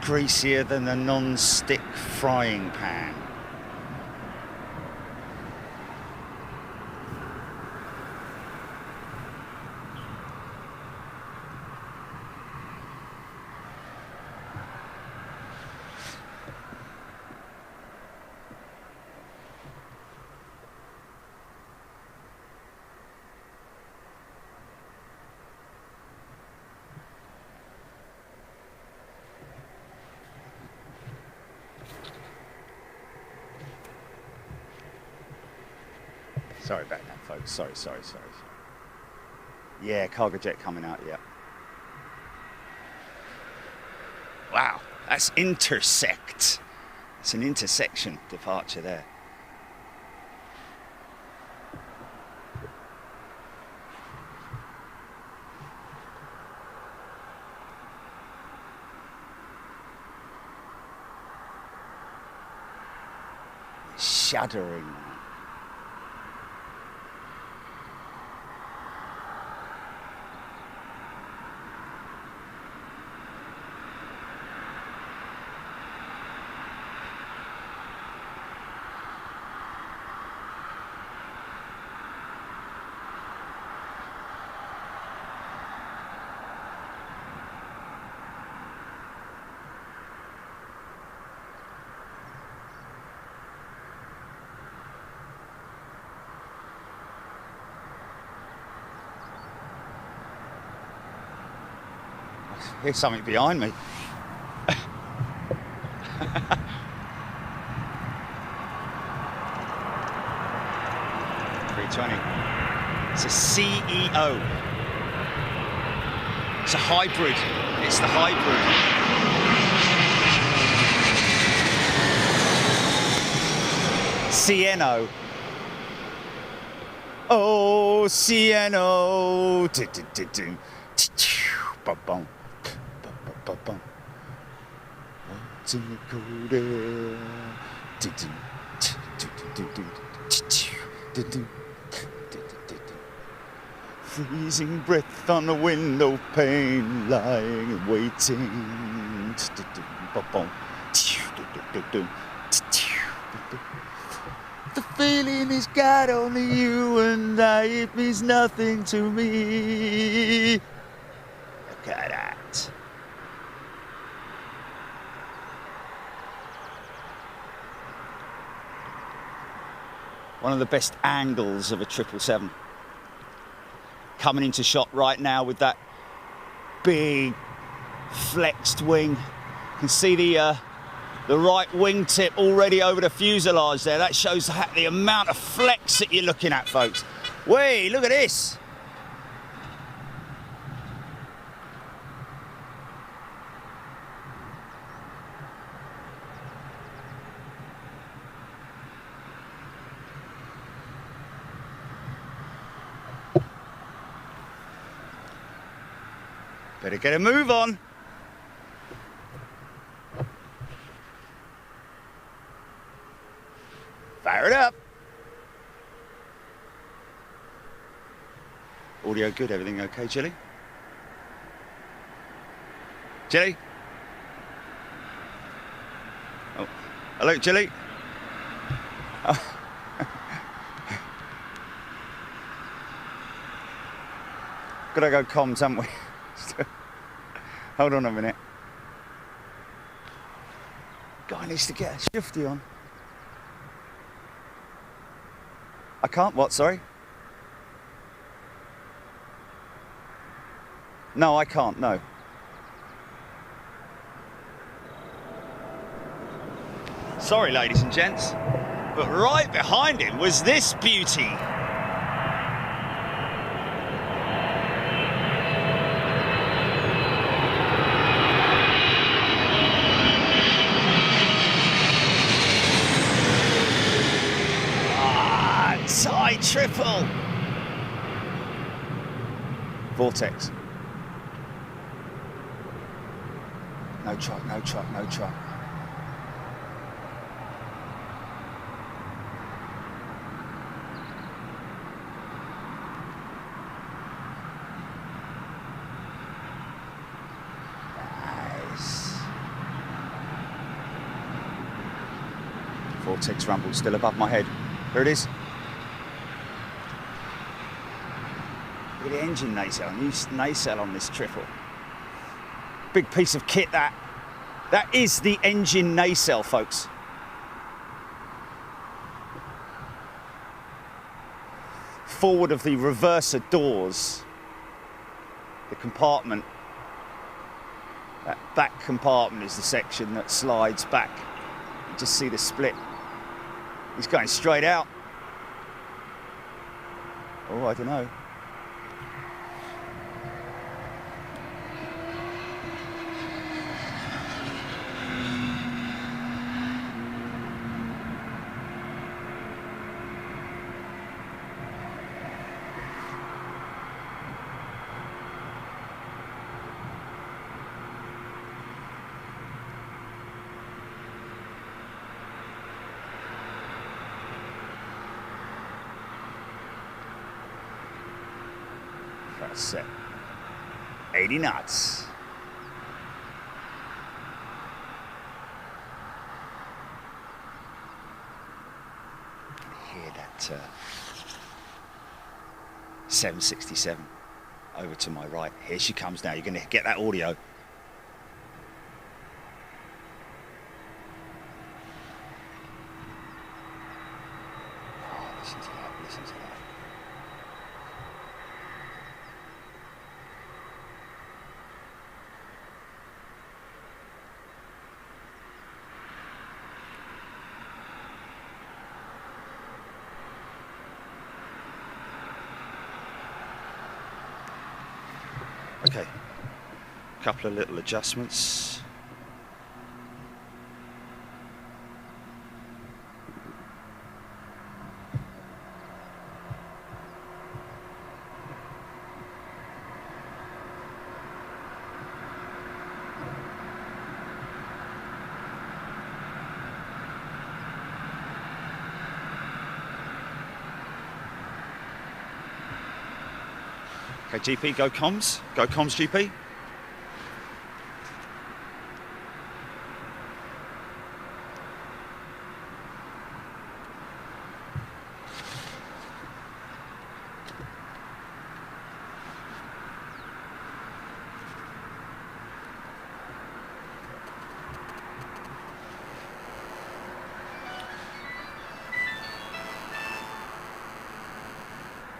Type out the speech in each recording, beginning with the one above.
greasier than a non-stick frying pan. Sorry about that, folks. Sorry. Yeah, cargo jet coming out, yeah. Wow, that's intersect. It's an intersection departure there. Shuddering. Here's something behind me. 320. It's a CEO. It's a hybrid. It's the hybrid. CNO. Oh, CNO. Ba-bum. Ba-bum. What's in the cold air? Freezing breath on the window pane, lying and waiting. The feeling is got only you and I, it means nothing to me. Look at that. One of the best angles of a 777. Coming into shot right now with that big flexed wing. You can see the right wingtip already over the fuselage there. That shows the amount of flex that you're looking at, folks. Wait, look at this. Better get a move on. Fire it up. Audio good, everything okay, Jilly? Jilly? Oh, hello, Jilly? Oh. Gotta go comms, haven't we? Hold on a minute. Guy needs to get a shifty on. I can't what, sorry? No, I can't, no. Sorry, ladies and gents, but right behind him was this beauty. Triple. Vortex. No truck, no truck, no truck. Nice. Vortex rumble still above my head. There it is. Look at the engine nacelle, new nacelle on this triple. Big piece of kit that. That is the engine nacelle, folks. Forward of the reverser doors, the compartment, that back compartment is the section that slides back. You just see the split. He's going straight out. Oh, I don't know. Set 80 knots. Hear that 767 over to my right. Here she comes now. You're going to get that audio. Oh, listen to that. Listen to that. Okay, couple of little adjustments. Okay, GP, go comms. Go comms, GP.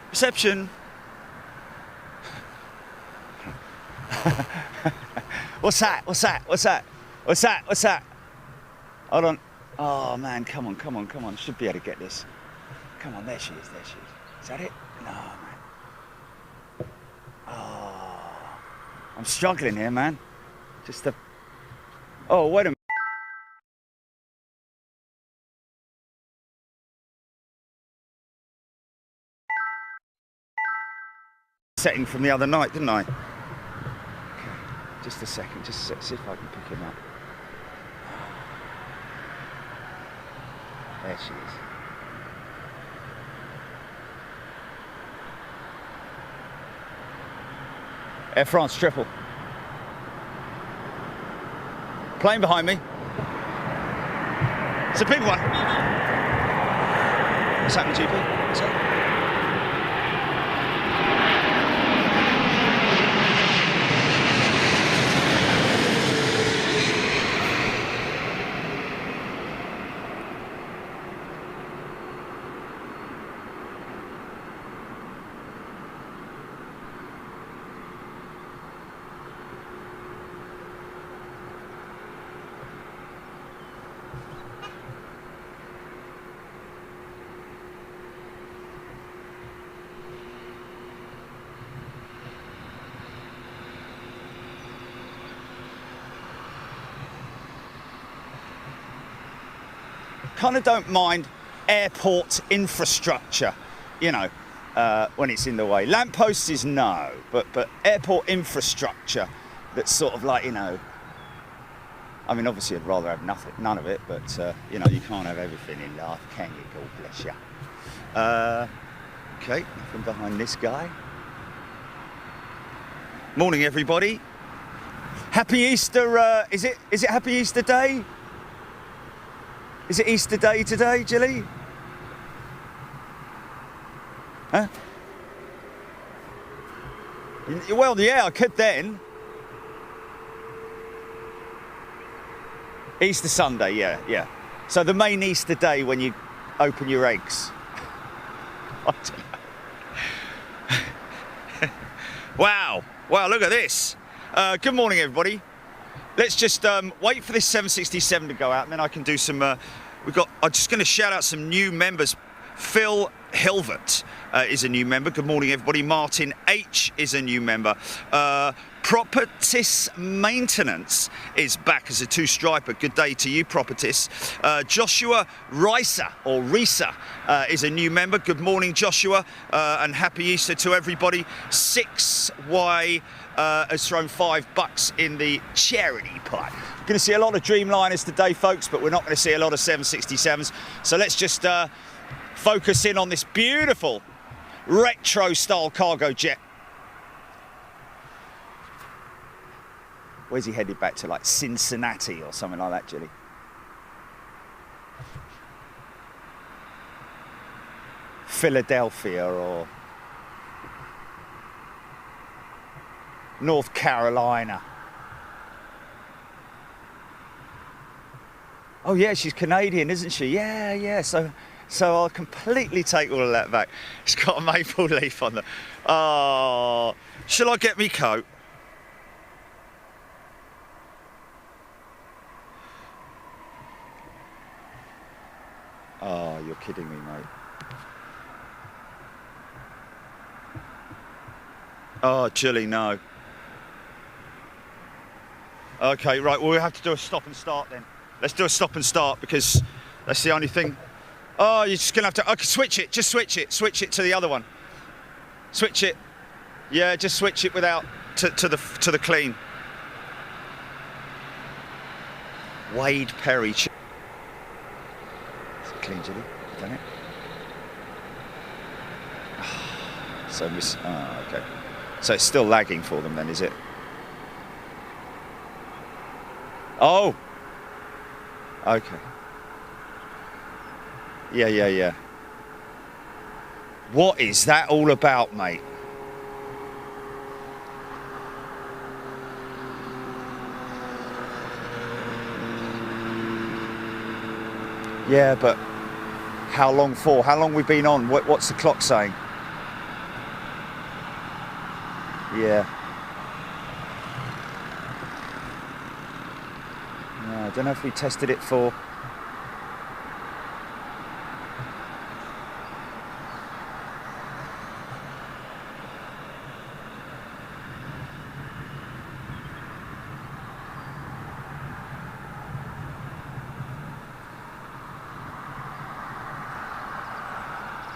Reception. What's that? What's that? What's that? What's that? What's that? Hold on. Oh man, come on, come on, come on. Should be able to get this. Come on, there she is, there she is. Is that it? No, man. Oh, I'm struggling here, man. Just the. Oh, wait a minute. Setting from the other night, didn't I? Just a second, just see if I can pick him up. There she is. Air France triple. Plane behind me. It's a big one. What's happening, GP? What's up? Kind of don't mind airport infrastructure, you know, when it's in the way. Lampposts is no, but airport infrastructure that's sort of like, you know, I mean, obviously I'd rather have nothing, none of it, but, you know, you can't have everything in life, can you? God bless you. Okay, from behind this guy. Morning, everybody. Happy Easter, is it Happy Easter Day? Is it Easter Day today, Jilly? Huh? Well, yeah, I could then. Easter Sunday, yeah, yeah. So the main Easter day when you open your eggs. I don't know. Wow, wow, look at this. Good morning, everybody. Let's just wait for this 767 to go out, and then I can do some. I'm just going to shout out some new members. Phil Hilvert is a new member. Good morning, everybody. Martin H is a new member. Propertis Maintenance is back as a two-striper. Good day to you, Propertis. Joshua Risa, or Risa, is a new member. Good morning, Joshua, and happy Easter to everybody. 6Y has thrown $5 in the charity pot. We're going to see a lot of Dreamliners today, folks, but we're not going to see a lot of 767s. So let's just focus in on this beautiful retro-style cargo jet. Where's he headed back to, like Cincinnati or something like that, Jilly? Philadelphia or North Carolina. Oh yeah, she's Canadian, isn't she? Yeah, yeah. So I'll completely take all of that back. It's got a maple leaf on the. Oh, shall I get me coat? Oh, you're kidding me, mate. Oh, Jilly, no. Okay, right, well, we'll have to do a stop and start then. Let's do a stop and start because that's the only thing. Oh, you're just gonna have to, okay, switch it, just switch it to the other one. Switch it. Yeah, just switch it without, to the clean. Wade Perry. Is it clean, Jilly? Done it? So okay. So it's still lagging for them then, is it? Oh! Okay. Yeah. What is that all about, mate? Yeah, but how long for? How long we've been on? What's the clock saying? Yeah. No, I don't know if we tested it for.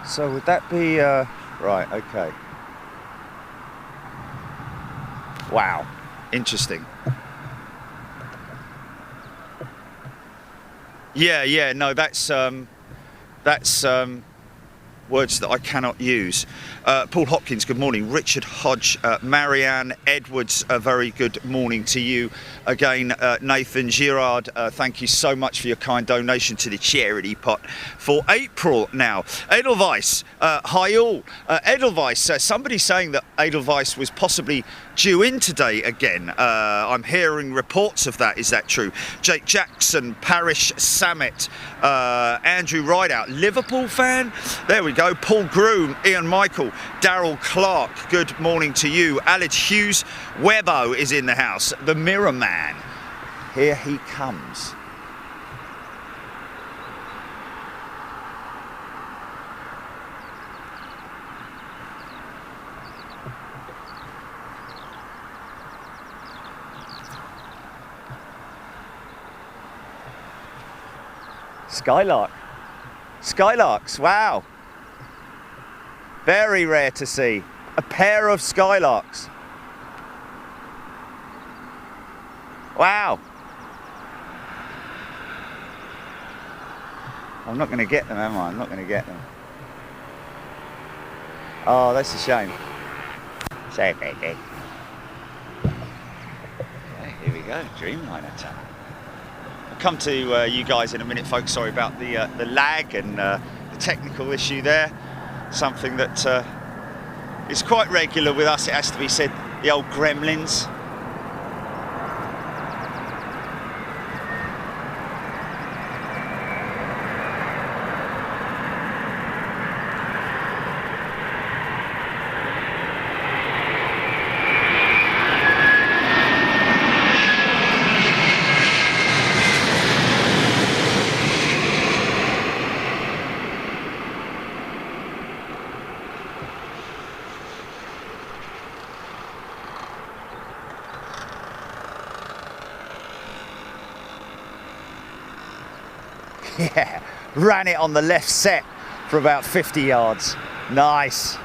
So would that be, right, okay. Wow, interesting. Yeah, no, that's words that I cannot use. Paul Hopkins, good morning. Richard Hodge, Marianne Edwards, a very good morning to you. Again, Nathan Girard, thank you so much for your kind donation to the charity pot for April now. Adel Vice, hi all. Adel Vice, somebody saying that Adel Vice was possibly due in today again. I'm hearing reports of that. Is that true? Jake Jackson, Parish Samet, Andrew Rideout, Liverpool fan. There we go. Paul Groom, Ian Michael, Daryl Clark, good morning to you. Aled Hughes, Webbo is in the house. The Mirror Man, here he comes. Skylarks, wow. Very rare to see. A pair of skylarks. Wow. I'm not going to get them, am I? I'm not going to get them. Oh, that's a shame. Say it, baby. Okay, here we go. Dreamliner time. come to you guys in a minute, folks. Sorry about the lag and the technical issue there. Something that is quite regular with us, it has to be said, the old gremlins. Yeah, ran it on the left set for about 50 yards. Nice.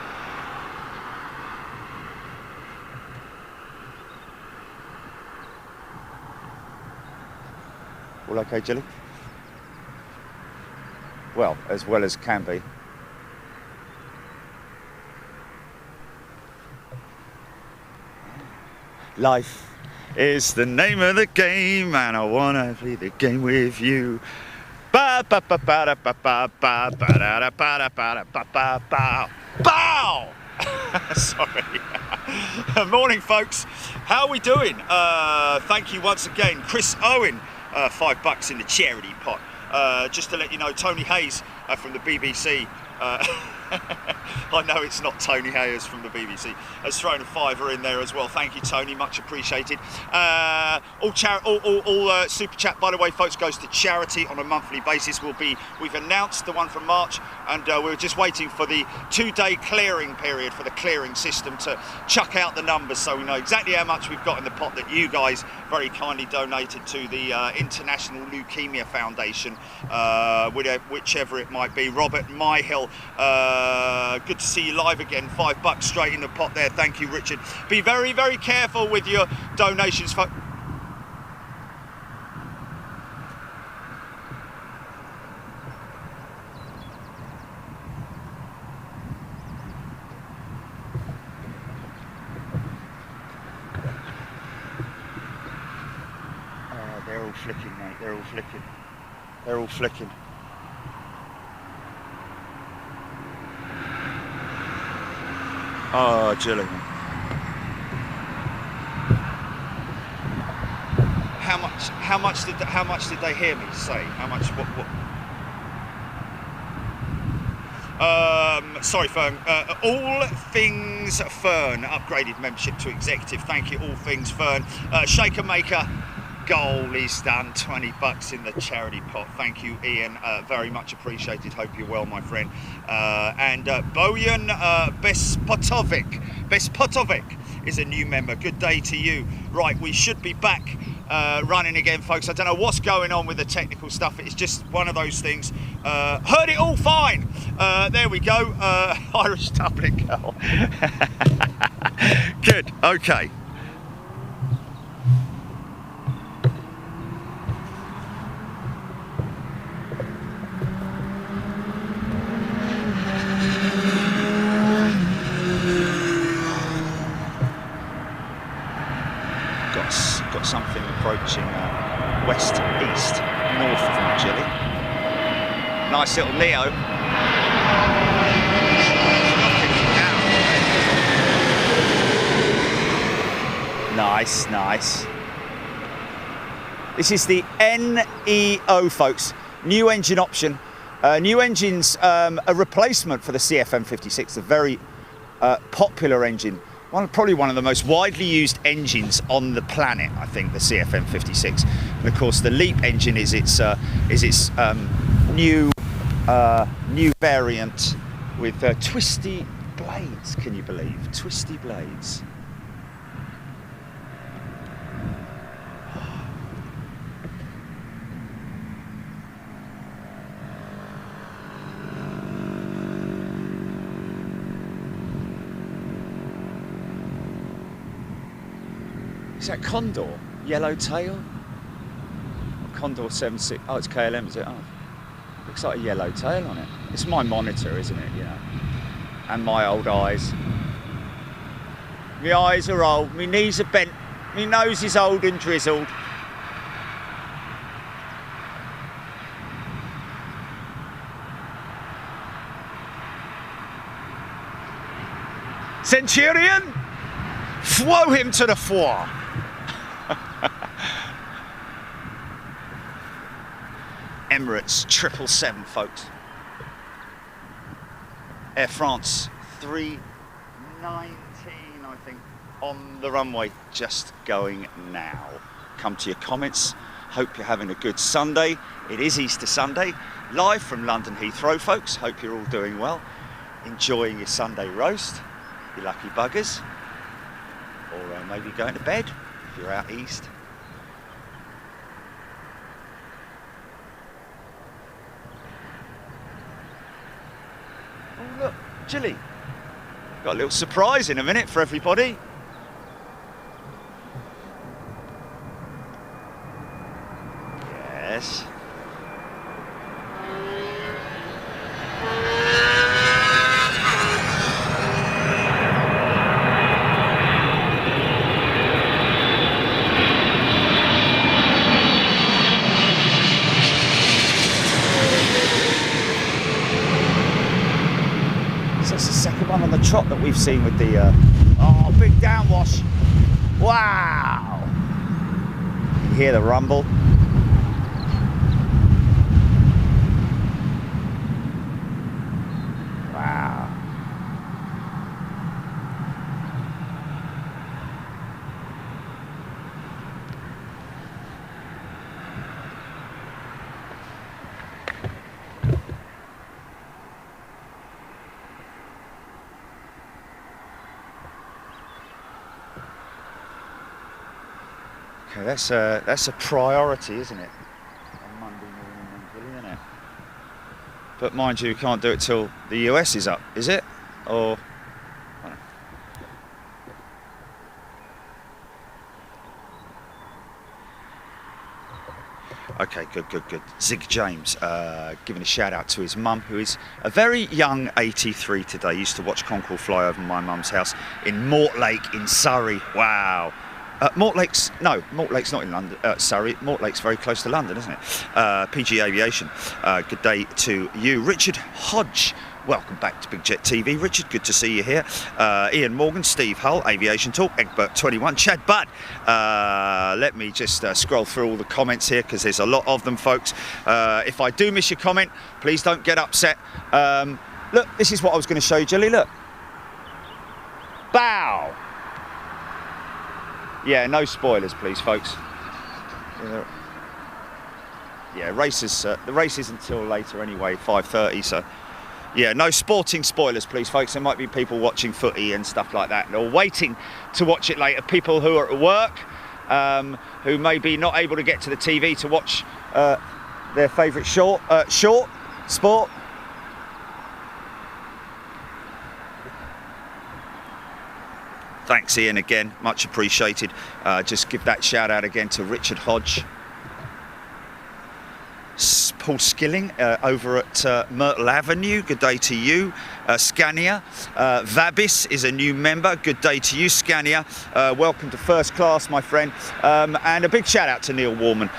All okay, Jilly? Well as can be. Life is the name of the game, and I wanna play the game with you. Ba ba ba ba da ba ba ba ba da da ba da ba da ba ba ba. Bow! Sorry. Morning, folks. How are we doing? Thank you once again, Chris Owen. $5 in the charity pot. Just to let you know, Tony Hayes from the BBC. I know it's not Tony Hayes from the BBC. Has thrown a $5 in there as well. Thank you, Tony. Much appreciated. All super chat, by the way, folks, goes to charity on a monthly basis. We've announced the one from March, and we're just waiting for the 2-day clearing period for the clearing system to chuck out the numbers, so we know exactly how much we've got in the pot that you guys very kindly donated to the International Leukemia Foundation, whichever it might be. Robert Myhill, good to see you live again. $5 straight in the pot there. Thank you, Richard. Be very, very careful with your donations, folks. They're all flicking, mate. They're all flicking. They're all flicking. Oh, Gillian. How much did they hear me say? How much? What? Sorry, Fern. All Things Fern upgraded membership to executive. Thank you, All Things Fern. Shaker Maker. Goal is done. $20 in the charity pot. Thank you, Ian. Very much appreciated. Hope you're well, my friend. And Bojan Bespotovic is a new member. Good day to you. Right, we should be back running again, folks. I don't know what's going on with the technical stuff. It's just one of those things. Heard it all fine. There we go. Irish Dublin girl. Good. Okay. Got something approaching west east north of me, Jilly. Nice little Neo. Nice, nice. This is the NEO, folks. New engine option. New engine's a replacement for the CFM56, a very popular engine. Probably one of the most widely used engines on the planet, I think, the CFM56. And of course, the LEAP engine is its new variant with twisty blades. Can you believe? Twisty blades. Is that Condor? Yellow tail? Condor 76. Oh, it's KLM, is it? Oh, looks like a yellow tail on it. It's my monitor, isn't it? You know, and my old eyes. My eyes are old. My knees are bent. My nose is old and drizzled. Centurion, throw him to the fore. Emirates 777, folks. Air France 319, I think, on the runway, just going now. Come to your comments. Hope you're having a good Sunday. It is Easter Sunday, live from London Heathrow, folks. Hope you're all doing well, enjoying your Sunday roast, you lucky buggers, or maybe going to bed if you're out east. Oh look, Chile. Got a little surprise in a minute for everybody. Yes. So it's the second one on the trot that we've seen with the oh, big downwash. Wow. You hear the rumble. Okay, that's a priority, isn't it? On Monday morning, really, isn't it? But mind you, you can't do it till the US is up, is it? Or I don't know. Okay, good. Zig James giving a shout out to his mum, who is a very young 83 today. Used to watch Concorde fly over my mum's house in Mortlake in Surrey. Wow. Mortlake's not in London, Surrey. Mortlake's very close to London, isn't it? PG Aviation, good day to you. Richard Hodge, welcome back to Big Jet TV. Richard, good to see you here. Ian Morgan, Steve Hull, Aviation Talk, Egbert21, Chad Budd. Let me just scroll through all the comments here, because there's a lot of them, folks. If I do miss your comment, please don't get upset. Look, this is what I was going to show you, Jelly, look. Bow! Yeah, no spoilers, please, folks. Yeah, races. The race is until later anyway, 5:30. So, yeah, no sporting spoilers, please, folks. There might be people watching footy and stuff like that, or waiting to watch it later. People who are at work, who may be not able to get to the TV to watch their favourite short sport. Thanks, Ian, again, much appreciated. Just give that shout out again to Richard Hodge. Paul Skilling over at Myrtle Avenue, good day to you. Scania, Vabis is a new member, good day to you, Scania. Welcome to first class, my friend. And a big shout out to Neil Warman.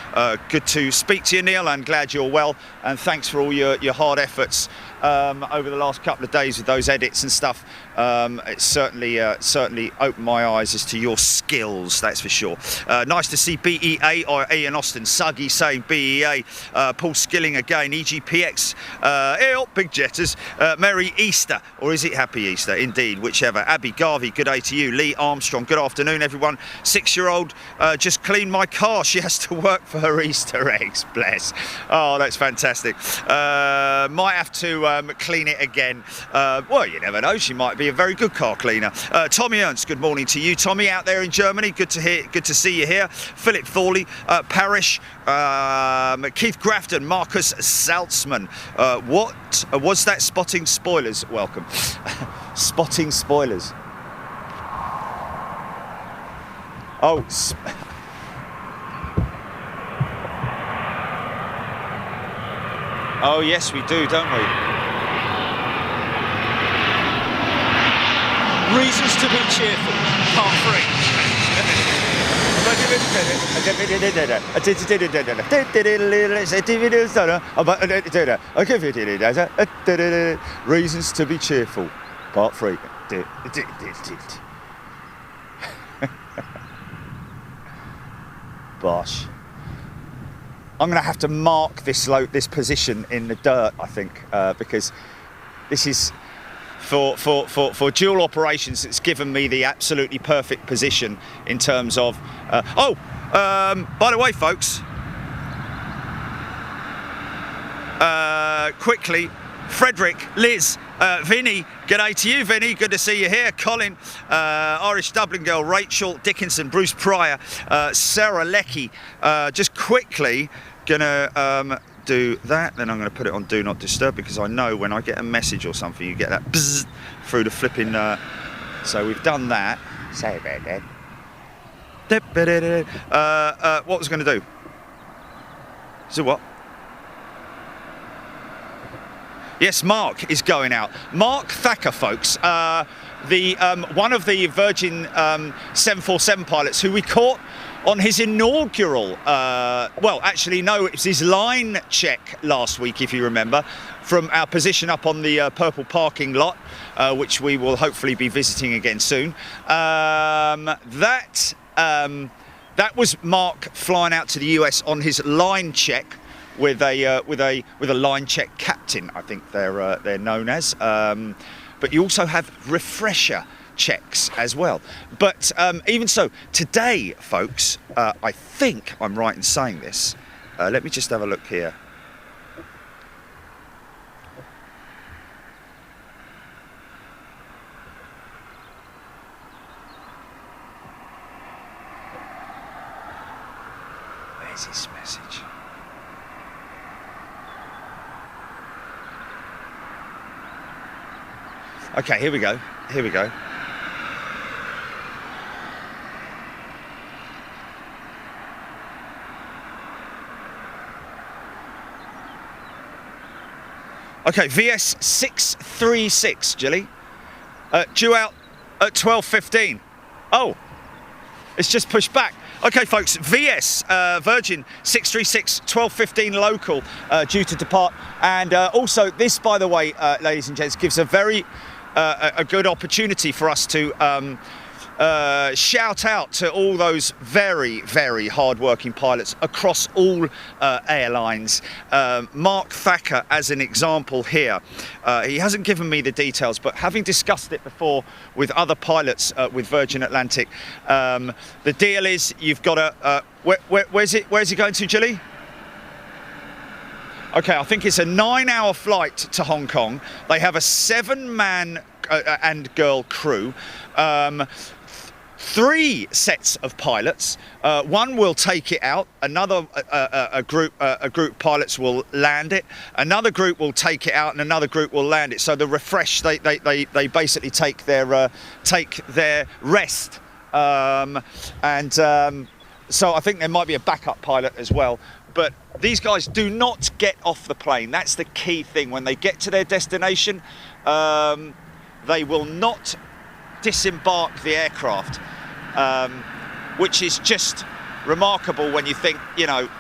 Good to speak to you, Neil. I'm glad you're well, and thanks for all your hard efforts over the last couple of days with those edits and stuff. It's certainly opened my eyes as to your skills, that's for sure. Nice to see BEA or Ian Austin, Suggy saying BEA, Paul Skilling again, EGPX, Big Jetters, Merry Easter, or is it Happy Easter? Indeed, whichever. Abby Garvey, good day to you. Lee Armstrong, good afternoon, everyone. 6-year-old just cleaned my car. She has to work for her Easter eggs, bless. Oh, that's fantastic. Might have to clean it again. Well, you never know, she might be a very good car cleaner. Tommy Ernst, good morning to you. Tommy out there in Germany, good to see you here. Philip Thorley, Parish, Keith Grafton, Marcus Saltzman. What was that? Spotting spoilers. Welcome. Spotting spoilers. Oh. Oh yes, we do, don't we? Reasons to be cheerful, part 3. Reasons to be cheerful, part 3. Bosh. I'm going to have to mark this position in the dirt, I think, because this is for dual operations. It's given me the absolutely perfect position in terms of. By the way, folks, quickly, Frederick, Liz, Vinny, g'day to you, Vinny, good to see you here. Colin, Irish Dublin girl, Rachel Dickinson, Bruce Pryor, Sarah Leckie. Just quickly gonna do that, then I'm gonna put it on Do Not Disturb, because I know when I get a message or something, you get that bzzz through the flipping. So we've done that. Say about that. What was I gonna do? So what? Yes, Mark is going out. Mark Thacker, folks, one of the Virgin 747 pilots who we caught on his inaugural, well, actually, no, it was his line check last week, if you remember, from our position up on the purple parking lot, which we will hopefully be visiting again soon. That was Mark flying out to the US on his line check with a line check captain, I think they're known as. But you also have refresher checks as well. But even so, today, folks, I think I'm right in saying this. Let me just have a look here. Where's his message? Okay, here we go. Here we go. Okay, VS 636, Jilly. Due out at 12:15. Oh, it's just pushed back. Okay, folks, VS Virgin 636 12:15 local due to depart, and also this, by the way, ladies and gents, gives a very a good opportunity for us to shout out to all those very, very hard-working pilots across all airlines. Mark Thacker, as an example here, he hasn't given me the details, but having discussed it before with other pilots with Virgin Atlantic, the deal is you've got to. Where's he going to, Jilly? Okay, I think it's a 9-hour flight to Hong Kong. They have a 7-man and girl crew. 3 sets of pilots. One will take it out. Another a group of pilots will land it. Another group will take it out, and another group will land it. So the refresh, they basically take their rest. So I think there might be a backup pilot as well. But these guys do not get off the plane. That's the key thing. When they get to their destination, they will not disembark the aircraft, which is just remarkable when you think, you know,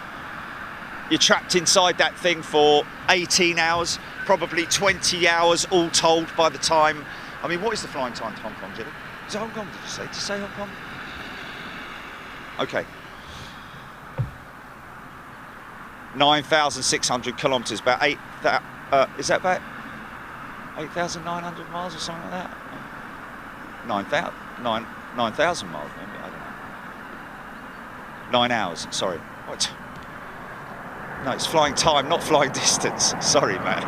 you're trapped inside that thing for 18 hours, probably 20 hours all told by the time. I mean, what is the flying time to Hong Kong, Jilly? Is it Hong Kong, did you say? Did you say Hong Kong? Okay. 9,600 kilometres, about is that about 8,900 miles or something like that? 9,000 miles, maybe, I don't know. 9 hours, sorry. What? No, it's flying time, not flying distance. Sorry, man.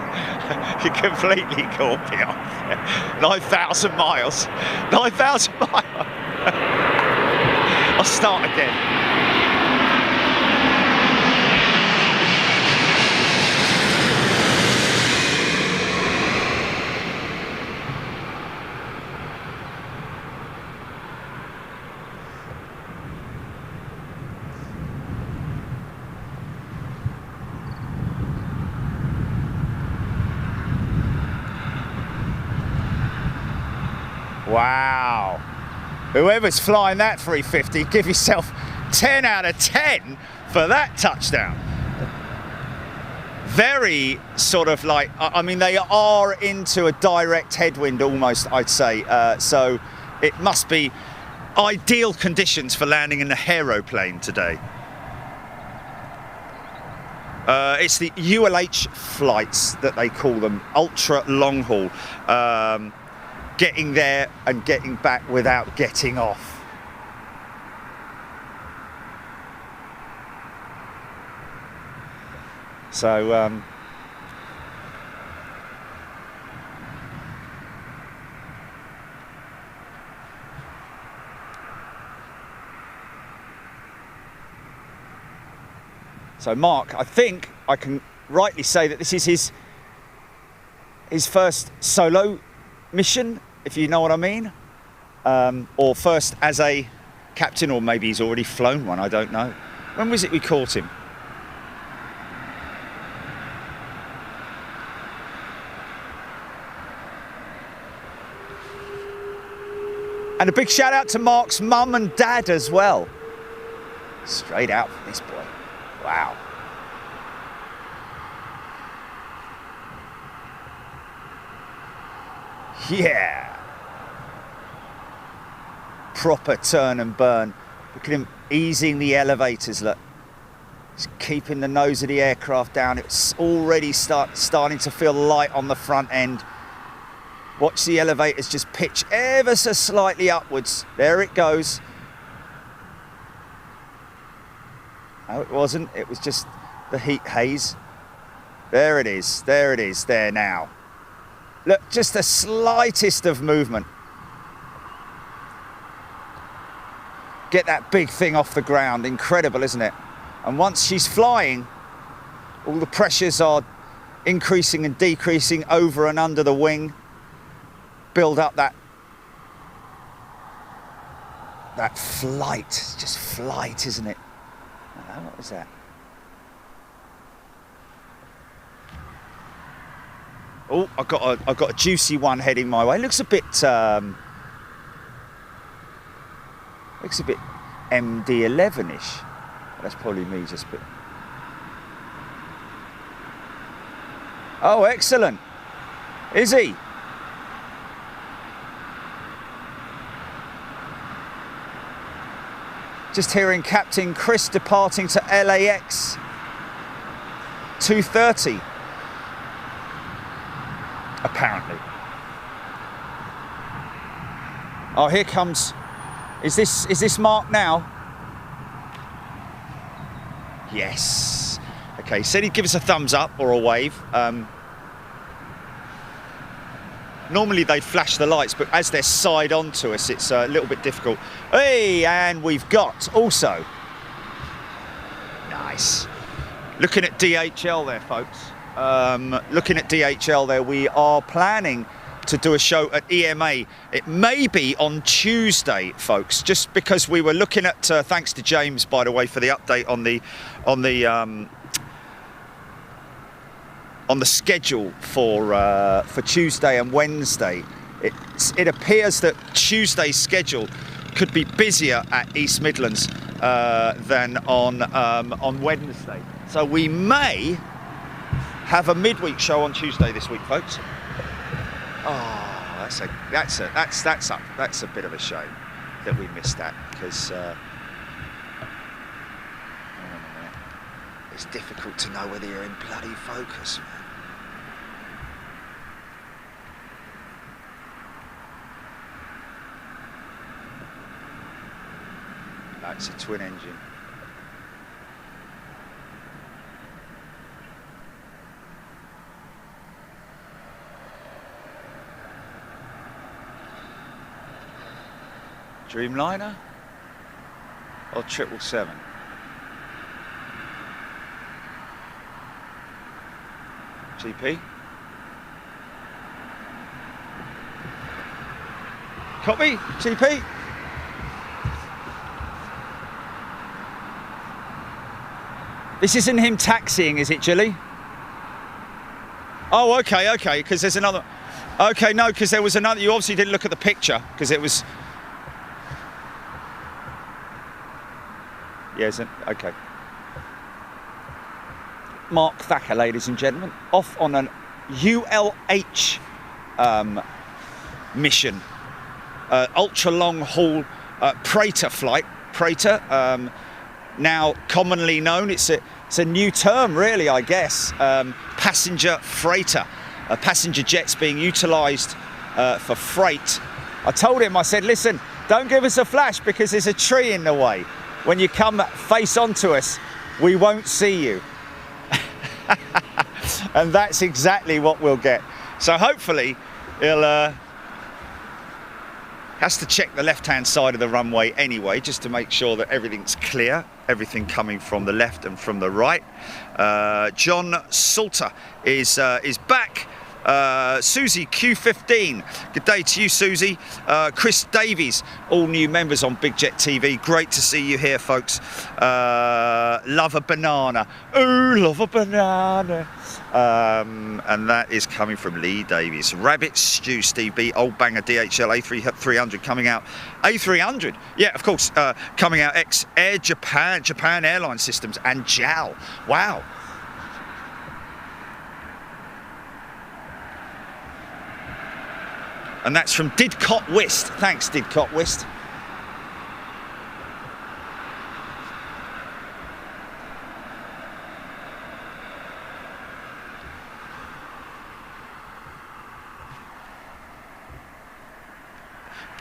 You completely caught me off. 9,000 miles. 9,000 miles. I'll start again. Wow. Whoever's flying that 350, give yourself 10 out of 10 for that touchdown. very sort of like, I mean, they are into a direct headwind almost, I'd say. So it must be ideal conditions for landing an aeroplane today. It's the ULH flights that they call them, ultra long haul. Getting there and getting back without getting off. So so Mark, I think I can rightly say that this is his first solo mission, if you know what I mean, or first as a captain, or maybe he's already flown one, I don't know. When was it we caught him? And a big shout out to Mark's mum and dad as well. Straight out from this boy. Wow. Yeah. Proper turn and burn. Look at him easing the elevators, look. He's keeping the nose of the aircraft down. It's already starting to feel light on the front end. Watch the elevators just pitch ever so slightly upwards. There it goes. No, it wasn't. It was just the heat haze. There it is. There it is. There now. Look, just the slightest of movement. Get that big thing off the ground. Incredible, isn't it? And once she's flying, all the pressures are increasing and decreasing over and under the wing. Build up that flight. It's just flight, isn't it? I don't know, what was that? Oh, I've got a juicy one heading my way. Looks a bit MD11-ish. That's probably me just a bit. Oh, excellent. Is he? Just hearing Captain Chris departing to LAX 2:30, apparently. Oh, here comes. Is this Mark now? Yes. Okay, he said he'd give us a thumbs up or a wave. Normally they flash the lights, but as they're side on to us, it's a little bit difficult. Hey, and we've got also, nice. Looking at DHL there, folks. Looking at DHL there, we are planning to do a show at EMA. It may be on Tuesday, folks, just because we were looking at, thanks to James, by the way, for the update on the schedule for Tuesday and Wednesday. It appears that Tuesday's schedule could be busier at East Midlands than on Wednesday. So we may have a midweek show on Tuesday this week, folks. Oh, that's a bit of a shame that we missed that, because it's difficult to know whether you're in bloody focus, man. That's a twin engine. Dreamliner or 777? GP. Copy, GP. This isn't him taxiing, is it, Jilly? Oh, okay, because there's another. Okay, no, because there was another. You obviously didn't look at the picture, because it was. Yeah, isn't okay. Mark Thacker, ladies and gentlemen, off on an ULH mission, ultra long haul Praetor flight. Praetor, now commonly known, it's a new term really, I guess, passenger freighter. Passenger jets being utilised for freight. I told him, I said, listen, don't give us a flash because there's a tree in the way. When you come face onto us, we won't see you. And that's exactly what we'll get. So hopefully he'll has to check the left-hand side of the runway anyway, just to make sure that everything's clear, everything coming from the left and from the right. John Salter is back. Susie Q15, good day to you, Susie. Chris Davies, all new members on Big Jet TV. Great to see you here, folks. Love a banana. Ooh, love a banana. And that is coming from Lee Davies. Rabbit Stew, Steve B. Old Banger DHL A300 coming out. A300, yeah, of course, coming out ex-Air Japan, Japan Airline Systems, and JAL. Wow. And that's from Didcot Wist. Thanks, Didcot Wist.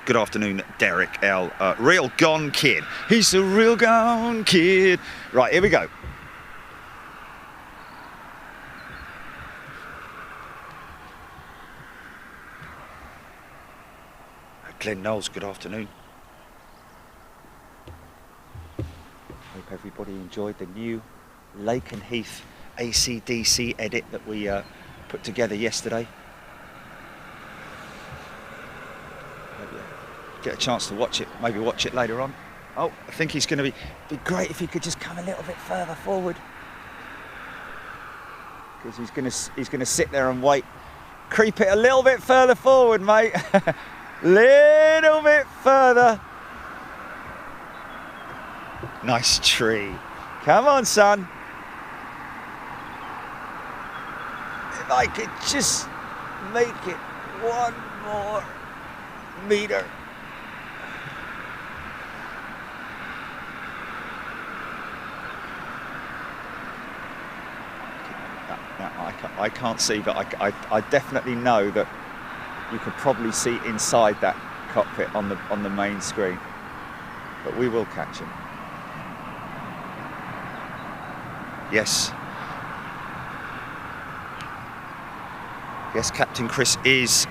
Good afternoon, Derek L. Real gone kid. He's a real gone kid. Right, here we go. Glenn Knowles, good afternoon. Hope everybody enjoyed the new Lake and Heath AC/DC edit that we put together yesterday. Maybe get a chance to watch it, maybe watch it later on. Oh, I think he's going to be great if he could just come a little bit further forward, because he's going to sit there and wait. Creep it a little bit further forward, mate. Little bit further. Nice tree. Come on, son. If I could just make it one more meter. No, I can't see, but I definitely know that you could probably see inside that cockpit on the main screen, but we will catch him. Yes, Captain Chris is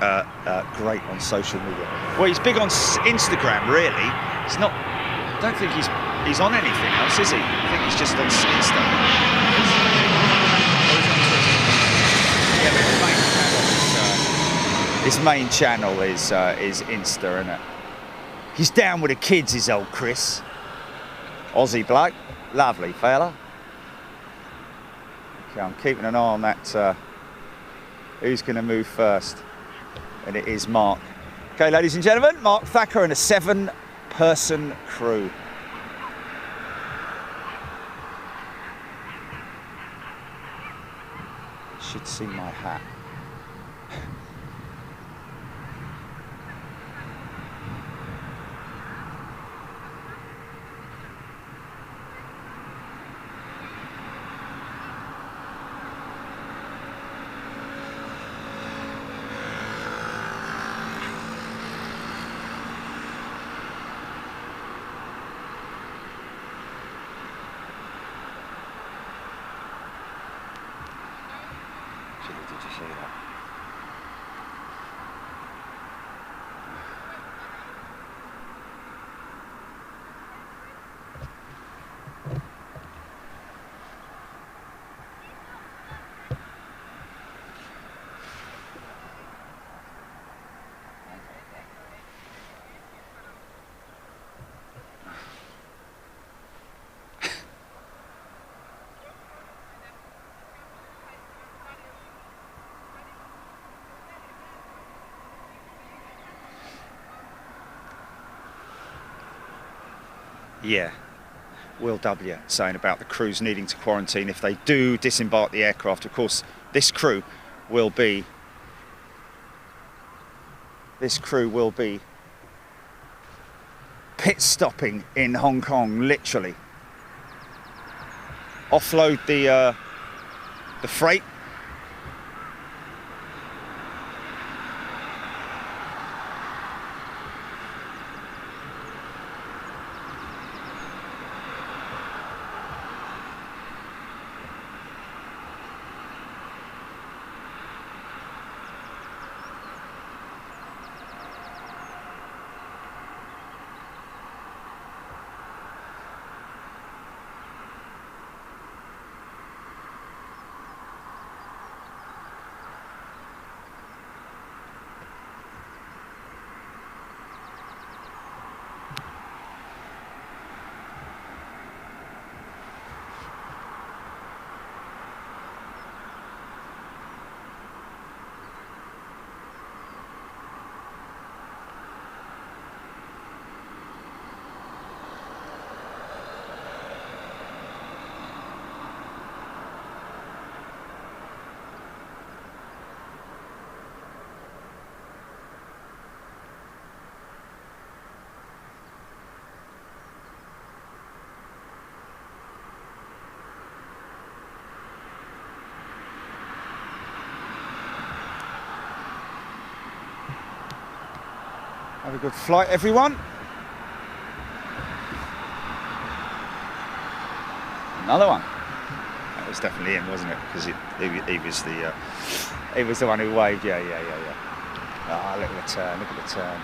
great on social media. Well, he's big on Instagram, really. He's not. I don't think he's on anything else, is he? I think he's just on Insta. His main channel is Insta, isn't it? He's down with the kids, is old Chris. Aussie bloke, lovely fella. Okay, I'm keeping an eye on that. Who's going to move first? And it is Mark. Okay, ladies and gentlemen, Mark Thacker and a 7-person crew. Should see my hat. Yeah. Will W saying about the crews needing to quarantine if they do disembark the aircraft. Of course, this crew will be pit stopping in Hong Kong, literally. Offload the freight. Have a good flight, everyone. Another one. That was definitely him, wasn't it? Because he was the one who waved. Yeah. Ah, look at the turn. Look at the turn.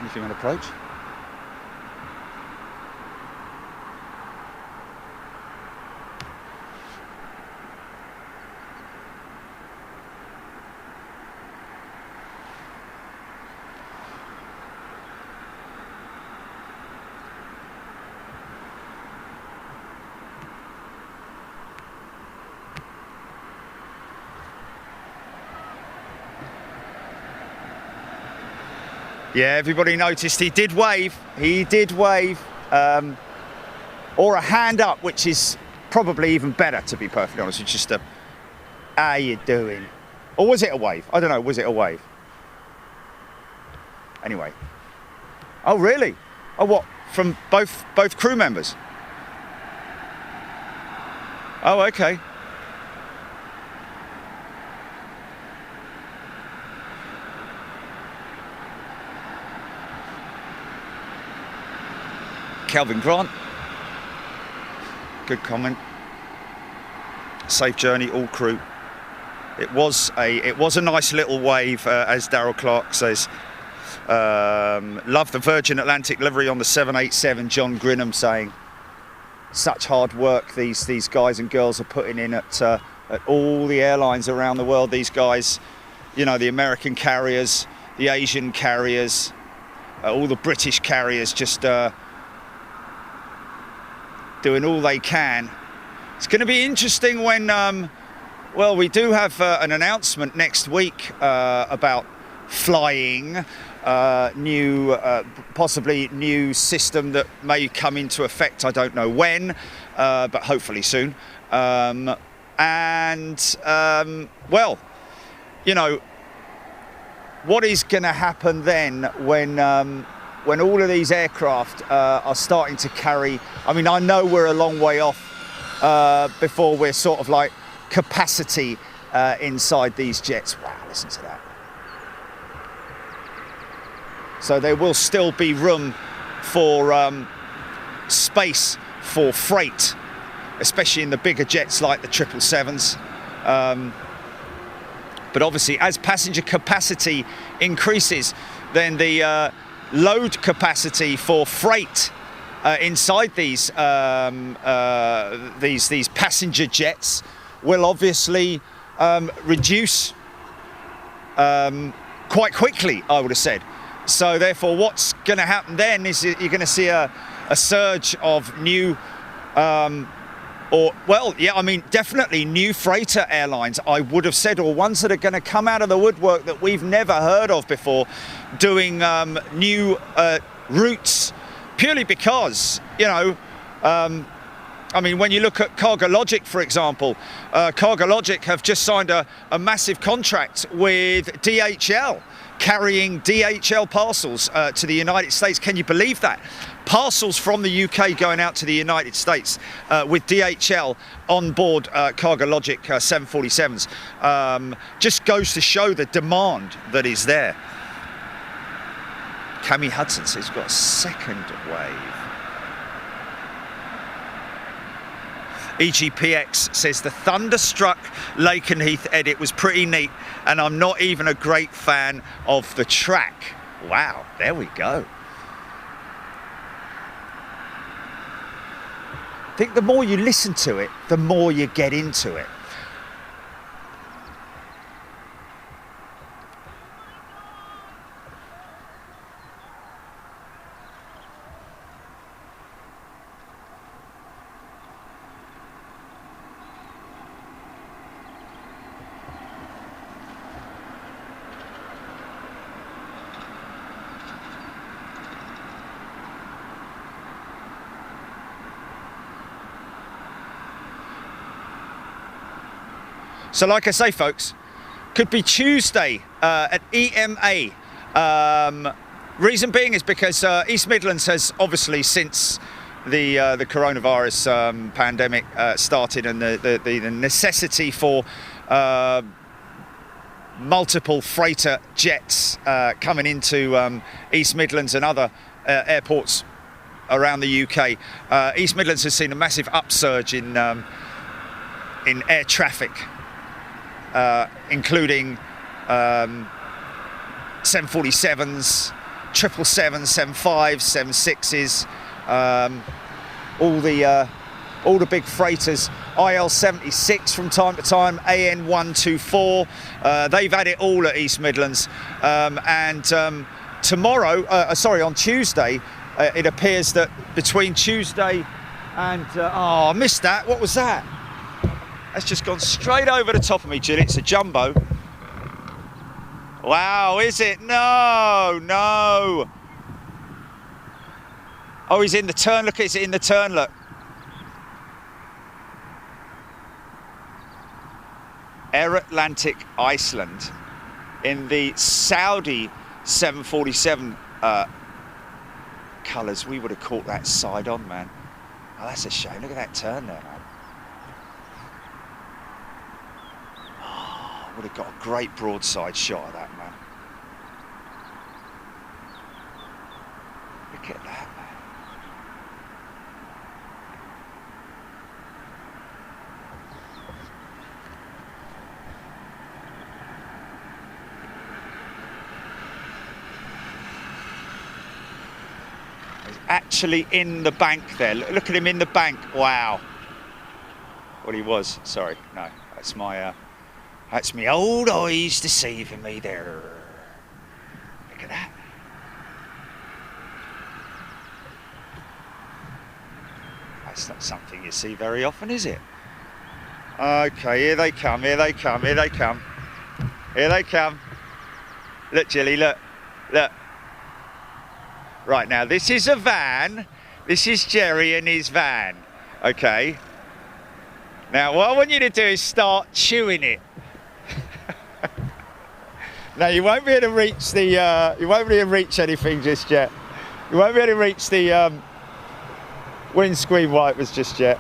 Anything on approach? Yeah, everybody noticed he did wave. He did wave, or a hand up, which is probably even better, to be perfectly honest. It's just a, how you doing? Or was it a wave? I don't know, was it a wave? Anyway. Oh, really? Oh, what? From both crew members? Oh, okay. Calvin Grant, good comment. Safe journey, all crew. It was a nice little wave, as Darryl Clark says. Love the Virgin Atlantic livery on the 787. John Grinham saying, such hard work these guys and girls are putting in at all the airlines around the world. These guys, you know, the American carriers, the Asian carriers, all the British carriers, just doing all they can. It's going to be interesting when, well, we do have an announcement next week about flying, possibly new system that may come into effect. I don't know when, but hopefully soon. Well, you know, what is going to happen then when all of these aircraft are starting to carry, I mean, I know we're a long way off before we're sort of like capacity inside these jets. Wow, listen to that. So there will still be room for space for freight, especially in the bigger jets like the 777s. But obviously, as passenger capacity increases, then the load capacity for freight inside these passenger jets will obviously reduce quite quickly, I would have said. So therefore, what's going to happen then is you're going to see a surge of new, definitely new freighter airlines, I would have said, or ones that are going to come out of the woodwork that we've never heard of before, doing new routes, purely because, when you look at Cargologic, for example, Cargologic have just signed a massive contract with DHL, carrying DHL parcels to the United States. Can you believe that? Parcels from the UK going out to the United States with DHL on board Cargologic 747s. Just goes to show the demand that is there. Cammy Hudson says he's got a second wave. EGPX says the Thunderstruck Lakenheath edit was pretty neat, and I'm not even a great fan of the track. Wow, there we go. I think the more you listen to it, the more you get into it. So like I say, folks, could be Tuesday at EMA. Reason being is because East Midlands has obviously, since the coronavirus pandemic started, and the necessity for multiple freighter jets coming into East Midlands and other airports around the UK, East Midlands has seen a massive upsurge in air traffic. Including 747s, 777s, 75s, 76s, all the big freighters, IL-76 from time to time, AN-124. They've had it all at East Midlands. On Tuesday, it appears that between Tuesday and I missed that. What was that? That's just gone straight over the top of me, Jill. It's a jumbo. Wow, is it? No. Oh, he's in the turn. Look, it's in the turn, look. Air Atlantic Iceland in the Saudi 747 colours. We would have caught that side on, man. Oh, that's a shame. Look at that turn there, man. Would have got a great broadside shot of that, man. Look at that, man. He's actually in the bank there. Look at him in the bank. Wow. Well, he was. Sorry. No, that's my... That's me old eyes deceiving me there. Look at that. That's not something you see very often, is it? Okay, here they come, here they come, here they come. Here they come. Look, Jilly, look. Right, now, this is a van. This is Jerry and his van. Okay. Now, what I want you to do is start chewing it. Now you won't be able to reach the. You won't be able to reach anything just yet. You won't be able to reach the windscreen wipers just yet.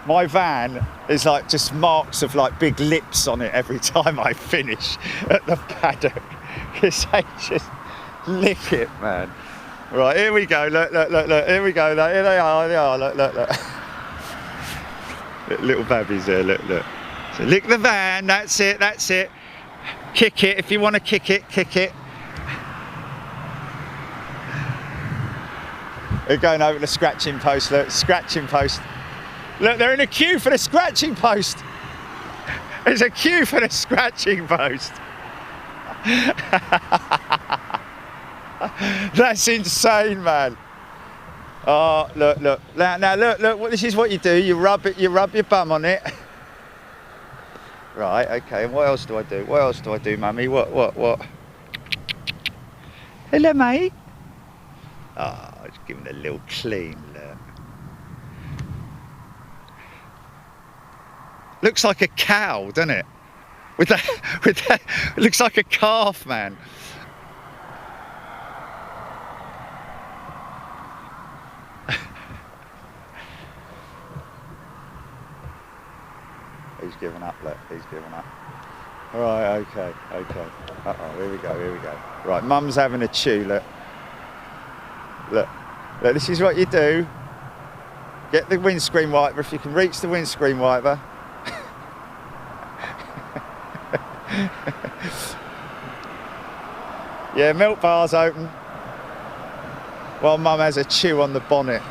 My van is like just marks of like big lips on it every time I finish at the paddock, because they just lick it, man. Right, here we go, look, here we go, look, here they are, look. Little babbies there, look. So lick the van, that's it. Kick it, if you want to kick it. They're going over the scratching post, look, scratching post. Look, they're in a queue for the scratching post. There's a queue for the scratching post. That's insane, man. Oh, look, look. Now look, this is what you do. You rub your bum on it. Right, okay, and what else do I do? What else do I do, mummy? What? Hello, mate. Oh, just give him a little clean look. Looks like a cow, doesn't it? With that, it looks like a calf, man. He's given up, look, he's given up. Right, okay. Uh-oh, here we go. Right, mum's having a chew, look. Look, this is what you do. Get the windscreen wiper, if you can reach the windscreen wiper. Yeah, milk bar's open while mum has a chew on the bonnet.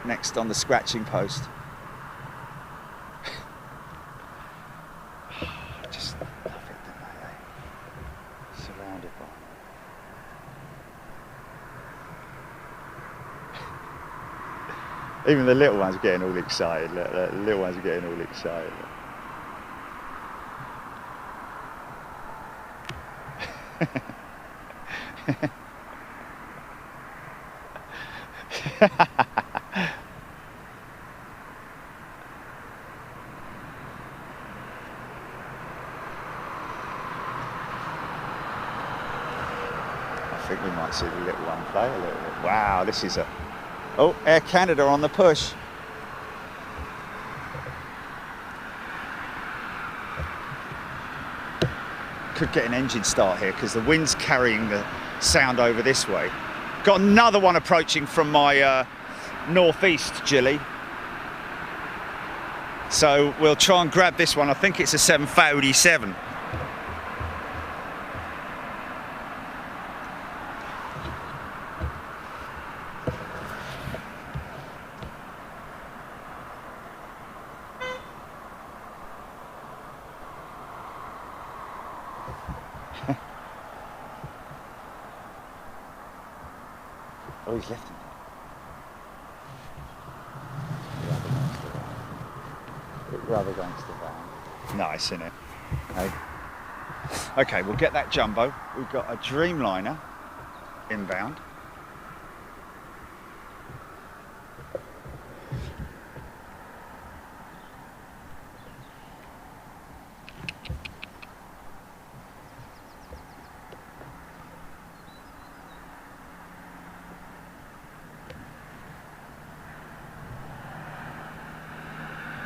Next on the scratching post. Just love it, don't they? Surrounded by. Even the little ones are getting all excited. Look, the little ones are getting all excited. I think we might see the little one play a little bit. Wow, this is a... Oh, Air Canada on the push. Could get an engine start here because the wind's carrying the sound over this way. Got another one approaching from my northeast, Jilly. So we'll try and grab this one. I think it's a 747. Oh, he's left him. Rather against the van. Nice, isn't it? Hey. Okay, we'll get that jumbo. We've got a Dreamliner inbound.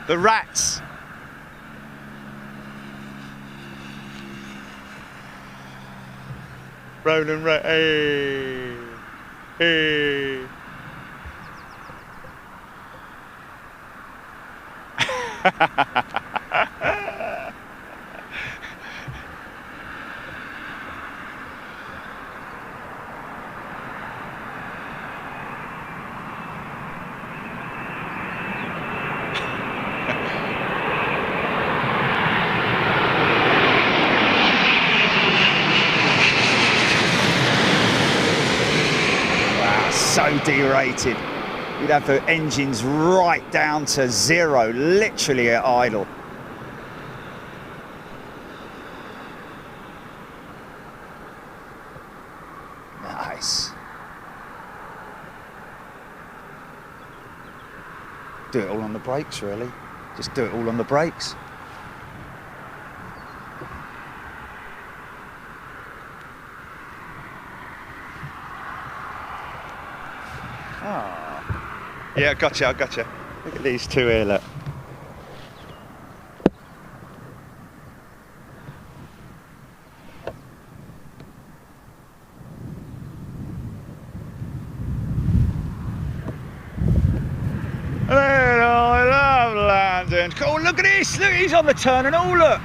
The rats. Rolling rat. Hey. Hey. So derated. You'd have the engines right down to zero, literally at idle. Nice. Do it all on the brakes, really. Just do it all on the brakes. Oh. Yeah, I got you. Look at these two here, look. Hello. turn. Oh, look at this! Look, he's on the turn and all, look!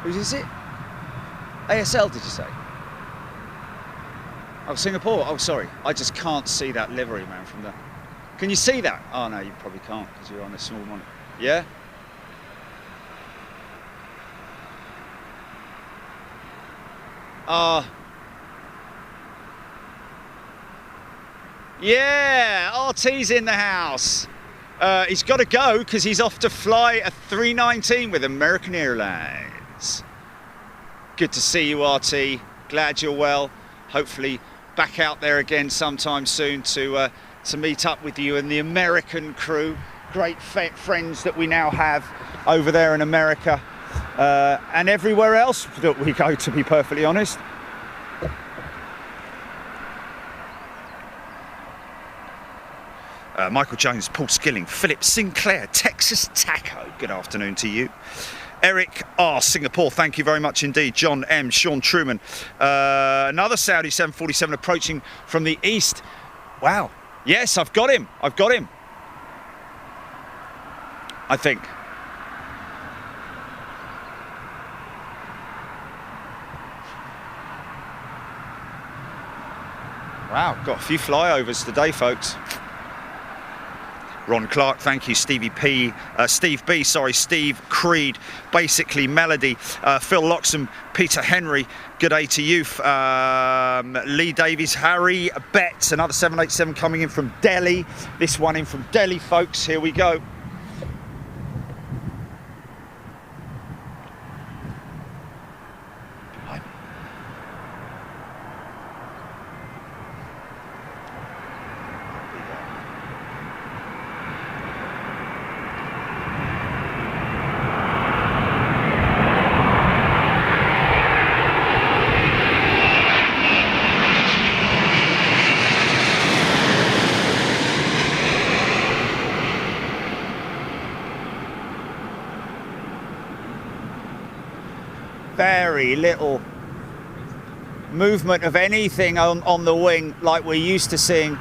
Whose is it? ASL, did you say? Oh, Singapore. Oh, sorry. I just can't see that livery, man, from the... Can you see that? Oh, no, you probably can't because you're on a small one. Yeah? Yeah, RT's in the house. He's got to go because he's off to fly a 319 with American Airlines. Good to see you, RT. Glad you're well. Hopefully back out there again sometime soon to meet up with you and the American crew. Great friends that we now have over there in America and everywhere else that we go, to be perfectly honest. Michael Jones, Paul Skilling, Philip Sinclair, Texas Taco, good afternoon to you. Eric R, Singapore, thank you very much indeed. John M, Sean Truman, another Saudi 747 approaching from the east. Wow, yes, I've got him, I think. Wow, got a few flyovers today, folks. Ron Clark, thank you. Steve B, Steve Creed, basically Melody, Phil Loxham, Peter Henry, good day to you. Lee Davies, Harry Betts, another 787 coming in from Delhi. This one in from Delhi, folks. Here we go. Very little movement of anything on the wing like we're used to seeing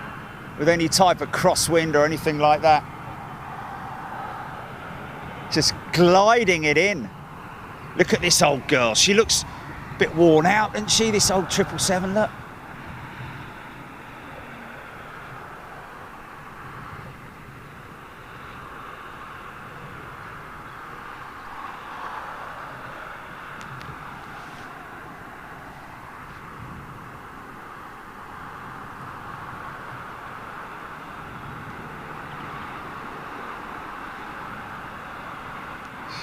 with any type of crosswind or anything like that. Just gliding it in. Look at this old girl. She looks a bit worn out, doesn't she, this old 777, look.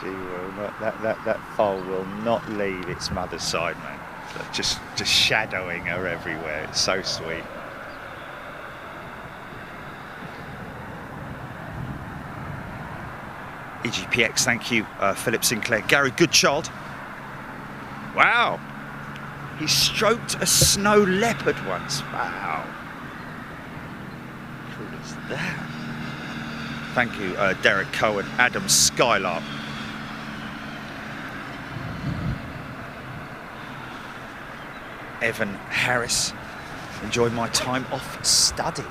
She will not, that foal will not leave its mother's side, man. Just shadowing her everywhere. It's so sweet. EGPX, thank you, Philip Sinclair. Gary Goodchild. Wow. He stroked a snow leopard once. Wow. How cool is that? Thank you, Derek Cohen, Adam Skylark. Evan Harris, enjoyed my time off study.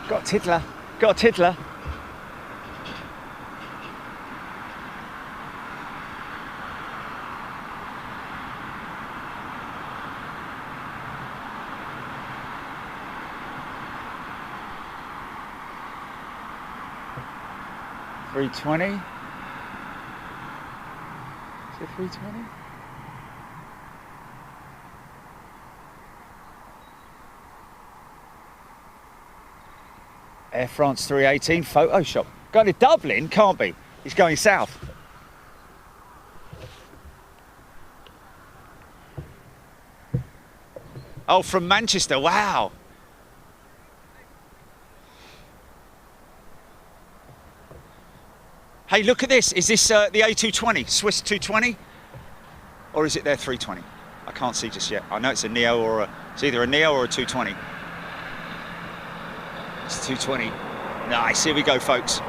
Got a tiddler, got a tiddler. 320. Is it 320? Air France 318 Photoshop. Going to Dublin, can't be. He's going south. Oh, from Manchester, wow. Hey, look at this. Is this the A220, Swiss 220? Or is it their 320? I can't see just yet. I know it's a Neo or it's either a Neo or a 220. It's 220. Nice, here we go, folks.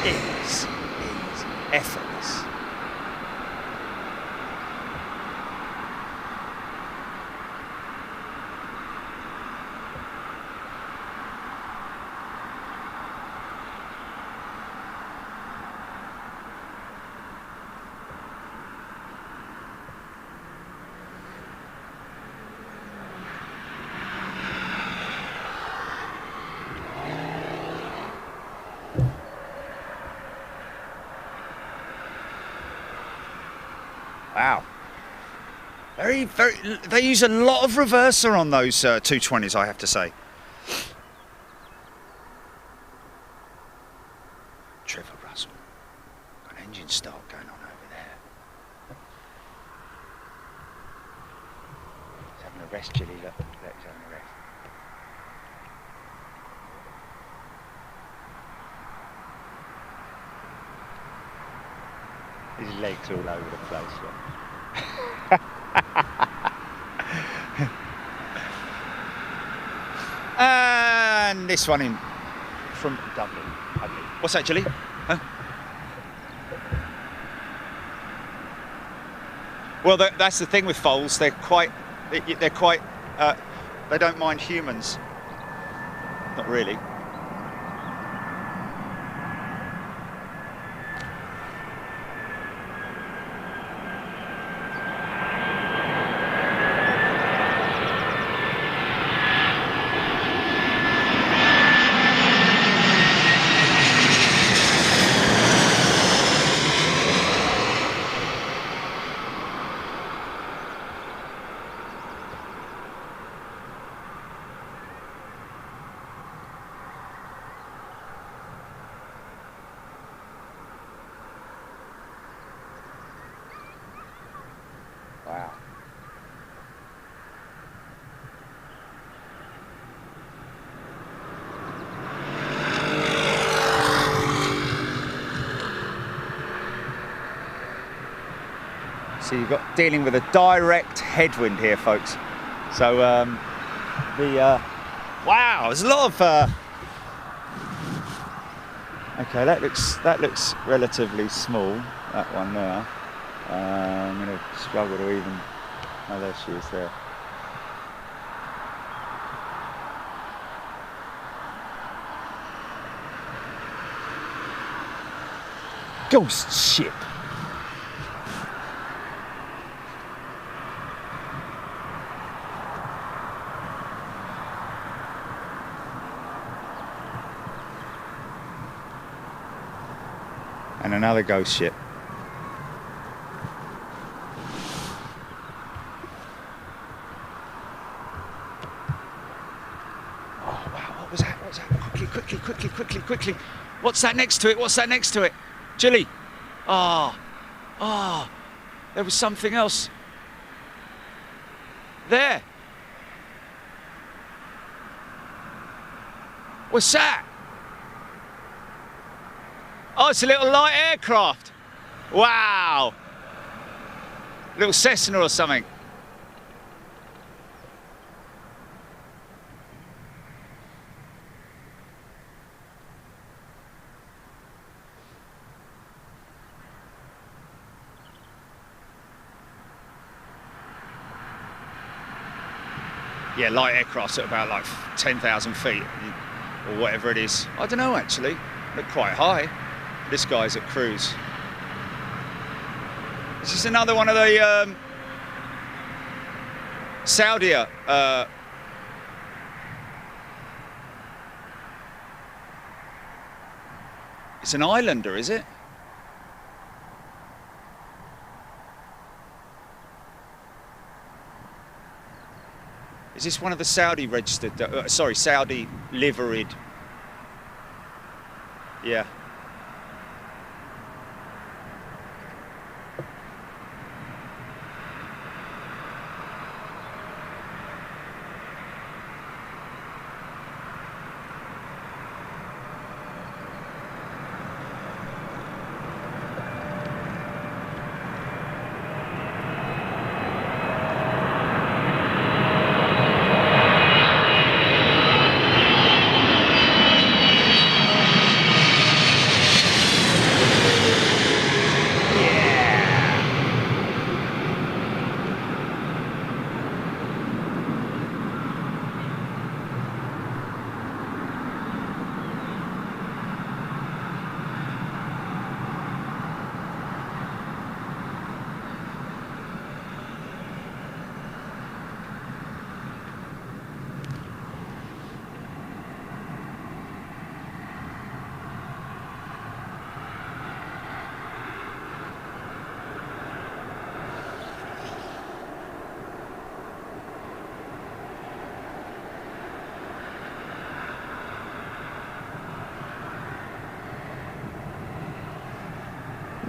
Ease, effortless. Wow. Very, they use a lot of reverser on those 220s, I have to say. Trevor Russell. Got an engine start going on over there. He's having a rest, Chilly. Look, he's having a rest. His legs all over the place. Look. And this one in from Dublin, I believe. What's that, Chilly? Huh? Well, that's the thing with foals. They're quite. They don't mind humans. Not really. Wow. So you've got dealing with a direct headwind here, folks. So wow, there's a lot of okay, that looks relatively small, that one there. I'm going to struggle to even... Oh, there she is there. Ghost ship. And another ghost ship. Quickly. What's that next to it? Chilly. There was something else. There. What's that? Oh, it's a little light aircraft. Wow. Little Cessna or something. Yeah, light aircrafts at about like 10,000 feet or whatever it is. I don't know actually. Look quite high. This guy's at cruise. Is this another one of the Saudia? It's an islander, is it? Is this one of the Saudi registered, sorry, Saudi liveried? Yeah.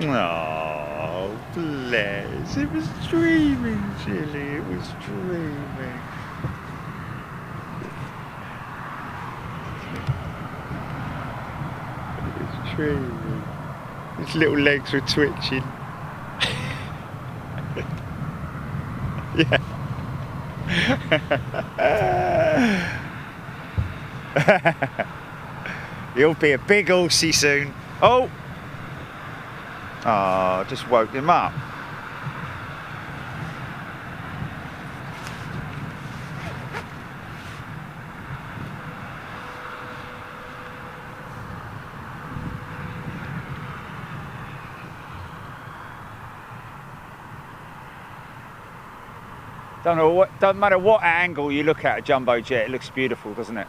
Oh, bless. It was dreaming, Chilly. It was dreaming. It was dreaming. His little legs were twitching. Yeah. He'll be a big horsey soon. Oh! Oh, just woke him up. Doesn't matter what angle you look at a jumbo jet, it looks beautiful, doesn't it?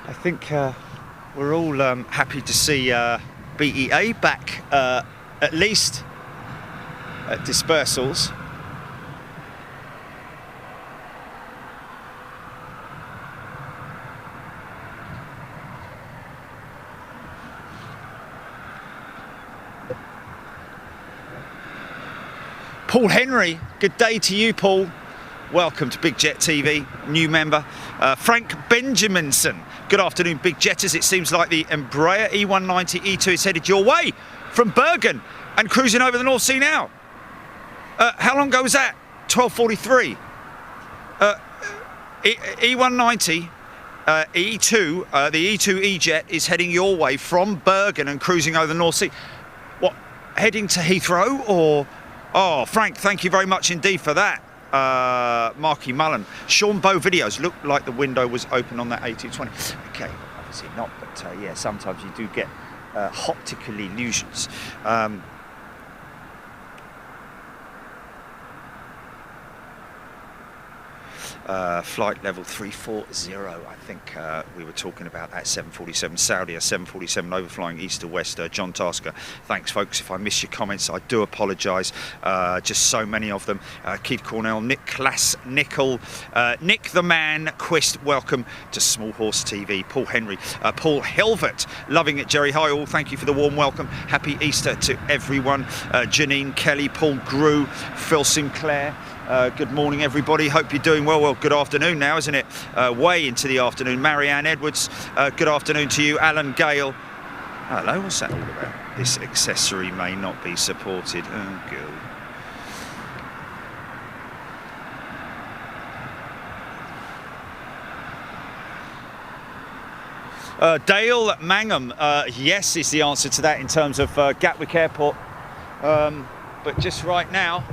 I think we're all happy to see BEA back at least at dispersals. Paul Henry, good day to you, Paul. Welcome to Big Jet TV, new member. Frank Benjaminson, good afternoon, Big Jetters. It seems like the Embraer E190 E2 is headed your way from Bergen and cruising over the North Sea now. How long ago was that? 12:43. E190 E2, the E2 E-Jet is heading your way from Bergen and cruising over the North Sea. What, heading to Heathrow or? Oh, Frank, thank you very much indeed for that. Marky Mullen. Sean Bow videos looked like the window was open on that A220. Okay, obviously not, but yeah, sometimes you do get optical illusions. Flight level 340, I think we were talking about that 747 Saudia, 747 overflying east to west. John Tasker, thanks folks. If I miss your comments, I do apologise. Just so many of them. Keith Cornell, Nick Class, Nickel, Nick the Man, Quist, welcome to Small Horse TV. Paul Henry, Paul Helvert, loving it, Jerry. Hi all, thank you for the warm welcome. Happy Easter to everyone. Janine Kelly, Paul Grew, Phil Sinclair. Good morning, everybody. Hope you're doing well. Well, good afternoon now, isn't it? Way into the afternoon. Marianne Edwards, good afternoon to you. Alan Gale. Hello, what's that all about? This accessory may not be supported. Oh, God. Dale Mangum, yes is the answer to that in terms of Gatwick Airport. but just right now,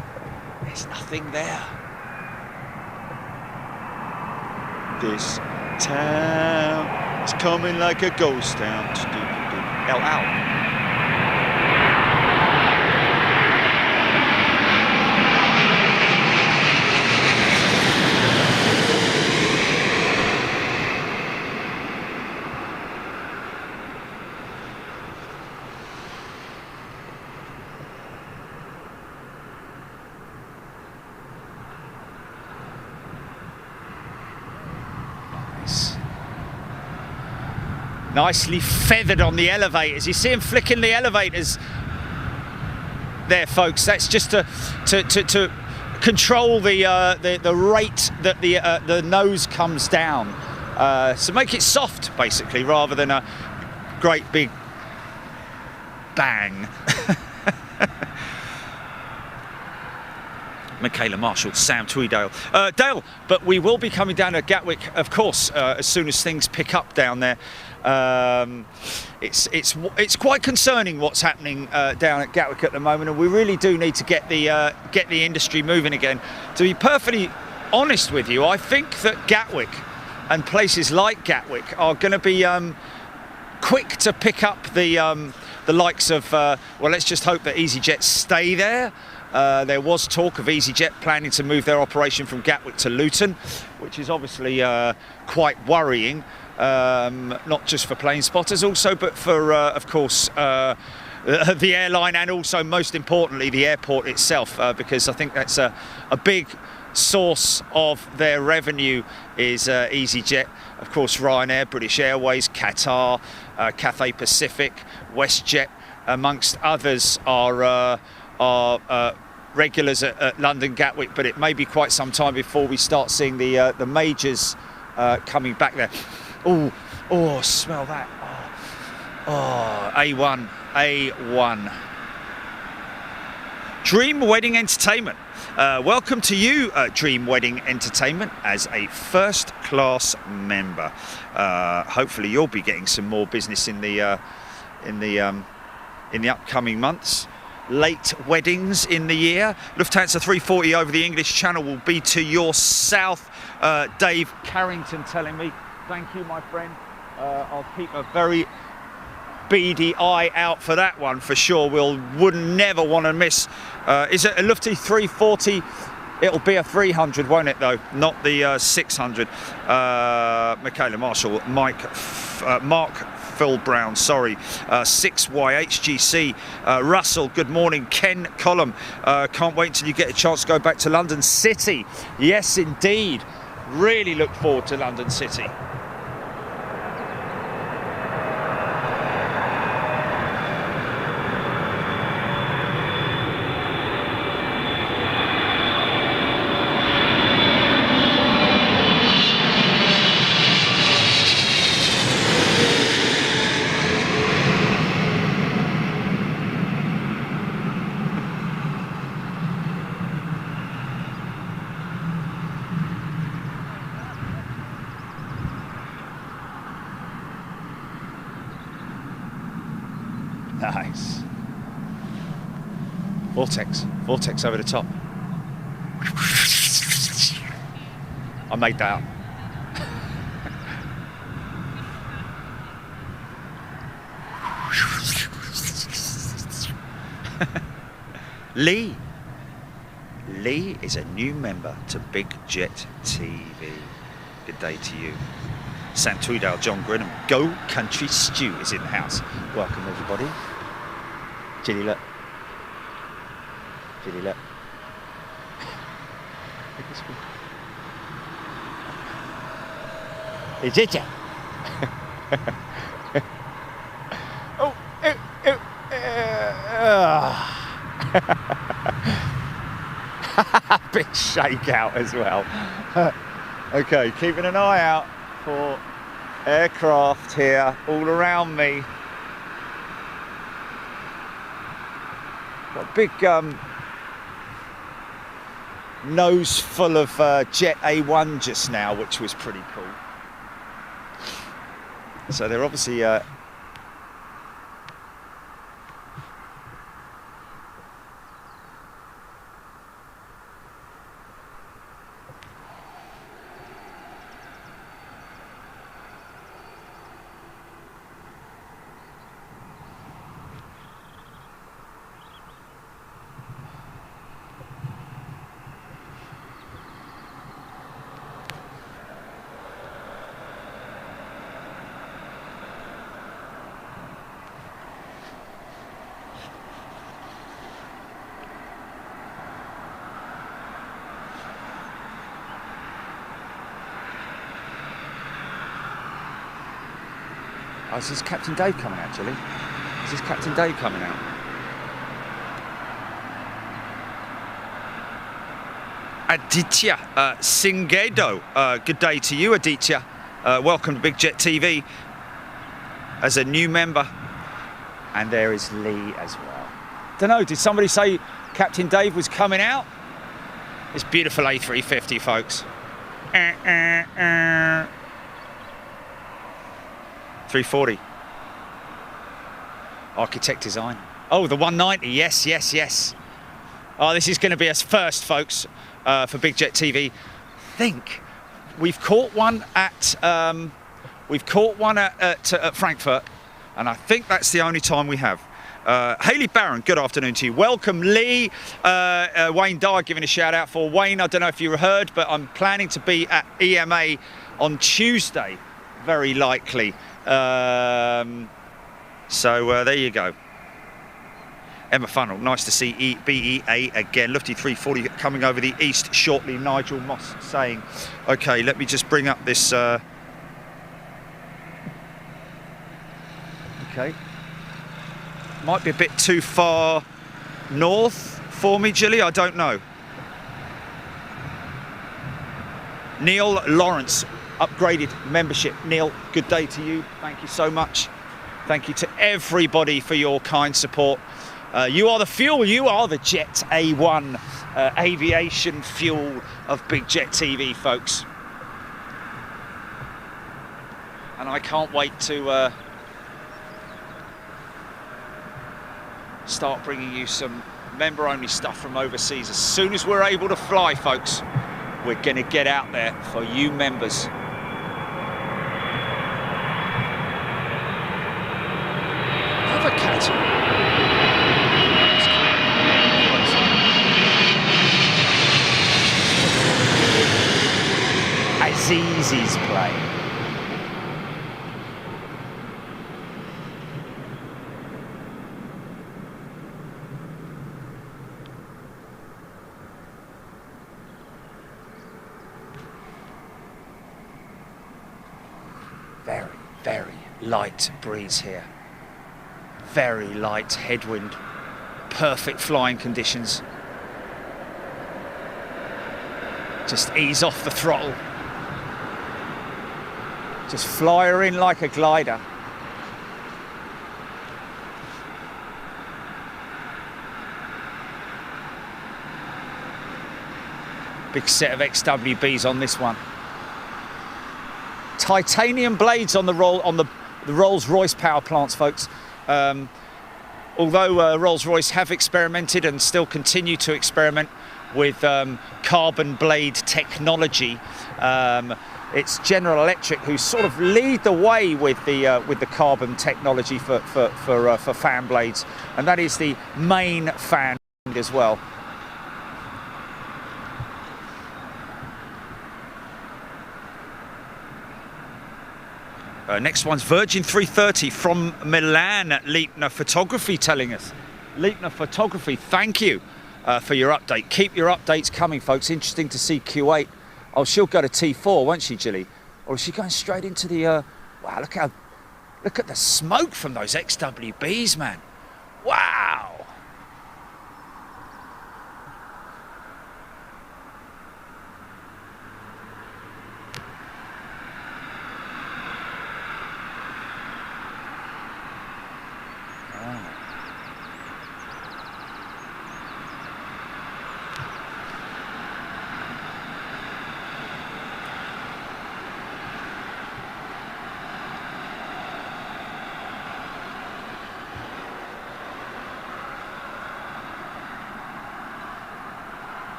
there's nothing there. This town is coming like a ghost town. Ow. Nicely feathered on the elevators. You see him flicking the elevators there, folks. That's just to control the rate that the nose comes down. So make it soft, basically, rather than a great big bang. Michaela Marshall, Sam Tweedale. Dale, but we will be coming down to Gatwick, of course, as soon as things pick up down there. It's quite concerning what's happening down at Gatwick at the moment, and we really do need to get the industry moving again. To be perfectly honest with you, I think that Gatwick and places like Gatwick are going to be quick to pick up the likes of, well, let's just hope that EasyJet stay there. There was talk of EasyJet planning to move their operation from Gatwick to Luton, which is obviously quite worrying, not just for plane spotters also, but for, of course, the airline, and also, most importantly, the airport itself, because I think that's a big source of their revenue is EasyJet. Of course, Ryanair, British Airways, Qatar, Cathay Pacific, WestJet, amongst others, are regulars at London Gatwick, but it may be quite some time before we start seeing the majors coming back there. Oh, smell that. Oh, A1. Dream Wedding Entertainment. Welcome to you, Dream Wedding Entertainment, as a first-class member. Hopefully, you'll be getting some more business in the upcoming months. Late weddings in the year. Lufthansa 340 over the English Channel will be to your south. Dave Carrington telling me, thank you, my friend. I'll keep a very beady eye out for that one for sure. Would never want to miss. Is it a Lufty 340? It'll be a 300, won't it, though? Not the 600. Michaela Marshall, Mark Phil Brown, sorry. 6YHGC. Russell, good morning. Ken Collum, can't wait until you get a chance to go back to London City. Yes, indeed. Really look forward to London City. Nice. Vortex over the top. I made that up. Lee is a new member to Big Jet TV. Good day to you. Sam Tweedale, John Grinham, Go Country Stew is in the house. Welcome, everybody. Jilly, look. Is it ya? Big shakeout as well. Okay, keeping an eye out for aircraft here all around me. Got a big nose full of Jet A1 just now, which was pretty cool. So they're obviously is this Captain Dave coming out, Julie? Is this Captain Dave coming out? Aditya Singedo, good day to you, Aditya. Welcome to Big Jet TV as a new member. And there is Lee as well. Don't know, did somebody say Captain Dave was coming out? This beautiful A350, folks. 340. Architect design. Oh, the 190, yes, yes, yes. Oh, this is going to be a first, folks, for Big Jet TV. I think we've caught one at Frankfurt, and I think that's the only time we have. Hayley Barron, good afternoon to you. Welcome, Lee. Wayne Dyer giving a shout out for Wayne. I don't know if you heard, but I'm planning to be at EMA on Tuesday, very likely. So there you go. Emma Funnell, nice to see BEA again. Lufty 340 coming over the east shortly. Nigel Moss saying, okay, let me just bring up this. Okay. Might be a bit too far north for me, Gilly, I don't know. Neil Lawrence, upgraded membership. Neil, good day to you. Thank you so much. Thank you to everybody for your kind support. You are the fuel, you are the Jet A1 aviation fuel of Big Jet TV, folks. And I can't wait to start bringing you some member-only stuff from overseas. As soon as we're able to fly, folks, we're going to get out there for you members. Avocado. Aziz's plane. Very, very light breeze here. Very light headwind. Perfect flying conditions. Just ease off the throttle. Just fly her in like a glider. Big set of XWBs on this one. Titanium blades on the Rolls-Royce power plants, folks. Although Rolls-Royce have experimented and still continue to experiment with carbon blade technology, it's General Electric who sort of lead the way with the carbon technology for fan blades, and that is the main fan as well. Next one's Virgin 330 from Milan, Leitner Photography telling us. Leitner Photography, thank you for your update. Keep your updates coming, folks. Interesting to see Q8. Oh, she'll go to T4, won't she, Gilly? Or is she going straight into the... wow, look at the smoke from those XWBs, man. Wow.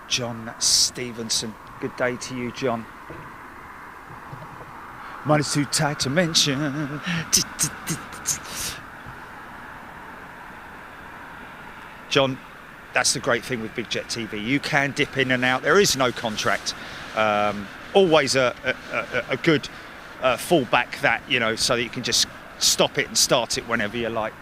John Stevenson. Good day to you, John. Money's too tight to mention. John, that's the great thing with Big Jet TV. You can dip in and out. There is no contract. Always a good fallback that, you know, so that you can just stop it and start it whenever you like.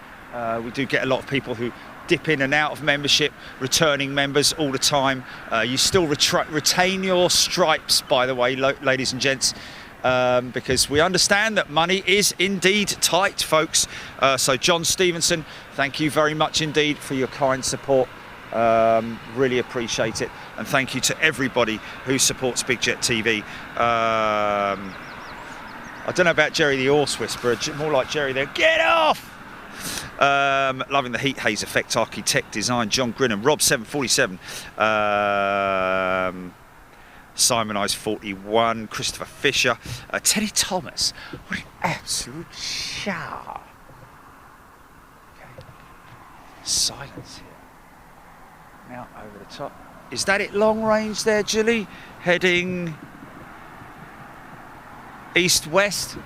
We do get a lot of people who dip in and out of membership, returning members all the time. You still retain your stripes, by the way, ladies and gents, because we understand that money is indeed tight, folks. So John Stevenson, thank you very much indeed for your kind support. Really appreciate it, and thank you to everybody who supports Big Jet TV. I don't know about Jerry the Horse Whisperer, more like Jerry there. Get off! Loving the heat haze effect, architect design, John Grinham, Rob 747, Simon Eyes 41, Christopher Fisher, Teddy Thomas. What an absolute shower. Okay. Silence here. Now over the top. Is that it long range there, Julie? Heading east-west?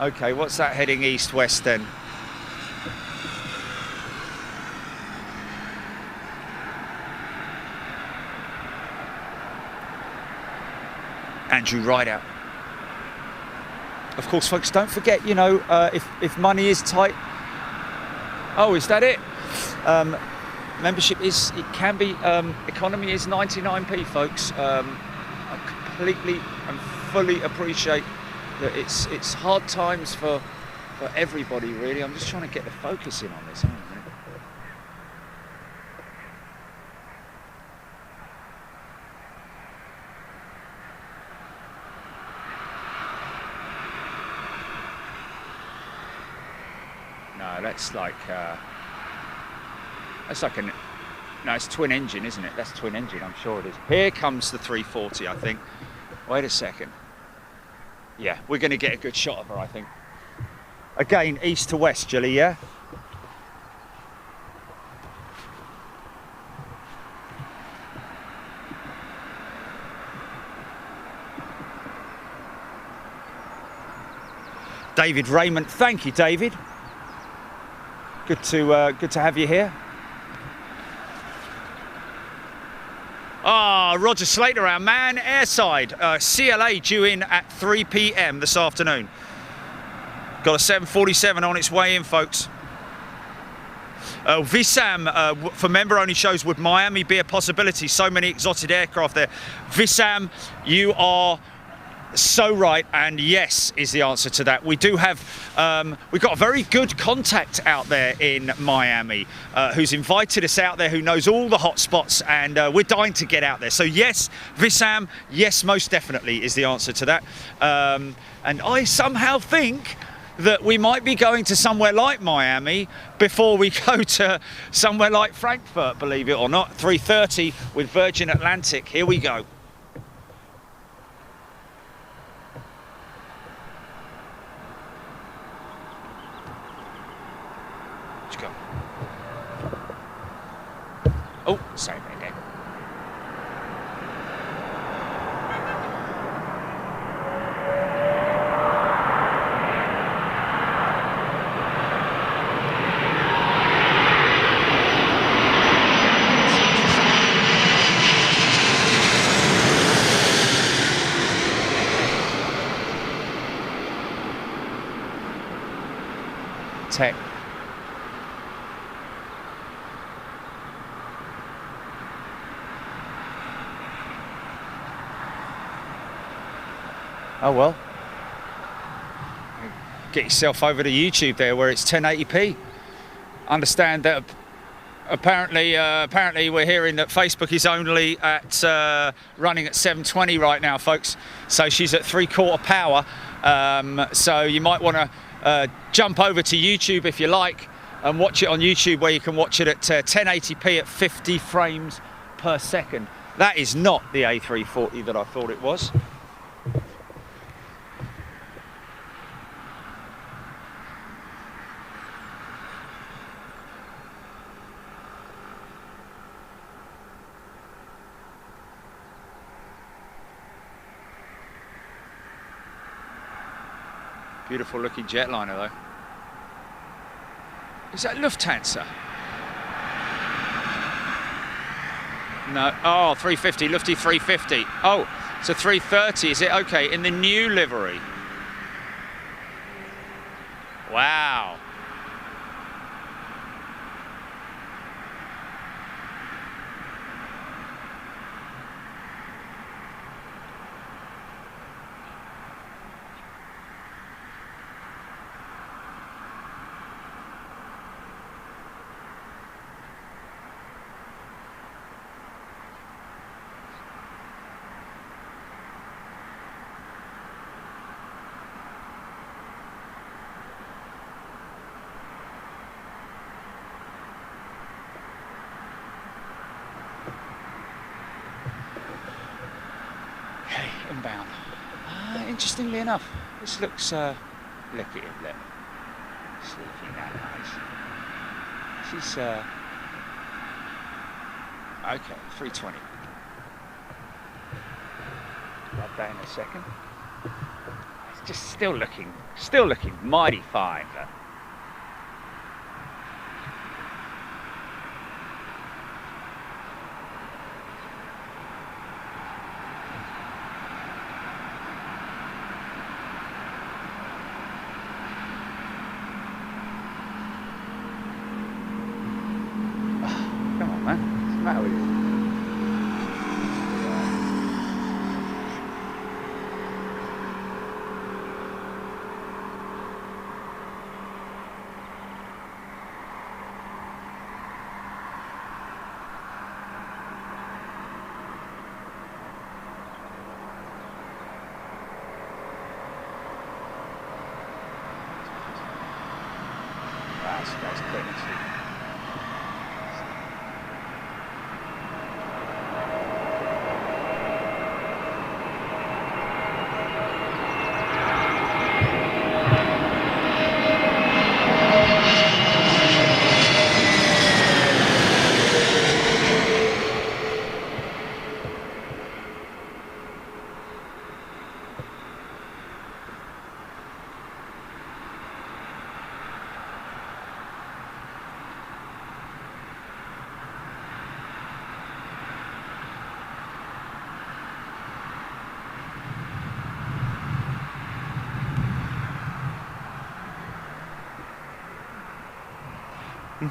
Okay, what's that heading east-west then? Andrew Rideout. Of course, folks, don't forget, you know, if money is tight. Oh, is that it? Membership is, it can be, economy is 99p, folks. I completely and fully appreciate that it's hard times for everybody, really. I'm just trying to get the focus in on this. Hang on a minute. No, that's like no, it's twin engine, isn't it? That's twin engine, I'm sure it is. Here comes the 340, I think. Wait a second. Yeah, we're going to get a good shot of her, I think. Again, east to west, Julie, yeah? David Raymond, thank you, David. Good to have you here. Ah, Roger Slater, our man, airside. CLA due in at 3 p.m. this afternoon. Got a 747 on its way in, folks. Vissam, for member-only shows, would Miami be a possibility? So many exotic aircraft there. Vissam, you are so right, and yes is the answer to that. We do have, we've got a very good contact out there in Miami who's invited us out there, who knows all the hot spots, and we're dying to get out there. So yes, Vissam, yes, most definitely is the answer to that. And I somehow think that we might be going to somewhere like Miami before we go to somewhere like Frankfurt, believe it or not. 3:30 with Virgin Atlantic. Here we go. Oh, sorry about that. Tech. Oh well, get yourself over to YouTube there where it's 1080p. Understand that apparently we're hearing that Facebook is only at running at 720 right now, folks. So she's at 3/4 power. So you might want to jump over to YouTube if you like and watch it on YouTube, where you can watch it at 1080p at 50 frames per second. That is not the A340 that I thought it was. Beautiful looking jetliner though. Is that Lufthansa? No, oh, 350, Lufty 350. Oh, it's a 330, is it? Okay, in the new livery. Wow. Inbound. Interestingly enough, this looks, look at it, look. Sleeping that nice. This is, okay, 320. Grab that in a second. It's just still looking mighty fine. Look. That's quick.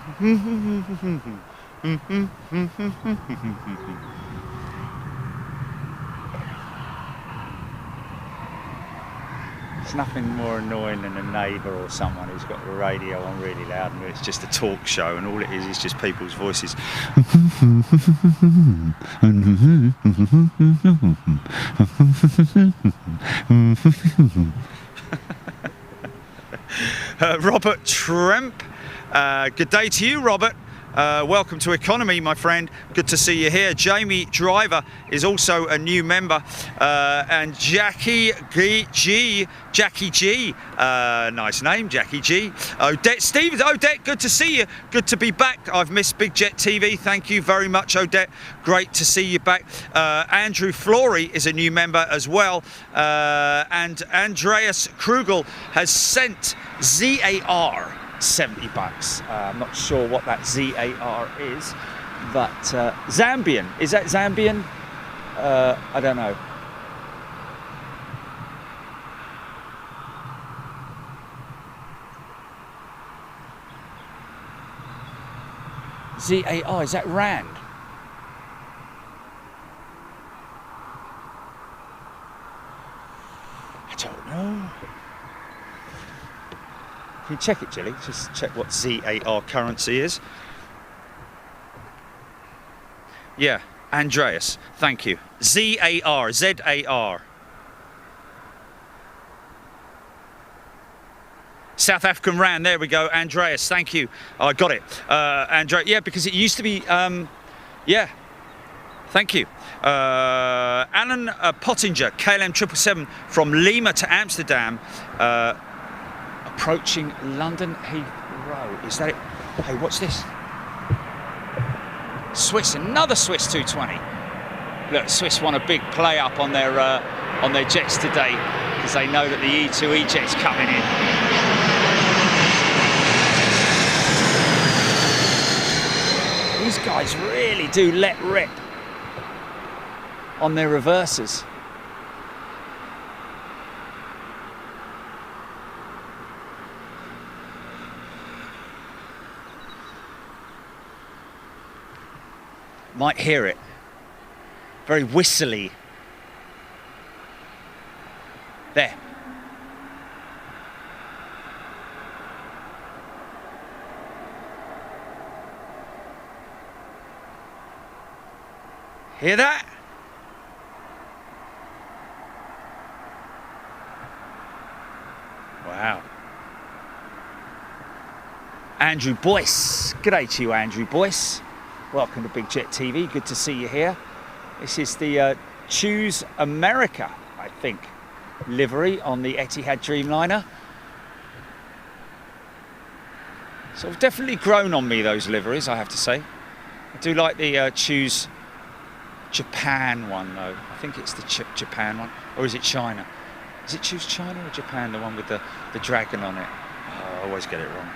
There's nothing more annoying than a neighbour or someone who's got the radio on really loud and it's just a talk show and all it is just people's voices. Robert Tremp, good day to you, Robert. Welcome to Economy, my friend. Good to see you here. Jamie Driver is also a new member, and Jackie G, nice name, Jackie G. Odette Stevens, Odette, good to see you. Good to be back. I've missed Big Jet TV. Thank you very much, Odette. Great to see you back. Andrew Flory is a new member as well, and Andreas Krugel has sent ZAR. $70. I'm not sure what that ZAR is, but Zambian. Is that Zambian? I don't know. ZAR, is that Rand? I don't know. Can you check it, Jilly? Just check what ZAR currency is. Yeah, Andreas, thank you. ZAR, Z-A-R. South African Rand, there we go, Andreas, thank you. I got it. Andreas, yeah, because it used to be, yeah, thank you. Alan Pottinger, KLM 777 from Lima to Amsterdam. Approaching London Heathrow. Is that it? Hey, what's this? Swiss, another Swiss 220. Look, Swiss won a big play up on their jets today. because they know that the E2E jet's coming in. These guys really do let rip on their reversers. Might hear it. Very whistly. There. Hear that? Wow. Andrew Boyce. G'day to you, Andrew Boyce. Welcome to Big Jet TV. Good to see you here. This is the Choose America, I think, livery on the Etihad Dreamliner. So I've definitely grown on me, those liveries, I have to say. I do like the Choose Japan one, though. I think it's the Japan one. Or is it China? Is it Choose China or Japan, the one with the dragon on it? Oh, I always get it wrong.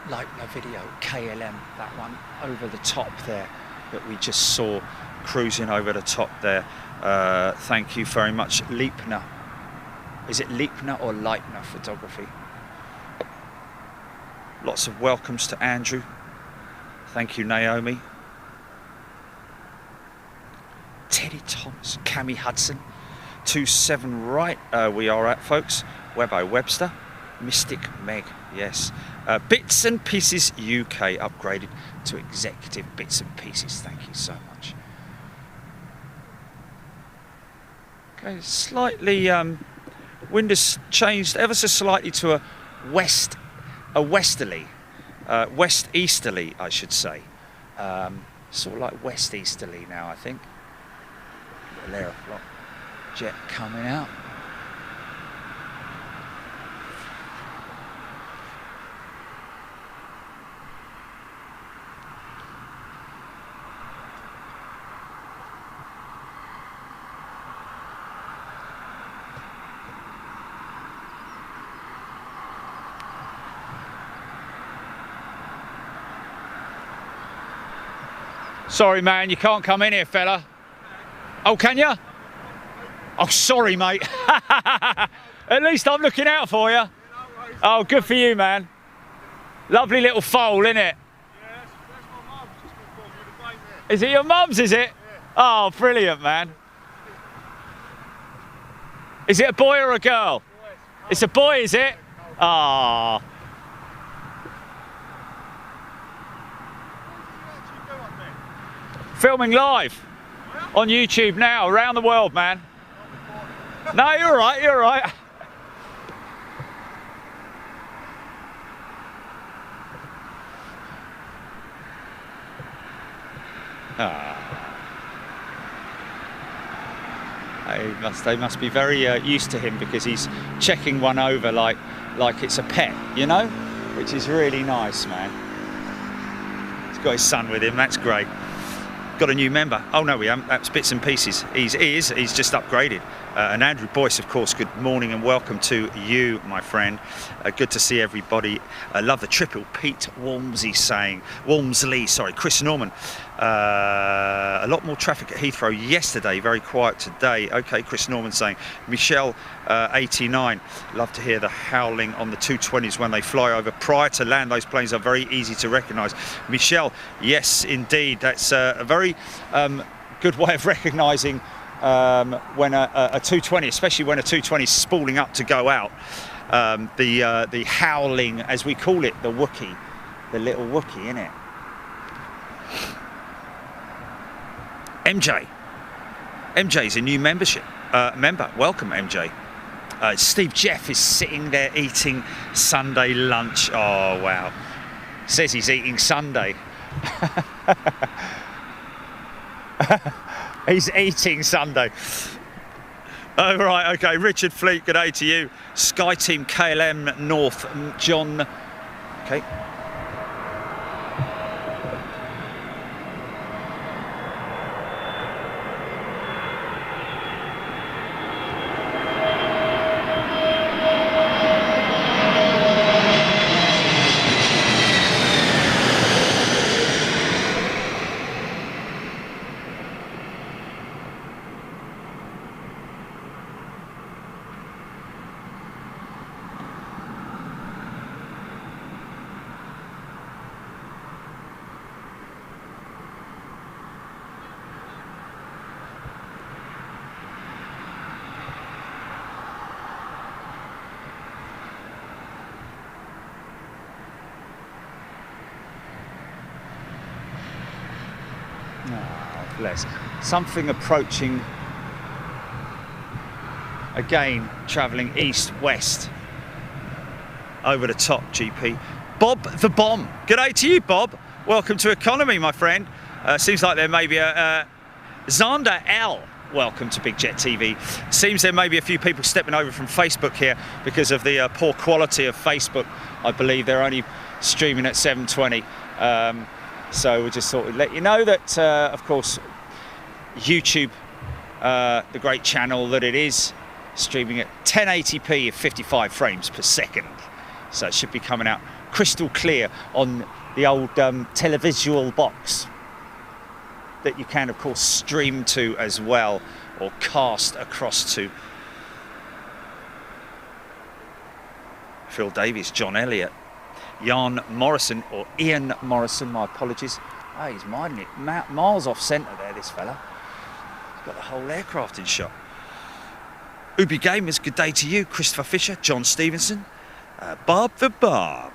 Like the video, KLM, that one over the top there that we just saw cruising over the top there. Thank you very much, Liepner. Is it Liepner or Leipner Photography? Lots of welcomes to Andrew. Thank you, Naomi. Teddy Thomas, Cammy Hudson, 27 right we are at, folks. Webbo Webster, Mystic Meg, yes. Bits and Pieces UK upgraded to executive Bits and Pieces. Thank you so much. Okay, slightly wind has changed ever so slightly to a westerly, west easterly, I should say. Sort of like west easterly now, I think. Little aeroflot jet coming out. Sorry, man, you can't come in here, fella. Oh, can you? Oh, sorry, mate. At least I'm looking out for you. Oh, good for you, man. Lovely little foal, isn't it? Yeah, that's my mum's. Just been brought through the plane there. Is it your mum's, is it? Yeah. Oh, brilliant, man. Is it a boy or a girl? Boys. It's a boy, is it? Ah. Filming live on YouTube now, around the world, man. No, you're all right, you're all right. They must be very used to him, because he's checking one over like it's a pet, you know? Which is really nice, man. He's got his son with him, that's great. Got a new member. Oh no, we haven't. That's Bits and Pieces. He's just upgraded. And Andrew Boyce, of course, good morning and welcome to you, my friend. Good to see everybody. I love the triple. Pete Walmsley saying, Chris Norman. A lot more traffic at Heathrow yesterday, very quiet today. Okay, Chris Norman saying, Michelle 89, love to hear the howling on the 220s when they fly over. Prior to land, those planes are very easy to recognise. Michelle, yes, indeed, that's a very good way of recognising when a 220, especially when a 220 is spooling up to go out. The howling, as we call it, the Wookie, the little Wookie, innit? MJ's a new member. Welcome, MJ. Steve Jeff is sitting there eating Sunday lunch. Oh wow, says he's eating Sunday. He's eating Sunday. Oh right, okay. Richard Fleet, good day to you. Sky Team KLM North, John. Okay. less. Something approaching, again, travelling east-west. Over the top, GP. Bob the Bomb. G'day to you, Bob. Welcome to Economy, my friend. Seems like there may be a Zander L. Welcome to Big Jet TV. Seems there may be a few people stepping over from Facebook here because of the poor quality of Facebook. I believe they're only streaming at 720. So we just thought we'd let you know that, of course, YouTube, the great channel that it is, streaming at 1080p at 55 frames per second. So it should be coming out crystal clear on the old televisual box that you can, of course, stream to as well, or cast across to. Phil Davies, John Elliott, Jan Morrison, or Ian Morrison, my apologies. Oh, he's minding it. Miles off centre there, this fella. He's got the whole aircraft in shot. Ubi Gamers, good day to you. Christopher Fisher, John Stevenson, Bob the Bomb,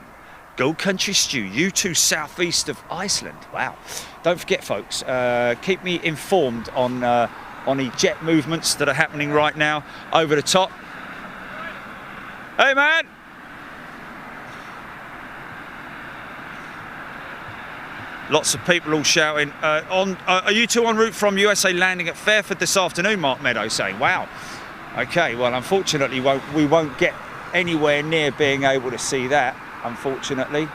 Go Country Stew, you two southeast of Iceland. Wow. Don't forget, folks, keep me informed on the jet movements that are happening right now over the top. Hey, man. Lots of people all shouting. Are you two en route from USA landing at Fairford this afternoon? Mark Meadow saying, wow. Okay, well, unfortunately, we won't get anywhere near being able to see that, unfortunately.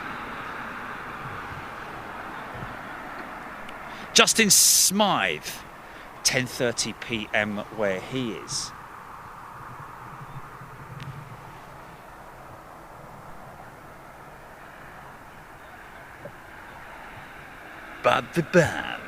Justin Smythe, 10:30 p.m. where he is. Bob the Bomb.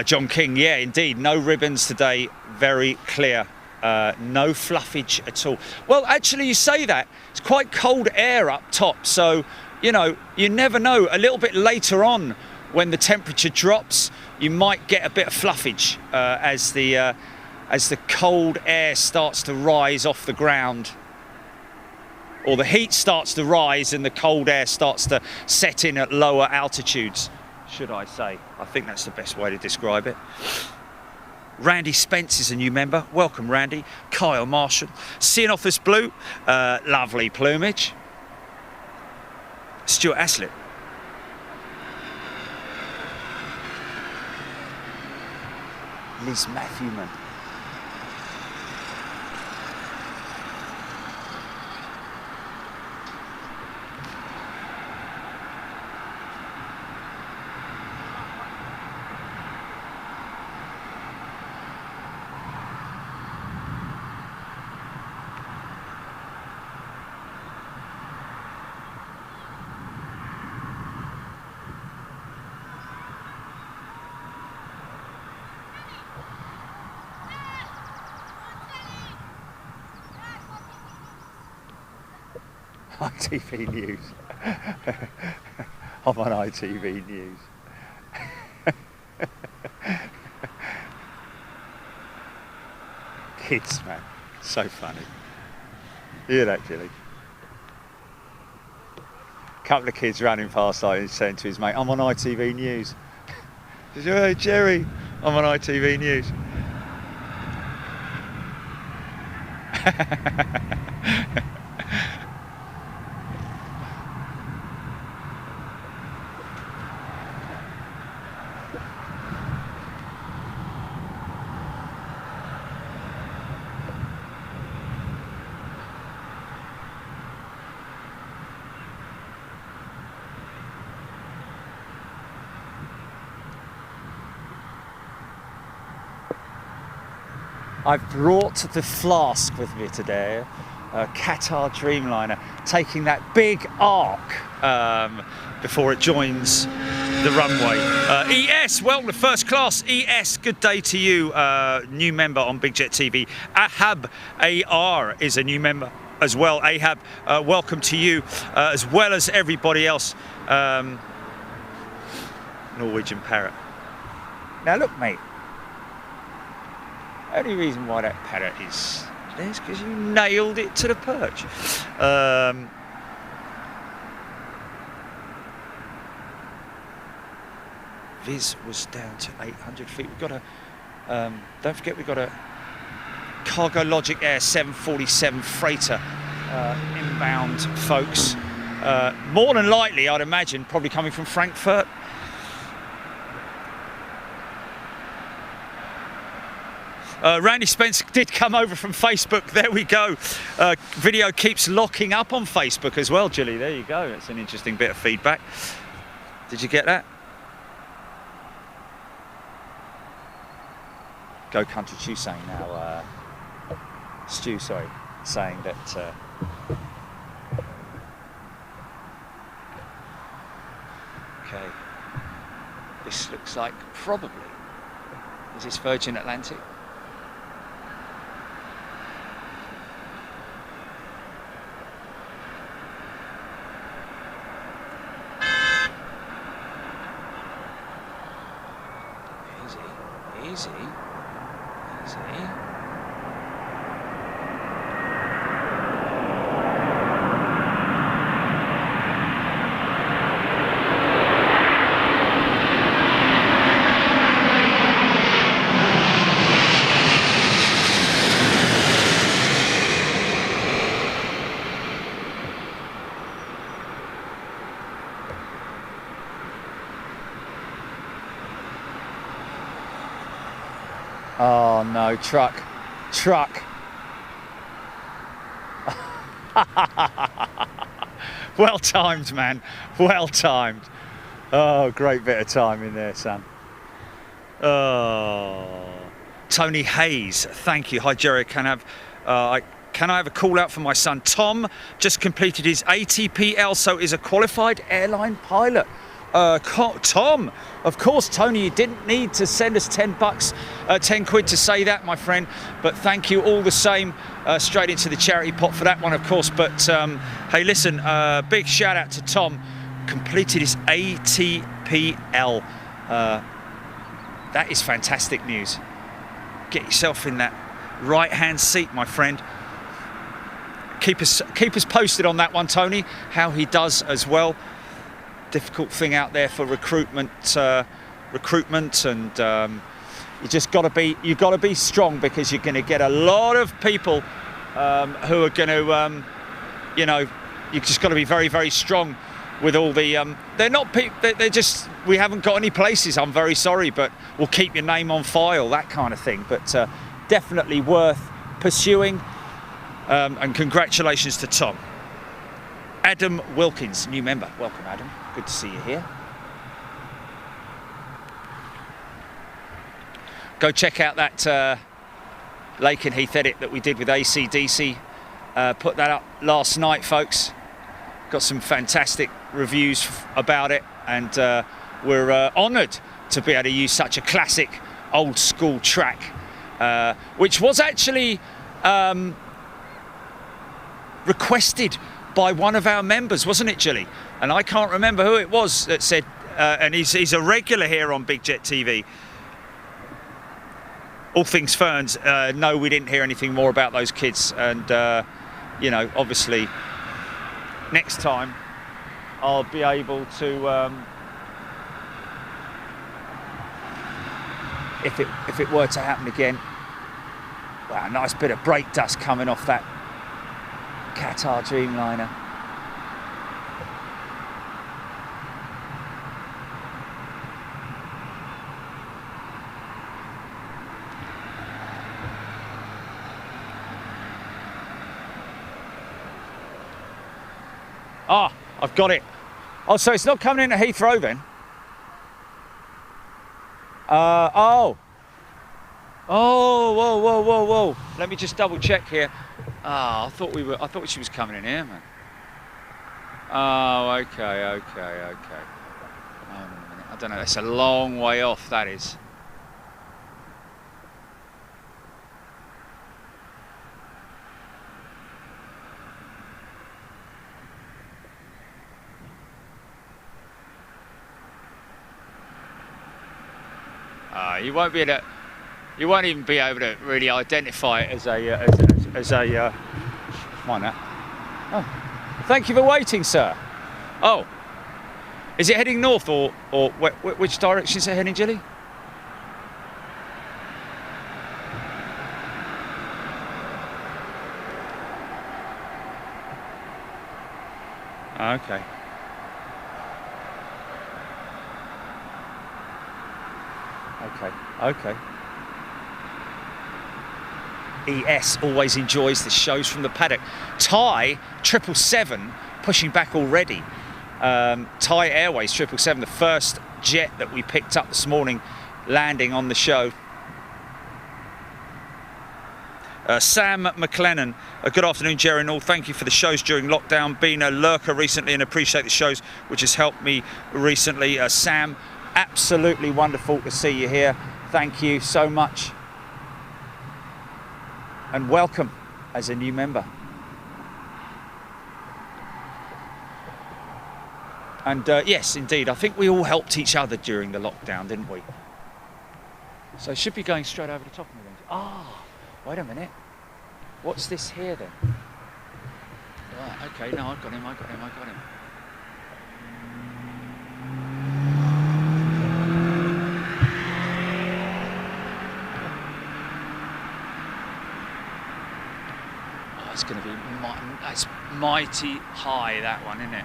John King, yeah, indeed, no ribbons today, very clear. No fluffage at all. Well, actually, you say that. It's quite cold air up top, so, you know, you never know. A little bit later on, when the temperature drops, you might get a bit of fluffage as the cold air starts to rise off the ground. Or the heat starts to rise and the cold air starts to set in at lower altitudes, should I say. I think that's the best way to describe it. Randy Spence is a new member. Welcome, Randy. Kyle Marshall. Seeing off this blue. Lovely plumage. Stuart Aslett. Liz Matthewman. ITV News. I'm on ITV News. Kids, man, so funny. Hear that, Jilly? Couple of kids running past, I was saying to his mate, I'm on ITV News. He said, hey, Jerry, I'm on ITV News. I've brought the flask with me today, Qatar Dreamliner, taking that big arc before it joins the runway. ES, welcome to first class. ES, good day to you, new member on Big Jet TV. Ahab AR is a new member as well. Ahab, welcome to you, as well as everybody else. Norwegian Parrot. Now look, mate. Only reason why that parrot is there is because you nailed it to the perch. Viz was down to 800 feet. We've got a, don't forget we've got a Cargo Logic Air 747 freighter inbound, folks. More than likely, I'd imagine, probably coming from Frankfurt. Randy Spence did come over from Facebook. There we go. Video keeps locking up on Facebook as well, Julie. There you go. It's an interesting bit of feedback. Did you get that? Go Country Chew saying now, Stu, sorry, saying that okay, this looks like probably, is this Virgin Atlantic? Easy. Oh no, truck. Well timed, man, well timed. Oh, great bit of time in there, son. Oh, Tony Hayes, thank you. Hi Jerry, can I have a call out for my son Tom? Just completed his ATPL, so is a qualified airline pilot. Tom, of course, Tony, you didn't need to send us 10 bucks, 10 quid to say that, my friend, but thank you all the same. Straight into the charity pot for that one, of course. But hey, listen, big shout out to Tom, completed his ATPL. That is fantastic news. Get yourself in that right hand seat, my friend. Keep us posted on that one, Tony, how he does as well. Difficult thing out there for recruitment, and you've got to be strong, because you're going to get a lot of people who are going to, you know, you've just got to be very, very strong with all the. They're not people. They're just. We haven't got any places. I'm very sorry, but we'll keep your name on file, that kind of thing. But definitely worth pursuing. And congratulations to Tom. Adam Wilkins, new member. Welcome, Adam. Good to see you here. Go check out that Lakenheath edit that we did with AC/DC. Put that up last night, folks. Got some fantastic reviews about it, and we're honoured to be able to use such a classic old school track, which was actually requested by one of our members, wasn't it, Gilly? And I can't remember who it was that said, and he's a regular here on Big Jet TV. All things Ferns, no, we didn't hear anything more about those kids, and you know, obviously next time I'll be able to, if it were to happen again. Wow, nice bit of brake dust coming off that Qatar Dreamliner. Ah, I've got it. Oh, so it's not coming into Heathrow then? Oh, whoa. Let me just double check here. Ah, I thought she was coming in here, man. Oh, okay. I don't know, that's a long way off, that is. You won't be able to. You won't even be able to really identify it as a. Come on now. Oh, thank you for waiting, sir. Oh, Is it heading north or which direction is it heading, Jilly? Okay. Okay. ES always enjoys the shows from the paddock. Thai 777 pushing back already. Thai Airways 777, the first jet that we picked up this morning, landing on the show. Sam McLennan, good afternoon, Jerry and all. Thank you for the shows during lockdown. Been a lurker recently and appreciate the shows, which has helped me recently. Sam, absolutely wonderful to see you here. Thank you so much. And welcome as a new member. And yes, indeed, I think we all helped each other during the lockdown, didn't we? So I should be going straight over the top of me then. Ah, wait a minute. What's this here then? Right, okay, no, I got him. Oh, it's going to be, that's mighty high, that one, isn't it?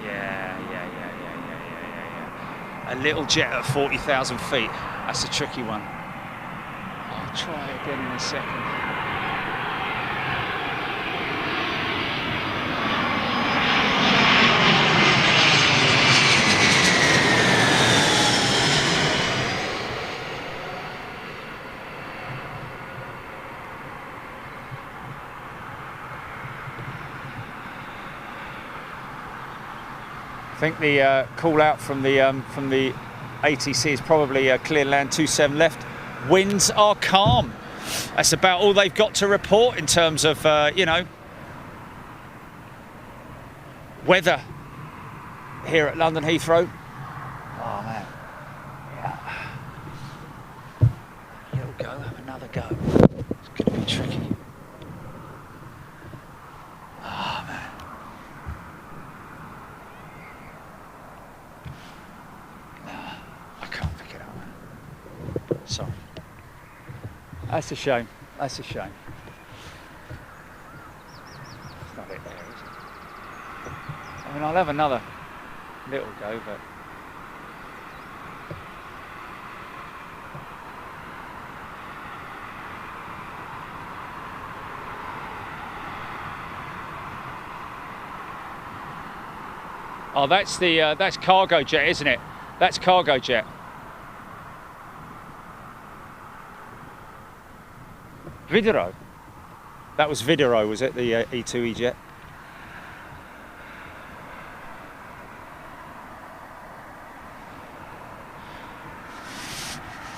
Yeah. A little jet at 40,000 feet. That's a tricky one. I'll try again in a second. I think the call out from the ATC is probably clear land 27 left. Winds are calm. That's about all they've got to report in terms of you know, weather here at London Heathrow. Oh man, yeah. He'll go. Have another go. It's going to be tricky. Oh man. Sorry. That's a shame. That's a shame. It's not it there, is it? I mean, I'll have another little go, but... Oh, that's the that's cargo jet, isn't it? That's cargo jet. Videro. That was Videro, was it? The E2E jet.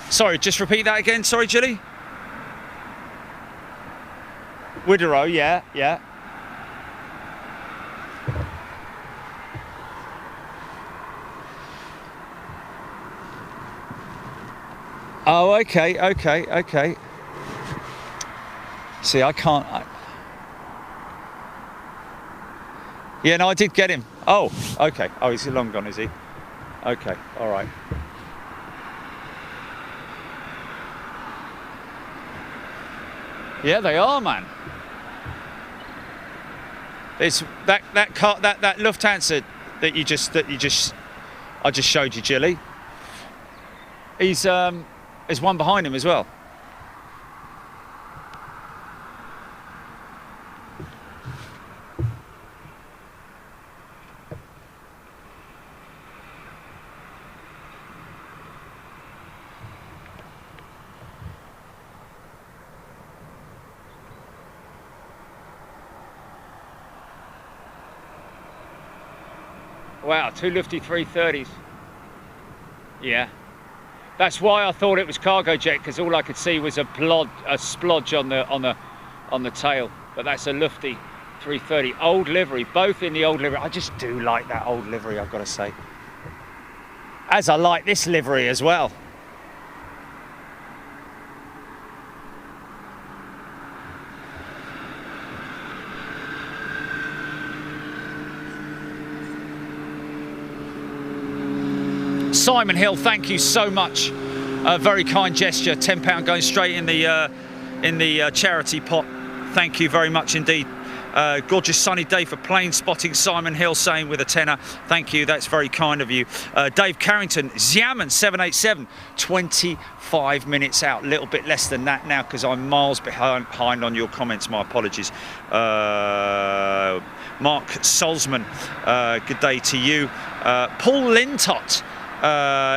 Sorry, just repeat that again. Sorry, Jilly. Videro, yeah. Oh, okay. See, I can't. Yeah, no, I did get him. Oh, okay. Oh, he's long gone, is he? Okay, all right. Yeah, they are, man. It's that Lufthansa that I just showed you, Jilly. There's one behind him as well. Wow, two lifty 330s. Yeah. That's why I thought it was cargo jet, because all I could see was a splodge on the tail. But that's a lufty 330, old livery, both in the old livery. I just do like that old livery, I've got to say. As I like this livery as well. Simon Hill, thank you so much. Very kind gesture. £10 going straight in the charity pot. Thank you very much indeed. Gorgeous sunny day for plane spotting. Simon Hill saying with a tenner. Thank you, that's very kind of you. Dave Carrington, Ziaman 787, 25 minutes out. A little bit less than that now because I'm miles behind on your comments. My apologies. Mark Solzman, good day to you. Paul Lintott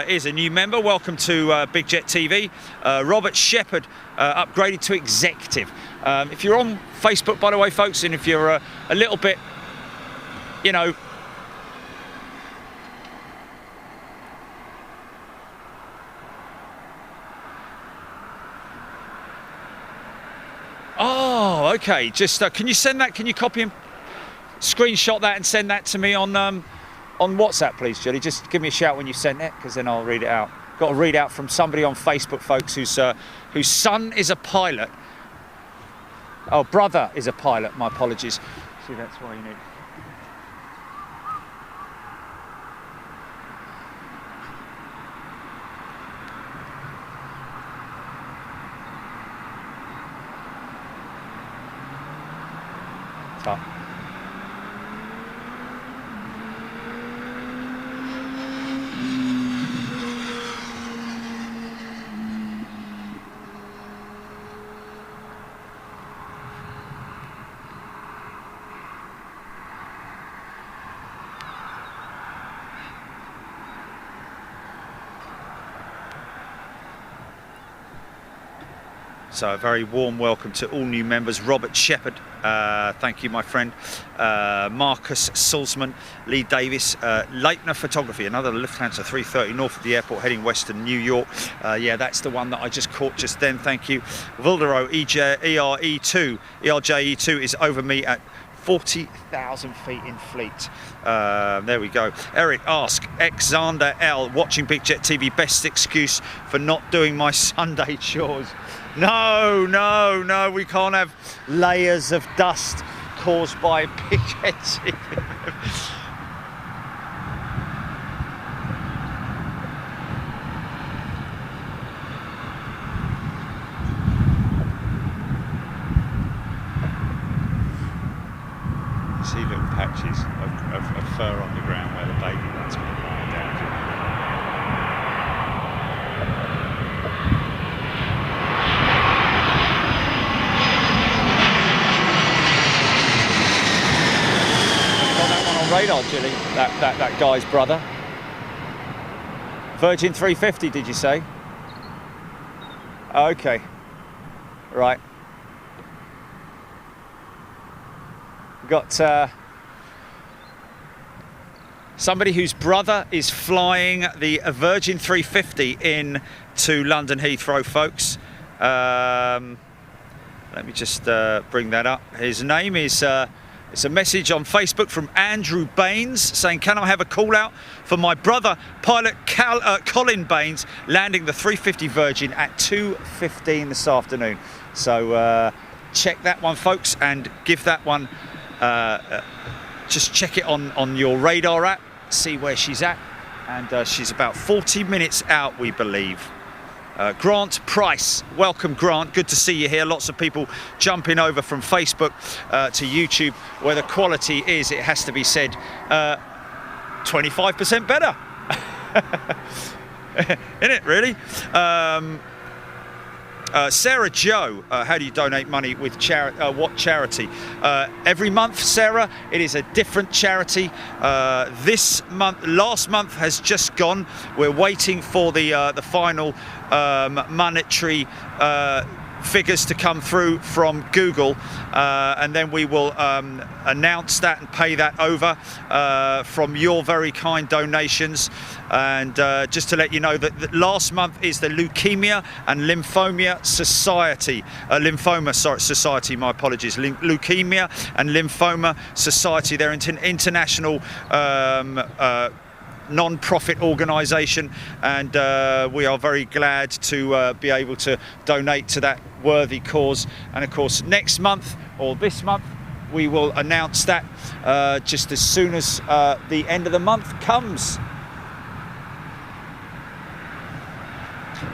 is a new member. Welcome to Big Jet TV. Robert Shepherd upgraded to executive. If you're on Facebook, by the way, folks, and if you're a little bit, you know, oh, okay. Just can you send that? Can you copy and screenshot that and send that to me on WhatsApp, please, Julie? Just give me a shout when you send it, because then I'll read it out. Got to read out from somebody on Facebook, folks, whose son is a pilot. Oh, brother is a pilot. My apologies. See, that's why you need. Top. So a very warm welcome to all new members. Robert Shepherd, thank you, my friend. Marcus Sulzman, Lee Davis, Leitner Photography, another Lufthansa 330 north of the airport heading west to New York. Yeah, that's the one that I just caught just then, thank you. Vuldero ERJE2 is over me at 40,000 feet in fleet. There we go. Eric ask, Xander L, watching Big Jet TV, best excuse for not doing my Sunday chores. No, no, no, we can't have layers of dust caused by Big Jet TV. See little patches of fur on the ground where the baby one's been lying down. Got that one on radar, Jilly, that guy's brother. Virgin 350, did you say? Okay, right. Got somebody whose brother is flying the Virgin 350 in to London Heathrow, folks. Let me just bring that up. His name is, it's a message on Facebook from Andrew Baines saying, can I have a call out for my brother, pilot Colin Baines, landing the 350 Virgin at 2:15 this afternoon. So check that one, folks, and give that one, just check it on your radar app, see where she's at, and she's about 40 minutes out, we believe. Grant Price, welcome Grant, good to see you here. Lots of people jumping over from Facebook to YouTube, where the quality is, it has to be said, 25% better. Isn't it really? Sarah Joe, how do you donate money with what charity? Every month, Sarah, it is a different charity. This month, last month has just gone. We're waiting for the final monetary figures to come through from Google, and then we will announce that and pay that over from your very kind donations. And just to let you know that last month is the Leukemia and Lymphoma Society, Society, my apologies, Leukemia and Lymphoma Society. They're an international non-profit organisation, and we are very glad to be able to donate to that worthy cause. And of course, next month or this month, we will announce that just as soon as the end of the month comes.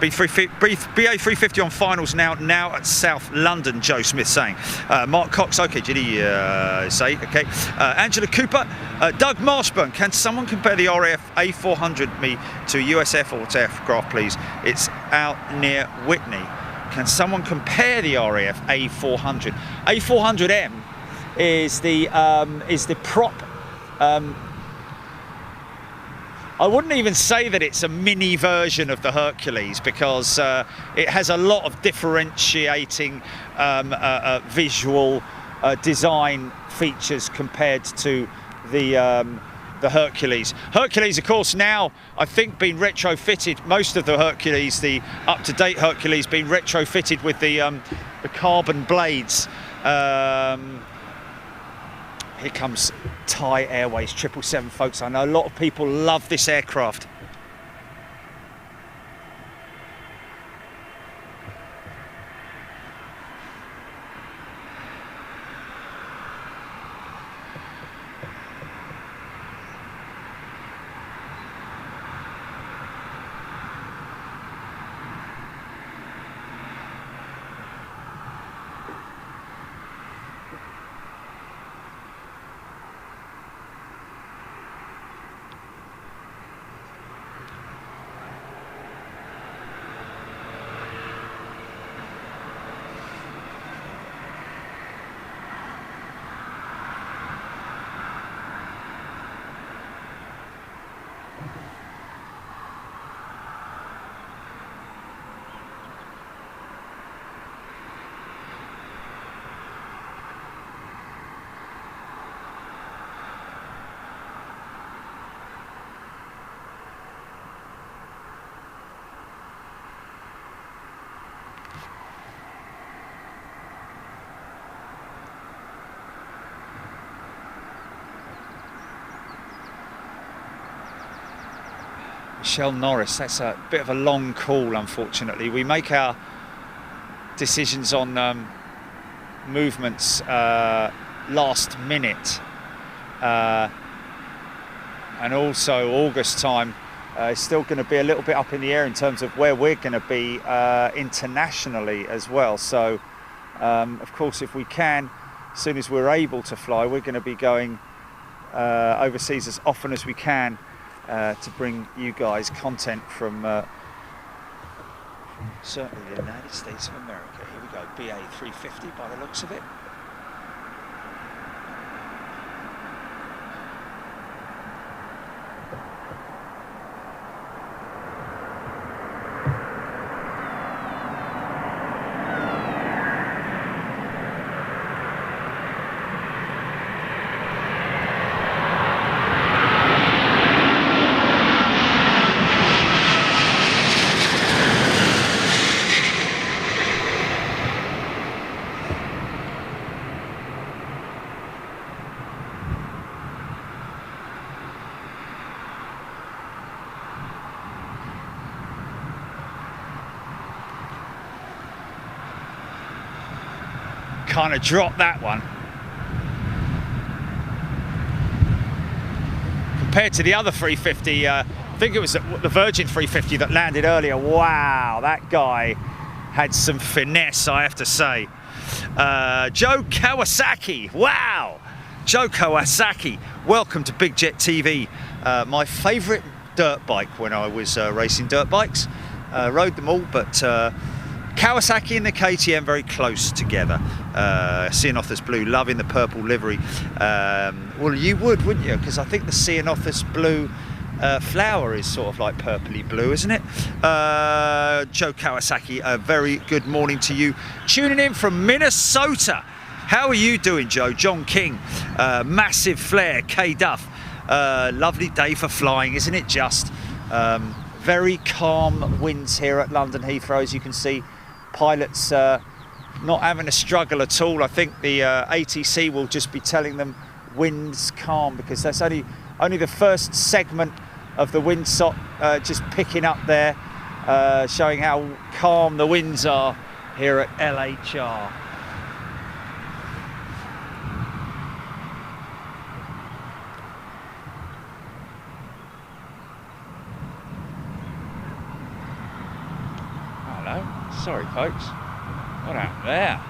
BA350 on finals now at South London, Joe Smith saying. Mark Cox, okay, did he say? Okay. Angela Cooper, Doug Marshburn, can someone compare the RAF A400 me to USF aircraft, please? It's out near Whitney. Can someone compare the RAF A400? A400M is the prop. I wouldn't even say that it's a mini version of the Hercules, because it has a lot of differentiating visual design features compared to the Hercules. Hercules, of course, now I think been retrofitted. Most of the Hercules, the up-to-date Hercules, been retrofitted with the carbon blades. Here comes Thai Airways 777, folks. I know a lot of people love this aircraft. Michelle Norris, that's a bit of a long call, unfortunately. We make our decisions on movements last minute, and also August time is still going to be a little bit up in the air in terms of where we're going to be internationally as well. So of course, if we can, as soon as we're able to fly, we're going to be going overseas as often as we can to bring you guys content from certainly the United States of America. Here we go, BA 350 by the looks of it. Kind of dropped that one compared to the other 350. I think it was the Virgin 350 that landed earlier. Wow, that guy had some finesse, I have to say. Joe Kawasaki, wow, Joe Kawasaki, welcome to Big Jet TV. My favourite dirt bike when I was racing dirt bikes. Rode them all, but Kawasaki and the KTM very close together. Ceanothus blue, loving the purple livery. Well, you would, wouldn't you? Because I think the Ceanothus blue flower is sort of like purpley blue, isn't it? Joe Kawasaki, a very good morning to you. Tuning in from Minnesota. How are you doing, Joe? John King, massive flare, K Duff. Lovely day for flying, isn't it just? Very calm winds here at London Heathrow, as you can see. Pilots not having a struggle at all. I think the ATC will just be telling them winds calm, because that's only the first segment of the windsock just picking up there, showing how calm the winds are here at LHR. Sorry, folks. What happened there?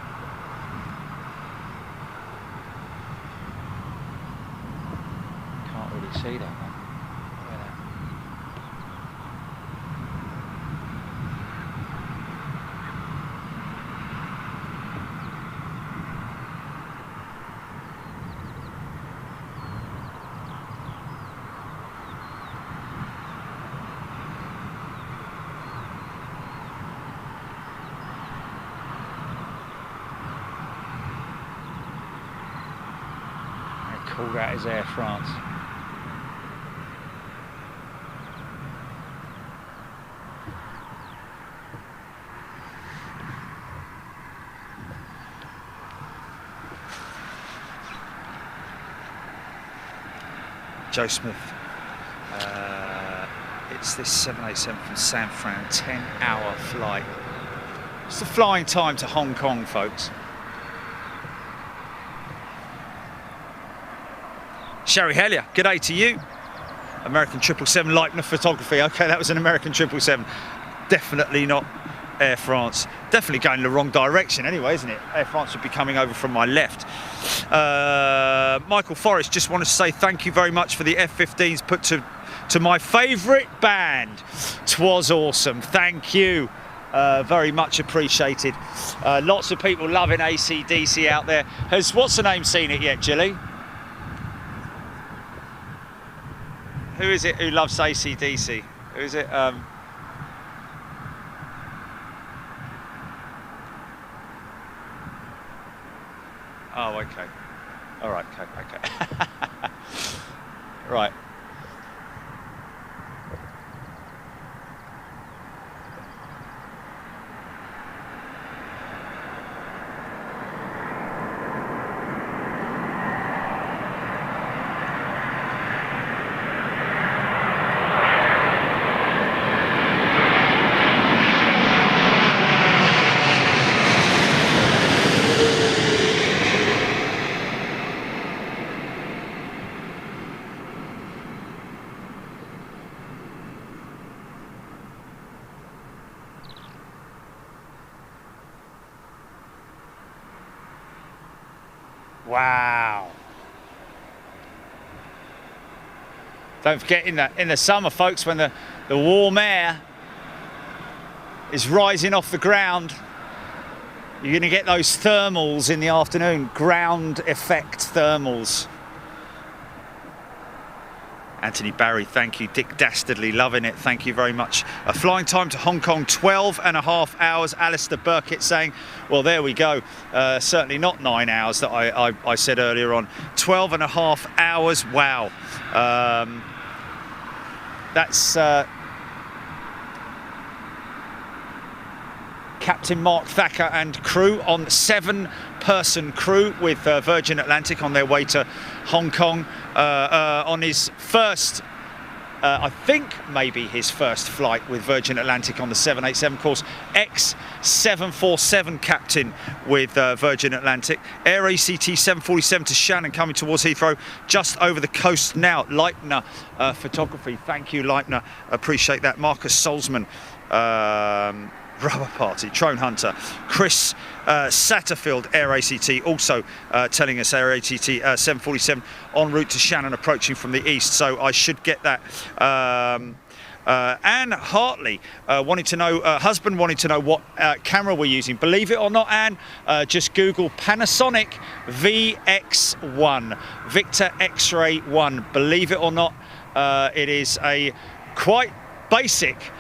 Can't really see that one. Look at that. Call that is Air France. Joe Smith. It's this 787 from San Fran, 10-hour flight. It's the flying time to Hong Kong, folks. Sherry Hellier, g'day to you. American 777 Leitner photography. Okay, that was an American 777. Definitely not Air France. Definitely going in the wrong direction anyway, isn't it? Air France would be coming over from my left. Michael Forrest, just want to say thank you very much for the F-15s put to my favourite band. 'Twas awesome. Thank you. Very much appreciated. Lots of people loving AC/DC out there. Has what's the name seen it yet, Gilly? Who is it who loves AC/DC? Who is it? Oh, okay. All right, okay. Right. Wow. Don't forget in the summer, folks, when the warm air is rising off the ground, you're going to get those thermals in the afternoon, ground effect thermals. Anthony Barry, thank you. Dick Dastardly, loving it. Thank you very much. A flying time to Hong Kong, 12.5 hours. Alistair Burkett saying, well, there we go. Certainly not 9 hours that I said earlier on. 12.5 hours, wow. That's Captain Mark Thacker and crew on 7-person crew with Virgin Atlantic on their way to Hong Kong on his first, I think maybe his first flight with Virgin Atlantic on the 787 course. Ex-747 captain with Virgin Atlantic. Air ACT 747 to Shannon coming towards Heathrow, just over the coast now. Leitner photography, thank you Leitner, appreciate that. Marcus Solzman, Rubber Party, Trone Hunter, Chris Satterfield, Air ACT, also telling us Air ACT 747 en route to Shannon, approaching from the east, so I should get that. Anne Hartley wanted to know, husband wanted to know what camera we're using. Believe it or not, Anne, just Google Panasonic VX1, Victor X-Ray 1. Believe it or not, it is a quite basic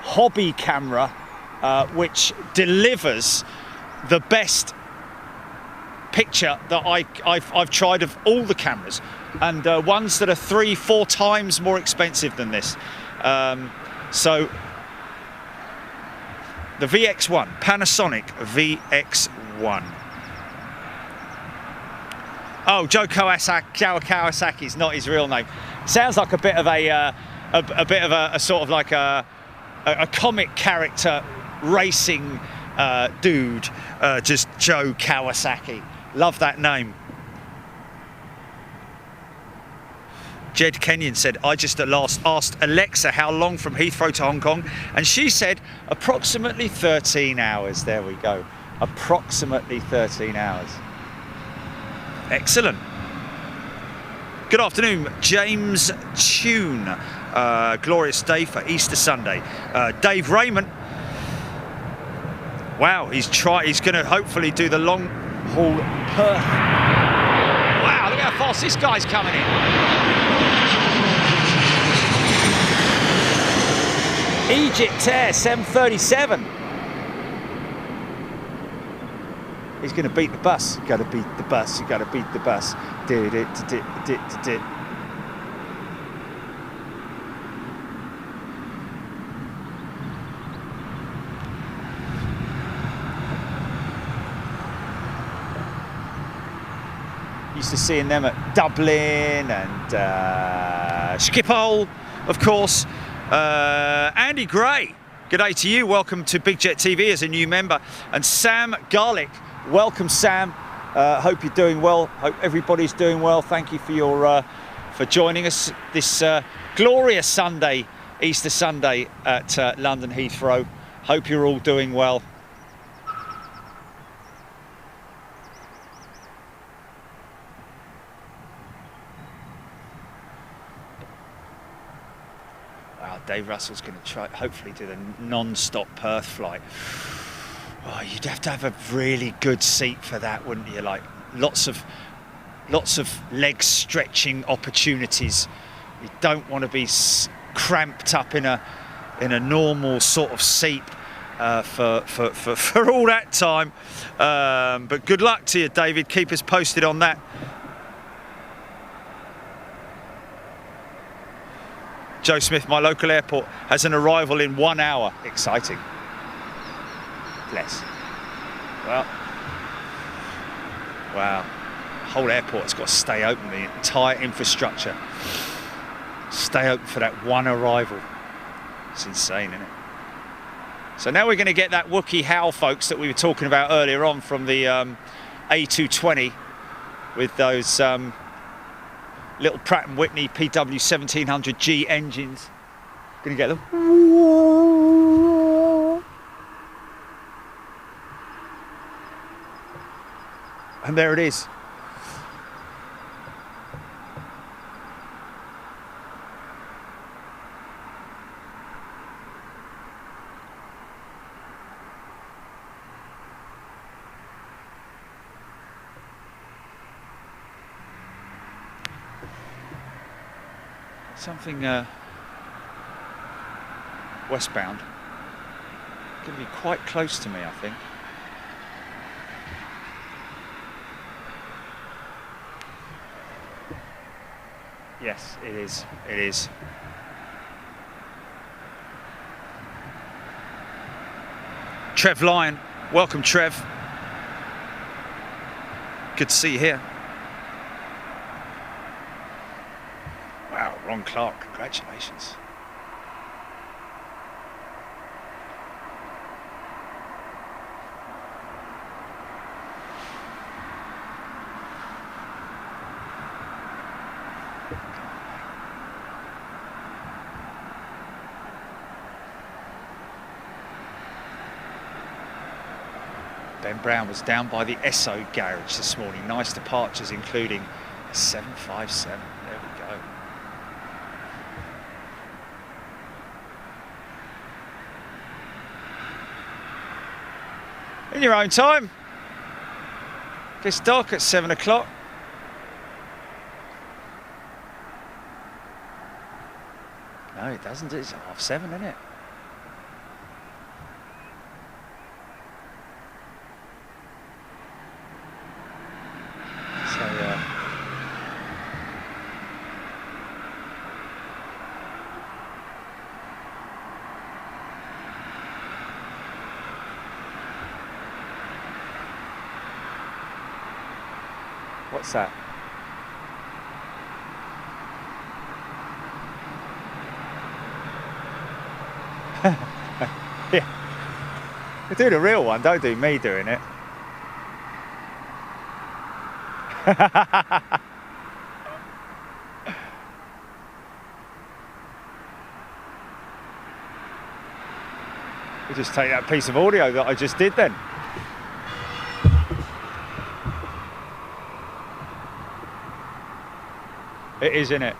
hobby camera which delivers the best picture that I've tried of all the cameras, and ones that are 3-4 times more expensive than this. So the VX1, Panasonic VX1. Oh, Joe Kawasaki is not his real name. Sounds like a bit of a sort of like a comic character racing dude, just Joe Kawasaki. Love that name. Jed Kenyon said, I just at last asked Alexa how long from Heathrow to Hong Kong, and she said approximately 13 hours. There we go. Approximately 13 hours. Excellent. Good afternoon, James Tune. Glorious day for Easter Sunday. Dave Raymond. Wow, he's going to hopefully do the long haul Perth. Wow, look how fast this guy's coming in. Egypt Air 737. He's going to beat the bus. You got to beat the bus. You got to beat the bus. Did it. Used to seeing them at Dublin and Schiphol, of course. Andy Gray, good day to you. Welcome to Big Jet TV as a new member. And Sam Garlick, welcome Sam. Hope you're doing well. Hope everybody's doing well. Thank you for your for joining us this glorious Sunday, Easter Sunday at London Heathrow. Hope you're all doing well. Dave Russell's going to try, hopefully do the non-stop Perth flight. Oh, you'd have to have a really good seat for that, wouldn't you? Like lots of leg stretching opportunities. You don't want to be cramped up in a normal sort of seat for all that time. But good luck to you, David. Keep us posted on that. Joe Smith, my local airport has an arrival in 1 hour. Exciting. Bless. Well, wow. The whole airport's got to stay open, the entire infrastructure. Stay open for that one arrival. It's insane, isn't it? So now we're going to get that Wookiee howl, folks, that we were talking about earlier on from the A220 with those little Pratt & Whitney PW 1700G engines. Gonna get them. And there it is. Something westbound. Going to be quite close to me, I think. Yes, it is. It is. Trev Lyon, welcome, Trev. Good to see you here. Wow, Ron Clark, congratulations. Ben Brown was down by the Esso garage this morning. Nice departures, including a 757. There we go. In your own time. Gets dark at 7 o'clock. No, it doesn't. It's 7:30, isn't it? What's that? Yeah. You do the real one, don't do me doing it. We'll just take that piece of audio that I just did then. It is, isn't it?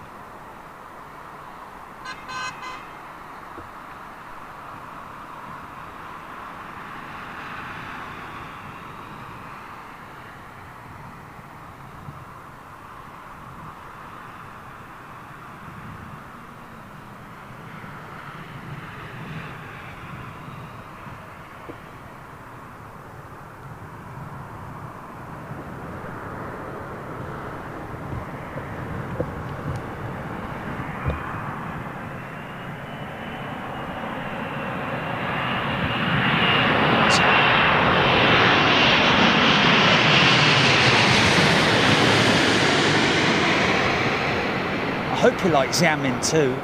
I hope you like Xiamen too.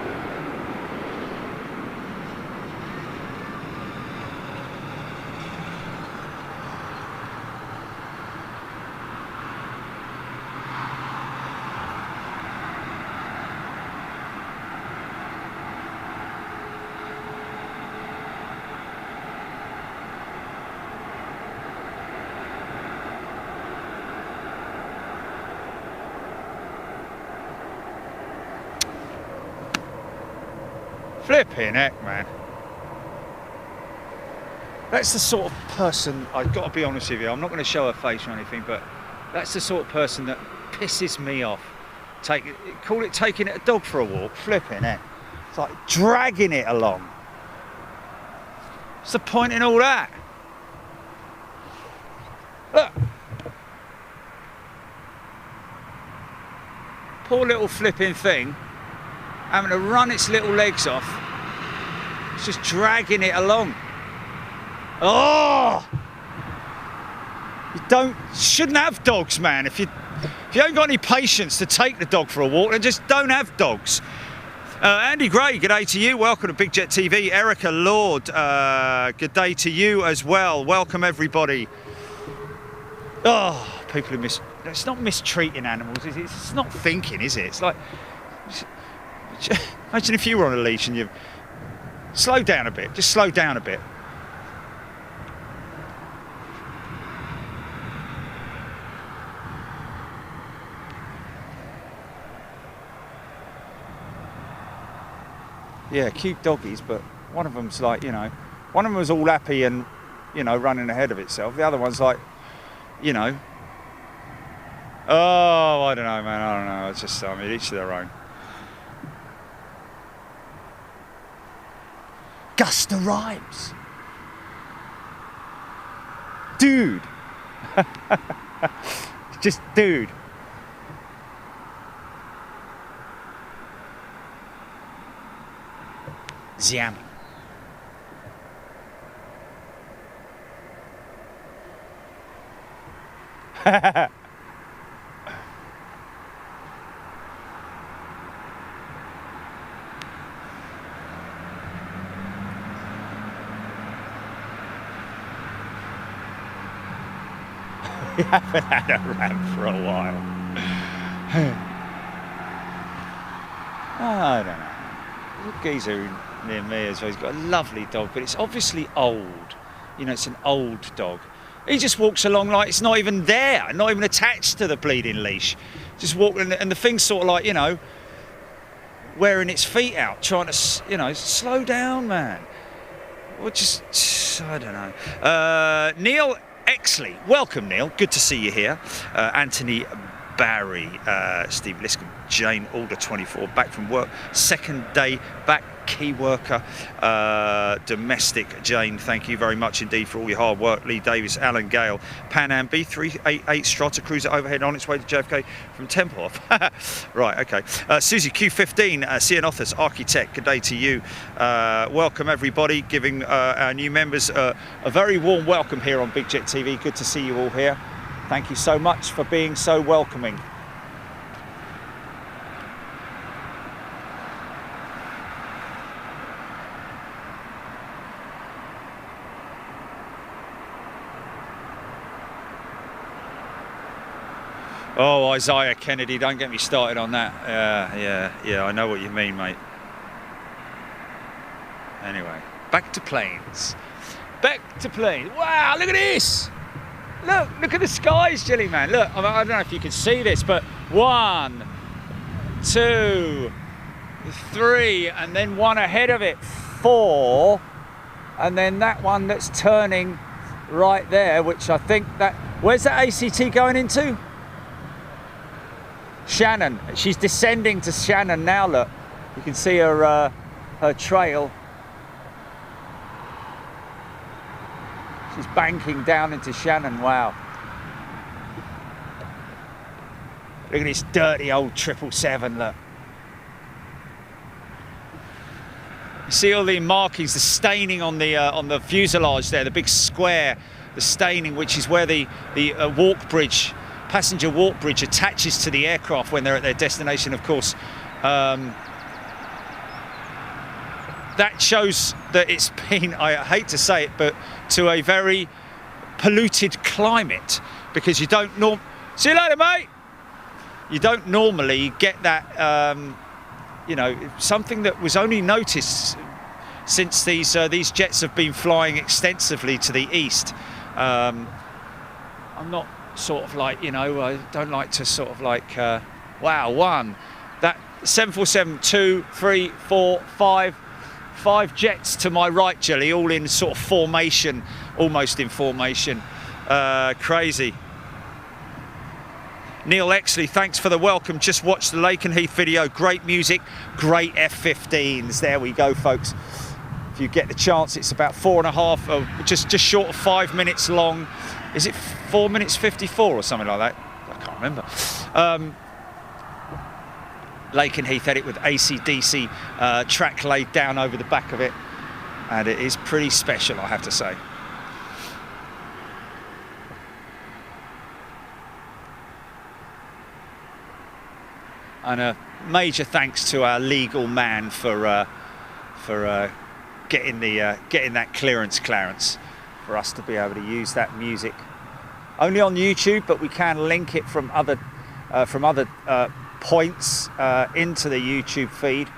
Flipping heck, man. That's the sort of person, I've got to be honest with you, I'm not going to show her face or anything, but that's the sort of person that pisses me off. Call it taking a dog for a walk, flipping heck. It's like dragging it along. What's the point in all that? Look. Poor little flipping thing, having to run its little legs off. It's just dragging it along. Oh! You shouldn't have dogs, man. If you haven't got any patience to take the dog for a walk, then just don't have dogs. Andy Gray, good day to you. Welcome to Big Jet TV. Erica Lord, good day to you as well. Welcome everybody. Oh, people who it's not mistreating animals, is it? It's not thinking, is it? It's like, imagine if you were on a leash and you slow down a bit, just slow down a bit. Yeah, cute doggies, but one of them's like, you know, one of them was all happy and, you know, running ahead of itself. The other one's like, you know, oh, I don't know, man, I don't know. It's just, I mean, each to their own. Gusta Rhymes. Dude. Just dude. Xiamen. We haven't had a ramp for a while. I don't know. There's a geezer near me as well. He's got a lovely dog, but it's obviously old. You know, it's an old dog. He just walks along like it's not even there, not even attached to the bleeding leash. Just walking, and the thing's sort of like, you know, wearing its feet out, trying to, you know, slow down, man. Or just, I don't know. Neil Exley, welcome Neil, good to see you here. Anthony Barry, Steve Liscombe, Jane Alder 24, back from work, second day back, key worker, domestic Jane, thank you very much indeed for all your hard work. Lee Davis, Alan Gale, Pan Am B388 Strata cruiser overhead on its way to JFK from Temple. Right, okay. Susie Q15, CN Authors, Architect, good day to you. Welcome everybody, giving our new members a very warm welcome here on Big Jet TV. Good to see you all here. Thank you so much for being so welcoming. Oh, Isaiah Kennedy, don't get me started on that. Yeah, I know what you mean, mate. Anyway, back to planes. Back to plane. Wow, look at this. Look at the skies, Jilly man. Look, I don't know if you can see this, but 1, 2, 3, and then one ahead of it, 4, and then that one that's turning right there, which I think that, where's that ACT going into? Shannon. She's descending to Shannon now, look. You can see her trail. She's banking down into Shannon, wow. Look at this dirty old 777, look. You see all the markings, the staining on the fuselage there, the big square, the staining, which is where the walk bridge, passenger walk bridge attaches to the aircraft when they're at their destination, of course. That shows that it's been, I hate to say it, but to a very polluted climate, because you don't see you later, mate. You don't normally get that, you know, something that was only noticed since these jets have been flying extensively to the east. I'm not sort of like, you know, I don't like to sort of like, wow, that 747, 2, 3, 4, 5 jets to my right, Jelly, all in sort of formation, almost in formation. Crazy. Neil Exley, thanks for the welcome. Just watched the Lakenheath video. Great music, great F-15s. There we go, folks. If you get the chance, it's about 4.5, just short of 5 minutes long. Is it 4 minutes 54 or something like that? I can't remember. Lakenheath edit with AC/DC track laid down over the back of it, and it is pretty special, I have to say. And a major thanks to our legal man for getting that clearance for us to be able to use that music. Only on YouTube, but we can link it from other points into the YouTube feed.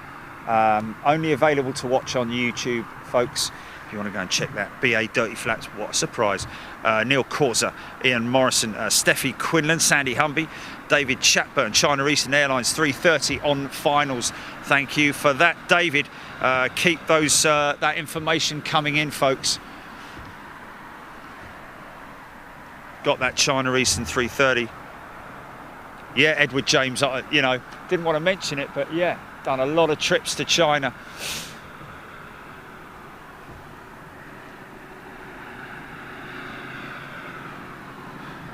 Only available to watch on YouTube, folks. If you want to go and check that. BA Dirty Flats, what a surprise. Neil Causa, Ian Morrison, Steffi Quinlan, Sandy Humby, David Chatburn, China Eastern Airlines 330 on finals. Thank you for that, David. Keep those that information coming in, folks. Got that China Eastern 330. Yeah, Edward James, you know, didn't want to mention it, but yeah, done a lot of trips to China.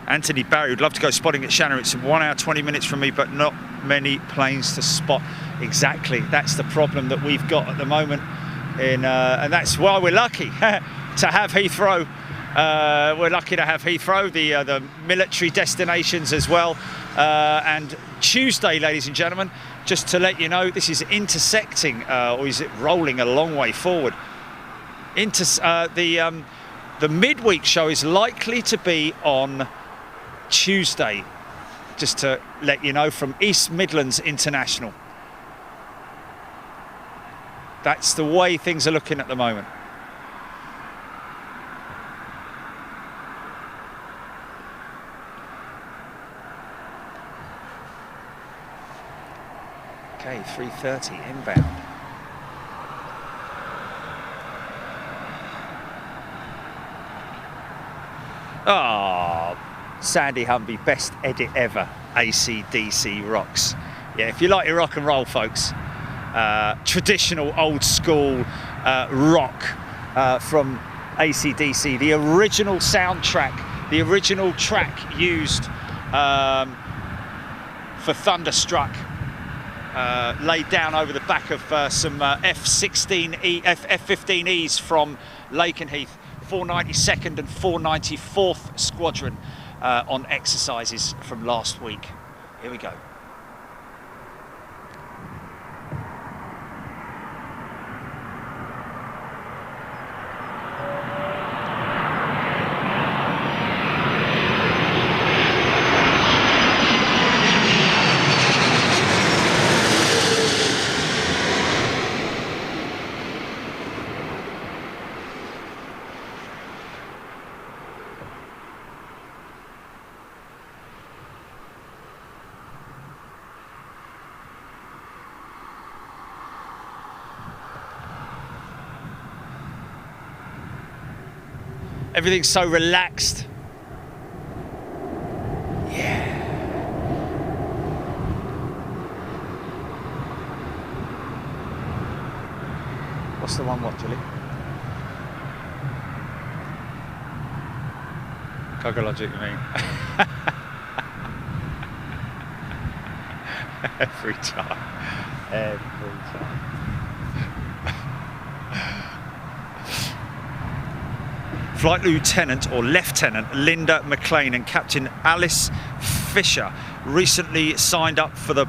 Anthony Barry would love to go spotting at Shannon. It's 1 hour 20 minutes from me, but not many planes to spot. Exactly, that's the problem that we've got at the moment, and that's why we're lucky to have Heathrow. We're lucky to have Heathrow, the military destinations as well. And Tuesday, ladies and gentlemen, just to let you know, this is intersecting, or is it rolling a long way forward? The midweek show is likely to be on Tuesday, just to let you know, from East Midlands International. That's the way things are looking at the moment. Okay, 3:30 inbound. Oh, Sandy Humby, best edit ever. AC/DC rocks. Yeah, if you like your rock and roll, folks, traditional old school rock from AC/DC, the original soundtrack, the original track used for Thunderstruck, laid down over the back of some F-15Es from Lakenheath, 492nd and 494th Squadron on exercises from last week. Here we go. Everything's so relaxed. Yeah. What's the one, what, Julie? Cargo logic, I mean. Every time. Every time. Flight Lieutenant or Lieutenant Linda McLean and Captain Alice Fisher recently signed up for the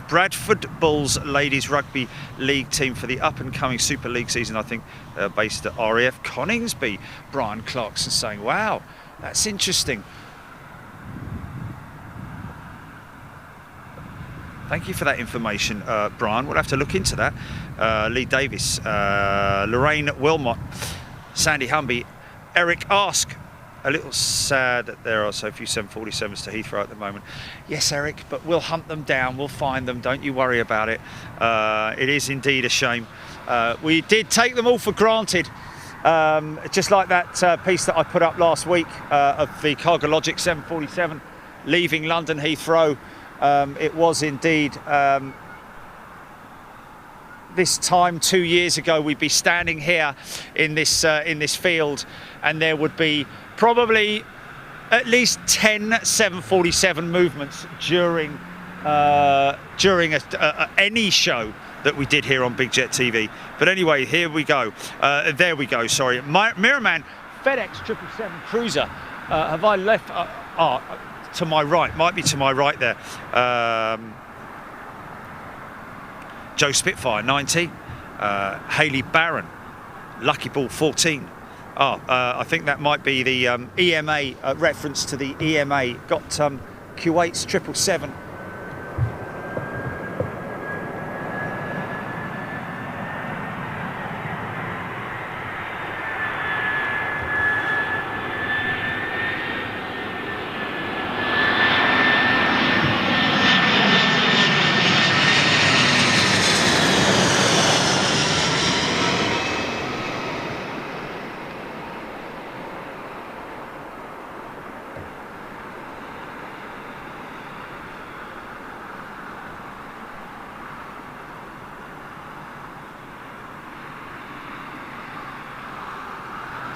Bradford Bulls Ladies Rugby League team for the up-and-coming Super League season, I think, based at RAF Coningsby. Brian Clarkson saying, wow, that's interesting. Thank you for that information, Brian. We'll have to look into that. Lee Davis, Lorraine Wilmot, Sandy Humby, Eric Ask. A little sad that there are so few 747s to Heathrow at the moment. Yes, Eric, but we'll hunt them down. We'll find them. Don't you worry about it. It is indeed a shame. We did take them all for granted. Just like that piece that I put up last week of the Cargo Logic 747 leaving London Heathrow. It was indeed this time 2 years ago we'd be standing here in this field, and there would be probably at least 10 747 movements during any show that we did here on Big Jet TV. But anyway, here we go. There we go. Sorry, Mirrorman FedEx 777 Cruiser. Have I left? To my right, might be to my right there. Joe Spitfire 90, Haley Barron, Lucky Ball 14. I think that might be the EMA reference to the EMA. Got Kuwait's 777.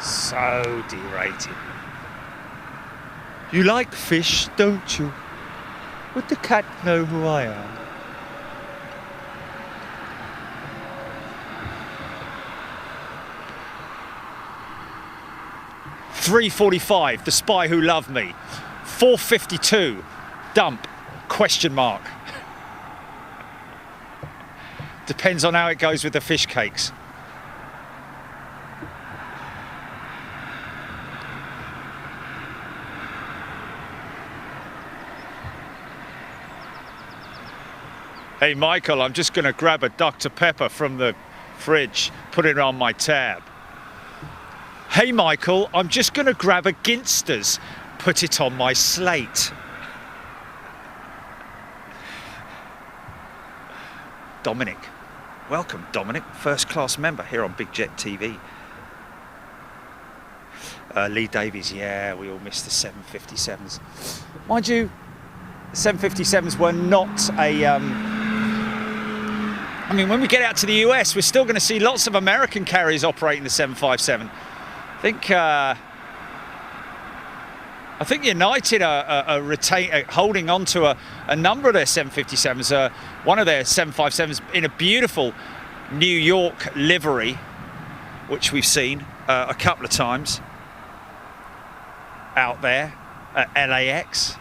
So derated. You like fish, don't you? Would the cat know who I am? $3.45, The Spy Who Loved Me. $4.52, Dump, question mark. Depends on how it goes with the fish cakes. Hey Michael, I'm just going to grab a Dr. Pepper from the fridge, put it on my tab. Hey Michael, I'm just going to grab a Ginsters, put it on my slate. Dominic, welcome Dominic, first class member here on Big Jet TV. Lee Davies, yeah, we all missed the 757s. Mind you, the 757s were not a... I mean, when we get out to the US, we're still going to see lots of American carriers operating the 757. I think United are holding on to a number of their 757s. One of their 757s in a beautiful New York livery, which we've seen a couple of times out there at LAX.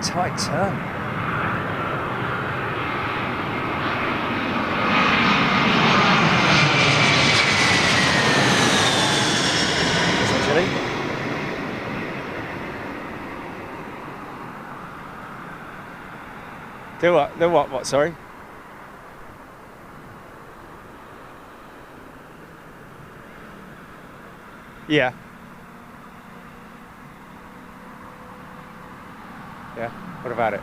Tight turn. They're what? They're what? What? Sorry. Yeah. Yeah. What about it?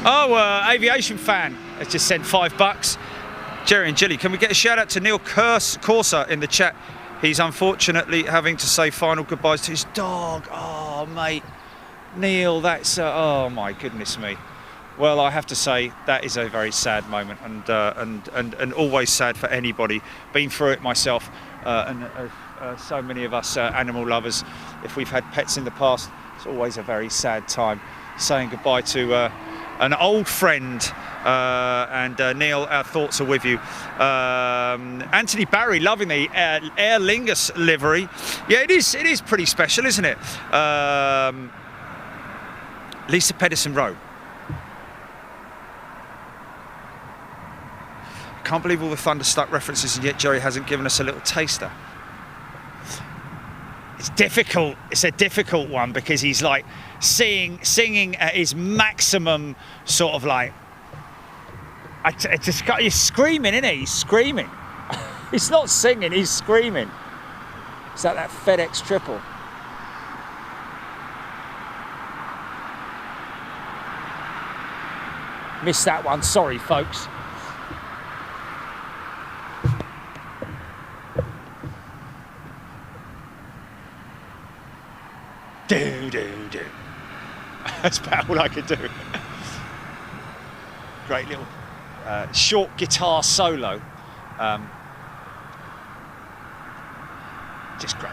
Oh, aviation fan has just sent $5. Jerry and Jilly, can we get a shout out to Neil Corsa in the chat? He's unfortunately having to say final goodbyes to his dog. Oh, mate, Neil, that's oh my goodness me. Well, I have to say that is a very sad moment, and always sad for anybody. Been through it myself, and so many of us animal lovers. If we've had pets in the past, it's always a very sad time. Saying goodbye to an old friend, and Neil, our thoughts are with you. Anthony Barry, loving the Aer Lingus livery. Yeah, it is pretty special, isn't it? Lisa Pedersen Rowe. Can't believe all the Thunderstruck references, and yet Jerry hasn't given us a little taster. It's difficult. It's a difficult one because he's like singing at his maximum sort of like. He's screaming, isn't he? He's screaming. He's not singing. He's screaming. Is that FedEx triple? Missed that one. Sorry, folks. Do. That's about all I could do. Great little short guitar solo. Just great.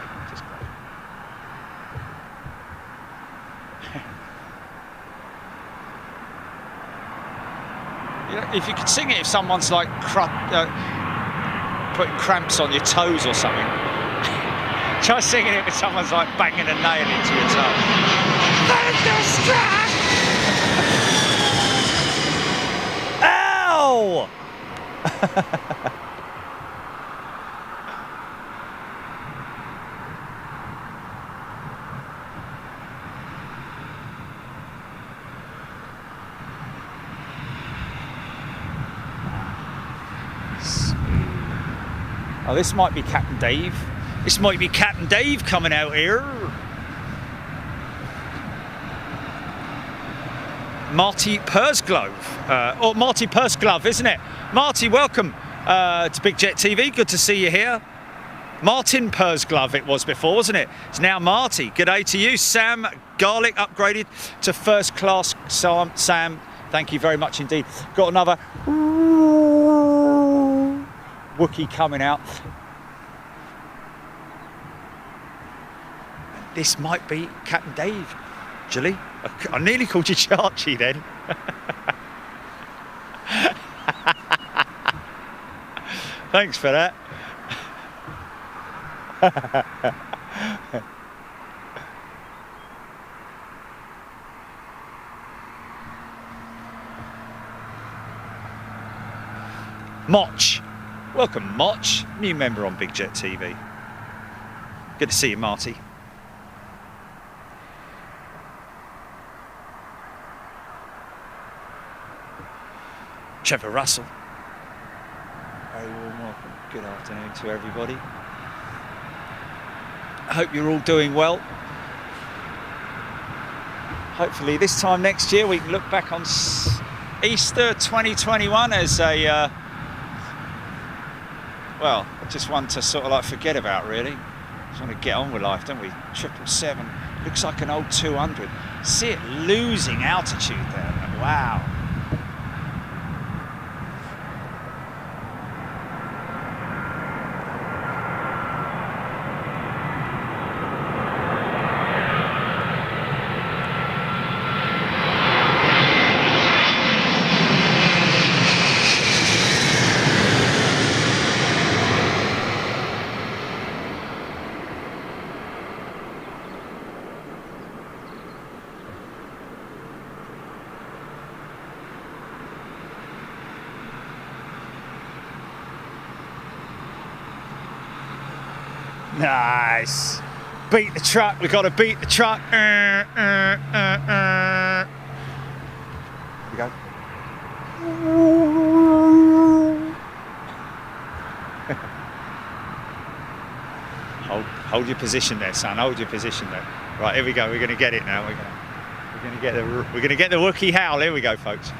You know, if you could sing it if someone's like putting cramps on your toes or something. Try singing it if someone's like banging a nail into your toe. Thunderstruck! Ow! Oh, this might be Captain Dave. This might be Captain Dave coming out here. Marty Pursglove, or Marty Pursglove, isn't it? Marty, welcome to Big Jet TV. Good to see you here. Martin Pursglove it was before, wasn't it? It's now Marty. Good day to you. Sam Garlic upgraded to first class. Sam, thank you very much indeed. Got another Wookie coming out. This might be Captain Dave, Julie. I nearly called you Charchie then. Thanks for that. Moch. Welcome, Moch. New member on Big Jet TV. Good to see you, Marty. Trevor Russell. Very warm welcome. Good afternoon to everybody. I hope you're all doing well. Hopefully this time next year we can look back on Easter 2021 as a, well, just one to sort of like forget about really. Just want to get on with life, don't we? 777, looks like an old 200. See it losing altitude there, wow. Nice. beat the truck. We've got to beat the truck. Here we go. Hold your position there, son. Hold your position there. Right, here we go. We're going to get it now. We're going to get the Wookiee howl. Here we go, folks.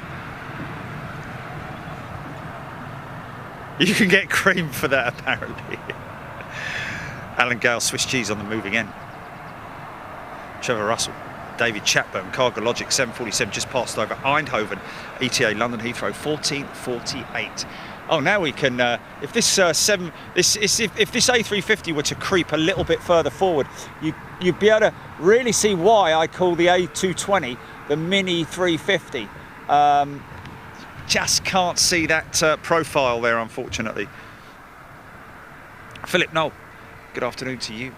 You can get cream for that, apparently. Alan Gale, Swiss cheese on the moving end. Trevor Russell, David Chatburn, Cargo Logic 747 just passed over Eindhoven, ETA London Heathrow 14:48. Oh, now we can. If this if this A350 were to creep a little bit further forward, you'd be able to really see why I call the A220 the mini 350. Just can't see that profile there, unfortunately. Philip Knoll, good afternoon to you.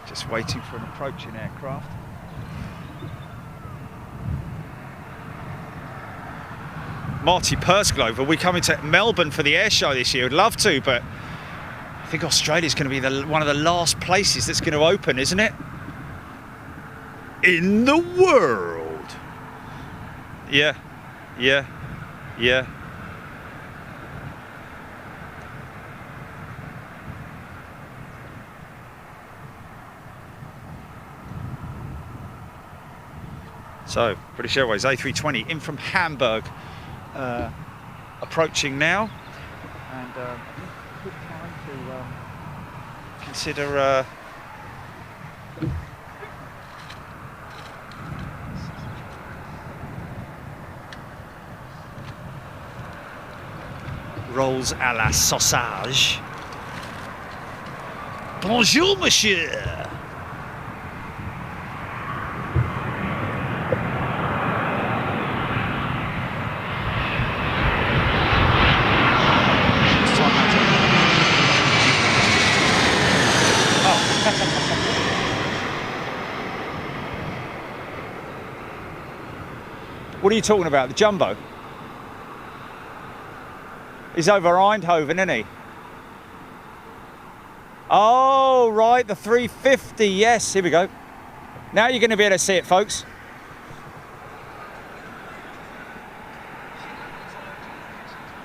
Just waiting for an approaching aircraft. Marty Persglove, are we coming to Melbourne for the air show this year? I'd love to, but I think Australia's going to be one of the last places that's going to open, isn't it? In the world. Yeah. So, British Airways A320 in from Hamburg, approaching now, and I think a good time to consider rolls à la sausage. Bonjour, monsieur. What are you talking about? The jumbo? He's over Eindhoven, isn't he? Oh, right, the 350. Yes, here we go. Now you're going to be able to see it, folks.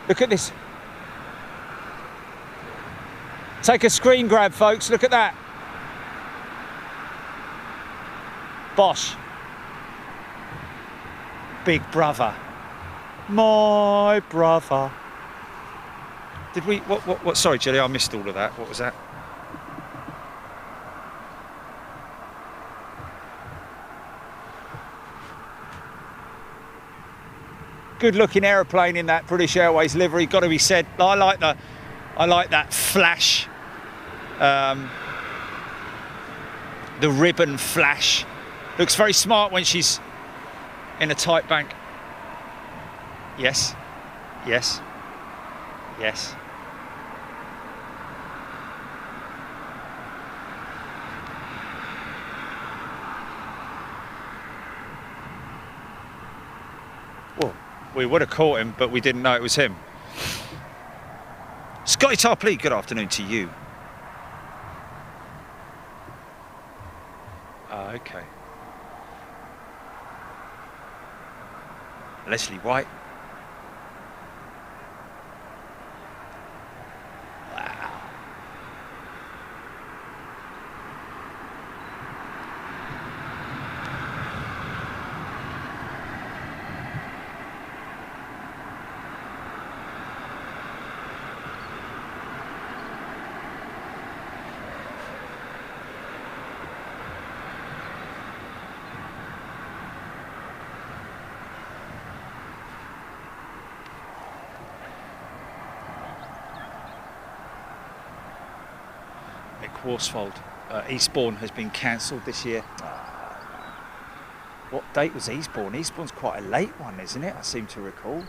Look at this. Take a screen grab, folks. Look at that. Bosh. Big brother. My brother. Did we, what, sorry, Jelly, I missed all of that. What was that? Good looking aeroplane in that British Airways livery, got to be said. I like that flash. The ribbon flash. Looks very smart when she's in a tight bank. Yes. Yes. Yes. Well, we would have caught him, but we didn't know it was him. Scotty Tarpley, good afternoon to you. Okay. Leslie White. Wow. Worsfold, Eastbourne has been cancelled this year. What date was Eastbourne? Eastbourne's quite a late one, isn't it? I seem to recall.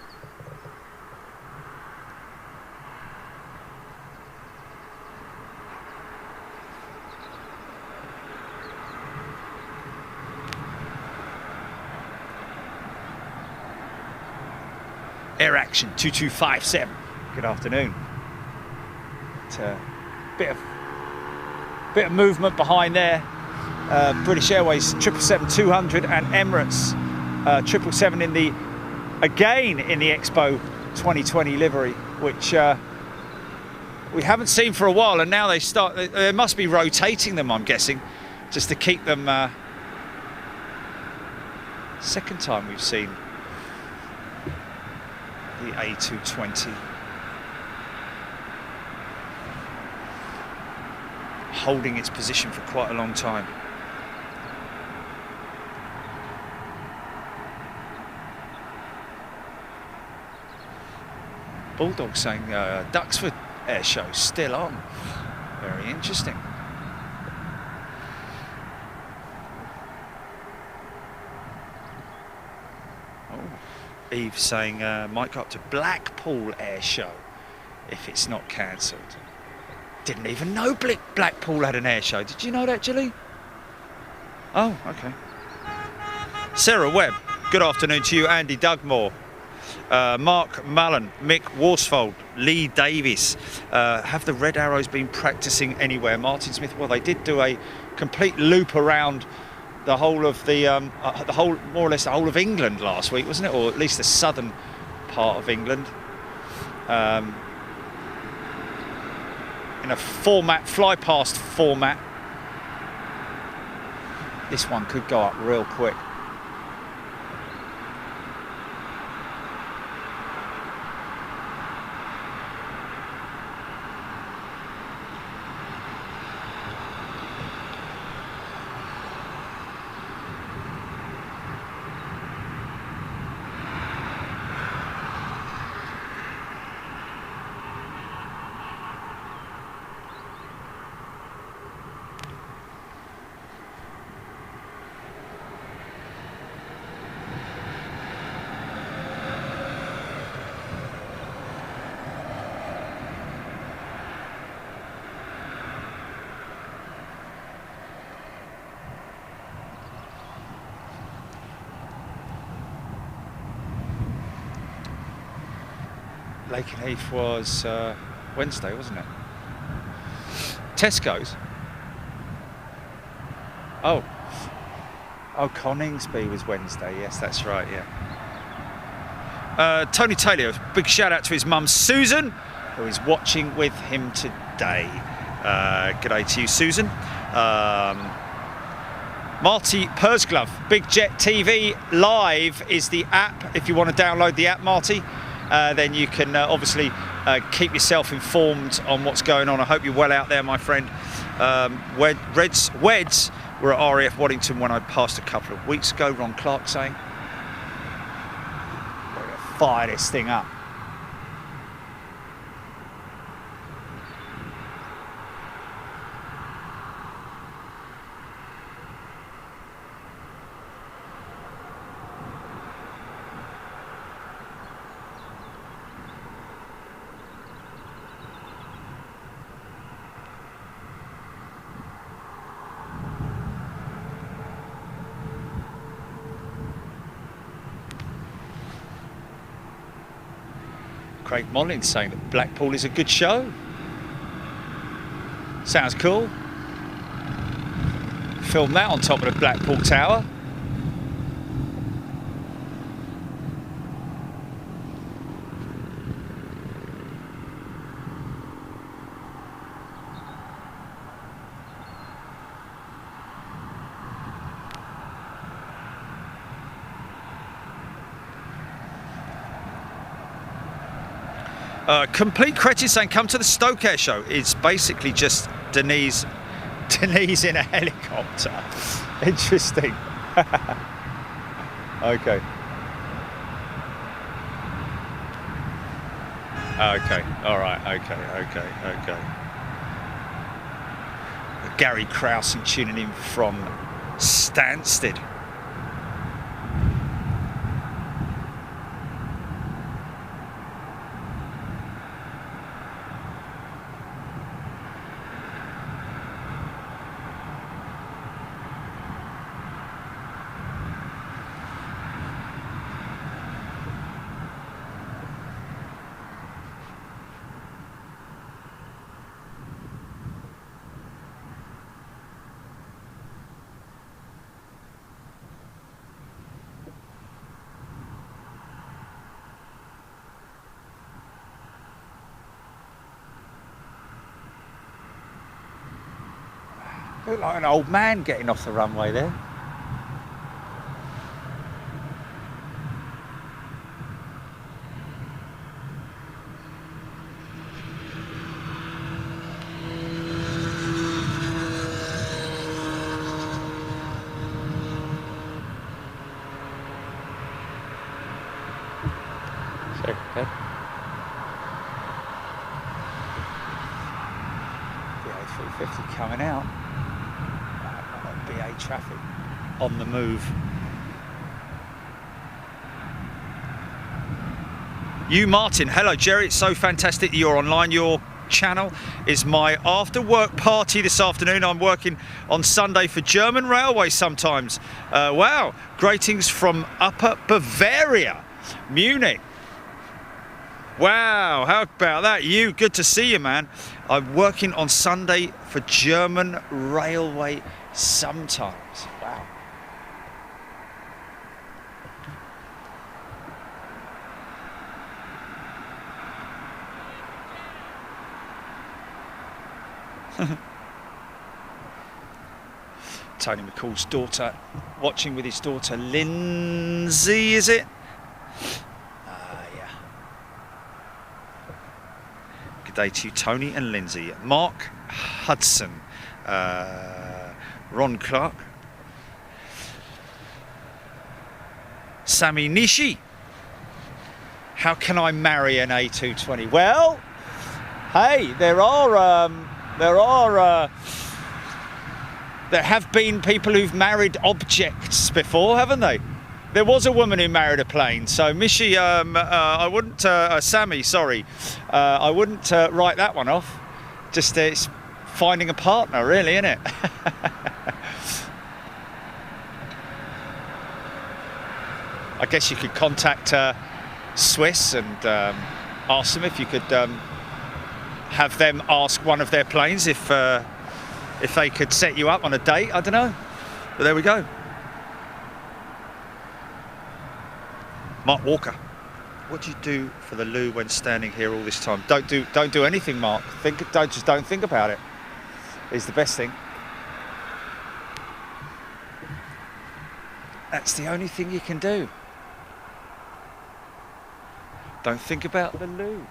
Air Action 2257. Good afternoon. Bit of movement behind there. British Airways 777-200 and Emirates 777 again in the Expo 2020 livery, which we haven't seen for a while, and now they must be rotating them, I'm guessing, just to keep them. Second time we've seen the A220 holding its position for quite a long time. Bulldog saying Duxford Air Show still on. Very interesting. Oh, Eve saying might go up to Blackpool Air Show if it's not cancelled. Didn't even know Blackpool had an air show. Did you know that, Gilly? Oh, okay. Sarah Webb, good afternoon to you. Andy Dugmore, Mark Mullen, Mick Worsfold, Lee Davis. Have the Red Arrows been practicing anywhere? Martin Smith, well, they did do a complete loop around the whole of more or less the whole of England last week, wasn't it? Or at least the southern part of England. In a format, fly past format. This one could go up real quick. Lakenheath was Wednesday, wasn't it? Tesco's. Oh, Coningsby was Wednesday. Yes, that's right. Yeah. Tony Taylor, big shout out to his mum Susan, who is watching with him today. G'day to you, Susan. Marty Pursglove, Big Jet TV Live is the app. If you want to download the app, Marty. Then you can obviously keep yourself informed on what's going on. I hope you're well out there, my friend. Weds were at RAF Waddington when I passed a couple of weeks ago. Ron Clark saying, we're going to fire this thing up. Craig Mollins saying that Blackpool is a good show. Sounds cool. Film that on top of the Blackpool Tower. Complete Cretch saying come to the Stoke Air Show. It's basically just Denise in a helicopter. Interesting. Okay. Okay. All right. Okay. Gary Krausen tuning in from Stansted. Look like an old man getting off the runway there. Okay. BA 350 coming out. BA traffic on the move. You Martin, hello Jerry, it's so fantastic that you're online. Your channel is my after work party this afternoon. I'm working on Sunday for German Railway sometimes. Wow, greetings from Upper Bavaria, Munich. Wow, how about that? You, good to see you, man. I'm working on Sunday for German Railway sometimes. Wow. Tony McCall's daughter, watching with his daughter Lindsay, is it? Yeah. Good day to you, Tony and Lindsay. Mark Hudson, Ron Clark, Sammy Nishi. How can I marry an A220? Well, hey, there have been people who've married objects before, haven't they? There was a woman who married a plane. So Mishi, I wouldn't, Sammy, sorry, I wouldn't write that one off. Just it's finding a partner, really, isn't it? I guess you could contact Swiss and ask them if you could have them ask one of their planes if they could set you up on a date. I don't know, but there we go. Mark Walker, what do you do for the loo when standing here all this time? Don't do anything, Mark. Don't think about it. Is the best thing. That's the only thing you can do. Don't think about the loo.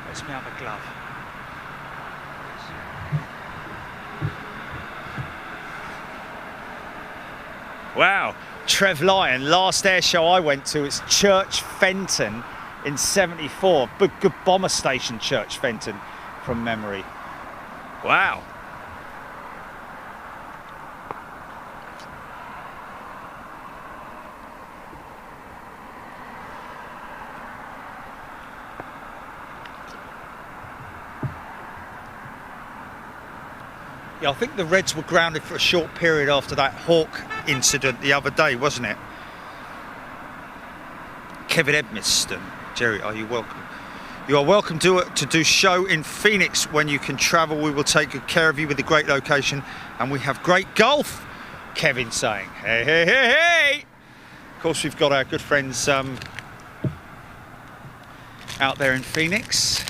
Let's me have a glove. Wow, Trev Lyon, last air show I went to, it's Church Fenton in '74. Good bomber station, Church Fenton, from memory. Wow. Yeah, I think the Reds were grounded for a short period after that Hawk incident the other day, wasn't it? Kevin Edmiston. Jerry, are you welcome? You are welcome to do show in Phoenix when you can travel. We will take good care of you with a great location, and we have great golf, Kevin saying. Hey, hey, hey, hey! Of course, we've got our good friends out there in Phoenix.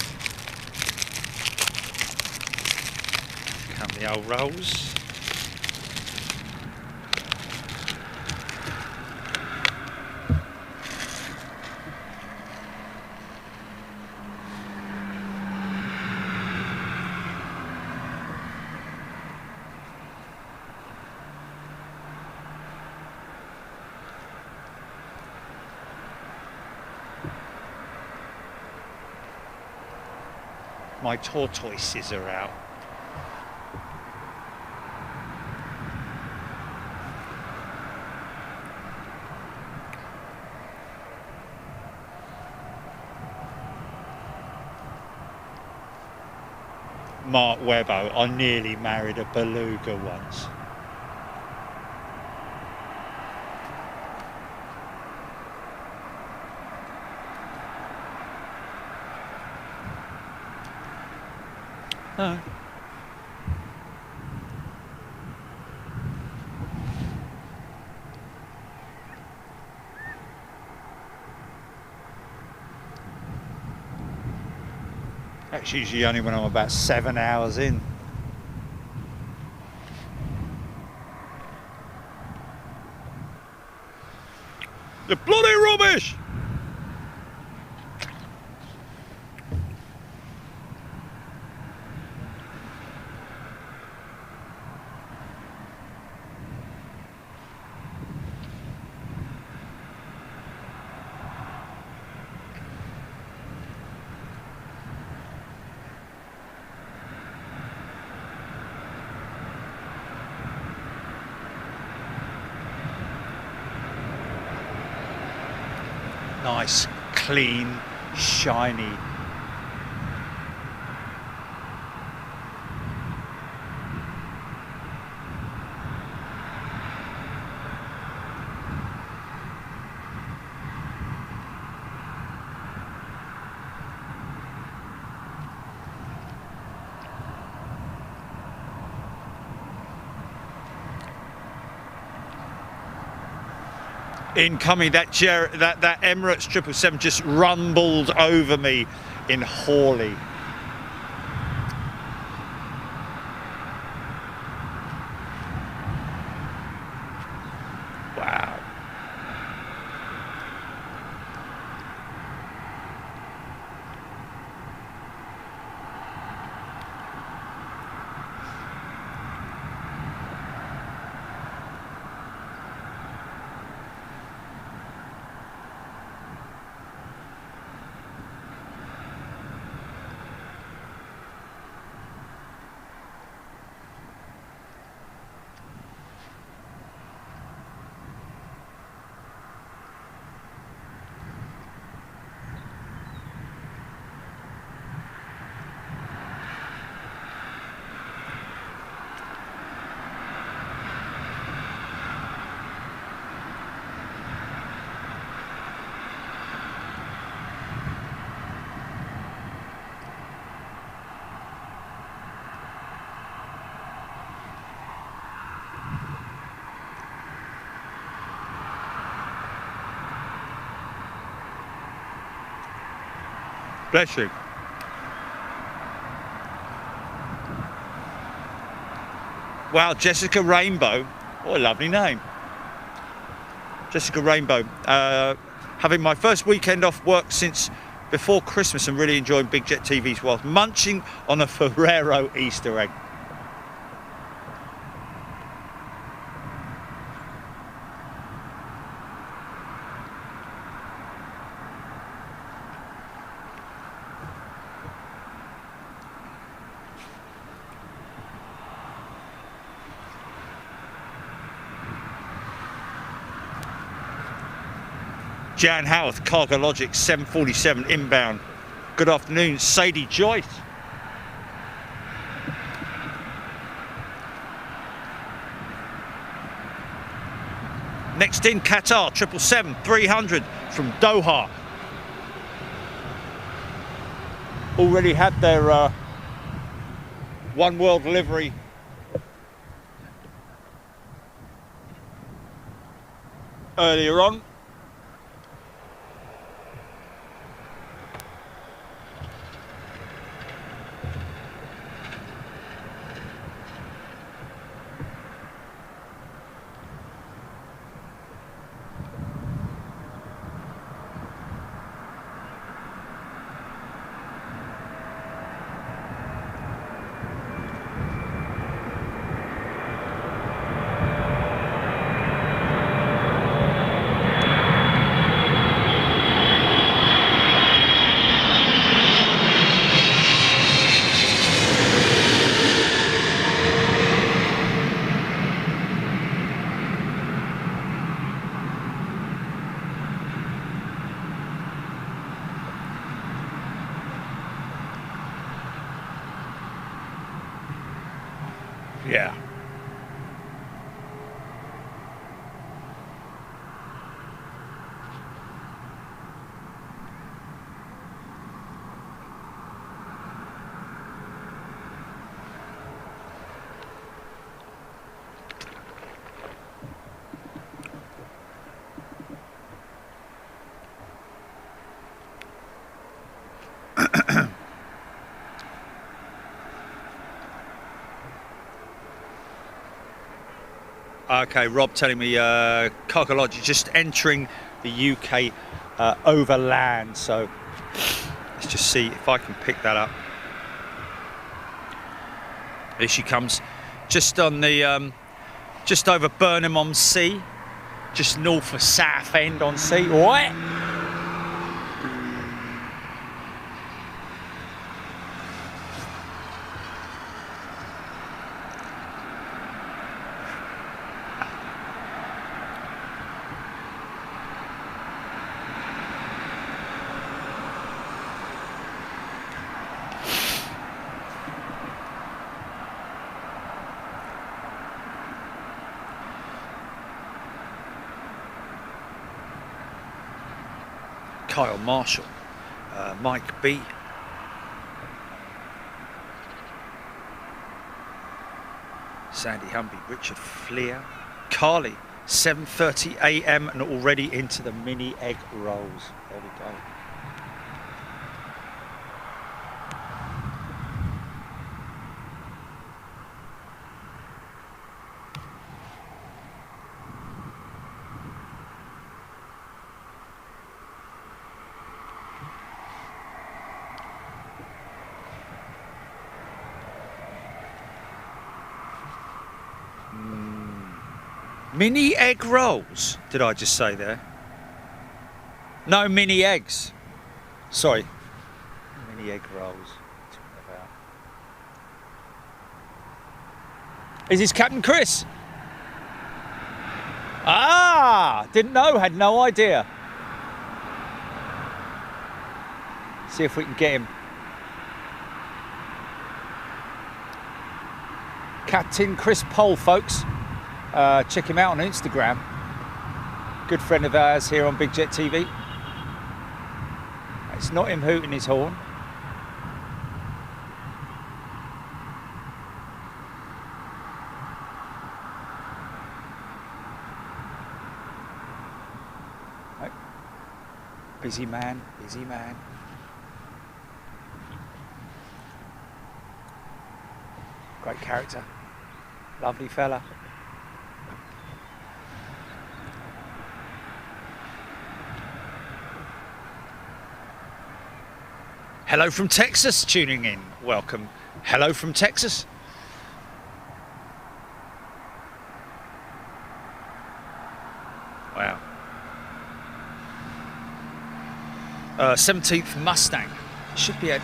The old rolls. My tortoises are out. Mark Webbo, I nearly married a beluga once. That's usually only when I'm about 7 hours in. The bloody rubbish! Nice, clean, shiny. Incoming, that Emirates 777 just rumbled over me in Hawley. Wow. Bless you. Wow, Jessica Rainbow. What a lovely name. Jessica Rainbow. Having my first weekend off work since before Christmas and really enjoying Big Jet TVs whilst munching on a Ferrero Easter egg. Jan Howarth, Cargo Logic 747 inbound. Good afternoon, Sadie Joyce. Next in, Qatar 777-300 from Doha. Already had their One World livery earlier on. Yeah. Okay, Rob telling me cargo lodge just entering the UK overland. So let's just see if I can pick that up. Here she comes, just on the just over Burnham-on-Sea, just north of Southend-on-Sea. What? Kyle Marshall, Mike B. Sandy Humby, Richard Fleer, Carly, 7:30 a.m. and already into the mini egg rolls. There we go. Mini egg rolls, did I just say there? No, mini eggs. Sorry. Mini egg rolls. Is this Captain Chris? Ah, didn't know, had no idea. See if we can get him. Captain Chris Pole, folks. Check him out on Instagram. Good friend of ours here on Big Jet TV. It's not him hooting his horn. Right. Busy man, busy man. Great character. Lovely fella. Hello from Texas tuning in. Welcome. Hello from Texas. Wow. 17th Mustang. Should be a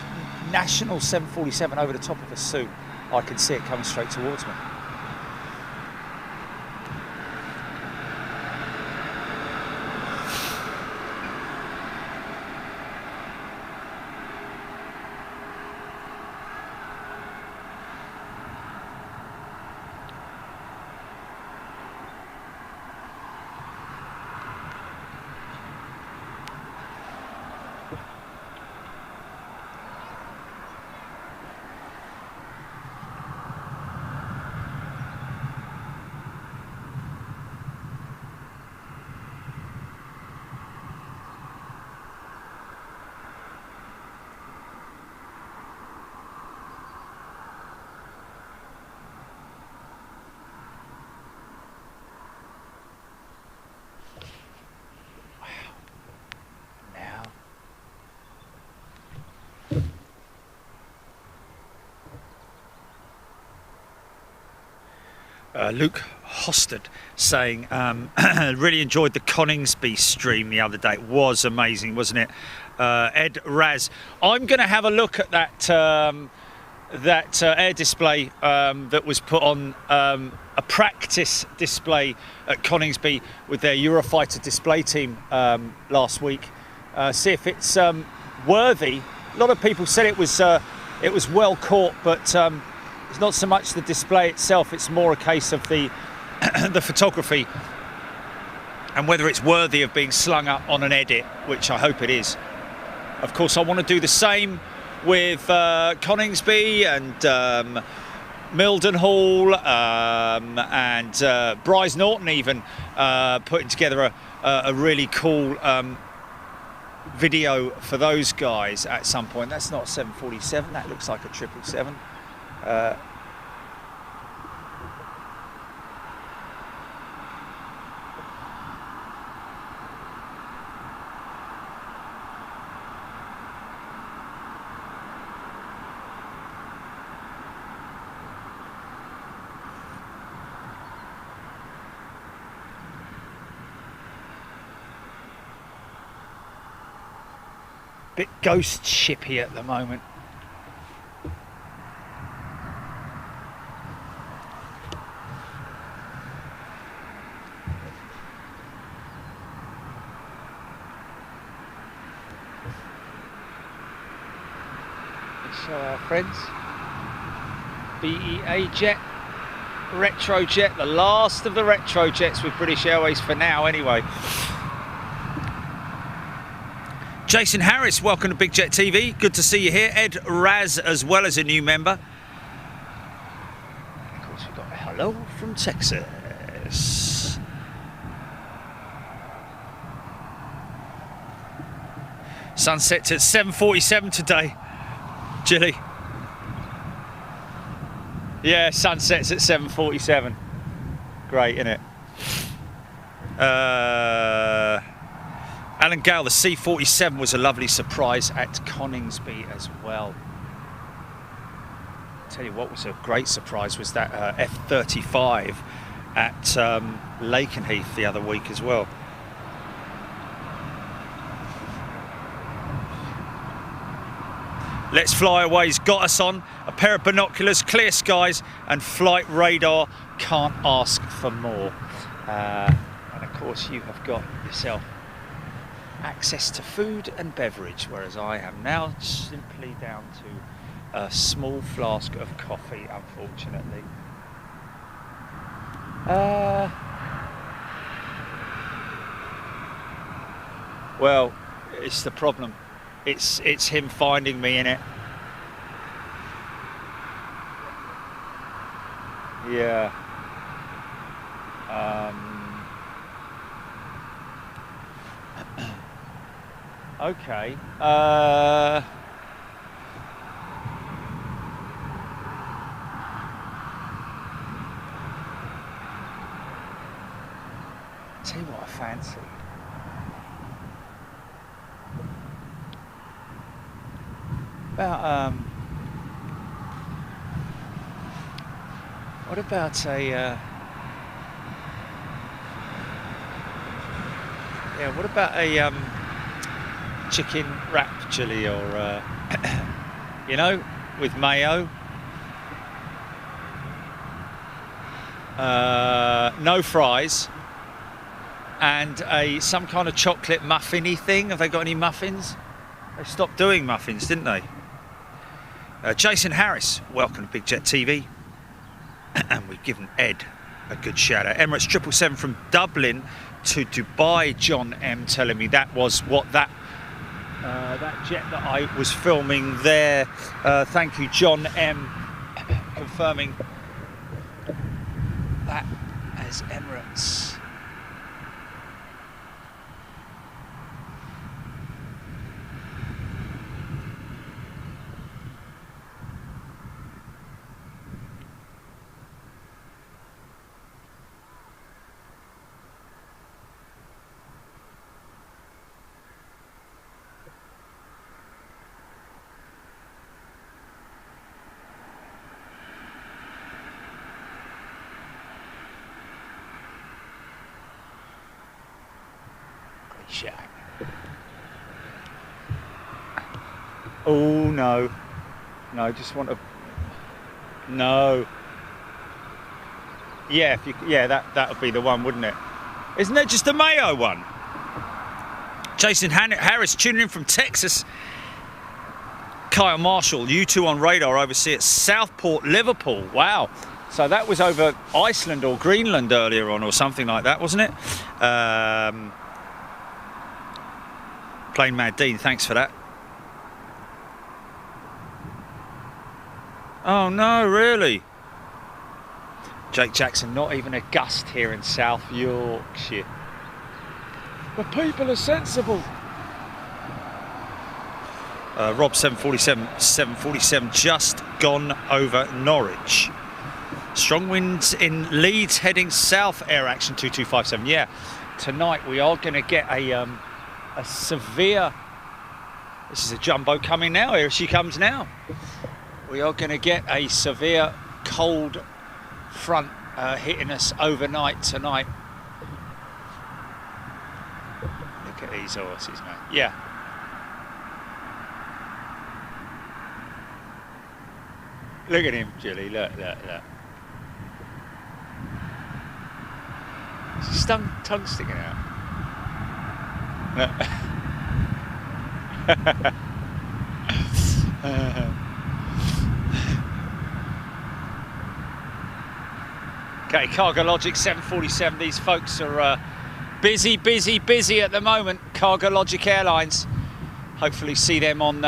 national 747 over the top of a suit. I can see it coming straight towards me. Luke Hostad saying, really enjoyed the Coningsby stream the other day. It was amazing, wasn't it? Ed Raz, I'm going to have a look at that air display that was put on a practice display at Coningsby with their Eurofighter display team last week. See if it's worthy. A lot of people said it was well caught, but it's not so much the display itself, it's more a case of the the photography and whether it's worthy of being slung up on an edit, which I hope it is. Of course, I want to do the same with Coningsby and Mildenhall and Bryce Norton even putting together a really cool video for those guys at some point. That's not 747, that looks like a 777. Bit ghost shippy at the moment. Let's show our friends. BEA jet, retro jet, the last of the retro jets with British Airways for now anyway. Jason Harris, welcome to Big Jet TV. Good to see you here. Ed Raz as well as a new member. And of course we've got a hello from Texas. Sunset's at 7:47 today. Jilly. Yeah, sunset's at 7:47. Great, isn't it? Alan Gale, the C-47 was a lovely surprise at Coningsby as well. Tell you what was a great surprise was that F-35 at Lakenheath the other week as well. Let's Fly Away's got us on. A pair of binoculars, clear skies and flight radar. Can't ask for more. and of course you have got yourself access to food and beverage, whereas I am now simply down to a small flask of coffee, unfortunately. Well, it's the problem. It's him finding me in it. Yeah. Okay. Tell you what I fancy. About what about a what about a chicken wrap chili, or you know, with mayo, no fries, and some kind of chocolate muffin-y thing. Have they got any muffins? They stopped doing muffins, didn't they? Jason Harris, welcome to Big Jet TV. And we've given Ed a good shout out. Emirates 777 from Dublin to Dubai. John M telling me that was what that jet that I was filming there. Thank you, John M, confirming that as Emirates. Shack. oh no, just want to, no. Yeah, if you, yeah, that would be the one, wouldn't it? Isn't it just a mayo one? Jason Harris tuning in from Texas. Kyle Marshall, you two on radar overseas at Southport, Liverpool. Wow. So that was over Iceland or Greenland earlier on, or something like that, wasn't it? Plain Mad Dean, thanks for that. Oh no, really? Jake Jackson, not even a gust here in South Yorkshire. The people are sensible. Rob 747 just gone over Norwich. Strong winds in Leeds heading south, air action 2257. Yeah, tonight we are going to get a severe, this is a jumbo coming now, here she comes now. We are going to get a severe cold front hitting us overnight tonight. Look at these horses, man. Yeah. Look at him, Julie. Look. Is his tongue sticking out? Look. Okay, Cargo Logic 747. These folks are busy at the moment. Cargo Logic Airlines. Hopefully see them on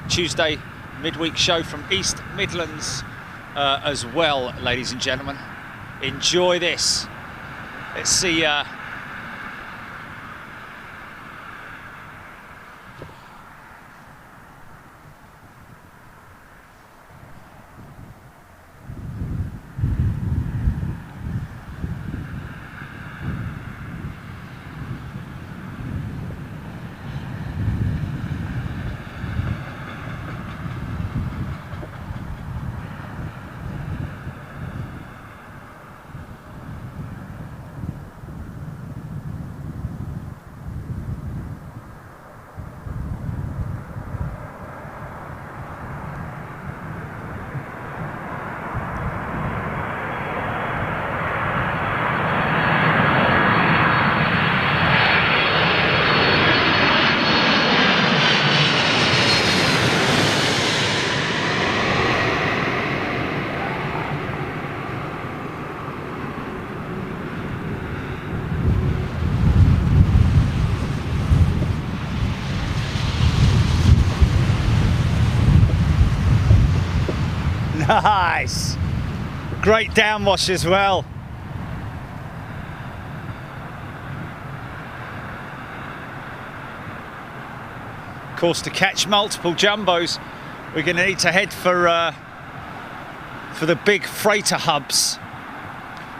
Tuesday midweek show from East Midlands as well, ladies and gentlemen. Enjoy this. Let's see. Nice. Great downwash as well. Of course, to catch multiple jumbos, we're going to need to head for the big freighter hubs.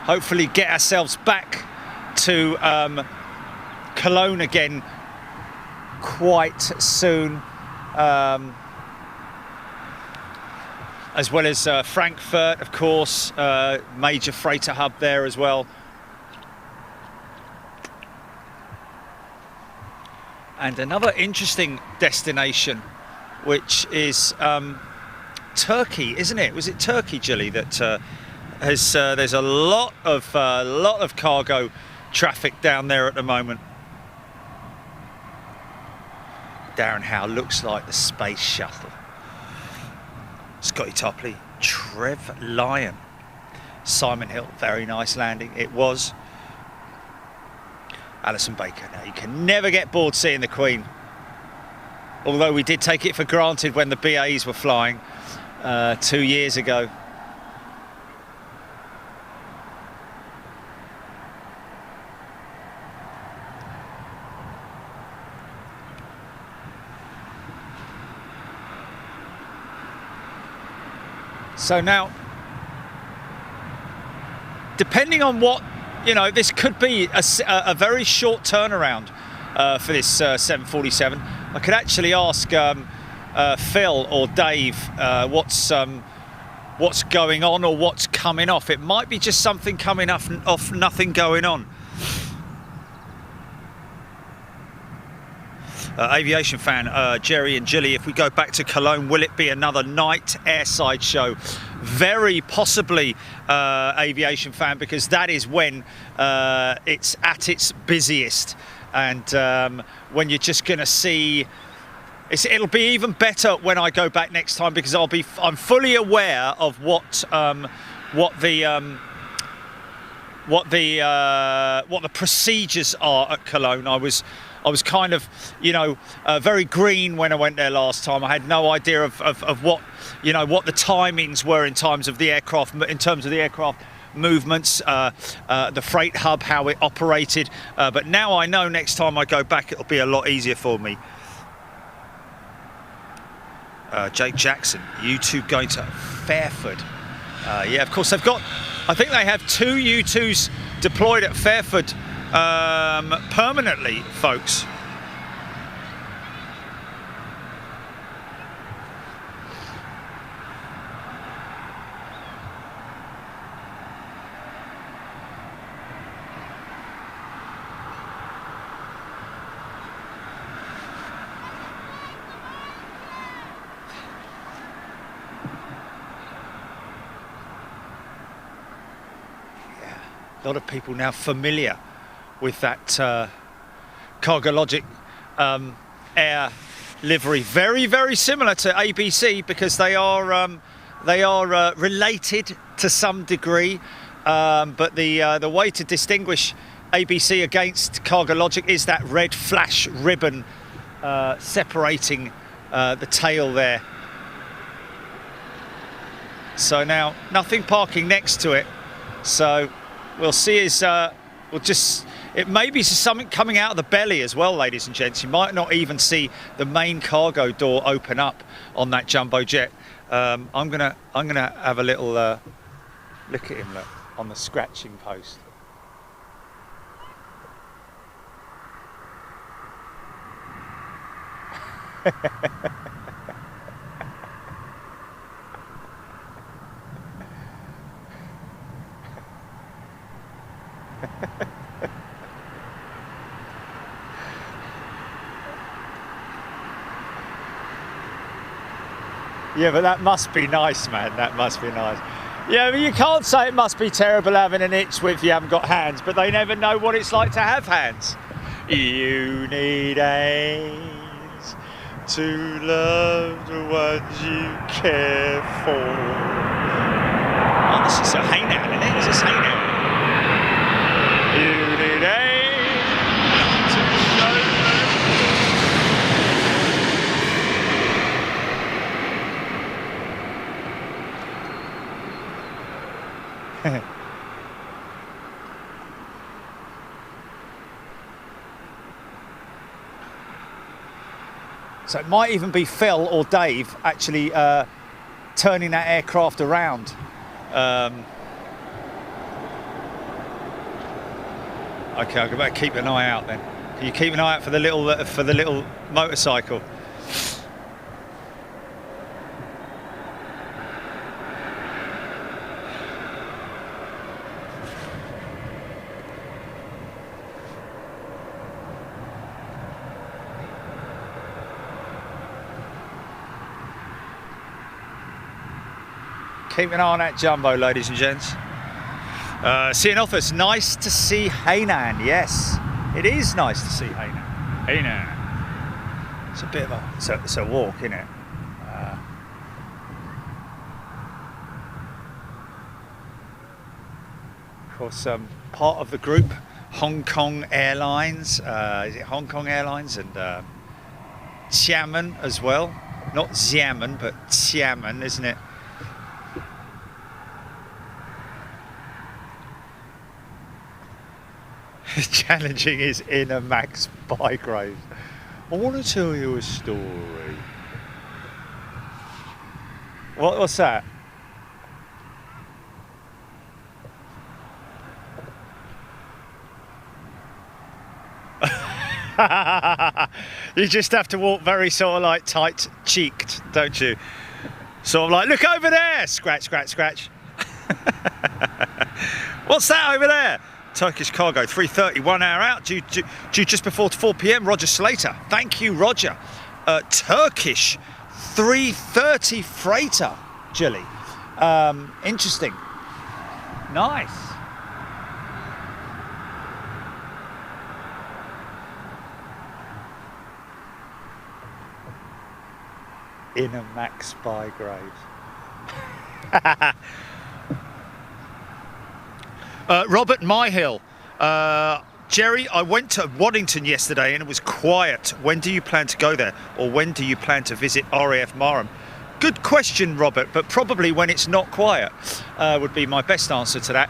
Hopefully get ourselves back to Cologne again quite soon. As well as Frankfurt, of course, major freighter hub there as well. And another interesting destination, which is Turkey, isn't it? Was it Turkey, Julie, that has there's a lot of cargo traffic down there at the moment. Darren Howe looks like the space shuttle. Scotty Topley, Trev Lyon, Simon Hill, very nice landing. It was. Alison Baker. Now, you can never get bored seeing the Queen. Although we did take it for granted when the BAs were flying 2 years ago. So now, depending on what, you know, this could be a very short turnaround for this 747. I could actually ask Phil or Dave what's going on or what's coming off. It might be just something coming off, nothing going on. Aviation fan, Jerry and Gilly, if we go back to Cologne, will it be another night airside show? Very possibly, aviation fan, because that is when it's at its busiest, and when you're just going to see. It'll be even better when I go back next time, because I'm fully aware of what the procedures are at Cologne. I was kind of, you know, very green when I went there last time. I had no idea of what, you know, what the timings were in terms of the aircraft movements, the freight hub, how it operated. But now I know next time I go back, it'll be a lot easier for me. Jake Jackson, U2 going to Fairford. Yeah, of course they've got, I think they have 2 U2s deployed at Fairford permanently, folks. A lot of people now familiar with that Cargologic Air livery. Very, very similar to ABC because they are related to some degree. But the way to distinguish ABC against Cargologic is that red flash ribbon separating the tail there. So now nothing parking next to it. So we'll see it may be something coming out of the belly as well, ladies and gents. You might not even see the main cargo door open up on that jumbo jet. I'm gonna have a little look at him, look, on the scratching post. Yeah, but that must be nice, man. That must be nice. Yeah, but you can't say it must be terrible having an itch if you haven't got hands, but they never know what it's like to have hands. You need hands to love the ones you care for. Oh, this is a hey now, isn't it? This is hey now. You need hands to show them. So it might even be Phil or Dave actually turning that aircraft around. Okay, I better keep an eye out then. Can you keep an eye out for the little motorcycle? Keep an eye on that jumbo, ladies and gents. Seeing office, nice to see Hainan. Yes, it is nice to see Hainan. Hainan. It's a bit of it's a walk, isn't it? Of course, part of the group, Hong Kong Airlines. Is it Hong Kong Airlines and Xiamen as well? Not Xiamen, but Xiamen, isn't it? Challenging his inner Max Bygrave. I want to tell you a story. What's that? You just have to walk very sort of like tight-cheeked, don't you? Sort of like, look over there! Scratch, scratch, scratch. What's that over there? Turkish cargo, 3:30, 1 hour out, due just before 4 p.m. Roger Slater. Thank you, Roger. Turkish 3:30 freighter, Jilly. Interesting. Nice. Inner Max Bygrave. Robert Myhill. Jerry, I went to Waddington yesterday and it was quiet. When do you plan to go there? Or when do you plan to visit RAF Marham? Good question, Robert, but probably when it's not quiet would be my best answer to that.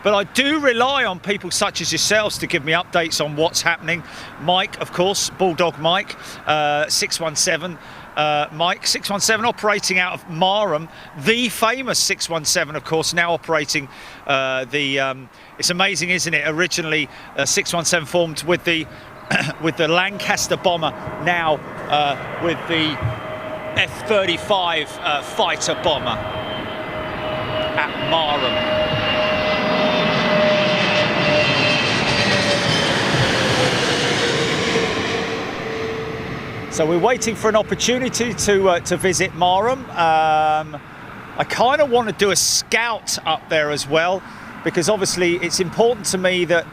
But I do rely on people such as yourselves to give me updates on what's happening. Mike, of course, Bulldog Mike, 617. Mike, 617 operating out of Marham, the famous 617, of course, now operating it's amazing, isn't it? Originally, 617 formed with the with the Lancaster bomber, now with the F-35 fighter bomber at Marham. So we're waiting for an opportunity to visit Marham. I kind of want to do a scout up there as well because obviously it's important to me that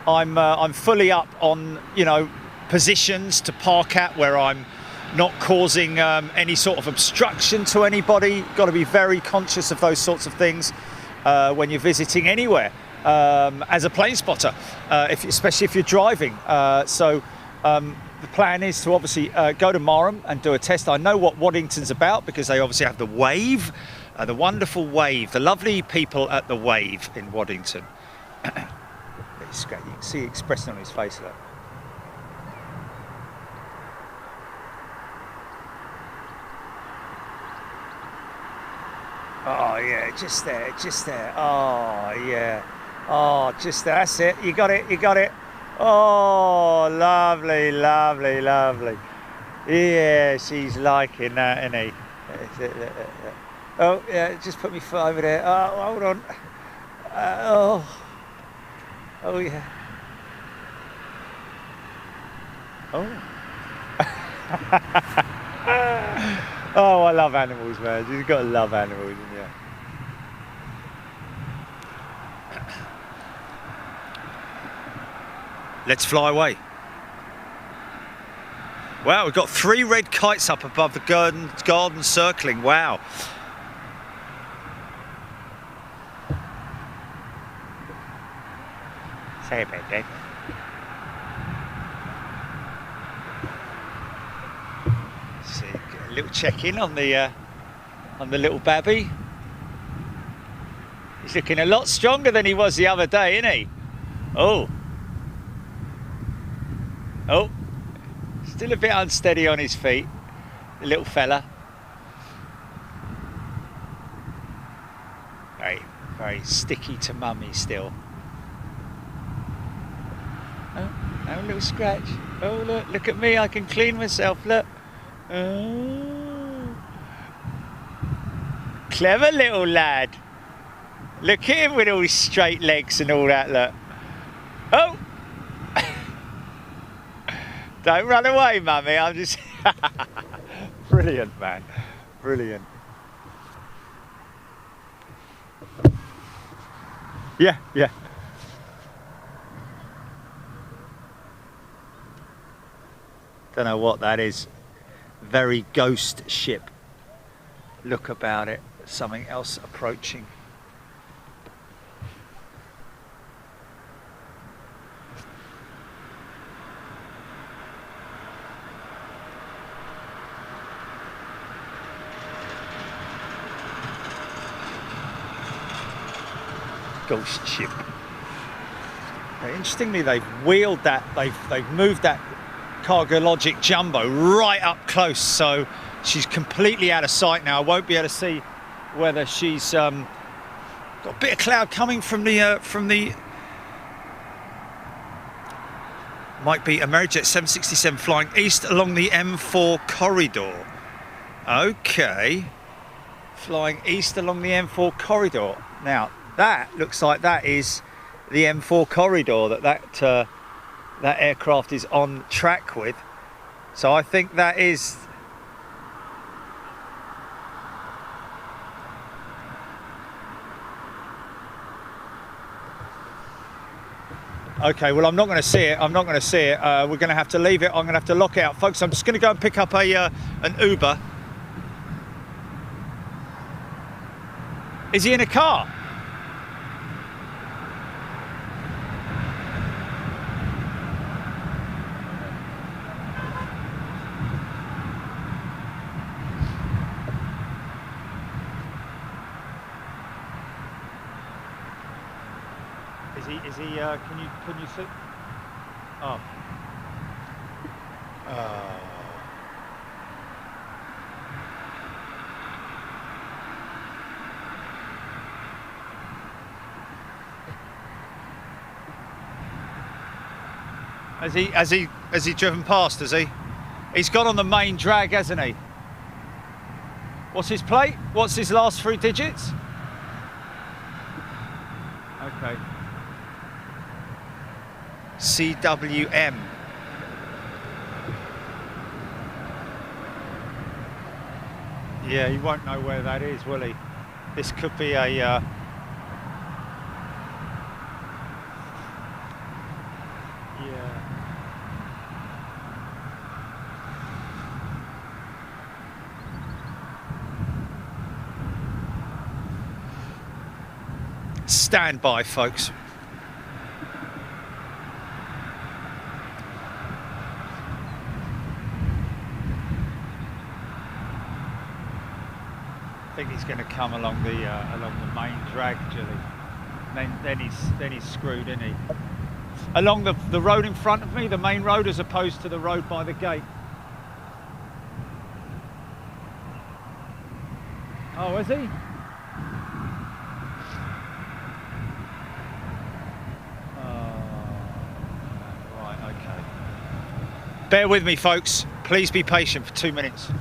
I'm fully up on, you know, positions to park at where I'm not causing any sort of obstruction to anybody. Got to be very conscious of those sorts of things when you're visiting anywhere as a plane spotter, especially if you're driving. So the plan is to obviously go to Marham and do a test. I know what Waddington's about because they obviously have the Wave, the wonderful Wave, the lovely people at the Wave in Waddington. You can see the expression on his face there. Oh yeah, just there, just there. Oh yeah. Oh, just there. That's it. You got it, you got it. Oh, lovely, lovely, lovely. Yeah, she's liking that, isn't he? Oh, yeah, just put my foot over there. Oh, hold on. Oh, yeah. Oh. Oh, I love animals, man. You've got to love animals, haven't you? Let's fly away. Wow, we've got 3 red kites up above the garden circling. Wow. Sorry about that. See, a little check-in on the little babby. He's looking a lot stronger than he was the other day, isn't he? Oh. Oh, still a bit unsteady on his feet, the little fella. Very, very sticky to mummy still. Oh, a little scratch. Oh, look at me, I can clean myself, look. Oh. Clever little lad. Look at him with all his straight legs and all that, look. Oh. Don't run away, mummy, I'm just... Brilliant, man. Brilliant. Yeah, yeah. Don't know what that is. Very ghost ship look about it. Something else approaching. Ghost ship. Now, interestingly, they've wheeled that, they've moved that Cargo Logic Jumbo right up close, so she's completely out of sight now. I won't be able to see whether she's got a bit of cloud coming from the might be Amerijet 767 flying east along the M4 corridor. Okay, flying east along the M4 corridor. Now that looks like that is the M4 corridor that aircraft is on track with. So I think that is... Okay, well, I'm not going to see it. I'm not going to see it. We're going to have to leave it. I'm going to have to lock it out. Folks, I'm just going to go and pick up an Uber. Is he in a car? Is he, can you see? Oh. Has he driven past, has he? He's gone on the main drag, hasn't he? What's his plate? What's his last 3 digits? Okay. CWM. Yeah, he won't know where that is, will he? This could be a Stand by, folks. I think he's going to come along the main drag, Gilly. Then he's screwed, isn't he? Along the road in front of me, the main road, as opposed to the road by the gate. Oh, is he? Right, okay. Bear with me, folks. Please be patient for 2 minutes.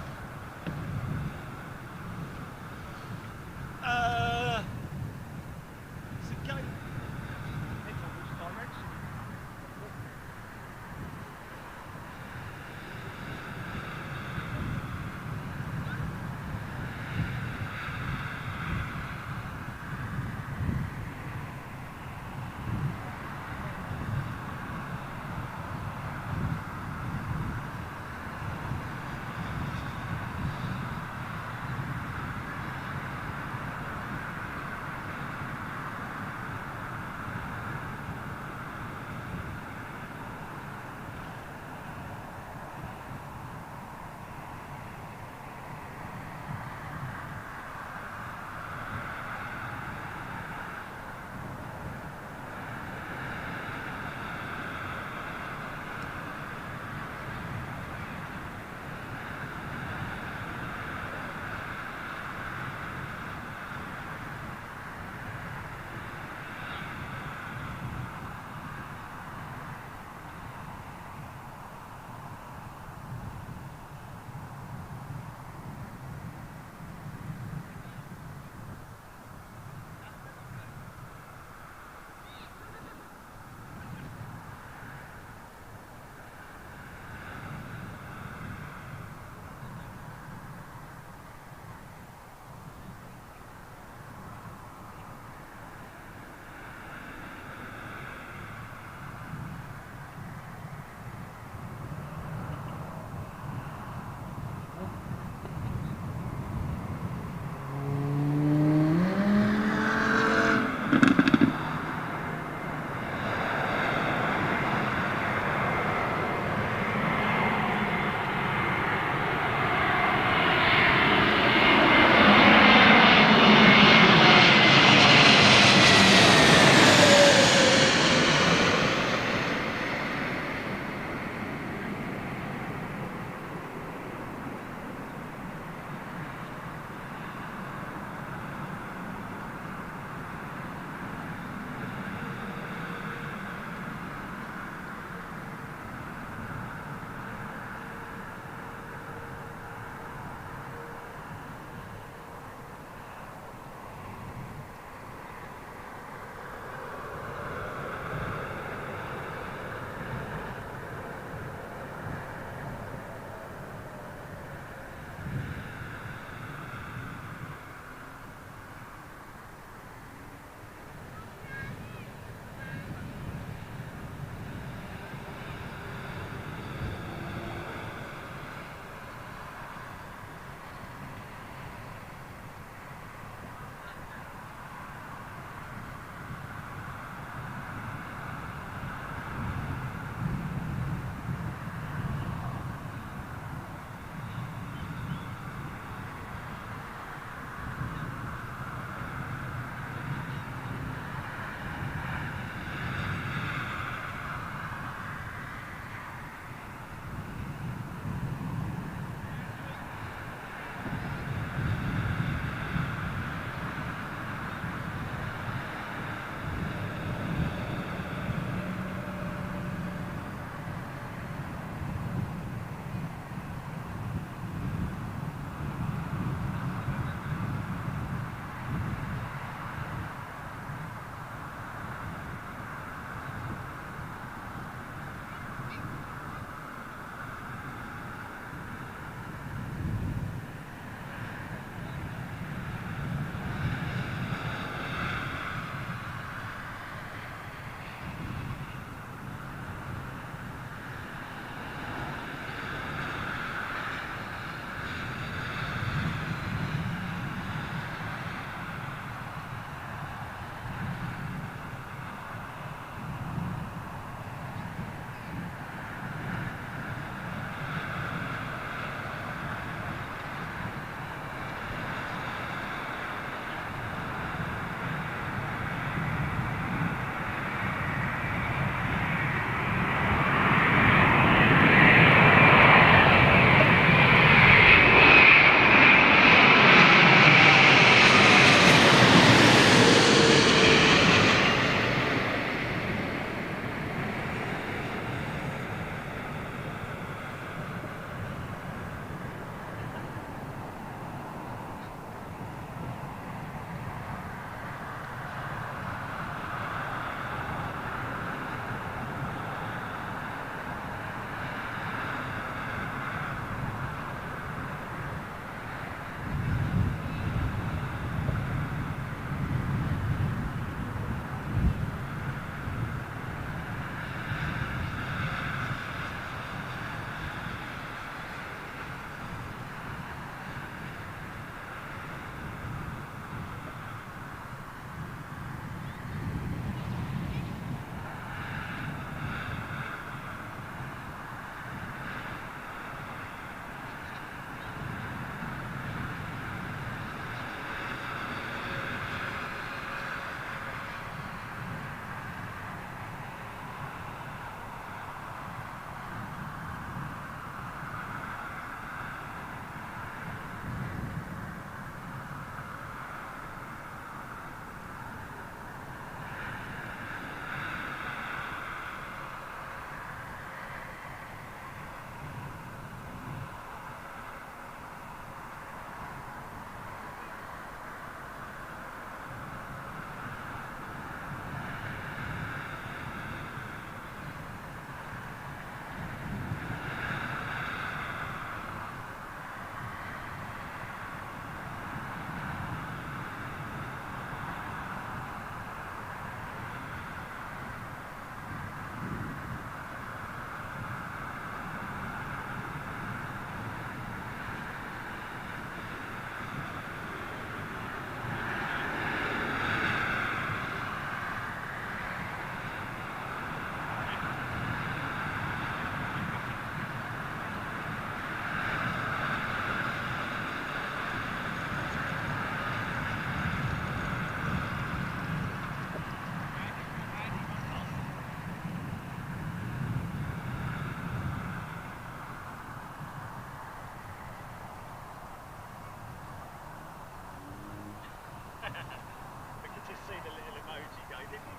could just see the little emoji go, didn't we?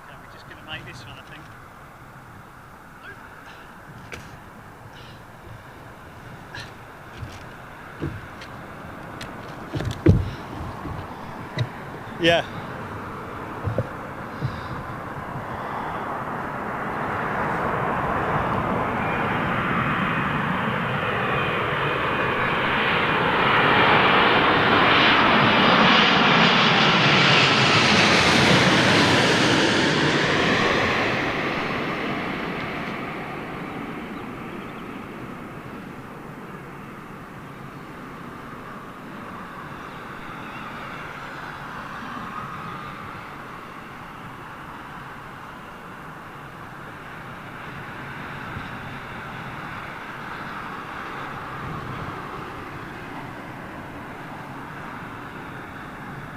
Okay, we're just going to make this one, I think. Yeah.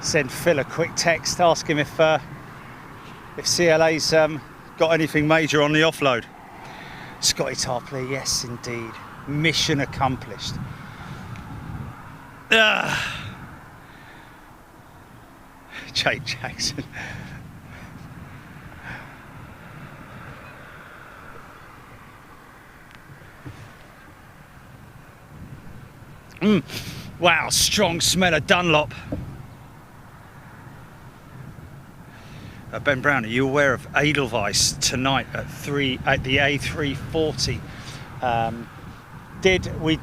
Send Phil a quick text, ask him if CLA's got anything major on the offload. Scotty Tarpley, yes indeed. Mission accomplished. Jake Jackson. Wow, strong smell of Dunlop. Ben Brown, are you aware of Adel Vice tonight at the A340?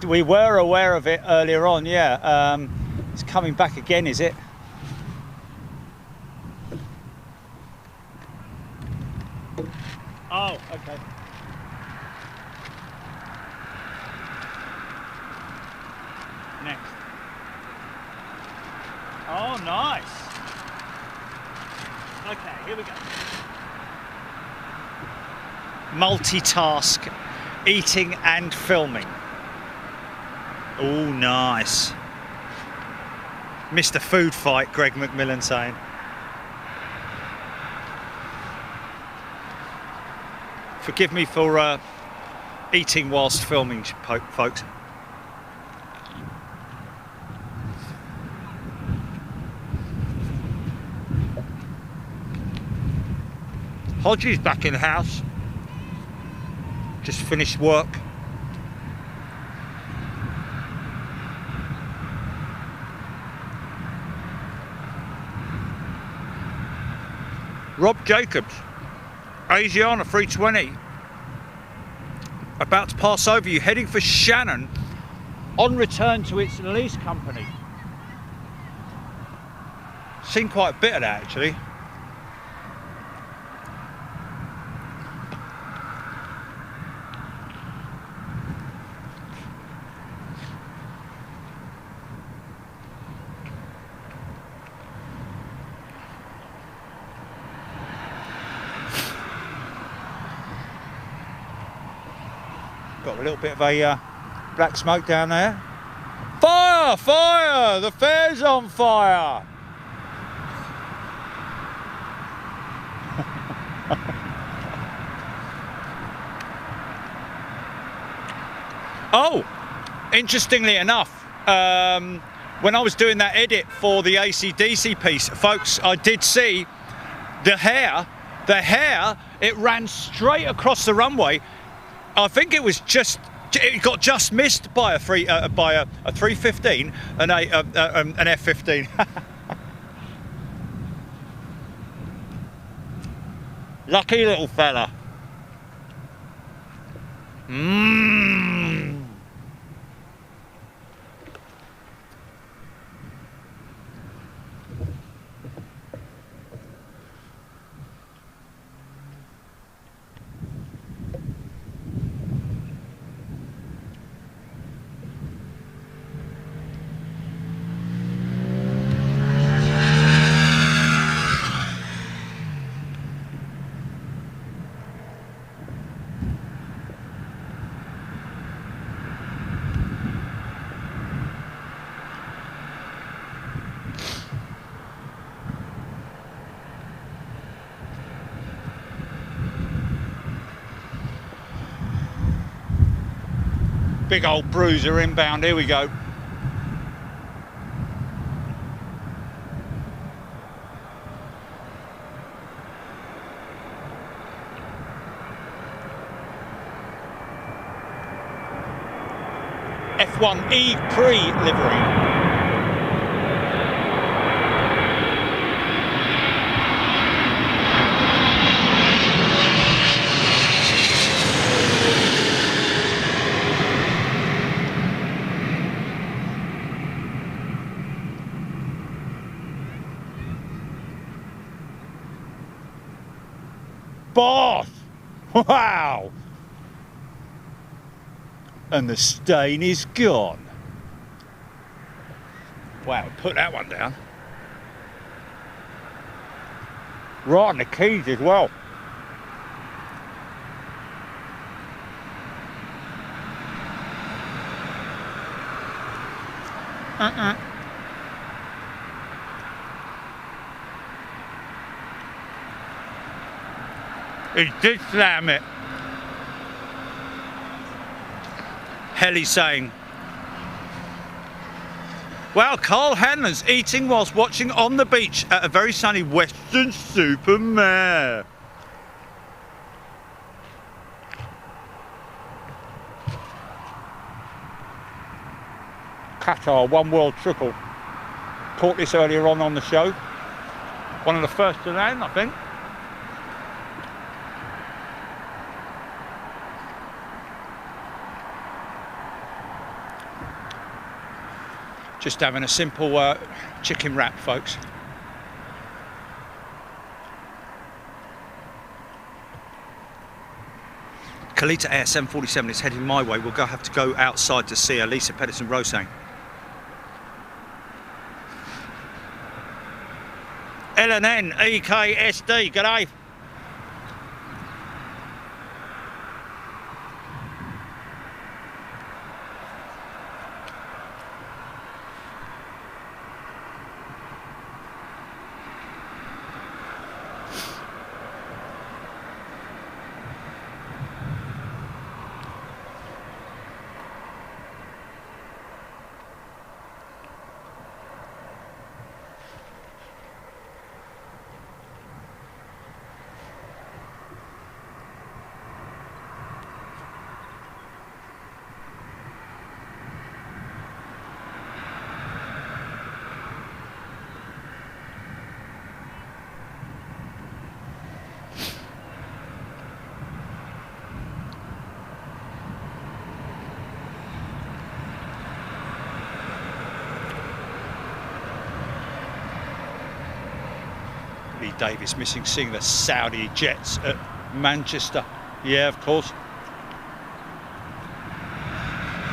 We were aware of it earlier on, yeah. It's coming back again, is it? Oh, okay. Next. Oh, nice. Okay, here we go. Multitask, eating and filming. Oh, nice. Mr. Food Fight, Greg McMillan saying. Forgive me for eating whilst filming, folks. Hodgie's back in the house. Just finished work. Rob Jacobs, Asiana 320. About to pass over you, heading for Shannon on return to its lease company. Seen quite a bit of that actually. Got a little bit of a black smoke down there. Fire! Fire! The fair's on fire! Oh, interestingly enough, when I was doing that edit for the AC/DC piece, folks, I did see the hair, it ran straight across the runway. I think it was it got just missed by a 315 and an F-15. Lucky little fella. Big old bruiser inbound, here we go. F1E pre-livery. Boss! Wow! And the stain is gone. Wow, put that one down. Right on the keys as well. He did slam it. Helly's saying, well, Carl Hanlon's eating whilst watching on the beach at a very sunny Western Supermare. Qatar One World Triple. Caught this earlier on the show. One of the first to land, I think. Just having a simple chicken wrap, folks. Kalita Air 747 is heading my way. We'll have to go outside to see her. Lisa Pedersen Rosang. LNN EKSD, g'day. Davis missing seeing the Saudi jets at Manchester. Yeah, of course.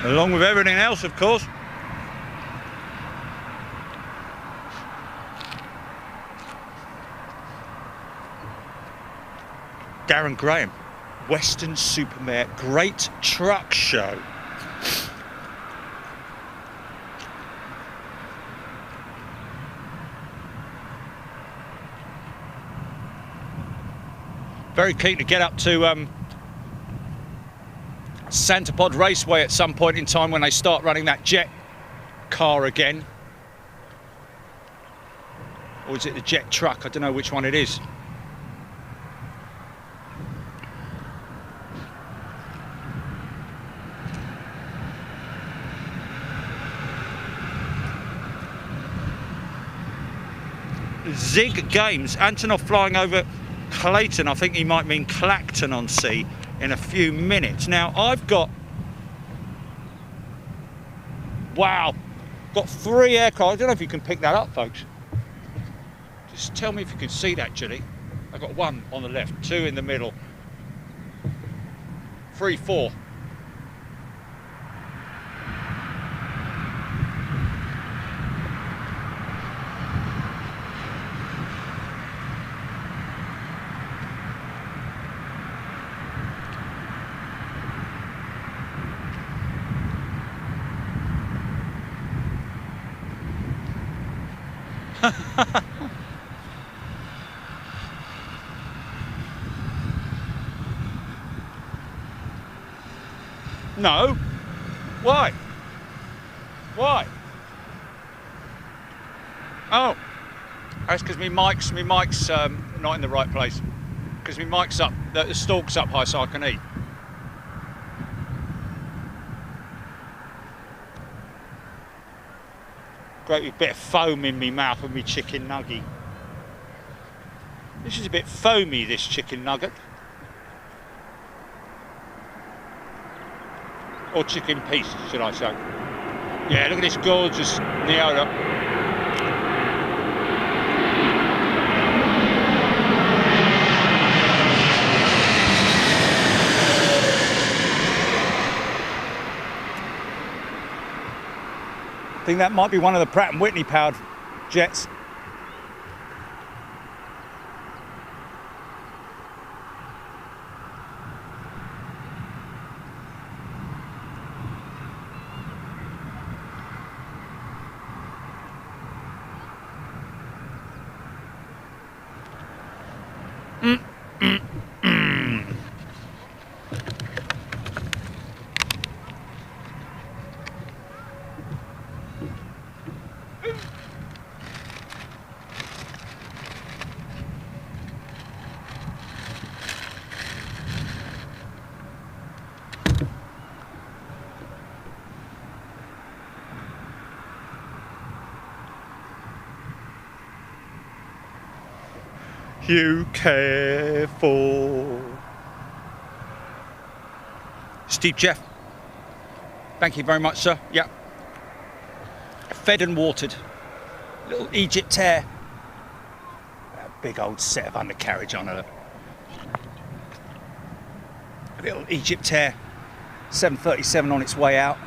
Along with everything else, of course. Darren Graham, Western Supermare, great truck show. Very keen to get up to Santa Pod Raceway at some point in time when they start running that jet car again. Or is it the jet truck? I don't know which one it is. Zig Games, Antonov flying over Clayton, I think he might mean Clacton on sea, in a few minutes. Now I've got, wow, got 3 aircraft. I don't know if you can pick that up, folks. Just tell me if you can see that, Julie. I've got 1 on the left, 2 in the middle, 3, 4. No. Why? Why? Oh, that's because my mic's not in the right place. Because my mic's up, the stalk's up high so I can eat. great big bit of foam in me mouth of me chicken nugget. This is a bit foamy, this chicken nugget. Or chicken piece, should I say. Yeah, look at this gorgeous Neota. I think that might be one of the Pratt & Whitney powered jets. You careful. Steve Jeff. Thank you very much, sir. Yeah. Fed and watered. Little Egypt Air. A big old set of undercarriage on it. A little Egypt Air. 737 on its way out.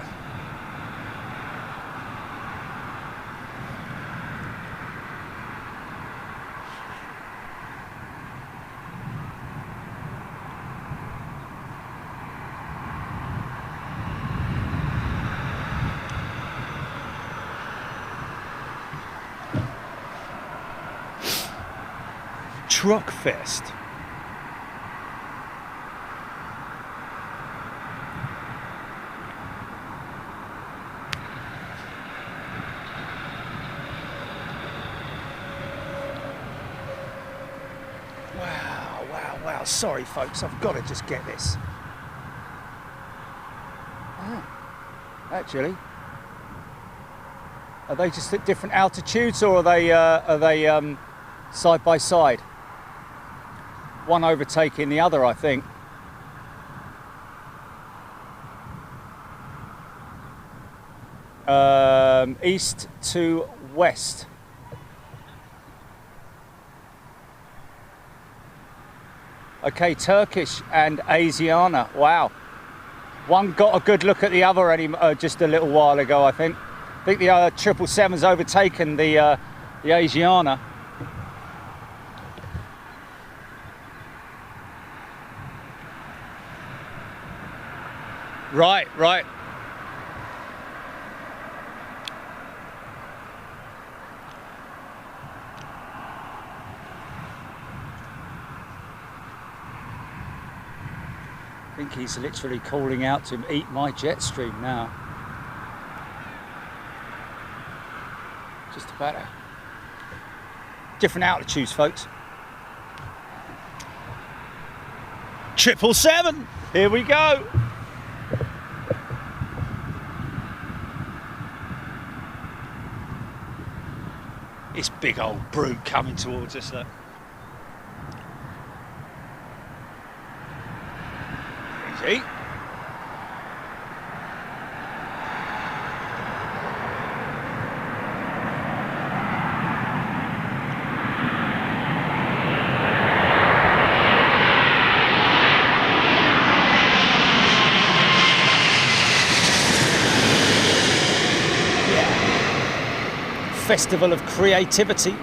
Truck Fest. Wow. Sorry, folks, I've got to just get this. Actually, are they just at different altitudes, or are they side by side? One overtaking the other, I think. East to west. Okay, Turkish and Asiana. Wow. One got a good look at the other just a little while ago, I think. I think the 777's overtaken the Asiana. Right. I think he's literally calling out to eat my jet stream now. Just about it. Different altitudes, folks. 777. Here we go. This big old brute coming towards us, look. Easy. Festival of creativity.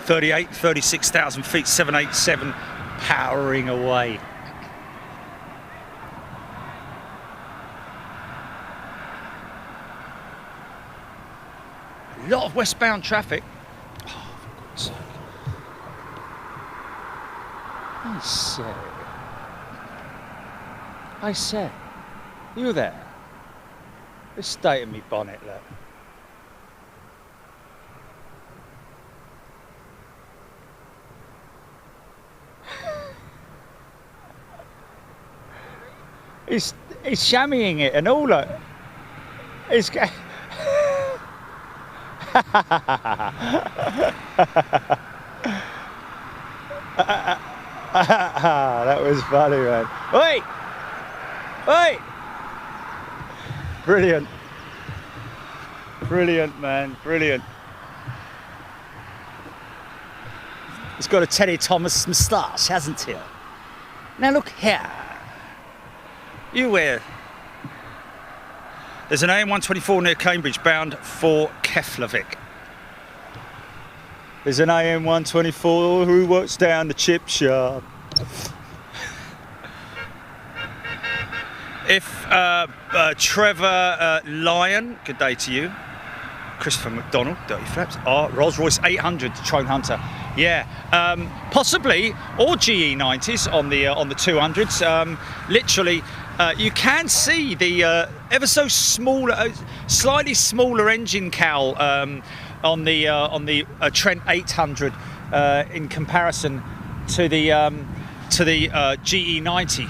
.38, 36,000 feet, 787 powering away. A lot of westbound traffic. Oh, for God's sake. I say, you there? The state of me bonnet, look. He's shammying it and all, look. He's that was funny, man. Wait! Wait! Brilliant. Brilliant, man. Brilliant. He's got a Teddy Thomas moustache, hasn't he? Now look here. You wear. There's an AM124 near Cambridge bound for Keflavik. There's an AM124 who works down the chip shop. If Trevor Lyon, good day to you. Christopher McDonald, Dirty Flaps. Rolls-Royce 800 Trone Hunter. Yeah, possibly, or GE90s on the 200s. Literally, you can see the ever so small, slightly smaller engine cowl on the Trent 800 in comparison to the GE90.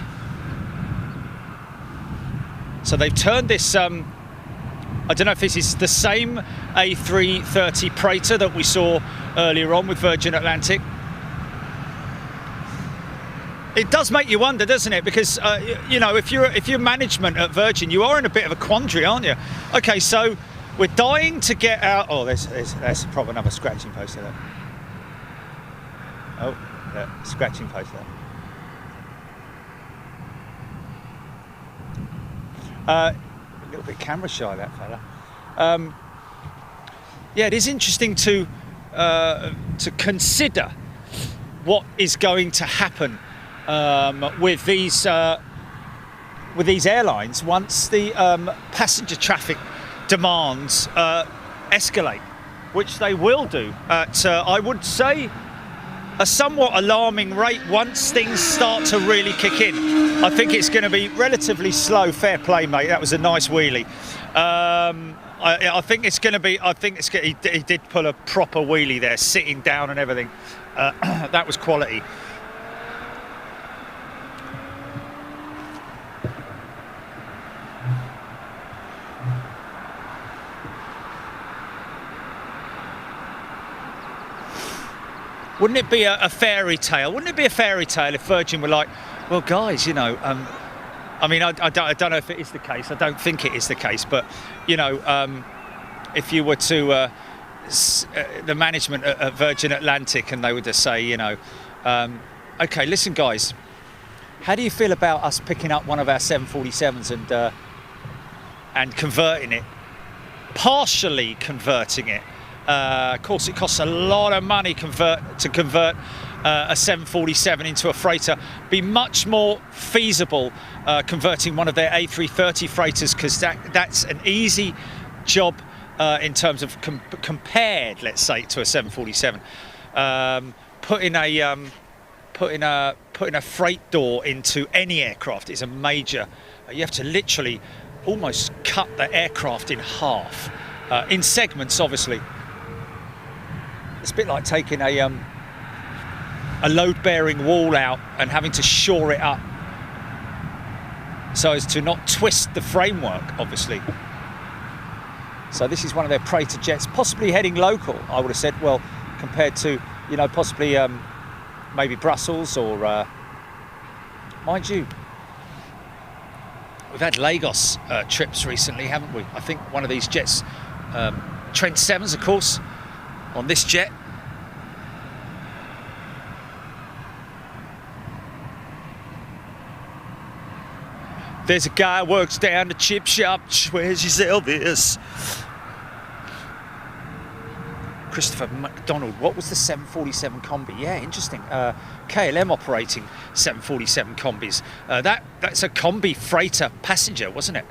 So they've turned this. I don't know if this is the same A330 Praetor that we saw earlier on with Virgin Atlantic. It does make you wonder, doesn't it? Because you know, if you're management at Virgin, you are in a bit of a quandary, aren't you? Okay, so we're dying to get out. Oh, there's probably another scratching post there. Oh, yeah, scratching post there. A little bit camera shy, that fella. Yeah, it is interesting to consider what is going to happen with these airlines once the passenger traffic demands escalate, which they will do at I would say a somewhat alarming rate once things start to really kick in. I think it's going to be relatively slow. Fair play, mate. That was a nice wheelie. I think it's going to be. He did pull a proper wheelie there, sitting down and everything. That was quality. Wouldn't it be a fairy tale? Wouldn't it be a fairy tale if Virgin were like, well, guys, you know, I mean, I don't know if it is the case. I don't think it is the case. But, you know, if you were to the management at Virgin Atlantic and they were to say, you know, OK, listen, guys, how do you feel about us picking up one of our 747s and converting it, partially converting it? Of course, it costs a lot of money to convert a 747 into a freighter. Be much more feasible converting one of their A330 freighters, because that's an easy job in terms of compared, let's say, to a 747. Putting a freight door into any aircraft is a major. You have to literally almost cut the aircraft in half in segments, obviously. It's a bit like taking a load-bearing wall out and having to shore it up so as to not twist the framework, obviously. So this is one of their Praetor jets, possibly heading local, I would have said. Well, compared to, you know, possibly maybe Brussels or, mind you, we've had Lagos trips recently, haven't we? I think one of these jets, Trent 7s, of course, on this jet. There's a guy who works down the chip shop. Where's his Elvis? Christopher McDonald. What was the 747 combi? Yeah, interesting. KLM operating 747 combis. That's a combi freighter passenger, wasn't it?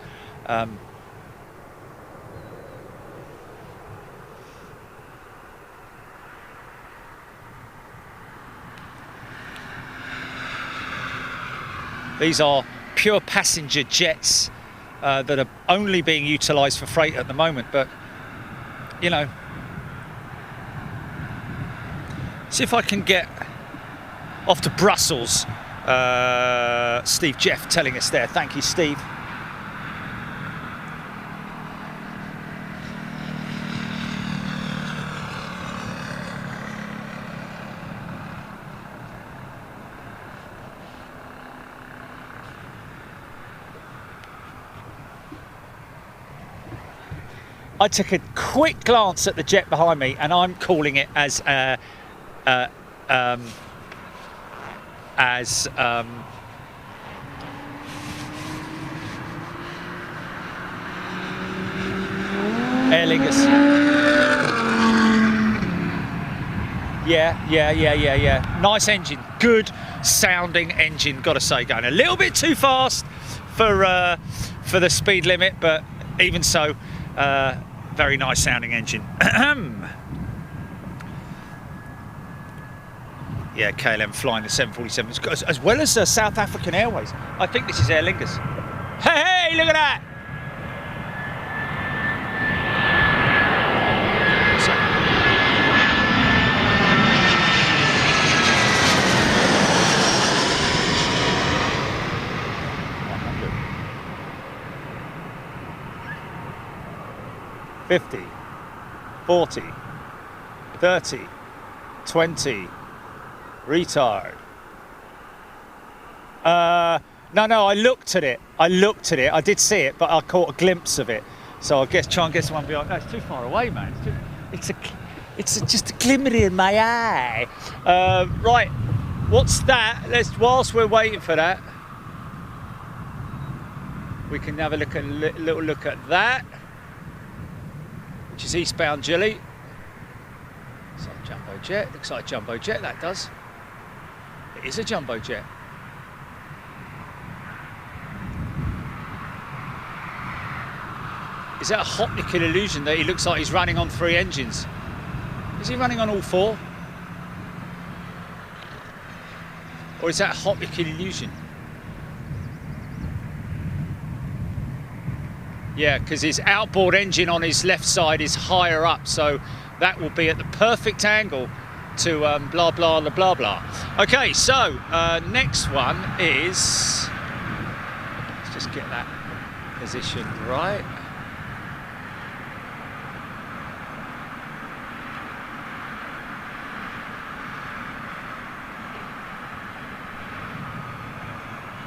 These are pure passenger jets that are only being utilised for freight at the moment. But, you know, see if I can get off to Brussels. Steve Jeff telling us there. Thank you, Steve. I took a quick glance at the jet behind me, and I'm calling it as Aer Lingus. Yeah. Nice engine, good sounding engine. Got to say, going a little bit too fast for the speed limit, but even so. Very nice sounding engine. Yeah, KLM flying the 747s as well as South African Airways. I think this is Aer Lingus. Hey, look at that! So, 50, 40, 30, 20, retard. No, I looked at it. I did see it, but I caught a glimpse of it. So I guess try and get someone behind. No, it's too far away, man. It's just a glimmer in my eye. Right, what's that? Whilst we're waiting for that, we can have a little look at that, which is eastbound Gilly. Looks like a jumbo jet. Looks like a jumbo jet. That does. It is a jumbo jet. Is that a optical illusion that he looks like he's running on 3 engines? Is he running on all 4? Or is that a optical illusion? Yeah, because his outboard engine on his left side is higher up, so that will be at the perfect angle to blah, blah, blah, blah, blah. Okay, so next one is... Let's just get that position right.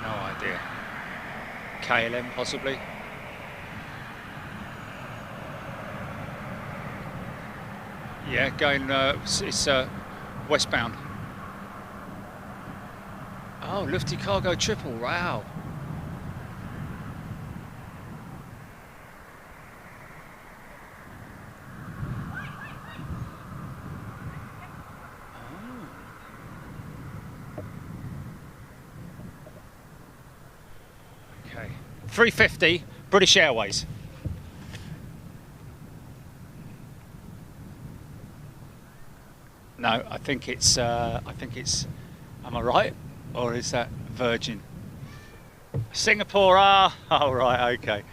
No idea. KLM, possibly. Yeah, going, it's westbound. Oh, Lufty Cargo Triple, wow. Oh. Okay, 350, British Airways. No, I think it's, am I right? Or is that Virgin? Singapore, oh right, okay.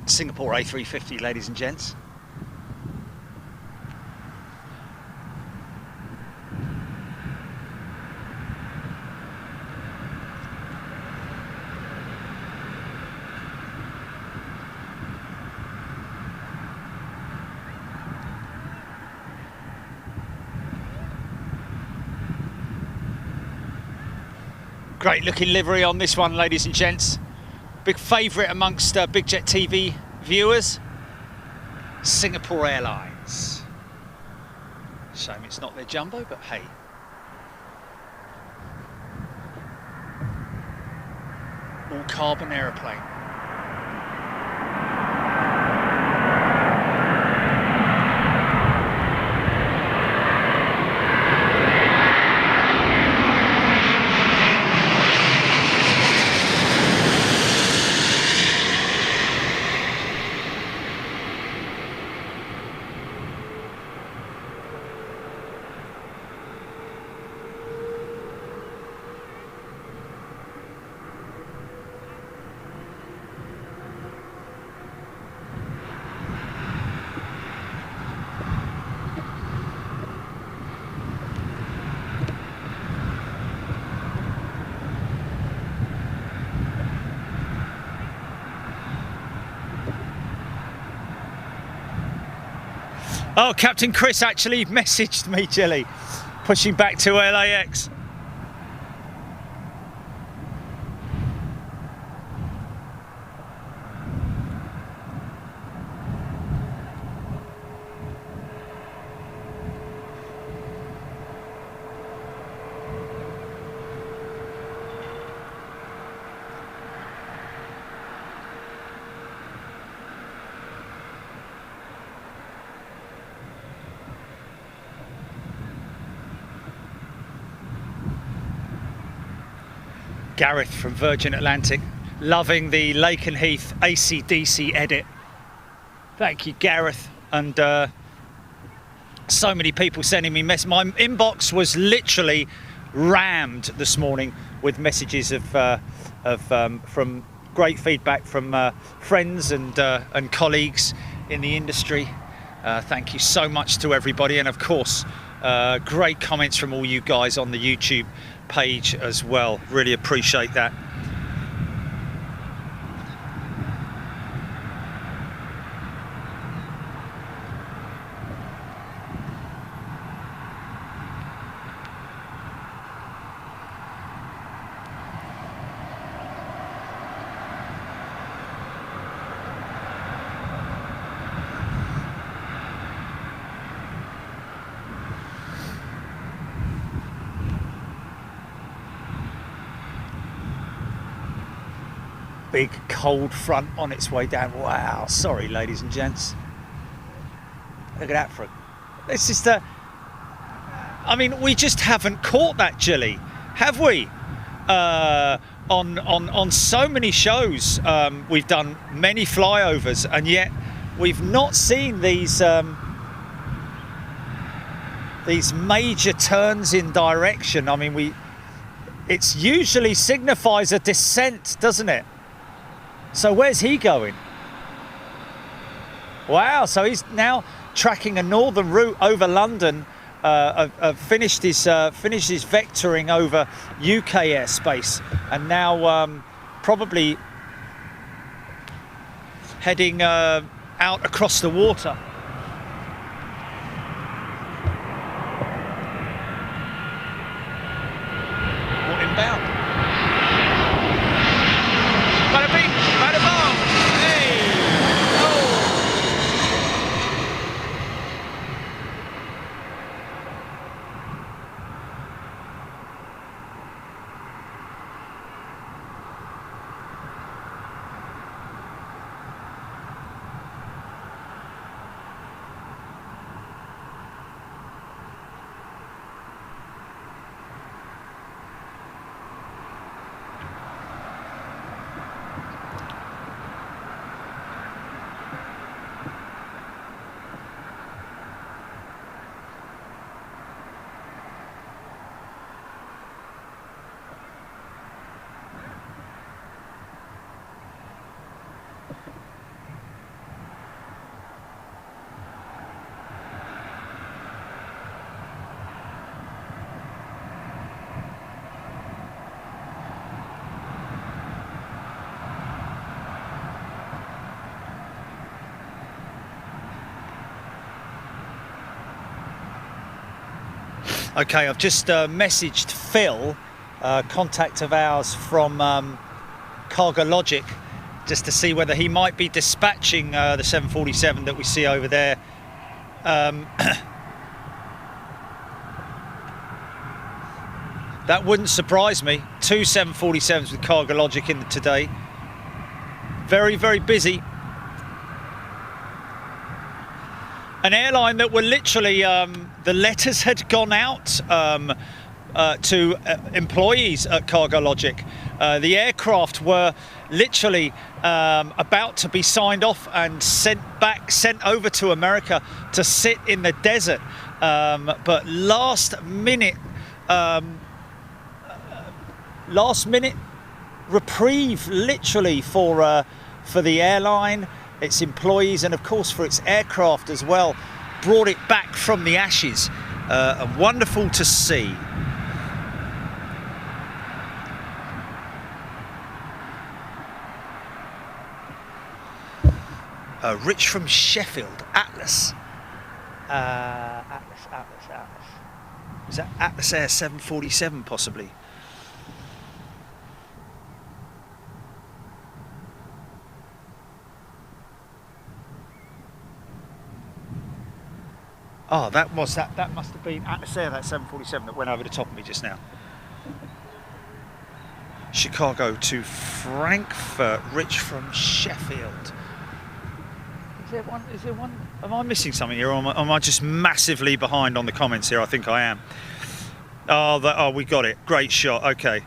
Singapore A350, ladies and gents. Great looking livery on this one, ladies and gents. Big favourite amongst Big Jet TV viewers. Singapore Airlines. Shame it's not their jumbo, but hey. All carbon aeroplane. Oh, Captain Chris actually messaged me, Jilly, pushing back to LAX. Gareth from Virgin Atlantic, loving the Lake and Heath AC/DC edit. Thank you, Gareth. And so many people sending me messages. My inbox was literally rammed this morning with messages from great feedback from friends and colleagues in the industry. Thank you so much to everybody, and of course, great comments from all you guys on the YouTube page as well. Really appreciate that. Big cold front on its way down. Wow, sorry ladies and gents. Look at that front. It's just I mean, we just haven't caught that, Jilly, have we? On so many shows, we've done many flyovers, and yet we've not seen these major turns in direction. I mean, it's usually signifies a descent, doesn't it? So where's he going? Wow, so he's now tracking a northern route over London, finished his vectoring over UK airspace, and now probably heading out across the water. What inbound? Okay, I've just messaged Phil, contact of ours from Cargo Logic, just to see whether he might be dispatching the 747 that we see over there. That wouldn't surprise me. 2 747s with Cargo Logic in today. Very, very busy. An airline that were literally, the letters had gone out to employees at Cargo Logic. The aircraft were literally about to be signed off and sent over to America to sit in the desert. But last minute reprieve, literally, for the airline, its employees, and of course for its aircraft as well, brought it back from the ashes. Wonderful to see. Rich from Sheffield, Atlas. Atlas. Is that Atlas Air 747 possibly? Oh, that must have been Atlas Air, that 747 that went over the top of me just now. Chicago to Frankfurt, Rich from Sheffield. Is there one? Am I missing something here, or am I just massively behind on the comments here? I think I am. Oh, we got it. Great shot. Okay.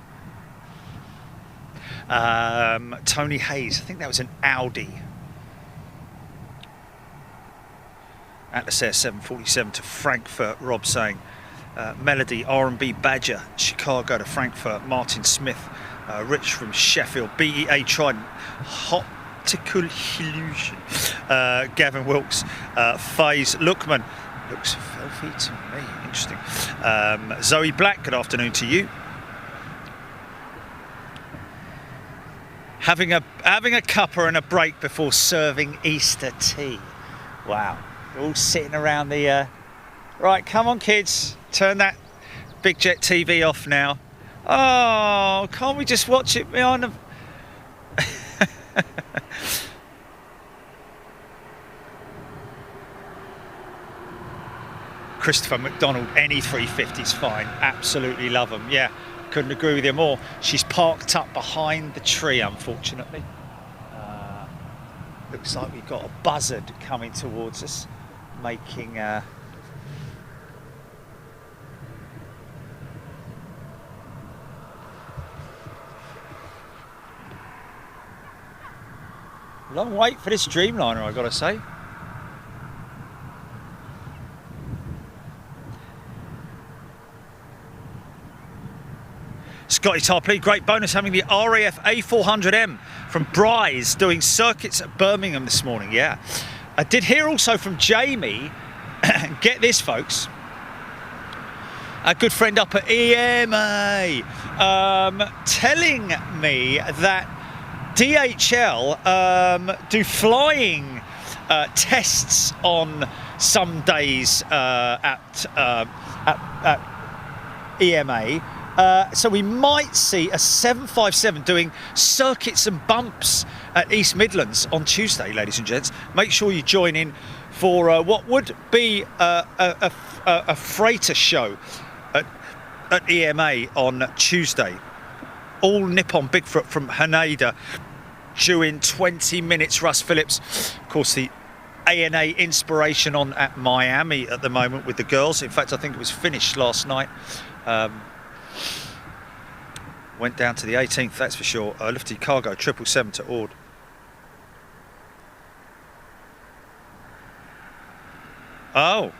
Tony Hayes. I think that was an Audi. Atlas Air 747 to Frankfurt. Rob saying. Melody R&B Badger. Chicago to Frankfurt. Martin Smith. Rich from Sheffield. BEA Trident. Optical illusion. Gavin Wilkes, Faze Lookman, looks filthy to me. Interesting. Zoe Black, good afternoon to you. Having a cuppa and a break before serving Easter tea. Wow, you're all sitting around the. Right, come on, kids, turn that Big Jet TV off now. Oh, can't we just watch it behind the? Christopher McDonald, any 350's fine, absolutely love them. Yeah, couldn't agree with you more. She's parked up behind the tree, unfortunately. Looks like we've got a buzzard coming towards us, making long wait for this Dreamliner, I've got to say. Scotty Tarpley, great bonus having the RAF A400M from Bryce doing circuits at Birmingham this morning. Yeah, I did hear also from Jamie. Get this, folks. A good friend up at EMA telling me that DHL do flying tests on some days at EMA. So we might see a 757 doing circuits and bumps at East Midlands on Tuesday, ladies and gents. Make sure you join in for what would be a freighter show at EMA on Tuesday. All Nippon Bigfoot from Haneda due in 20 minutes. Russ Phillips, of course, the ANA inspiration on at Miami at the moment with the girls. In fact, I think it was finished last night. Went down to the 18th, that's for sure. Lifty Cargo 777 to Ord. Oh.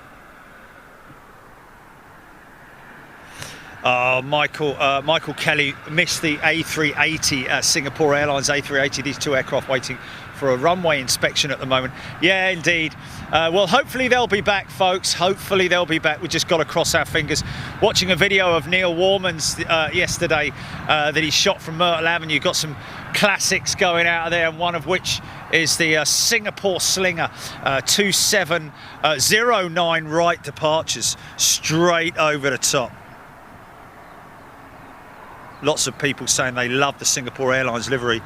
Michael Kelly missed the A380, Singapore Airlines A380. These two aircraft waiting for a runway inspection at the moment. Yeah, indeed. Well, hopefully they'll be back, folks. Hopefully they'll be back. We've just got to cross our fingers. Watching a video of Neil Warman's yesterday that he shot from Myrtle Avenue. Got some classics going out of there, and one of which is the Singapore Slinger 2709 right departures straight over the top. Lots of people saying they love the Singapore Airlines livery.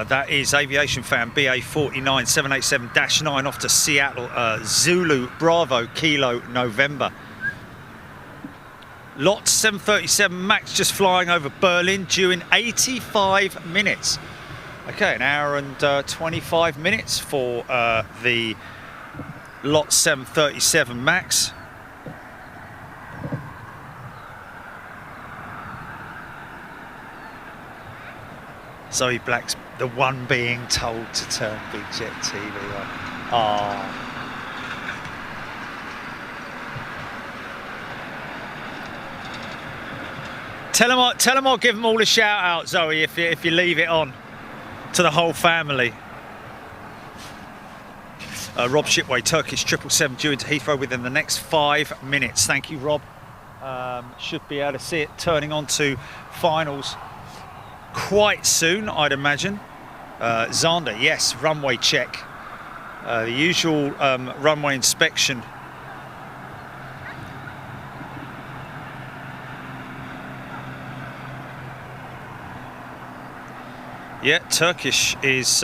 That is Aviation Fan BA 49787-9 off to Seattle, Zulu Bravo Kilo November. Lot 737 Max just flying over Berlin due in 85 minutes. Okay, an hour and 25 minutes for the Lot 737 Max. Zoe Black's the one being told to turn Big Jet TV on. Oh. Tell them I'll give them all a shout out, Zoe, if you leave it on to the whole family. Rob Shipway, Turkish 777 due into Heathrow within the next 5 minutes. Thank you, Rob. Should be able to see it turning on to finals quite soon, I'd imagine. Zander, yes, runway check. The usual runway inspection. Yeah, Turkish is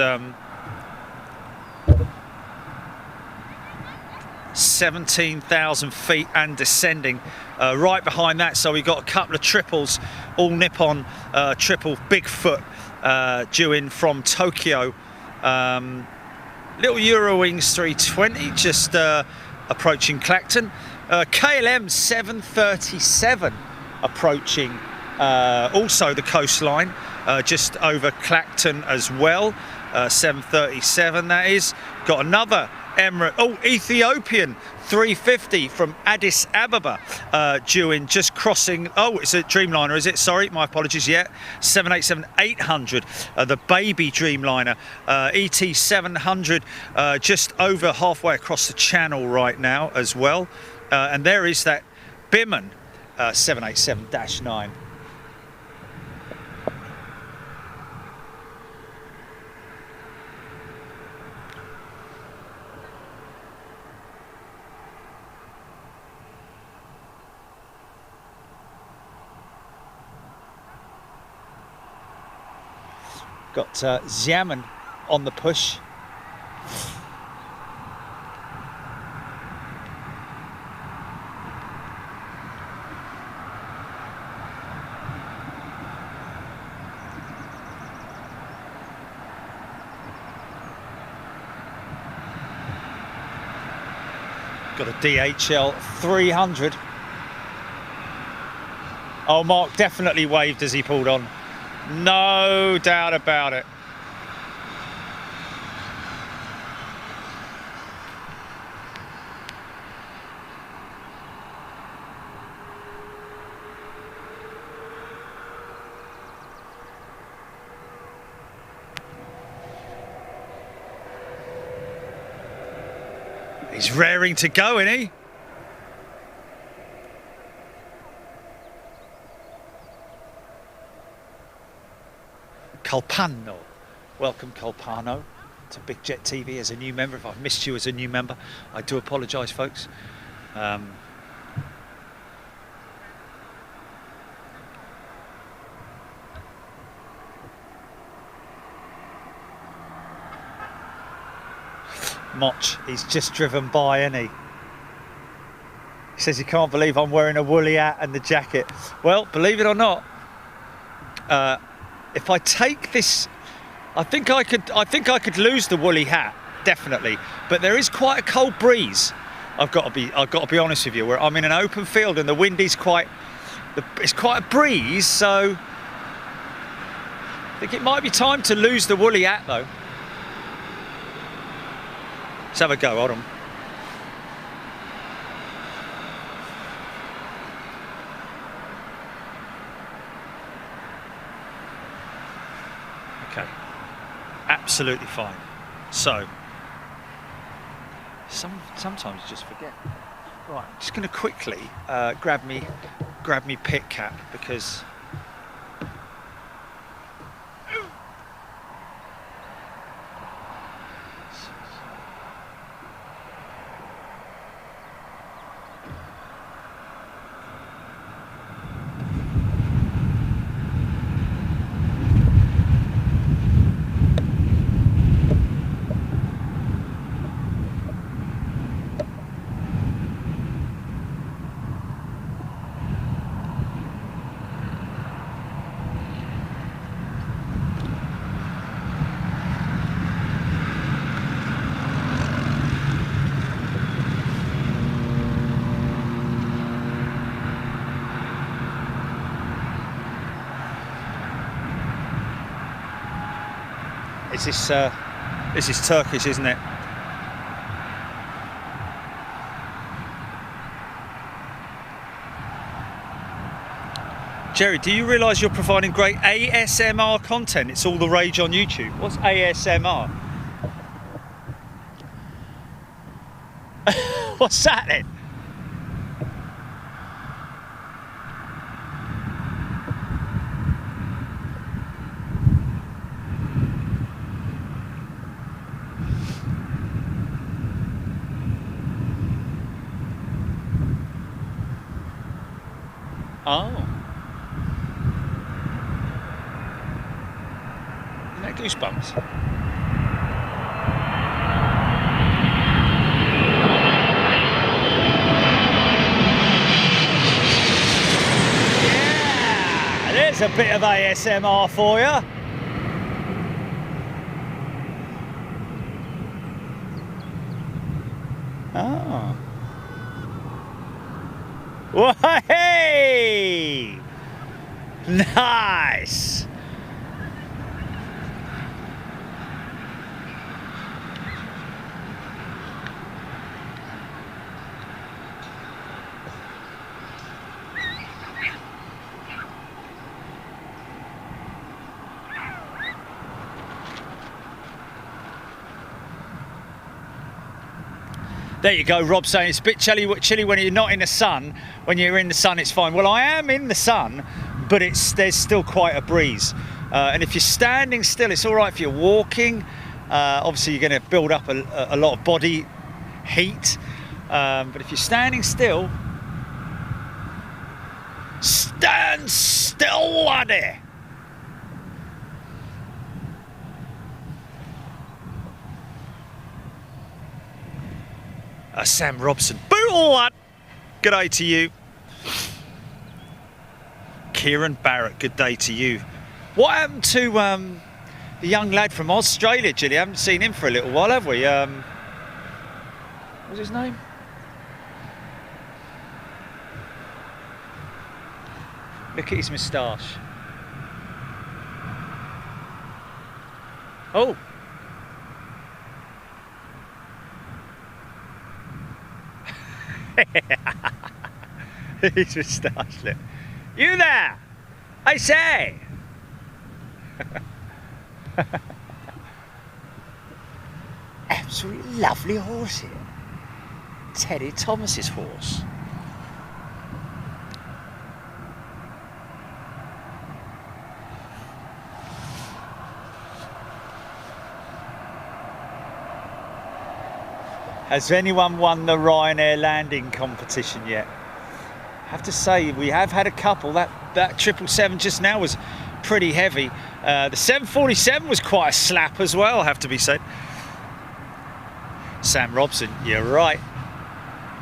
17,000 feet and descending. Right behind that, so we've got a couple of triples, all Nippon triple Bigfoot due in from Tokyo. Little Eurowings 320 just approaching Clacton. KLM 737 approaching also the coastline, just over Clacton as well. 737 that is. Got another Emirates, Ethiopian 350 from Addis Ababa due in, just crossing. Oh, it's a Dreamliner, is it? Sorry, my apologies. Yeah, 787-800, the baby Dreamliner, ET 700, just over halfway across the channel right now as well. And there is that Biman 787-9. Got Xiamen on the push. Got a DHL 300. Oh, Mark definitely waved as he pulled on. No doubt about it. He's raring to go, isn't he? Colpano. Welcome, Colpano, to Big Jet TV as a new member. If I've missed you as a new member, I do apologise, folks. Moch, he's just driven by, isn't he? He says he can't believe I'm wearing a woolly hat and the jacket. Well, believe it or not, if I take this, I think I could lose the woolly hat, definitely. But there is quite a cold breeze. I've got to be honest with you. Where I'm in an open field and the wind is it's quite a breeze. So I think it might be time to lose the woolly hat, though. Let's have a go. Hold on. Okay, absolutely fine. So, sometimes you just forget. Right, I'm just going to quickly grab me pit cap because this is Turkish, isn't it? Jerry, do you realise you're providing great ASMR content? It's all the rage on YouTube. What's ASMR? What's that then? Oh. Isn't that goosebumps? Yeah! There's a bit of ASMR for you. Oh. Whoa, hey! Nice! There you go, Rob saying it's a bit chilly when you're not in the sun. When you're in the sun, it's fine. Well, I am in the sun, but there's still quite a breeze. And if you're standing still, it's all right if you're walking. Obviously, you're going to build up a lot of body heat. But if you're standing still, stand still, laddie. Sam Robson, boodle lad. Good day to you. Kieran Barrett, good day to you. What happened to the young lad from Australia, Gilly? I haven't seen him for a little while, have we? What's his name? Look at his moustache. Oh. His moustache, look. You there! I say! Absolutely lovely horse here. Teddy Thomas's horse. Has anyone won the Ryanair landing competition yet? I have to say, we have had a couple. That 777 just now was pretty heavy. The 747 was quite a slap as well, have to be said. Sam Robson, you're right.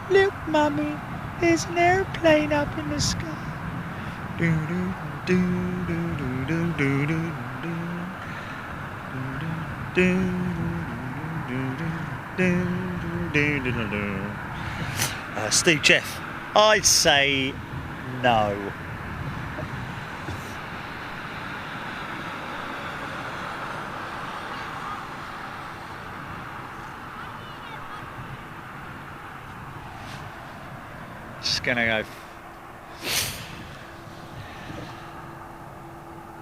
Look, mummy, there's an airplane up in the sky. Do, do, do, do, do, do, do, do. Steve Jeff, I'd say no. Just gonna go.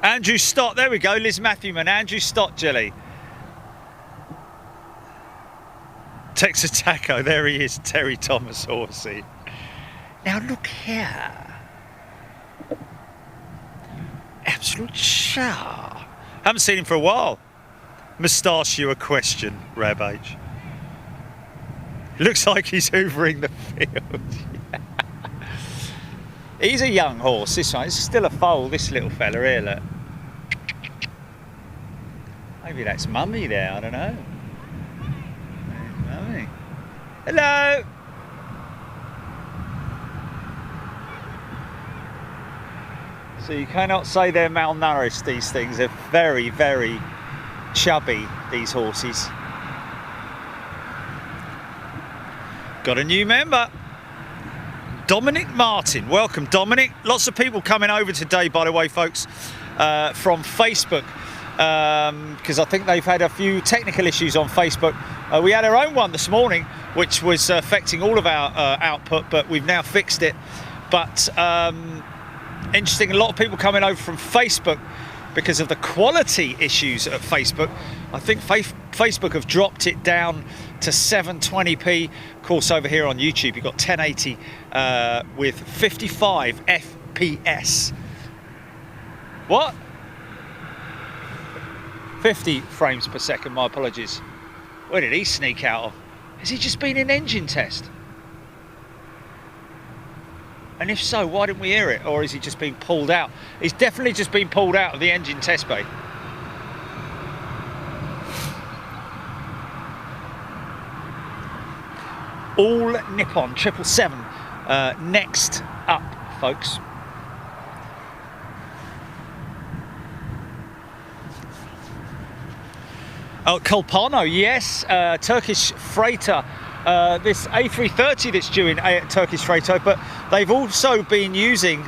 Andrew Stott, there we go, Liz Matthewman, Andrew Stott, Jelly. Texas Taco, there he is, Terry Thomas Horsey. Now look here. Absolute char. Haven't seen him for a while. Moustache, a question, Rab H. Looks like he's hoovering the field. Yeah. He's a young horse, this one. It's still a foal, this little fella here, look. Maybe that's mummy there, I don't know. Mummy. Hello! So you cannot say they're malnourished, these things. They're very, very chubby, these horses. Got a new member. Dominic Martin. Welcome, Dominic. Lots of people coming over today, by the way, folks, from Facebook, because I think they've had a few technical issues on Facebook. We had our own one this morning, which was affecting all of our output, but we've now fixed it. But interesting, a lot of people coming over from Facebook because of the quality issues at Facebook. I think Facebook have dropped it down to 720p. Of course, over here on YouTube, you've got 1080 with 55 FPS. What? 50 frames per second, my apologies. Where did he sneak out of? Has he just been in engine test? And if so, why didn't we hear it? Or is he just been pulled out? He's definitely just been pulled out of the engine test bay. All Nippon 777 next up, folks. Oh, Kolpano, yes, Turkish freighter. This A330 that's due in Turkish freighter, but they've also been using, is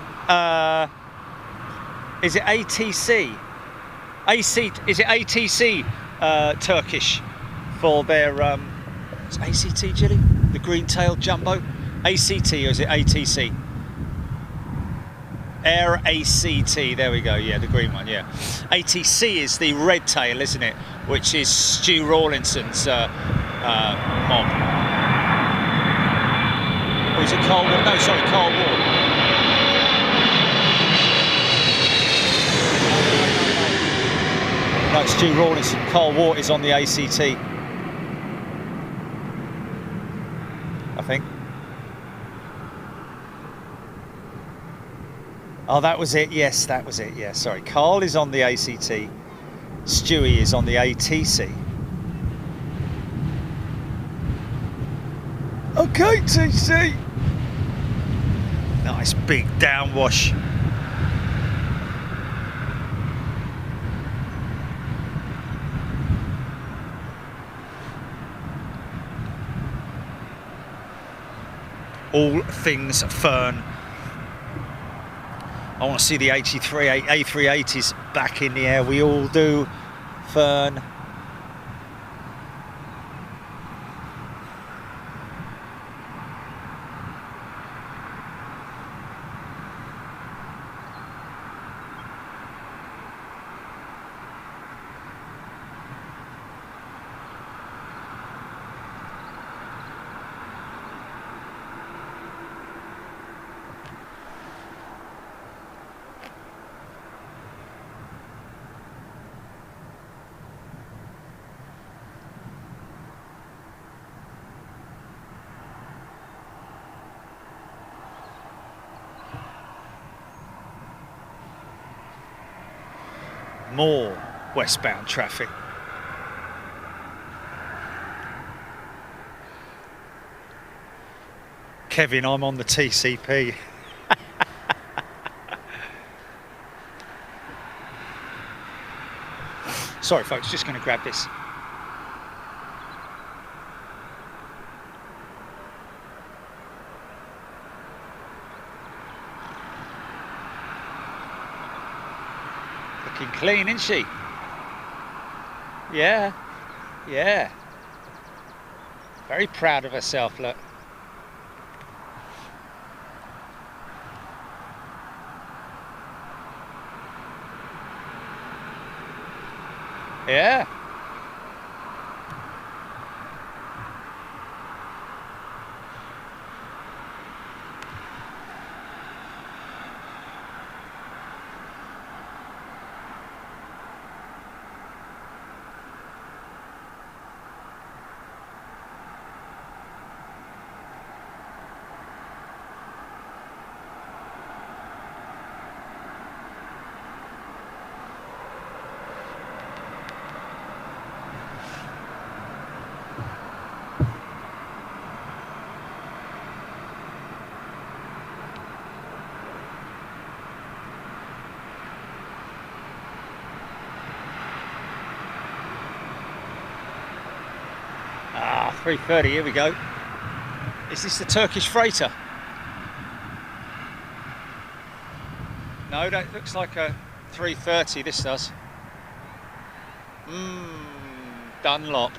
it ATC? Is it ATC Turkish for their, is it ACT, Jilly? The green-tailed jumbo? ACT or is it ATC? Air ACT, there we go, yeah, the green one, yeah. ATC is the red tail, isn't it? Which is Stu Rawlinson's mob. Or is it Carl Ward? No, sorry, Carl Ward. No, Stu Rawlinson. Carl Ward is on the ACT. I think. Oh, that was it. Yes, that was it. Yeah, sorry. Carl is on the ACT. Stewie is on the ATC. Okay, TC. Nice big downwash. All things Fern. I want to see the A380s back in the air. We all do, Fern. More westbound traffic. Kevin, I'm on the TCP. Sorry folks, just going to grab this. Looking clean, isn't she? Yeah, yeah. Very proud of herself, look. Yeah. Ah, 3:30, here we go. Is this the Turkish freighter? No, that looks like a 3:30, this does. Dunlop.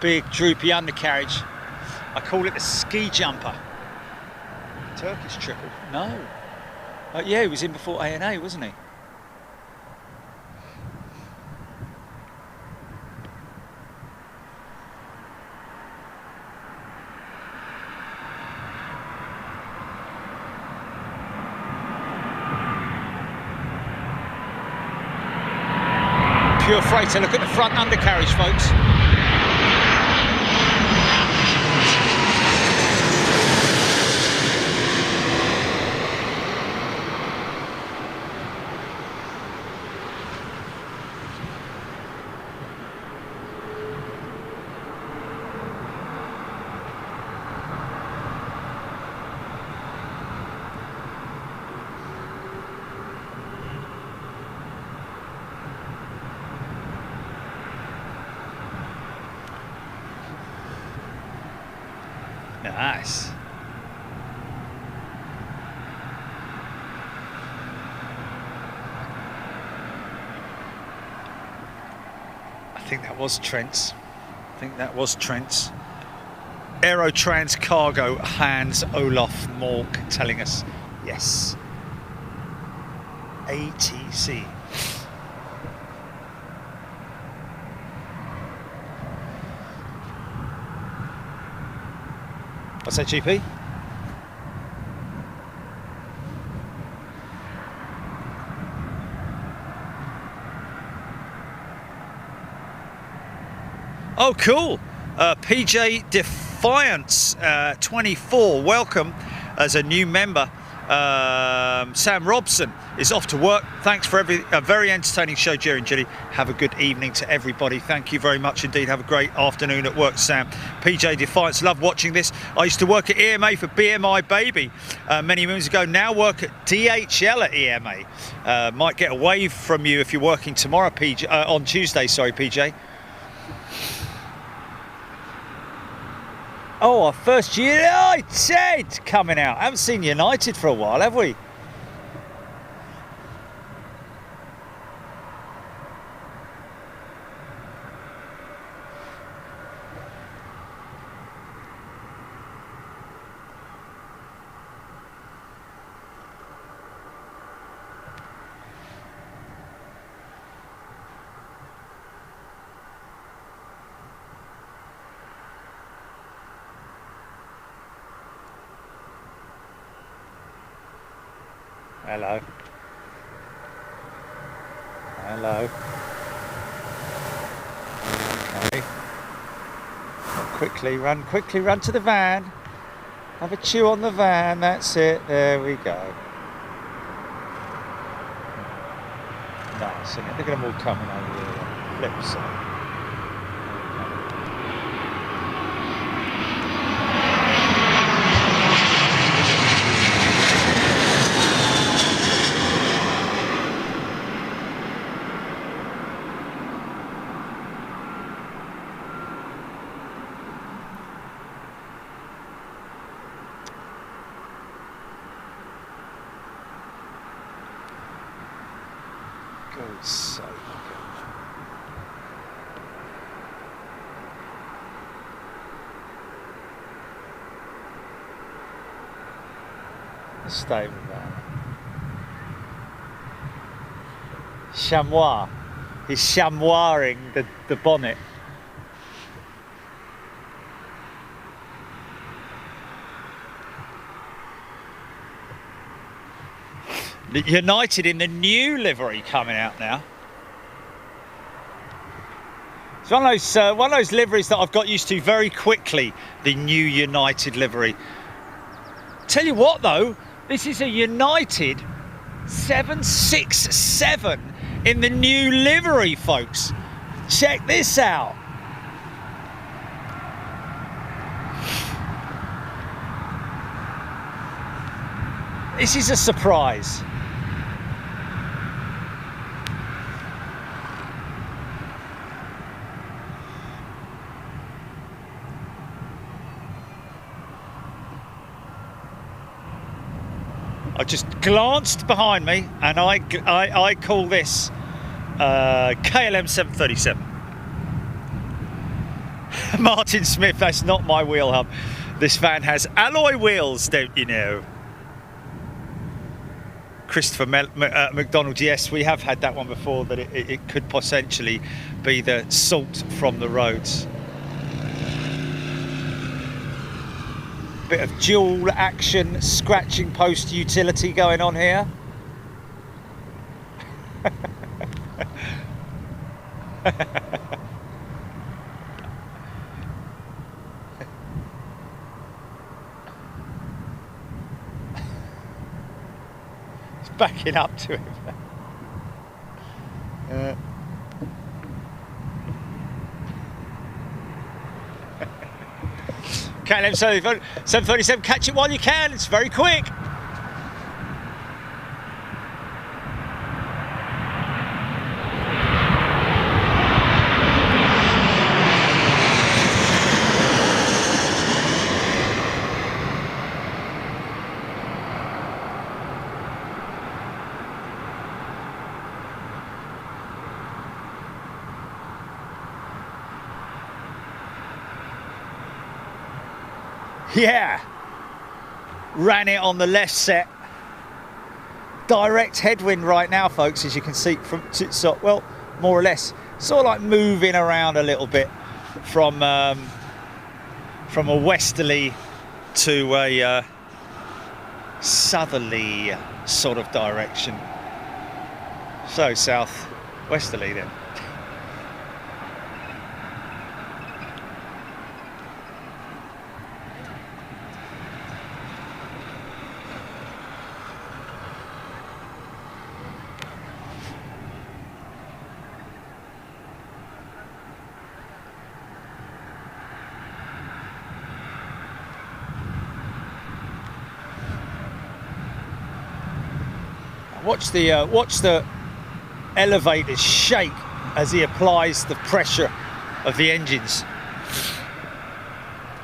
Big droopy undercarriage. I call it the ski jumper. Turkish triple? No. Yeah, he was in before A&A, wasn't he? pure freighter. Look at the front undercarriage, folks. Nice. I think that was Trent's. Aerotrans Cargo, Hans Olaf Mork telling us yes. ATC. What's that, GP? Oh, cool. PJ Defiance 24, welcome as a new member. Sam Robson is off to work. Thanks for a very entertaining show, Jerry and Julie. Have a good evening to everybody. Thank you very much indeed. Have a great afternoon at work, Sam. PJ Defiance, love watching this. I used to work at EMA for BMI Baby many moons ago. Now work at DHL at EMA. Might get a wave from you if you're working tomorrow, PJ. On Tuesday, sorry, PJ. Oh, our first United coming out. Haven't seen United for a while, have we? Hello. Hello. Okay. Quickly run to the van. Have a chew on the van, that's it. There we go. Nice, isn't it? Look at them all coming over the flip side. So good. Let's stay with that. Chamois. He's chamoising the bonnet. United in the new livery coming out now. It's one of those liveries that I've got used to very quickly, the new United livery. Tell you what though, this is a United 767 in the new livery, folks. Check this out. This is a surprise. I just glanced behind me and I call this KLM 737. Martin Smith, that's not my wheel hub. This van has alloy wheels, don't you know? Christopher McDonald, yes, we have had that one before, that it could potentially be the salt from the roads. Bit of dual action scratching post utility going on here. It's backing up to him. KLM 737, catch it while you can, it's very quick. Yeah, ran it on the left set. Direct headwind right now, folks, as you can see from well, more or less, sort of like moving around a little bit from a westerly to a southerly sort of direction. So south westerly then. Watch the elevators shake as he applies the pressure of the engines.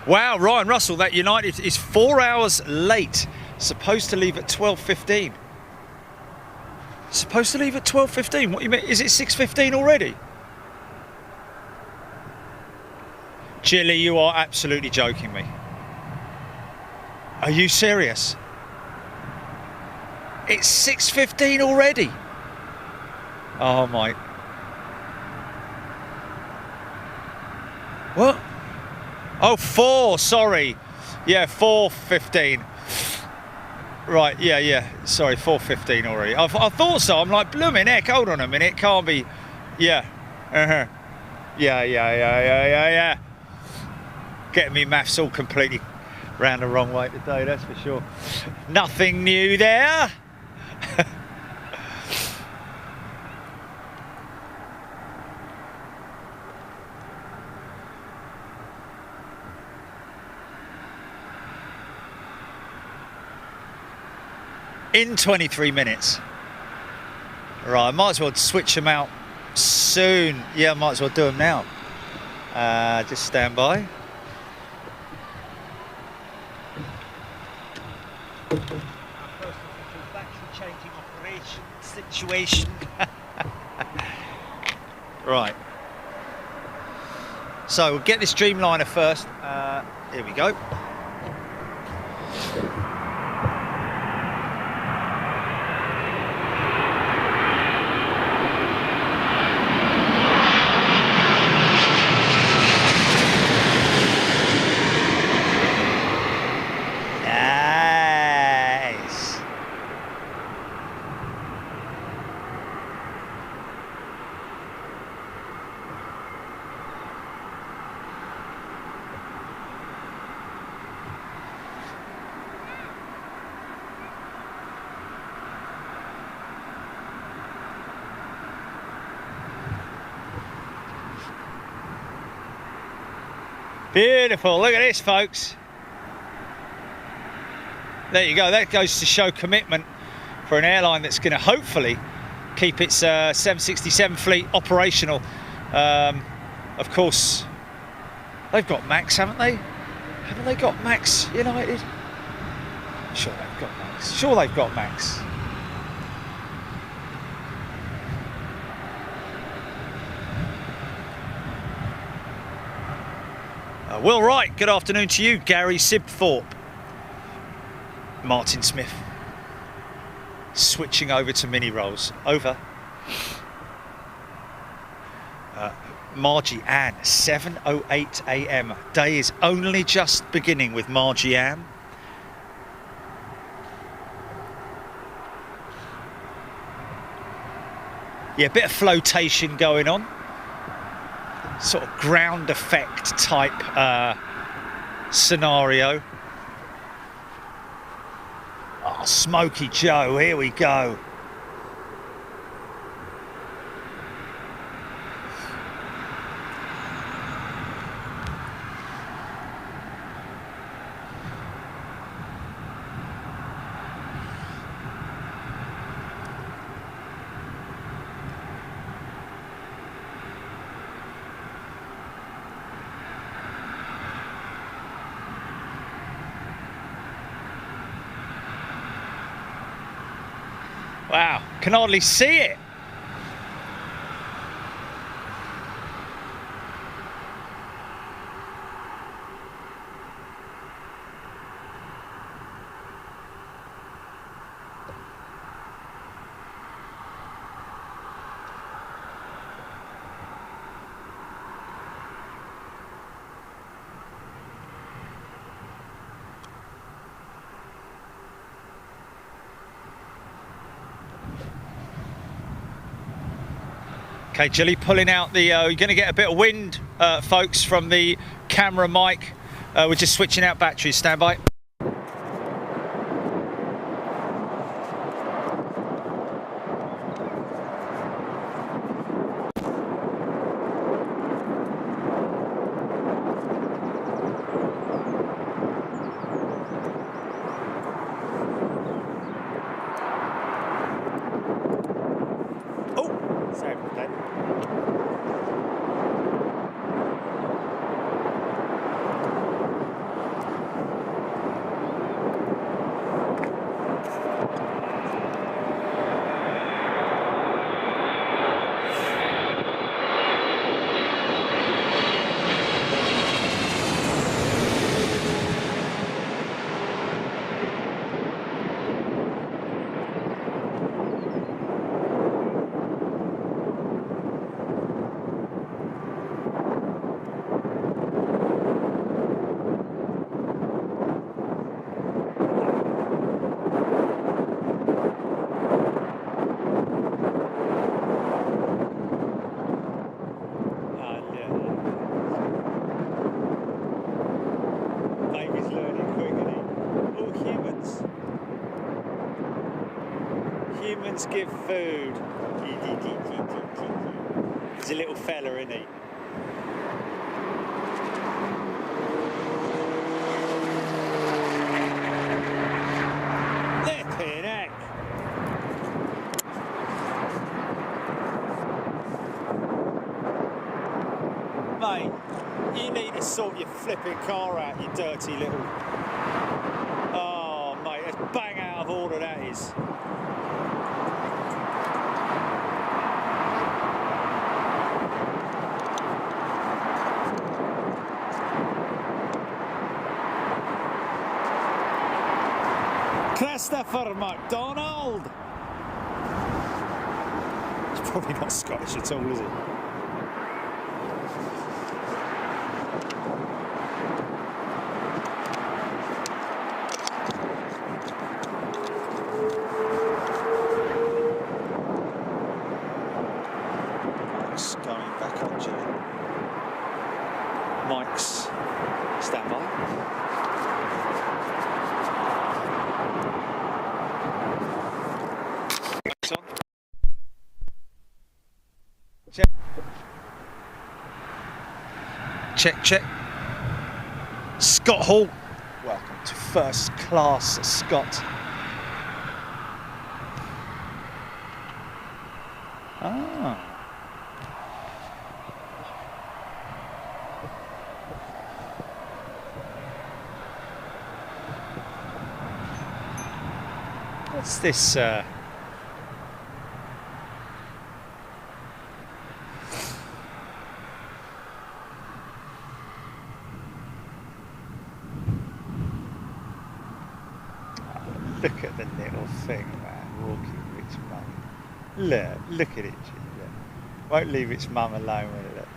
Wow, Ryan Russell, that United is 4 hours late. Supposed to leave at 12:15. Supposed to leave at 12:15. What do you mean? Is it 6:15 already? Chile, you are absolutely joking me. Are you serious? It's 6:15 already. Oh my. What? Oh, 4, sorry. Yeah, 4:15. Right, yeah. Sorry, 4:15 already. I thought so. I'm like, blooming heck, hold on a minute. Can't be. Yeah. Yeah. Getting me maths all completely round the wrong way today, that's for sure. Nothing new there. In 23 minutes. Right, I might as well switch them out soon. Yeah, I might as well do them now. Just stand by. Changing operation situation. Right. So we'll get this Dreamliner first. Here we go. Beautiful, look at this, folks. There you go, that goes to show commitment for an airline that's going to hopefully keep its 767 fleet operational. Of course, they've got Max, haven't they? Haven't they got Max United? Sure they've got Max. Sure they've got Max. Will Wright, good afternoon to you. Gary Sibthorpe. Martin Smith. Switching over to mini rolls. Over. Margie Ann, 7:08 a.m. Day is only just beginning with Margie Ann. Yeah, a bit of flotation going on. sort of ground effect type scenario. Oh, Smoky Joe, here we go. Wow, can hardly see it. Okay, Jilly pulling out the, you're going to get a bit of wind, folks, from the camera mic. We're just switching out batteries, stand by. Humans give food. He's a little fella, isn't he? Flipping heck. Mate, you need to sort your flipping car out, you dirty little... Oh, mate, that's bang out of order, that is. Christopher MacDonald! He's probably not Scottish at all, is he? Mike's going back on, Jimmy. Mike's stand by. Check. Check, check. Scott Hall. Welcome to first class, Scott. Ah. What's this? Look at the little thing, man, walking with its mum. Look at it, Jim. Look. Won't leave its mum alone, will it?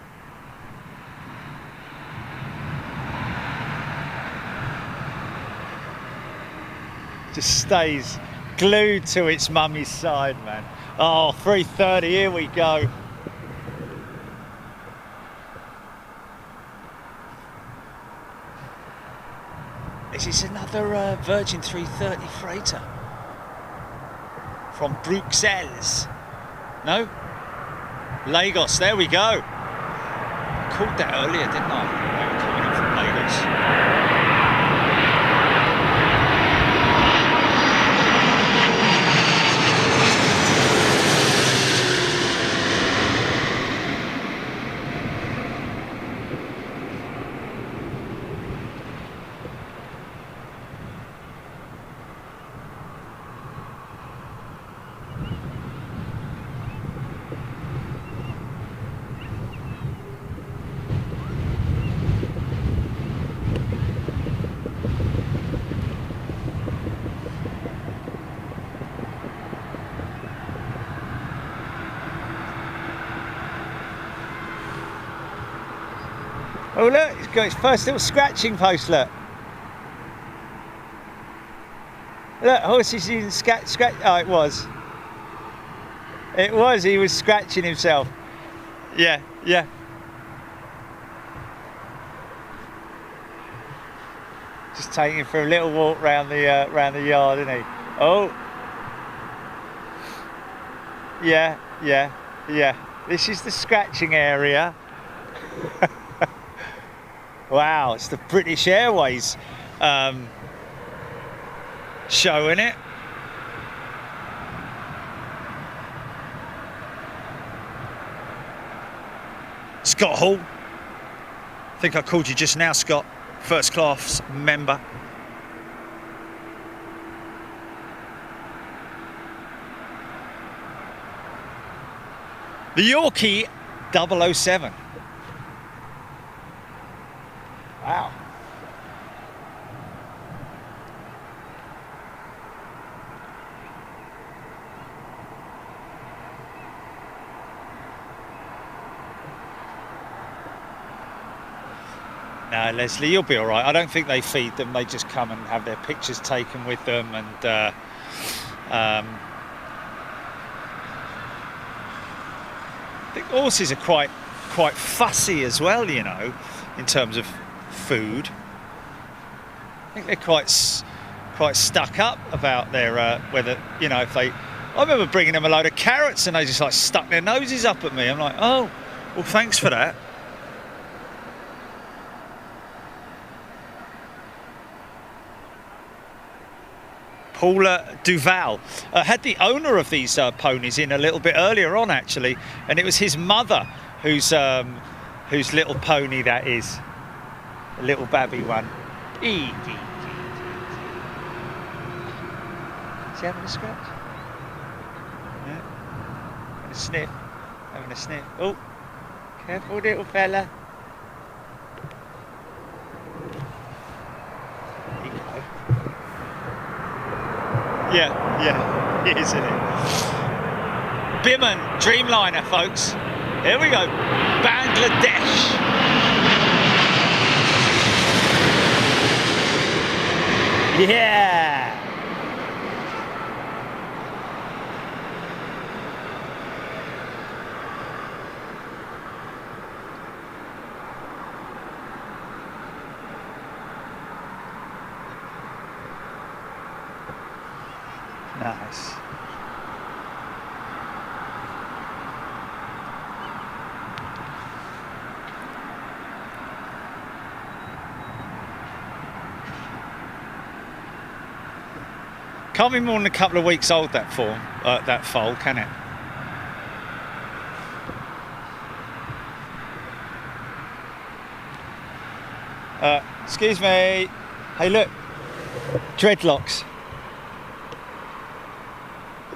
Just stays glued to its mummy's side, man. Oh, 3:30, here we go. Is this another Virgin 330 freighter from Bruxelles? No? Lagos, there we go. I called that earlier, didn't I? They were coming in from Lagos. Oh look, it's got its first little scratching post, look. Look, horse is using scratch. Oh, it was. It was, he was scratching himself. Yeah, yeah. Just taking him for a little walk round the yard, isn't he? Oh. Yeah, yeah, yeah. This is the scratching area. Wow, it's the British Airways showing it. Scott Hall. I think I called you just now, Scott. First class member. The Yorkie 007. Wow. No, Leslie, you'll be all right. I don't think they feed them. They just come and have their pictures taken with them, and I think horses are quite fussy as well, you know, in terms of food. I think they're quite stuck up about their whether, you know, if they. I remember bringing them a load of carrots and they just like stuck their noses up at me. I'm like, oh, well, thanks for that. Paula Duval had the owner of these ponies in a little bit earlier on, actually, and it was his mother whose little pony that is, a little babby one. Is he having a scratch? Yeah. Having a sniff. Having a sniff. Oh, careful, little fella. There you go. Yeah, it is, isn't it? Biman, Dreamliner, folks. Here we go. Bangladesh. Yeah. Nice. Can't be more than a couple of weeks old, that foal, can it? Excuse me. Hey, look. Dreadlocks.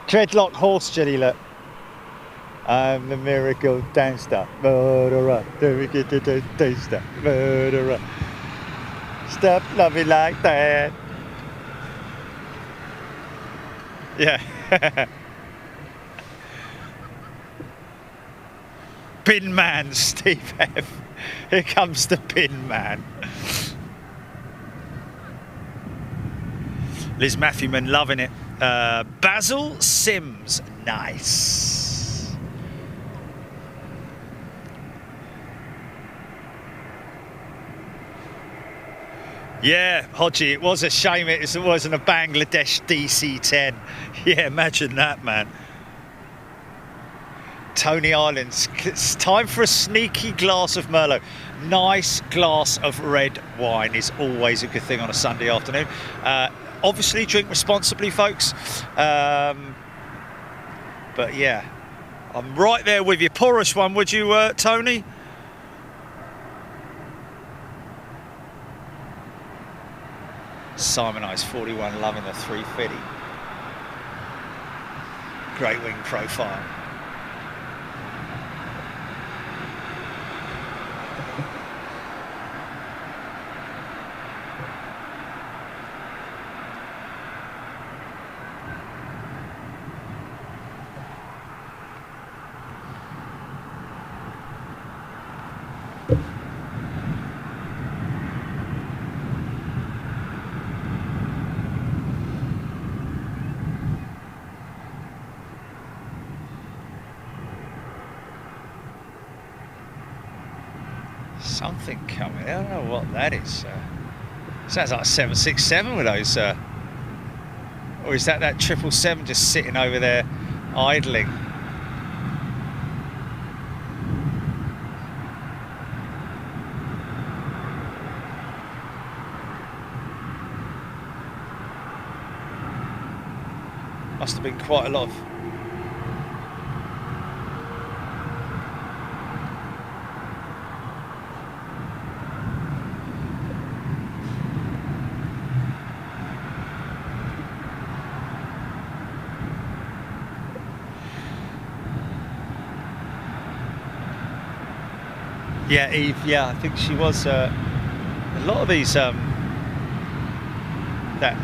Dreadlock horse jelly, look. I'm the miracle dancer. Murderer. Do we get to taster? Murderer. Stop loving like that. Yeah. Bin man, Steve F. Here comes the bin man. Liz Matthewman loving it. Basil Sims, nice. Yeah, Hodgie, it was a shame it wasn't a Bangladesh DC-10. Yeah, imagine that, man. Tony Islands, it's time for a sneaky glass of Merlot. Nice glass of red wine is always a good thing on a Sunday afternoon. Obviously drink responsibly, folks. But yeah, I'm right there with you. Pour us one, would you, Tony? Simon Ice 41, loving the 350. Great wing profile. Something coming. I don't know what that is. Sounds like a 767 with those. Or is that 777 just sitting over there idling? Must have been quite a lot of. Yeah, Eve, yeah, I think she was, a lot of these, that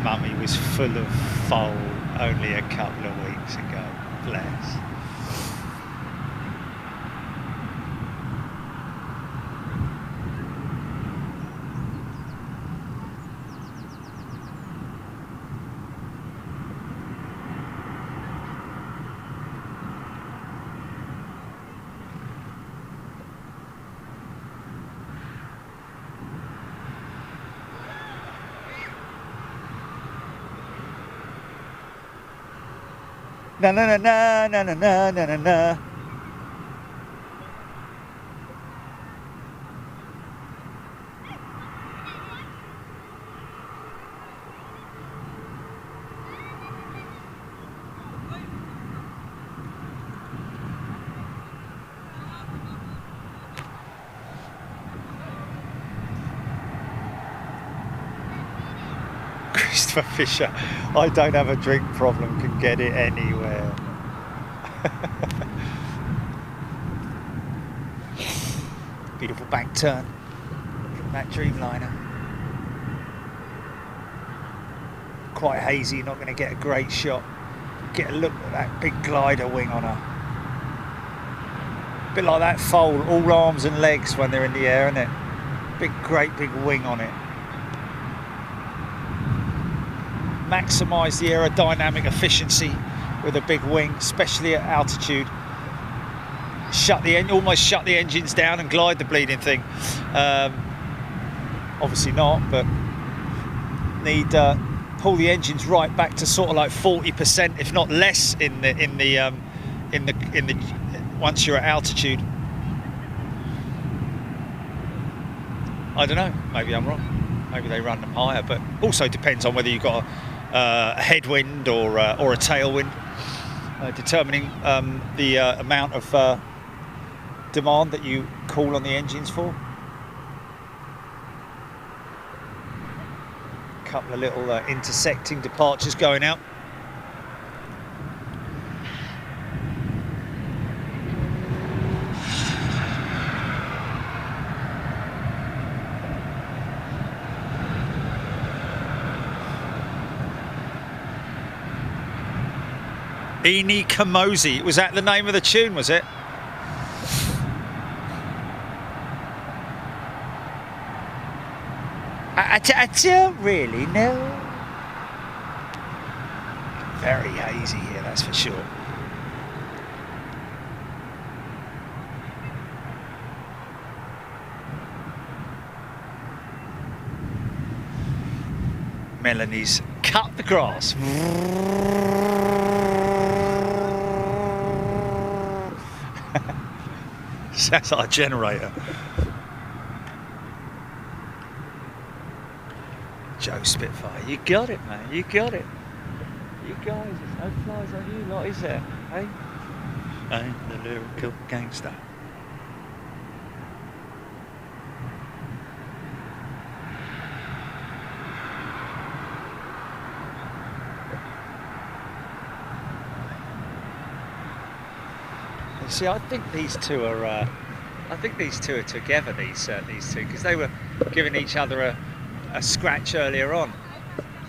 mummy was full of foal only a couple of weeks ago, bless. Na na na na na na na na na na. Christopher Fisher, I don't have a drink problem, can get it anywhere. Beautiful bank turn from that Dreamliner. Quite hazy, not going to get a great shot. Get a look at that big glider wing on her. Bit like that foal, all arms and legs when they're in the air, isn't it? Great big wing on it. Maximise the aerodynamic efficiency with a big wing, especially at altitude. Almost shut the engines down and glide the bleeding thing. Obviously not, but need pull the engines right back to sort of like 40%, if not less, in the once you're at altitude. I don't know. Maybe I'm wrong. Maybe they run them higher, but also depends on whether you've got a headwind or a tailwind, determining the amount of demand that you call on the engines for. A couple of little intersecting departures going out. Eni Kamosi, was that the name of the tune, was it? I don't really know. Very hazy here, that's for sure. Melanie's cut the grass. Sounds like a generator. Joe Spitfire, you got it, man. You got it. You guys, there's no flies on you lot, is there? Hey? I'm the lyrical gangster. You see, I think these two are together. These two, because they were giving each other a scratch earlier on.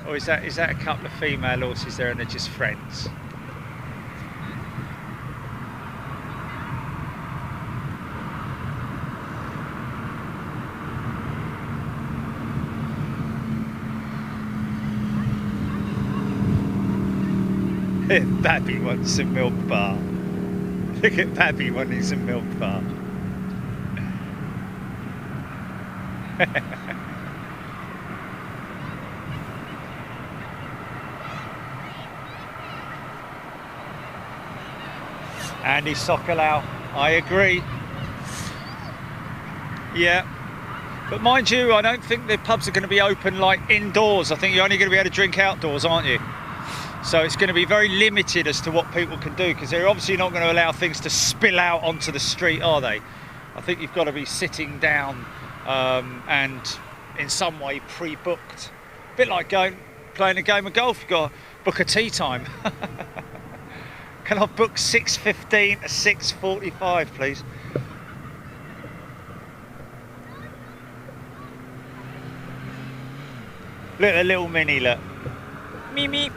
Or is that a couple of female horses there and they're just friends? Babby wants a milk bar. Look at Babby wanting some milk bar. Andy Sokolau, I agree. Yeah. But mind you, I don't think the pubs are going to be open like indoors. I think you're only going to be able to drink outdoors, aren't you? So it's going to be very limited as to what people can do, because they're obviously not going to allow things to spill out onto the street, are they? I think you've got to be sitting down and in some way pre-booked. A bit like playing a game of golf. You've got to book a tea time. Can I book 6:15 to 6:45, please? Look at the little mini, look. Meep, meep.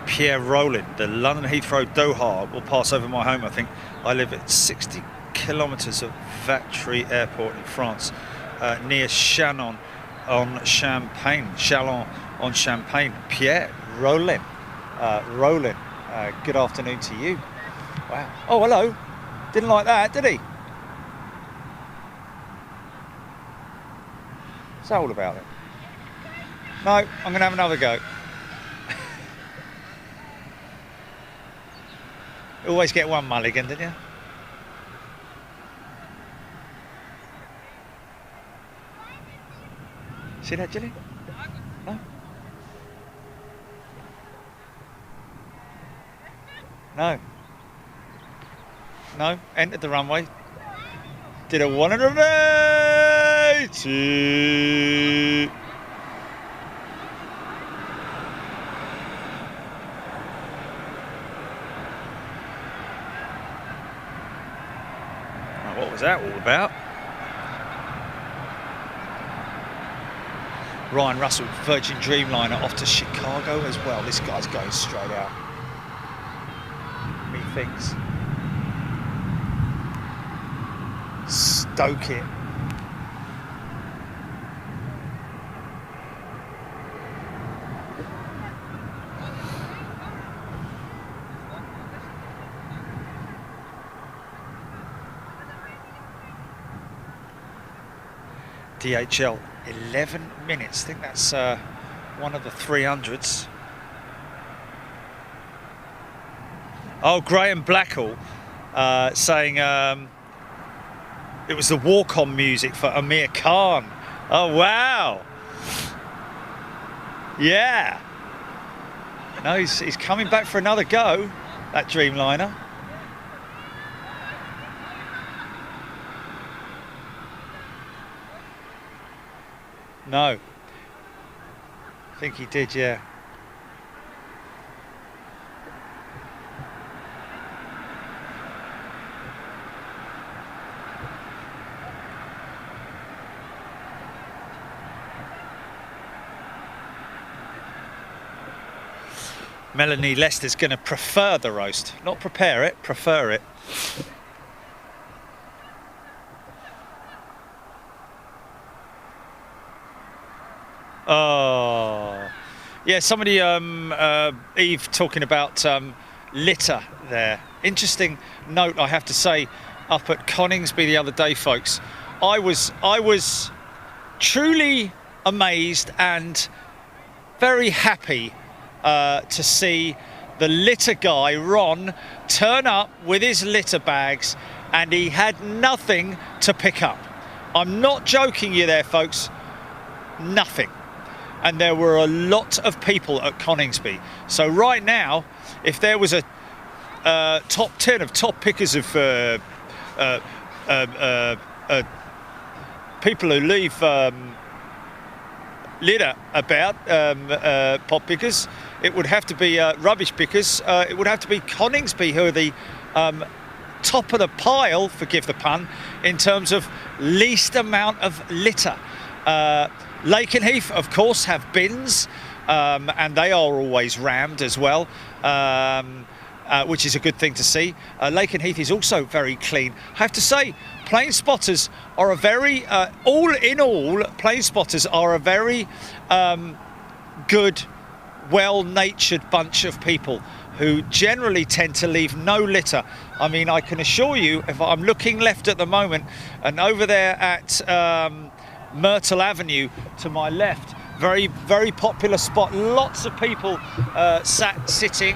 Pierre Rollin, the London Heathrow Doha will pass over my home. I think I live at 60 kilometres of Vatry Airport in France, near Chalon on Champagne. Chalon on Champagne. Pierre Rollin, good afternoon to you. Wow. Oh, hello. Didn't like that, did he? What's that all about then? No, I'm going to have another go. Always get one mulligan, didn't you? See that, Jilly? No? No. No, entered the runway. Did a 180. What was that all about? Ryan Russell, Virgin Dreamliner off to Chicago as well. This guy's going straight out. Methinks. Stoke it. DHL, 11 minutes. I think that's one of the 300s. Oh, Graham Blackall saying it was the walk-on music for Amir Khan. Oh, wow. Yeah. No, he's coming back for another go, that Dreamliner. No. I think he did, yeah. Melanie Lester's going to prefer the roast. Not prepare it, prefer it. Oh, yeah, somebody, Eve, talking about litter there. Interesting note, I have to say, up at Coningsby the other day, folks. I was truly amazed and very happy to see the litter guy, Ron, turn up with his litter bags, and he had nothing to pick up. I'm not joking you there, folks. Nothing. And there were a lot of people at Coningsby. So right now, if there was a top 10 of top pickers of people who leave litter about, pop pickers, it would have to be rubbish pickers. It would have to be Coningsby who are the top of the pile, forgive the pun, in terms of least amount of litter. Lakenheath, of course, have bins, and they are always rammed as well, which is a good thing to see. Lakenheath is also very clean. I have to say, plane spotters are a very, all in all, plane spotters are a very good, well-natured bunch of people who generally tend to leave no litter. I mean, I can assure you, if I'm looking left at the moment, and over there at Myrtle Avenue to my left, very, very popular spot, lots of people sitting,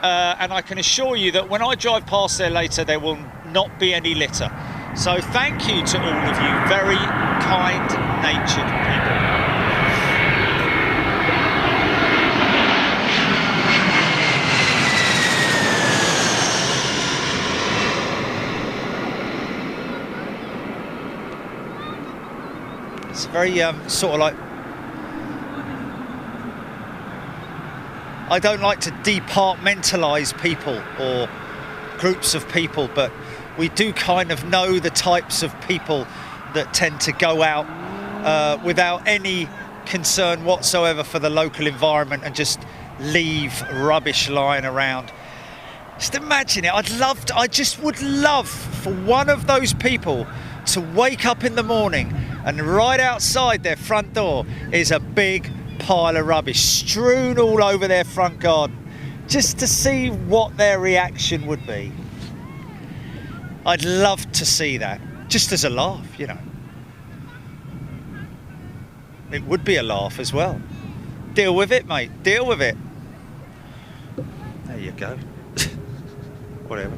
and I can assure you that when I drive past there later, there will not be any litter. So thank you to all of you, very kind-natured people. It's very sort of like, I don't like to departmentalise people or groups of people, but we do kind of know the types of people that tend to go out without any concern whatsoever for the local environment and just leave rubbish lying around. Just imagine it. I just would love for one of those people to wake up in the morning and right outside their front door is a big pile of rubbish strewn all over their front garden, just to see what their reaction would be. I'd love to see that, just as a laugh, you know. It would be a laugh as well. Deal with it, mate, deal with it. There you go. Whatever.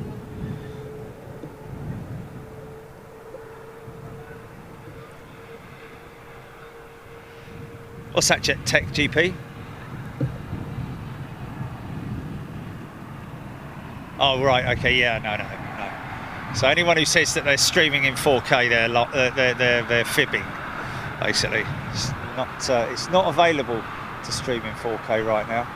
What's that, Jet Tech GP? Oh, right, okay, yeah, no. So anyone who says that they're streaming in 4K, they're fibbing, basically. It's not available to stream in 4K right now.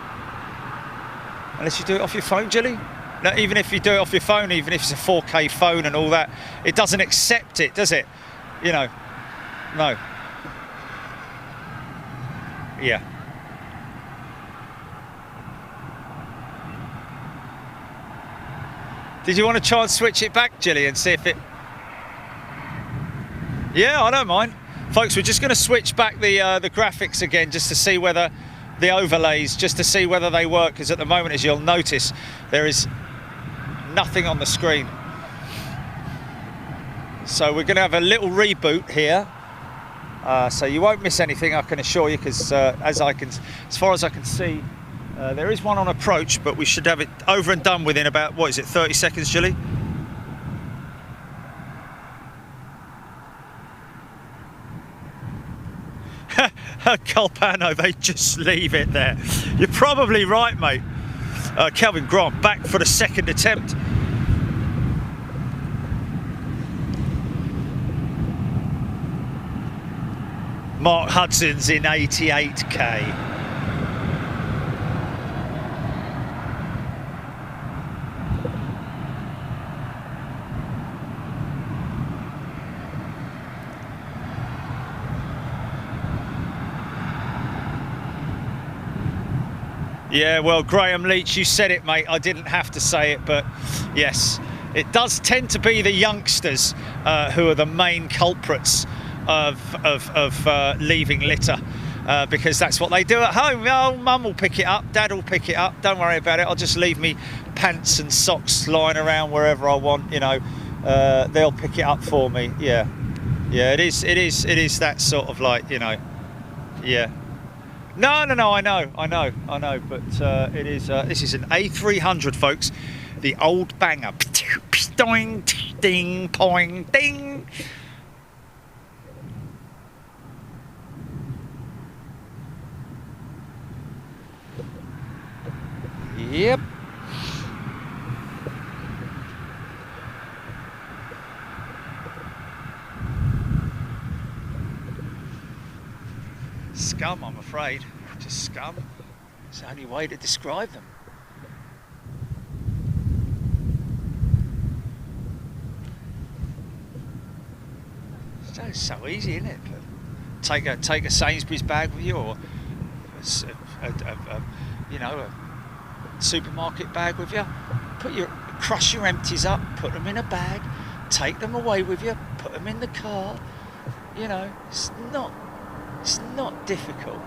Unless you do it off your phone, Jilly? No, even if you do it off your phone, even if it's a 4K phone and all that, it doesn't accept it, does it? You know, no. Yeah. Did you want to try and switch it back, Jilly, and see if it... Yeah, I don't mind. Folks, we're just going to switch back the graphics again just to see whether the overlays, just to see whether they work, because at the moment, as you'll notice, there is nothing on the screen. So we're going to have a little reboot here. So you won't miss anything, I can assure you, because as far as I can see, there is one on approach, but we should have it over and done within about, what is it, 30 seconds, Jilly? Colpano, they just leave it there. You're probably right, mate. Kelvin Grant back for the second attempt. Mark Hudson's in 88k. Yeah, well, Graham Leach, you said it, mate. I didn't have to say it, but yes, it does tend to be the youngsters who are the main culprits of leaving litter. Because that's what they do at home. Oh, mum will pick it up, dad will pick it up, don't worry about it, I'll just leave me pants and socks lying around wherever I want, you know. They'll pick it up for me. Yeah, it is that sort of, like, you know. Yeah, no, I know, but it is this is an A300, folks, the old banger. Doing, ding, poing, ding. Yep. Scum, I'm afraid. Just scum. It's the only way to describe them. It's so easy, isn't it? Take a Sainsbury's bag with you, or you know, a supermarket bag with you. Crush your empties up, put them in a bag, take them away with you, put them in the car. You know, it's not difficult.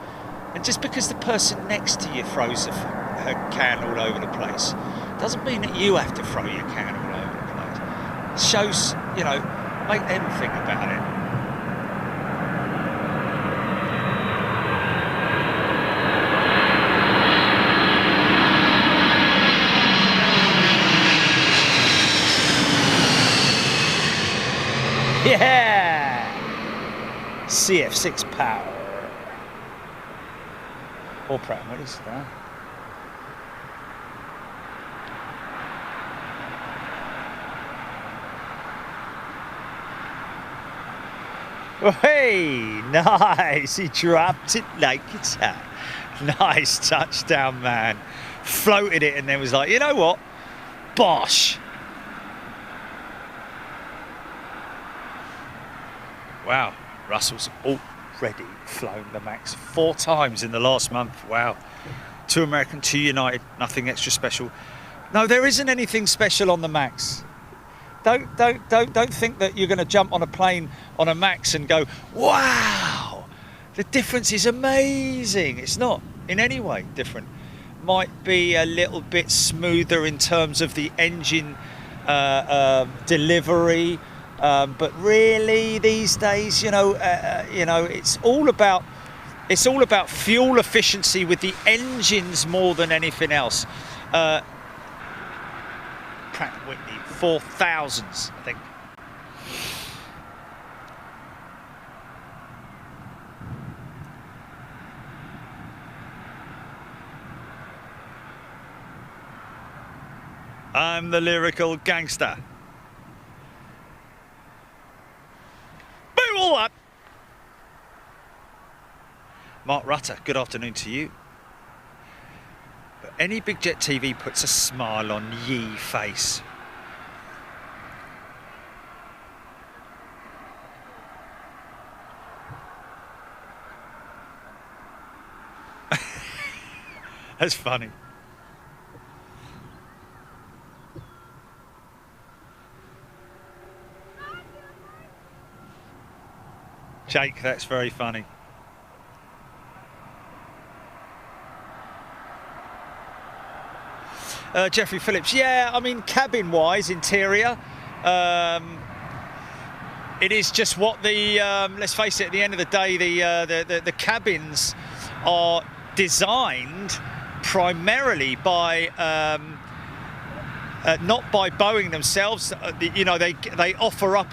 And just because the person next to you throws her can all over the place, doesn't mean that you have to throw your can all over the place. It shows, you know, make them think about it. Yeah! CF6 power. Or Pratt, what is that? Oh, hey, nice. He dropped it like it's hot. Nice touchdown, man. Floated it and then was like, you know what? Bosh. Wow, Russell's already flown the Max 4 times in the last month. Wow. 2 American, 2 United, nothing extra special. No, there isn't anything special on the Max. Don't think that you're going to jump on a plane on a Max and go, wow, the difference is amazing. It's not in any way different. Might be a little bit smoother in terms of the engine delivery. But really, these days, you know, it's all about fuel efficiency with the engines more than anything else. Pratt & Whitney 4000s, I think. I'm the lyrical gangster. All up. Mark Rutter, good afternoon to you. But any Big Jet TV puts a smile on ye face. That's funny. Jake, that's very funny. Jeffrey Phillips, yeah, I mean, cabin-wise, interior, it is just what the, let's face it, at the end of the day, the cabins are designed primarily by, not by Boeing themselves. You know, they offer up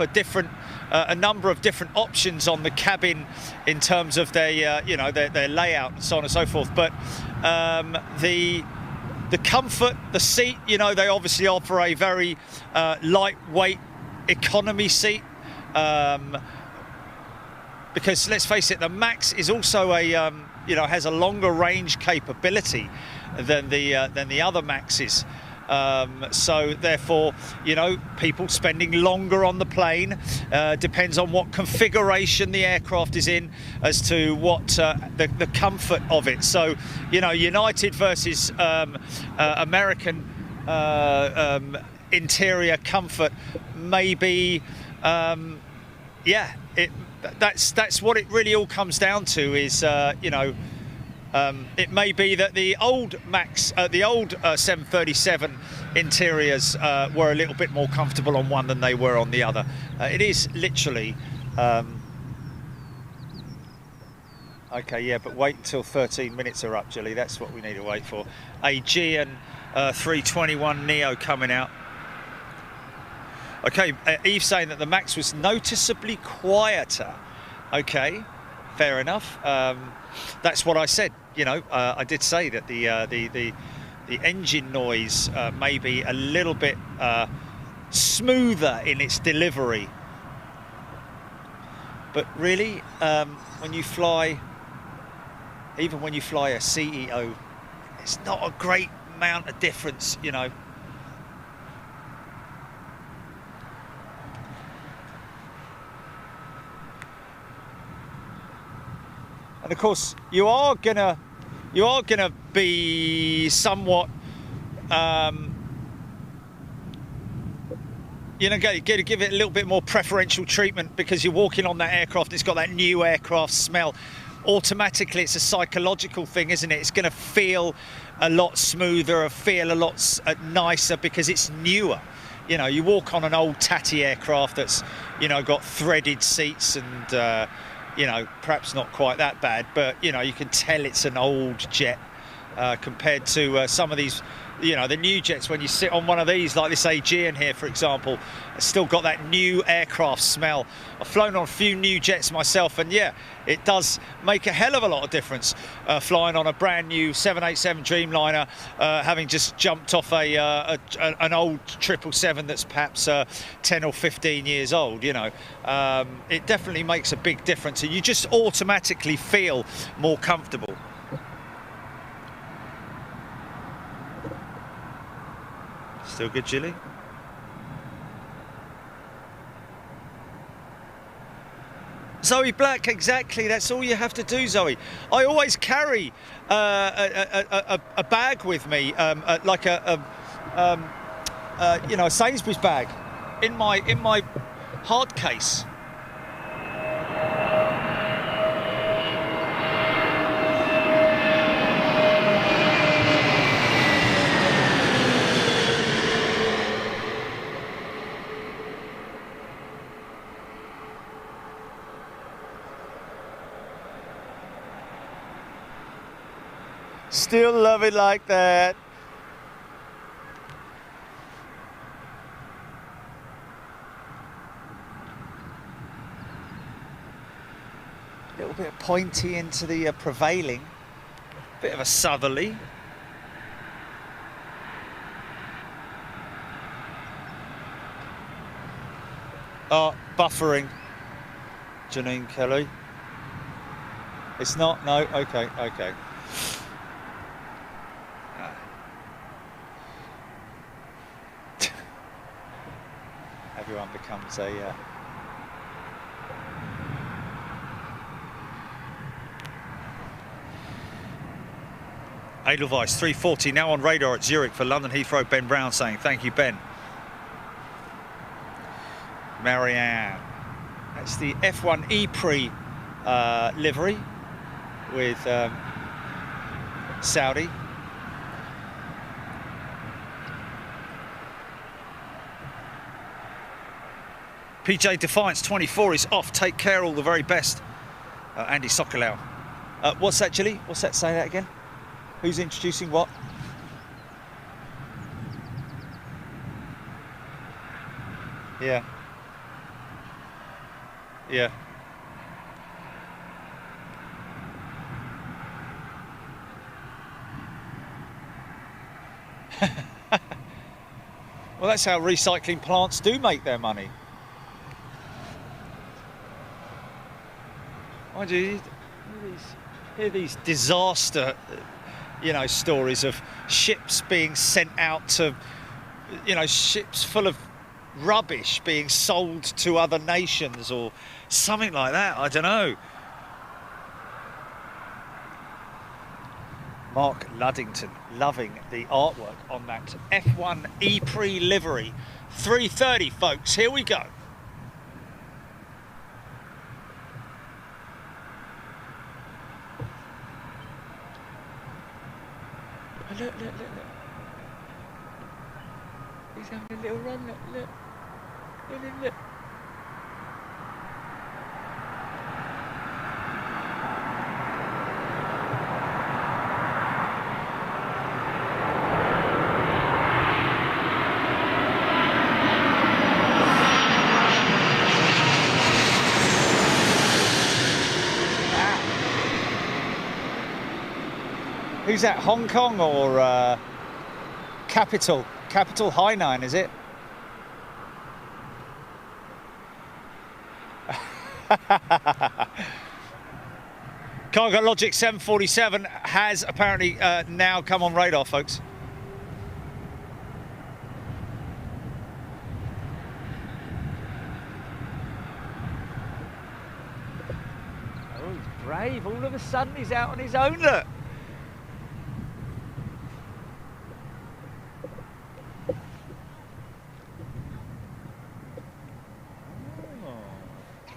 a number of different options on the cabin in terms of their, you know, their layout and so on and so forth. But the comfort, the seat, you know, they obviously offer a very lightweight economy seat. Because let's face it, the Max is also a, you know, has a longer range capability than the other Maxes. So therefore, you know, people spending longer on the plane, depends on what configuration the aircraft is in as to what the comfort of it. So, you know, United versus American interior comfort may be, yeah, that's what it really all comes down to is, you know, it may be that the old 737 interiors were a little bit more comfortable on one than they were on the other. It is literally... okay, yeah, but wait until 13 minutes are up, Gilly. That's what we need to wait for. Aegean 321 Neo coming out. Okay, Eve saying that the Max was noticeably quieter. Okay, fair enough. That's what I said. You know, I did say that the engine noise may be a little bit smoother in its delivery. But really, when you fly, even when you fly a CEO, it's not a great amount of difference, you know. And of course, you are gonna be somewhat, you know, going to give it a little bit more preferential treatment because you're walking on that aircraft. It's got that new aircraft smell. Automatically, it's a psychological thing, isn't it? It's going to feel a lot smoother, feel a lot nicer because it's newer. You know, you walk on an old tatty aircraft that's, you know, got threaded seats and. You know, perhaps not quite that bad, but, you know, you can tell it's an old jet compared to some of these, you know, the new jets. When you sit on one of these, like this Aegean here, for example, it's still got that new aircraft smell. I've flown on a few new jets myself, and yeah, it does make a hell of a lot of difference flying on a brand new 787 Dreamliner, having just jumped off an old 777 that's perhaps 10 or 15 years old. You know, it definitely makes a big difference, and you just automatically feel more comfortable. Still good, Gilly? Zoe Black, exactly. That's all you have to do, Zoe. I always carry a bag with me, like you know, a Sainsbury's bag, in my hard case. Still love it like that. A little bit of pointy into the prevailing. Bit of a southerly. Oh, buffering. Janine Kelly. It's not? No? Okay, okay. Everyone becomes a Adel Vice 340 now on radar at Zurich for London Heathrow. Ben Brown saying thank you, Ben. Marianne, that's the F1 E-Pre livery with Saudi. PJ Defiance 24 is off. Take care, all the very best. Andy Sokolau. What's that, Gilly? What's that? Say that again. Who's introducing what? Yeah. Yeah. Well, that's how recycling plants do make their money. Mind you, hear these disaster you know, stories of ships being sent out to, you know, ships full of rubbish being sold to other nations or something like that. I don't know. Mark Luddington, loving the artwork on that F1 E-Pre livery. 3:30, folks, here we go. Look, look, look, look. He's having a little run, look, look. Look, look, look. Who's that, Hong Kong or Capital Hainan, is it? Cargo Logic 747 has apparently now come on radar, folks. Oh, he's brave. All of a sudden he's out on his own, look.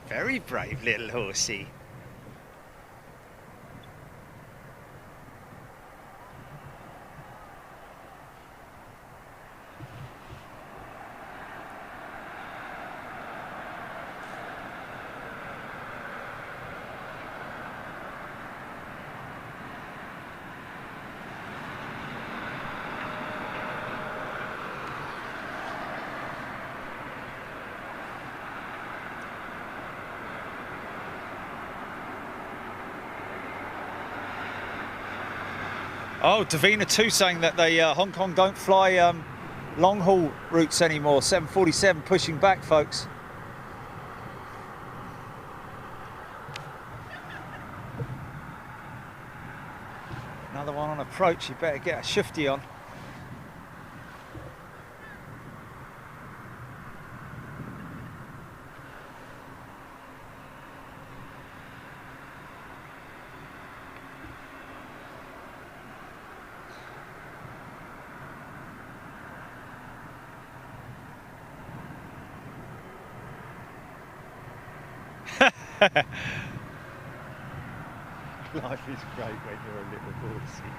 Very brave little horsey. Oh, Davina too saying that they Hong Kong don't fly long haul routes anymore. 747 pushing back, folks. Another one on approach. You better get a shifty on. Life is great when you're a little horsey.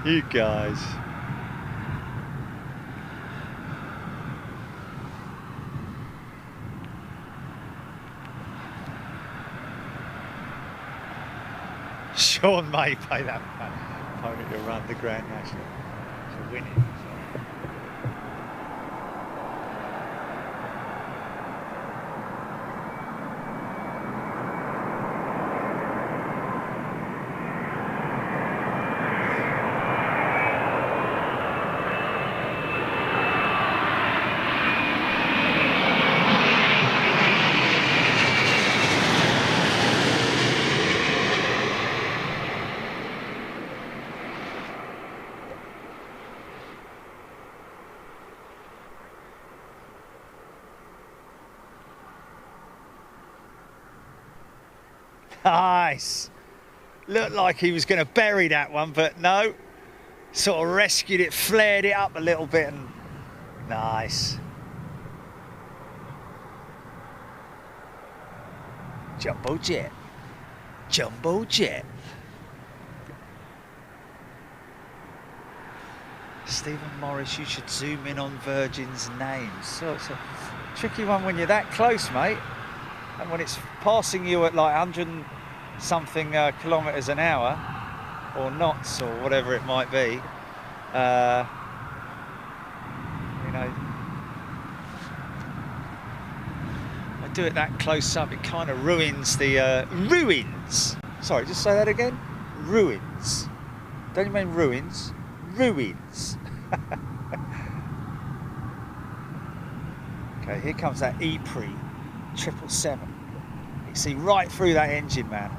You guys. Sean may pay that pony to run the Grand National to win it. Nice. Looked like he was going to bury that one, but no. Sort of rescued it, flared it up a little bit, and nice. Jumbo jet. Jumbo jet. Stephen Morris, you should zoom in on Virgin's names. So it's a tricky one when you're that close, mate. And when it's passing you at like 100 something kilometres an hour, or knots, or whatever it might be, you know, I do it that close up, it kind of ruins the ruins. Sorry, just say that again. Ruins. Don't you mean ruins? Ruins. Okay, here comes that E-Pre 777. You can see right through that engine, man.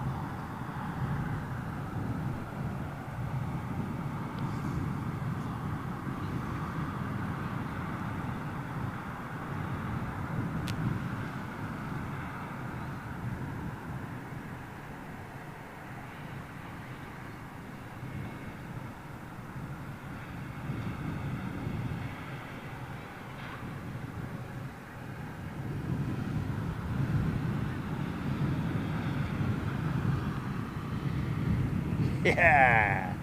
Yeah.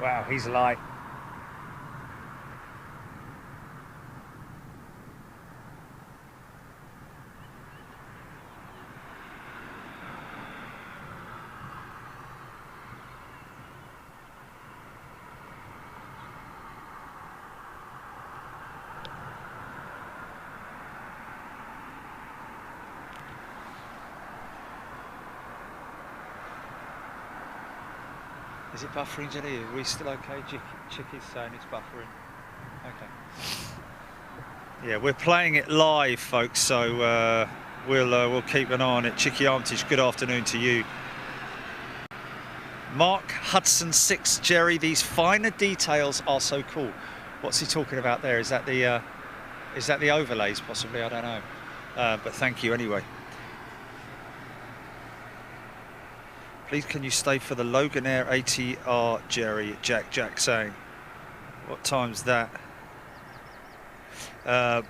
Wow, he's light. Is it buffering, Jenny? Are we still okay? Chicky's saying it's buffering. Okay. Yeah, we're playing it live, folks, so we'll keep an eye on it. Chicky Armitage, good afternoon to you. Mark Hudson 6, Jerry, these finer details are so cool. What's he talking about there? Is that the overlays, possibly? I don't know. But thank you anyway. Please can you stay for the Logair ATR, Jerry? Jack saying. What time's that?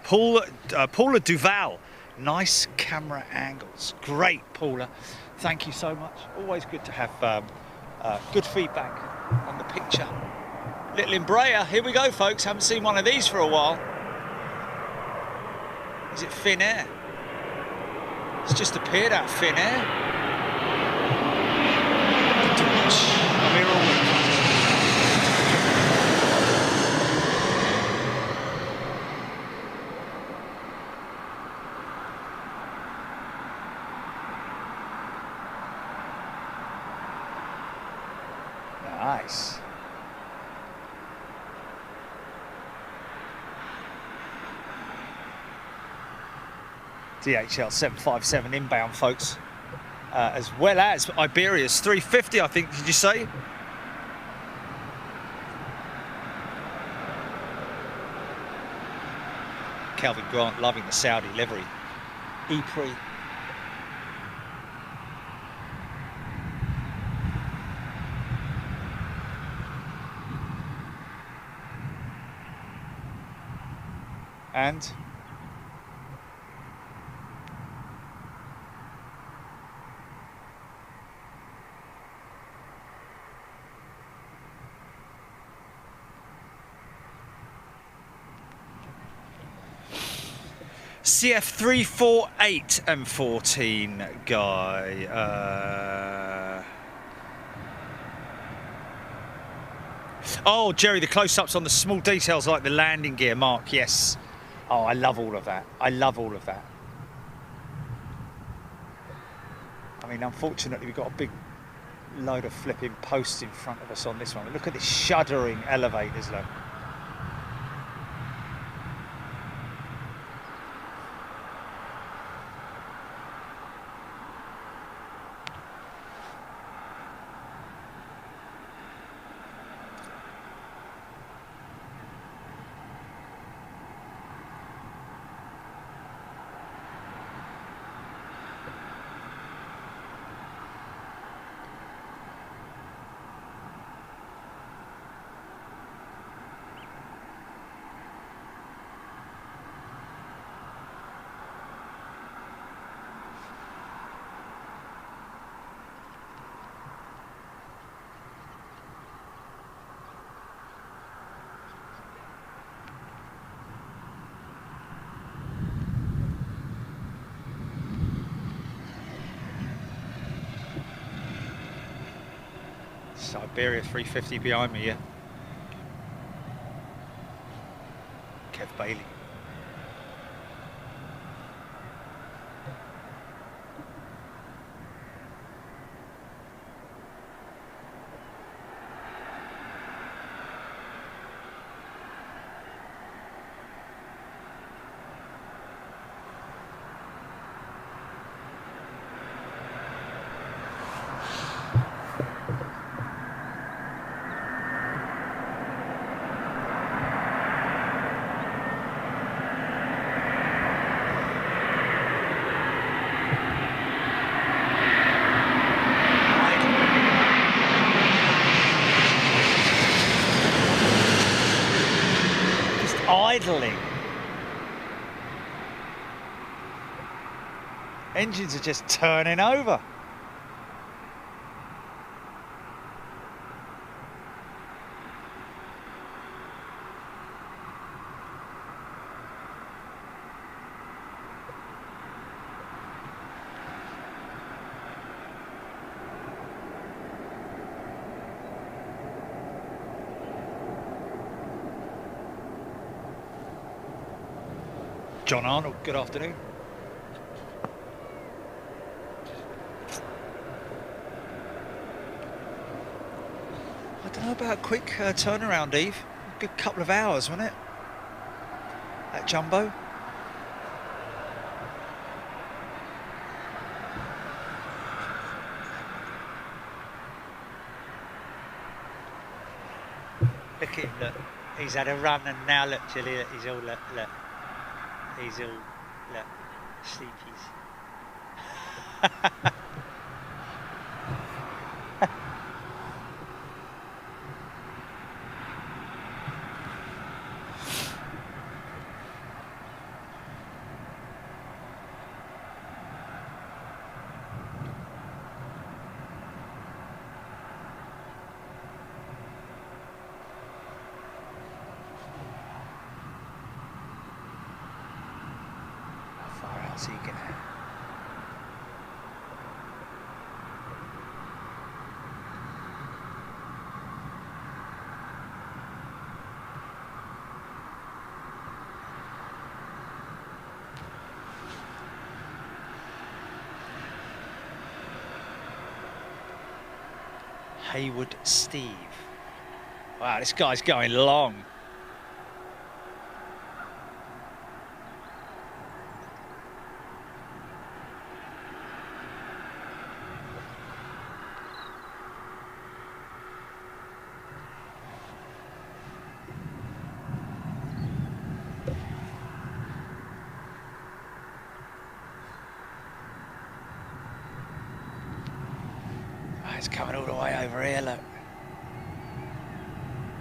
Paula Duval. Nice camera angles. Great, Paula. Thank you so much. Always good to have good feedback on the picture. Little Embraer. Here we go, folks. Haven't seen one of these for a while. Is it Fin Air? It's just appeared out Fin Air. Nice. DHL 757 inbound, folks. As well as Iberia's 350, I think, did you say? Calvin Grant loving the Saudi livery. Ypres. And CF348 M14 guy. Oh, Jerry, the close-ups on the small details like the landing gear, Mark, yes. Oh, I love all of that. I love all of that. I mean, unfortunately, we've got a big load of flipping posts in front of us on this one. Look at this shuddering elevators, look. Iberia 350 behind me, yeah. Kev Bailey. idling. Engines are just turning over. John Arnold, good afternoon. I don't know about a quick turnaround, Eve. A good couple of hours, wasn't it? That jumbo. Look at him, look. He's had a run and now look, Julie, he's all, look. He's all, look, sleepies. So you get Haywood Steve. Wow, this guy's going long. It's coming all the way over here, look.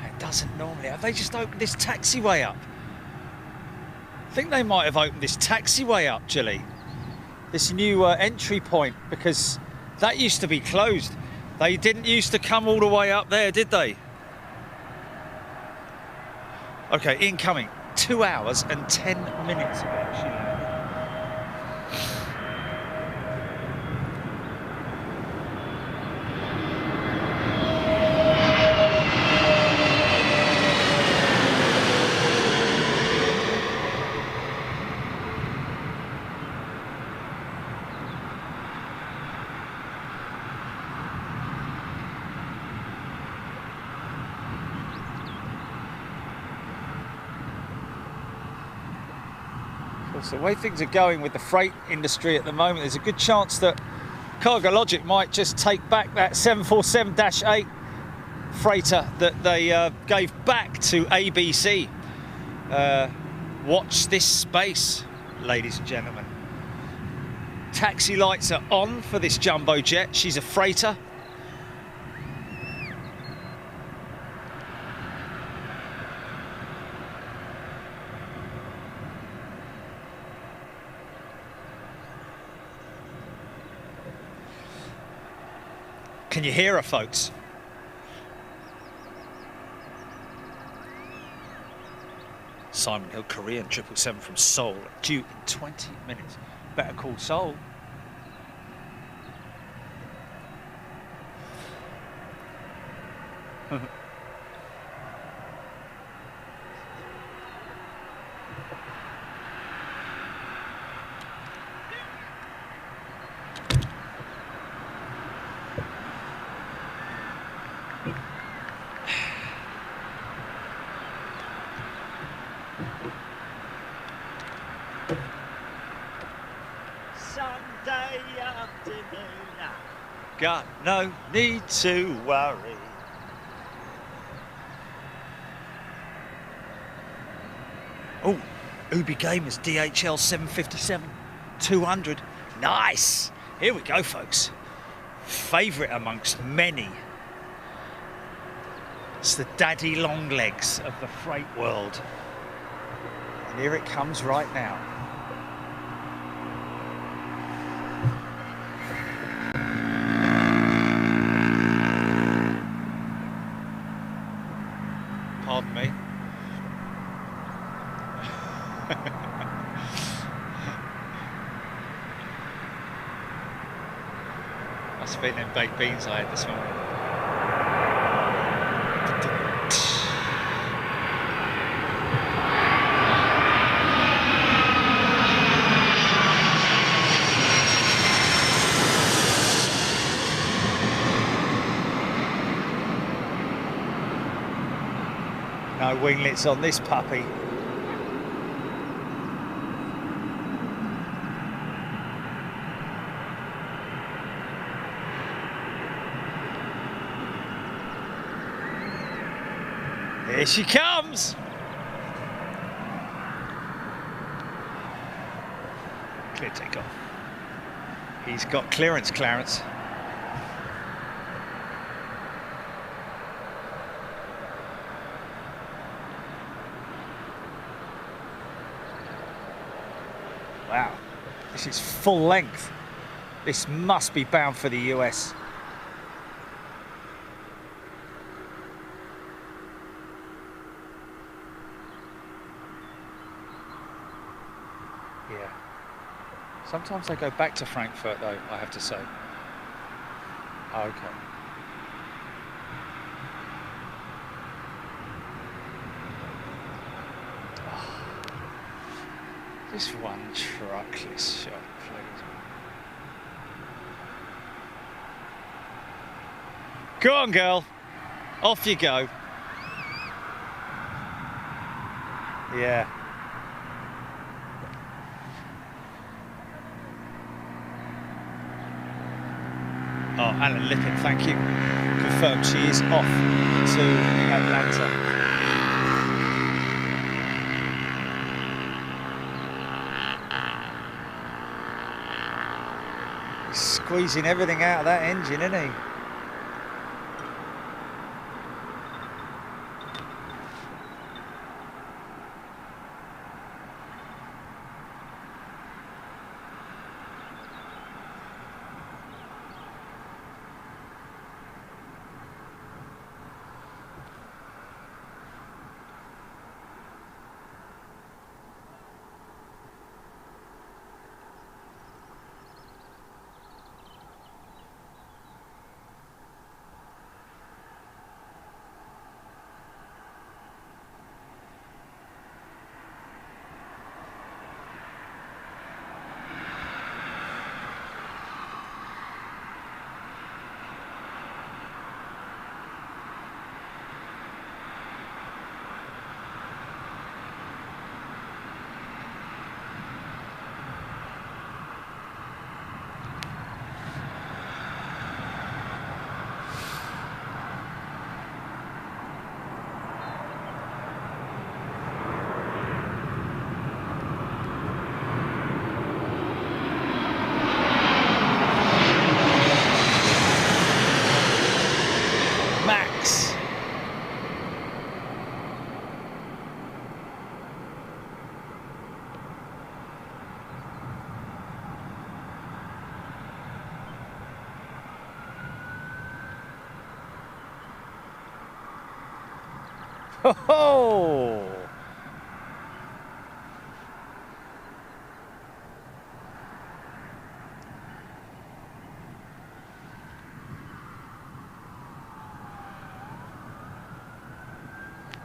It doesn't normally. Have they just opened this taxiway up? I think they might have opened this taxiway up, Julie. This new entry point, because that used to be closed. They didn't used to come all the way up there, did they? Okay, incoming. 2 hours and 10 minutes ago, actually. So the way things are going with the freight industry at the moment, there's a good chance that Cargo Logic might just take back that 747-8 freighter that they gave back to ABC. Watch this space, ladies and gentlemen. Taxi lights are on for this jumbo jet. She's a freighter. Can you hear her, folks? Simon Hill, Korean 777 from Seoul, due in 20 minutes. Better call Seoul. Sunday afternoon, Got no need to worry. Oh, Ubi Gamers DHL 757 200. Nice. Here we go, folks. Favourite amongst many. It's the daddy long legs of the freight world. Here it comes right now. Pardon me. Must have been them baked beans I had this morning. No winglets on this puppy. Here she comes! Clear takeoff. He's got clearance, Clarence. Wow, this is full length. This must be bound for the US. Yeah. Sometimes they go back to Frankfurt though, I have to say. Okay. Just one truckless shot, please. Go on, girl. Off you go. Yeah. Oh, Alan Lippin, thank you. Confirmed she is off to Atlanta. Squeezing everything out of that engine, isn't he? Ho-ho!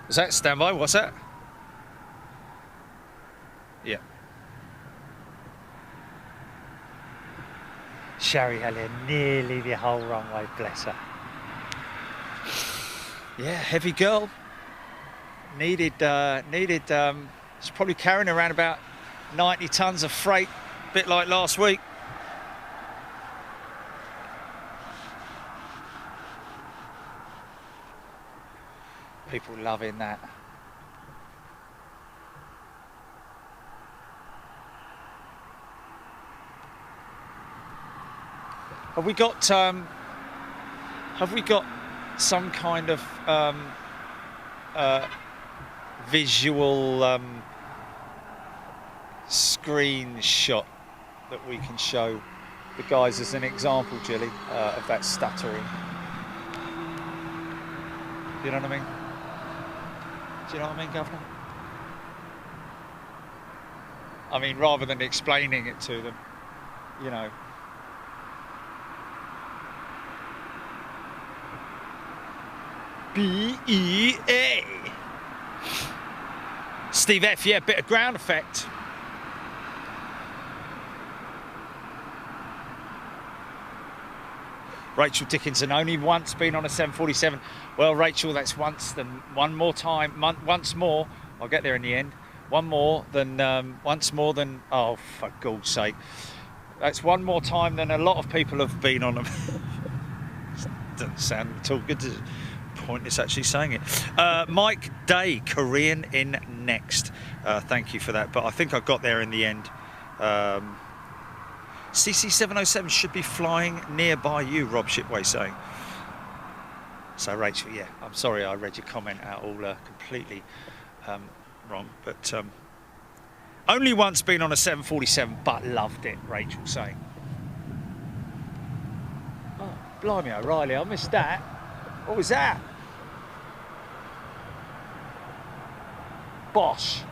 Is that standby? What's that? Yeah. Sherry Hellier, nearly the whole runway, bless her. Yeah, heavy girl. Needed, she's probably carrying around about 90 tons of freight, a bit like last week. People loving that. Have we got some kind of visual screenshot that we can show the guys as an example, Jilly, of that stuttering. You know what I mean? Do you know what I mean, Governor? I mean, rather than explaining it to them, you know. B-E-A. Steve F, yeah, bit of ground effect. Rachel Dickinson, only once been on a 747. Well, Rachel, that's once more. I'll get there in the end. Once more than, oh, for God's sake. That's one more time than a lot of people have been on them. Doesn't sound at all good, does it? Pointless actually saying it. Mike Day, Korean in next. Thank you for that, but I think I got there in the end. CC707 should be flying nearby you, Rob Shipway saying. So Rachel, yeah, I'm sorry I read your comment out all completely wrong, but only once been on a 747 but loved it, Rachel saying. Oh, blimey O'Reilly, I missed that. What was that? Bosch.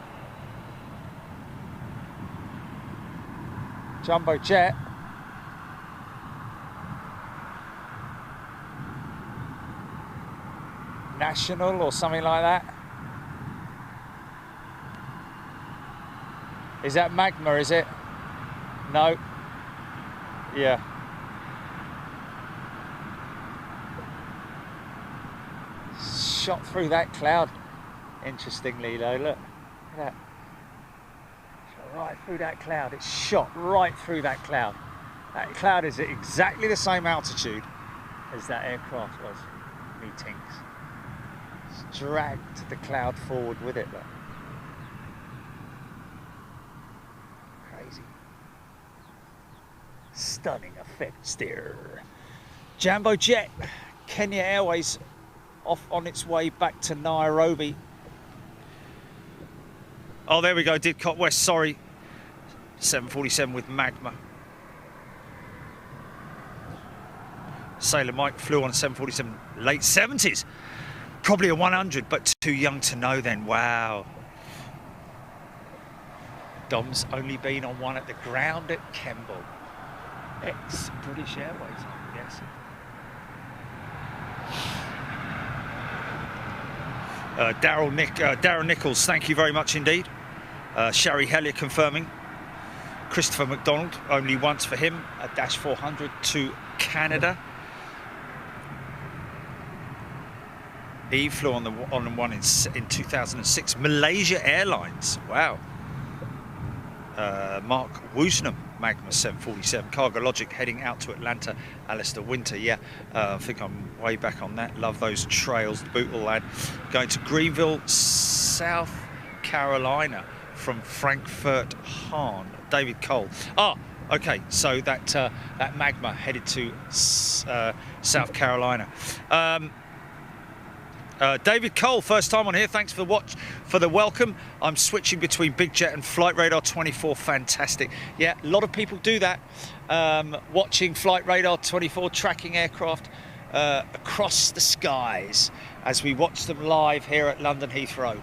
Jumbo jet. National or something like that. Is that Magma, is it? No. Yeah. Shot through that cloud. Interestingly though, look at that. Shot right through that cloud. It's shot right through that cloud. That cloud is at exactly the same altitude as that aircraft was. Meetings. It's dragged the cloud forward with it, look. Crazy. Stunning effect there. Jambo jet. Kenya Airways off on its way back to Nairobi. Oh, there we go, Didcot West, sorry. 747 with Magma. Sailor Mike flew on a 747 late 70s. Probably a 100, but too young to know then, wow. Dom's only been on one at the ground at Kemble. Ex-British Airways, I'm guessing. Darryl Nichols, thank you very much indeed. Sherry Hellier confirming. Christopher McDonald, only once for him, a Dash 400 to Canada. Eve flew on the one in 2006. Malaysia Airlines, wow. Mark Woosnam, Magma 747. Cargo Logic heading out to Atlanta. Alistair Winter, yeah. I think I'm way back on that. Love those trails, the Bootle lad. Going to Greenville, South Carolina from Frankfurt Hahn. David Cole. Oh, okay. So that Magma headed to South Carolina. David Cole, first time on here. Thanks for the welcome. I'm switching between Big Jet and Flight Radar 24. Fantastic. Yeah, a lot of people do that. Watching Flight Radar 24 tracking aircraft across the skies as we watch them live here at London Heathrow.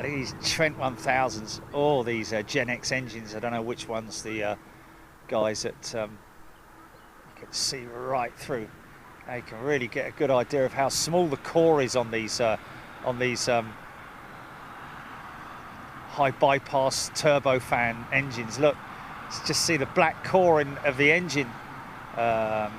These Trent 1000s, or these Gen X engines. I don't know which ones the guys at you can See right through. Now you can really get a good idea of how small the core is on these high bypass turbofan engines. Look, just see the black core of the engine, and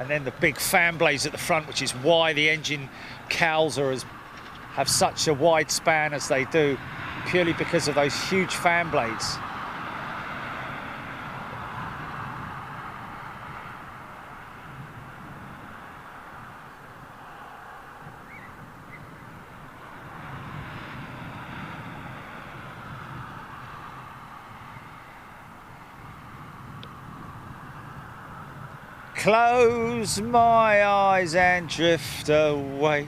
then the big fan blades at the front, which is why the engine cowls have such a wide span as they do, purely because of those huge fan blades. Close my eyes and drift away.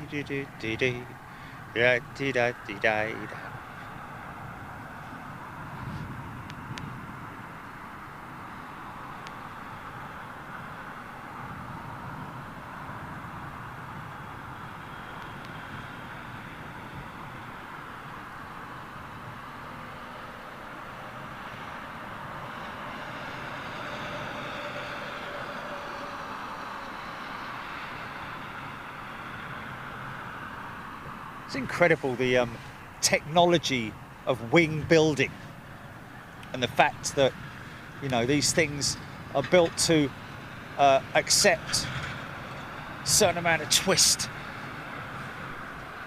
It's incredible, the technology of wing building, and the fact that, you know, these things are built to accept a certain amount of twist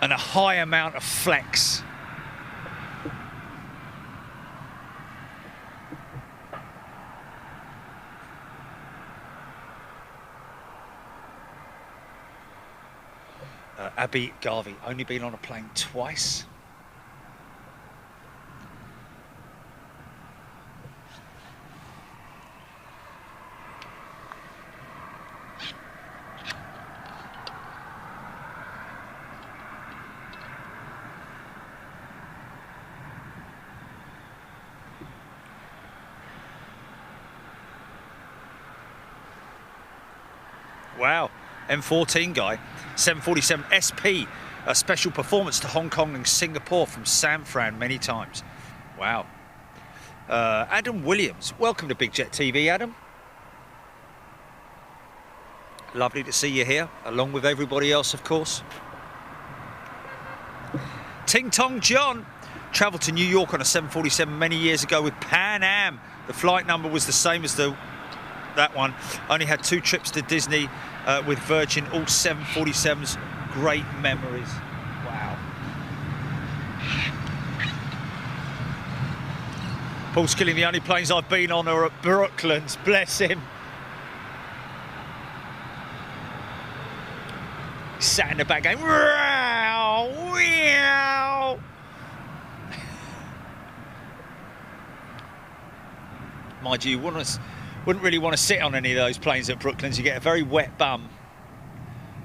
and a high amount of flex. Abby Garvey, only been on a plane twice. Wow, M14 guy, 747 SP, a special performance to Hong Kong and Singapore from San Fran many times. Wow. Adam Williams, welcome to Big Jet TV, Adam. Lovely to see you here, along with everybody else, of course. Ting Tong John travelled to New York on a 747 many years ago with Pan Am. The flight number was the same as that one. Only had 2 trips to Disney with Virgin, all 747s. Great memories. Wow. Paul Skilling, the only planes I've been on are at Brooklands. Bless him. Sat in the back going, wow, wow. Mind you, wouldn't really want to sit on any of those planes at Brooklands. You get a very wet bum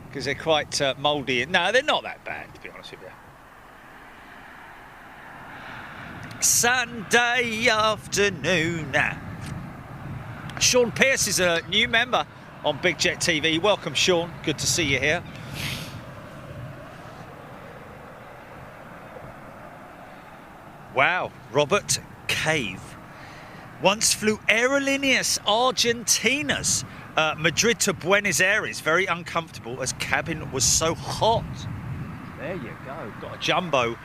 because they're quite mouldy. No, they're not that bad, to be honest with you. Sunday afternoon. Sean Pierce is a new member on Big Jet TV. Welcome, Sean. Good to see you here. Wow, Robert Cave. Once flew Aerolíneas Argentinas, Madrid to Buenos Aires. Very uncomfortable as cabin was so hot. There you go. Got a jumbo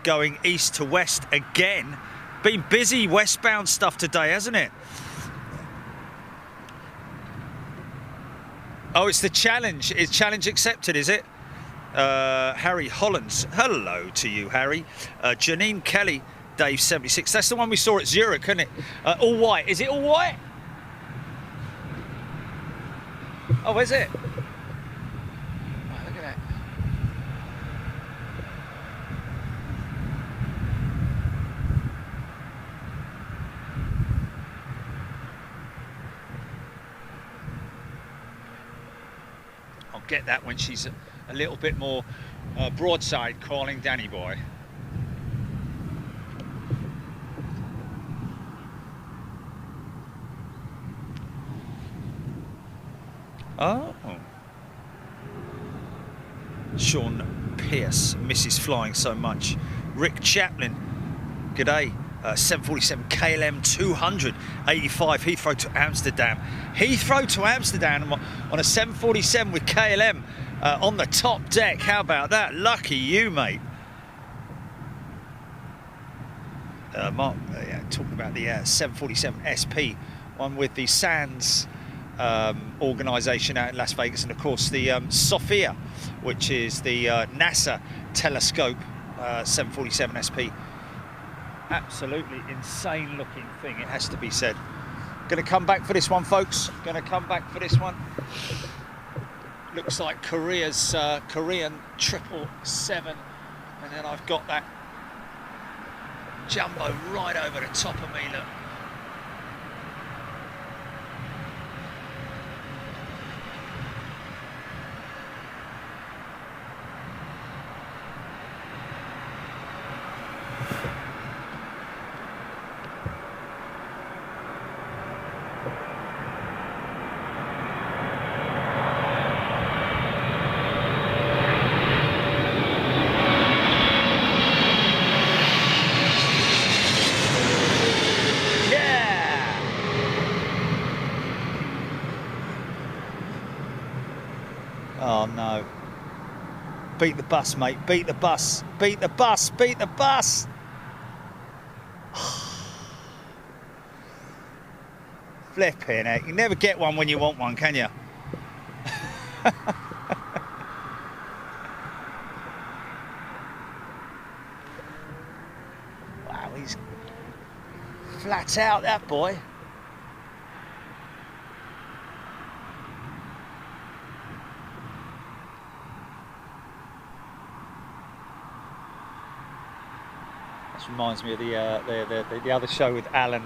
going east to west again. Been busy westbound stuff today, hasn't it? Oh, it's the challenge. Is challenge accepted, is it? Harry Hollands. Hello to you, Harry. Janine Kelly. Dave 76. That's the one we saw at Zurich, isn't it? All white. Is it all white? Oh, is it? Oh, look at that. I'll get that when she's a little bit more broadside, calling Danny boy. Oh. Sean Pierce misses flying so much. Rick Chaplin, g'day. 747 KLM 285 Heathrow to Amsterdam. Heathrow to Amsterdam on a 747 with KLM on the top deck. How about that? Lucky you, mate. Mark, talking about the 747 SP, one with the SANS organisation out in Las Vegas, and of course the Sophia, which is the NASA telescope 747 SP. Absolutely insane looking thing, it has to be said. Going to come back for this one, folks. Going to come back for this one. Looks like Korea's Korean 777, and then I've got that jumbo right over the top of me, look. Oh no. Beat the bus, mate. Beat the bus. Beat the bus. Beat the bus. Flipping heck. You never get one when you want one, can you? Wow, he's flat out, that boy. Reminds me of the other show with Alan.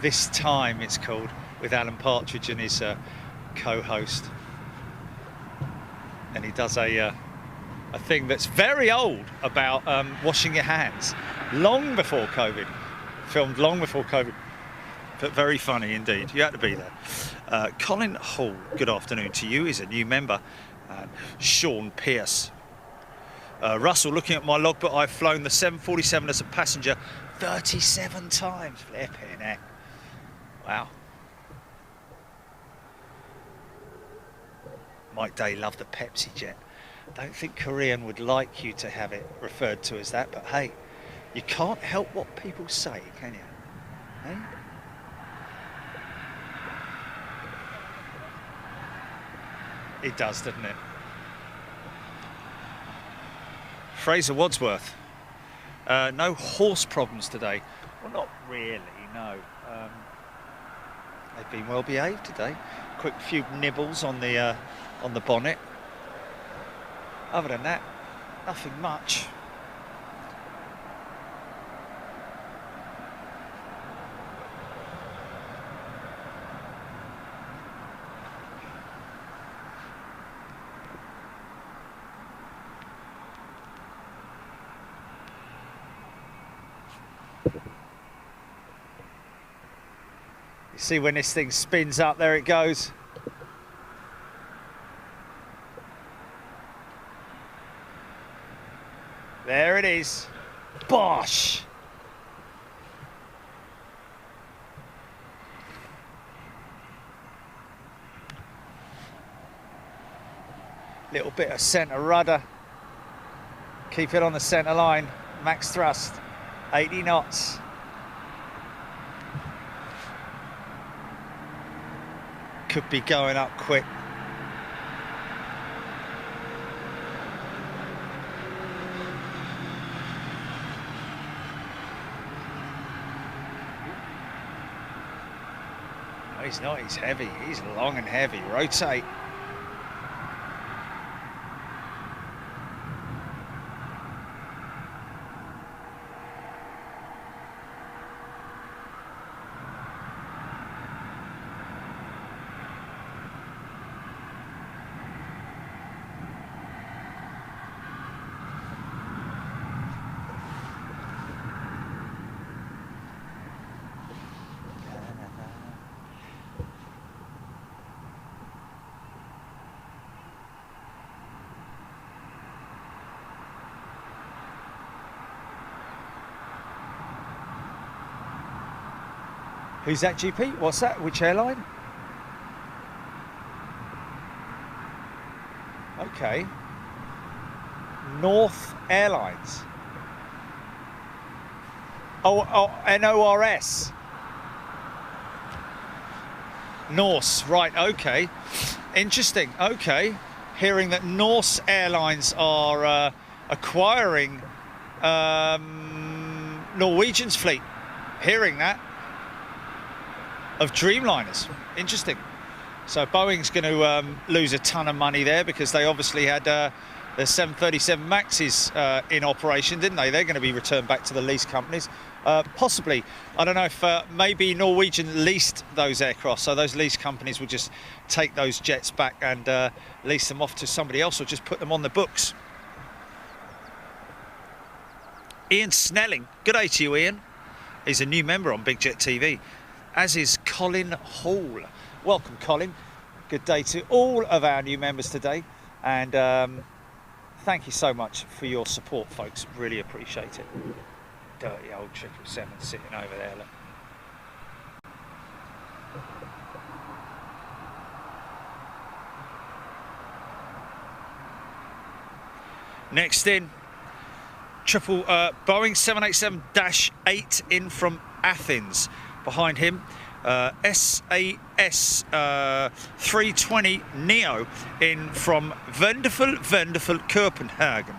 This Time it's called, with Alan Partridge and his co-host, and he does a thing that's very old about washing your hands, long before COVID, filmed long before COVID. But very funny indeed. You had to be there. Colin Hall, good afternoon to you. He's a new member. Sean Pierce. Russell, looking at my logbook, I've flown the 747 as a passenger 37 times. Flipping heck. Wow. Mike Day loved the Pepsi Jet. I don't think Korean would like you to have it referred to as that, but hey, you can't help what people say, can you? Hey? It does, doesn't it? Fraser Wadsworth. No horse problems today. Well, not really, no. They've been well behaved today. Quick few nibbles on the bonnet. Other than that, nothing much. See when this thing spins up, there it goes. There it is. Bosh! Little bit of centre rudder. Keep it on the centre line. Max thrust, 80 knots. Could be going up quick. No, he's not, he's heavy. He's long and heavy. Rotate. Who's that, GP? What's that? Which airline? Okay. North Airlines. Oh, NORS. Norse, right, okay. Interesting, okay. Hearing that Norse Airlines are acquiring Norwegian's fleet. Hearing that. Of Dreamliners. Interesting. So Boeing's going to lose a ton of money there because they obviously had their 737 Maxes in operation, didn't they? They're going to be returned back to the lease companies. Possibly. I don't know if maybe Norwegian leased those aircraft, so those lease companies will just take those jets back and lease them off to somebody else or just put them on the books. Ian Snelling. Good day to you, Ian. He's a new member on Big Jet TV, as is Colin Hall. Welcome, Colin. Good day to all of our new members today, and thank you so much for your support, folks. Really appreciate it. Dirty old 777 sitting over there, look. Next in, Boeing 787-8 in from Athens. Behind him, SAS 320 Neo in from wonderful Copenhagen.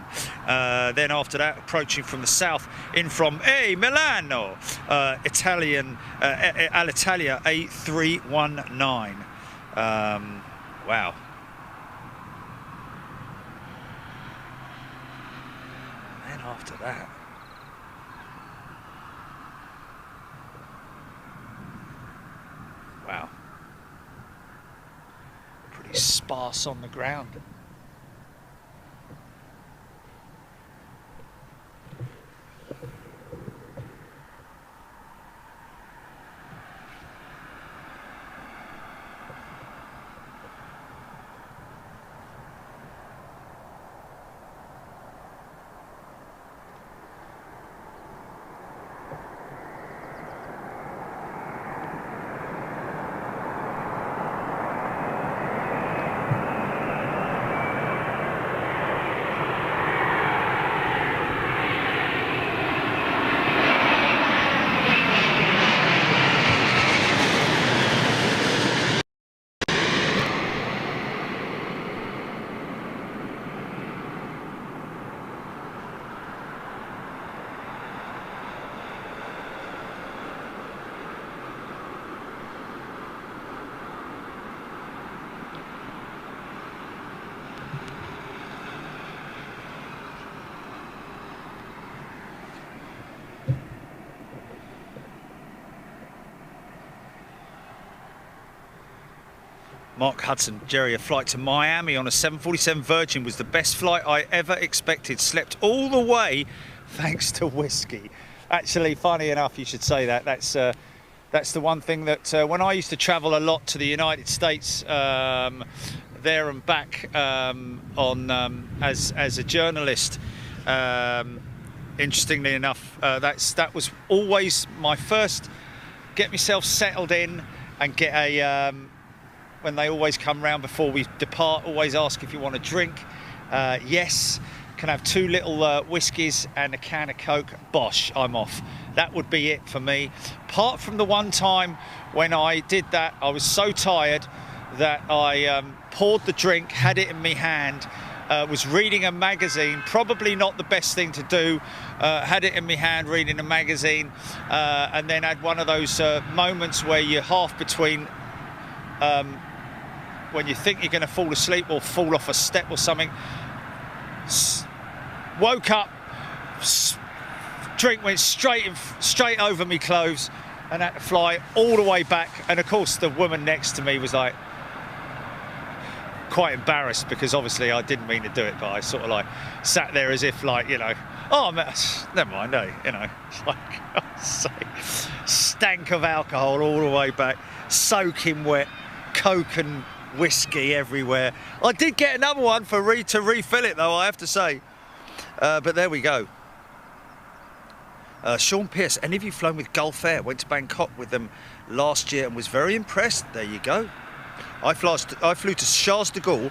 Then after that, approaching from the south in from Milano, Italian Alitalia A319. Wow. And then after that, wow, pretty sparse on the ground. Mark Hudson, Jerry, a flight to Miami on a 747 Virgin was the best flight I ever expected. Slept all the way thanks to whiskey. Actually, funny enough, you should say that. That's the one thing that when I used to travel a lot to the United States, there and back as a journalist, interestingly enough, that was always my first. Get myself settled in and get a. When they always come round before we depart, always ask if you want a drink. Yes, can have 2 little whiskies and a can of Coke. Bosh, I'm off. That would be it for me. Apart from the one time when I did that, I was so tired that I poured the drink, had it in my hand, was reading a magazine, probably not the best thing to do, had it in my hand reading a magazine, and then had one of those moments where you're half between when you think you're going to fall asleep or fall off a step or something. Woke up, drink went straight over me clothes, and had to fly all the way back. And of course the woman next to me was like quite embarrassed, because obviously I didn't mean to do it, but I sort of like sat there as if like, you know, oh never mind, eh? You know, like stank of alcohol all the way back, soaking wet, Coke and whiskey everywhere. I did get another one to refill it though, I have to say, but there we go. Sean Pierce, any of you flown with Gulf Air? Went to Bangkok with them last year and was very impressed. There you go. I flew to Charles de Gaulle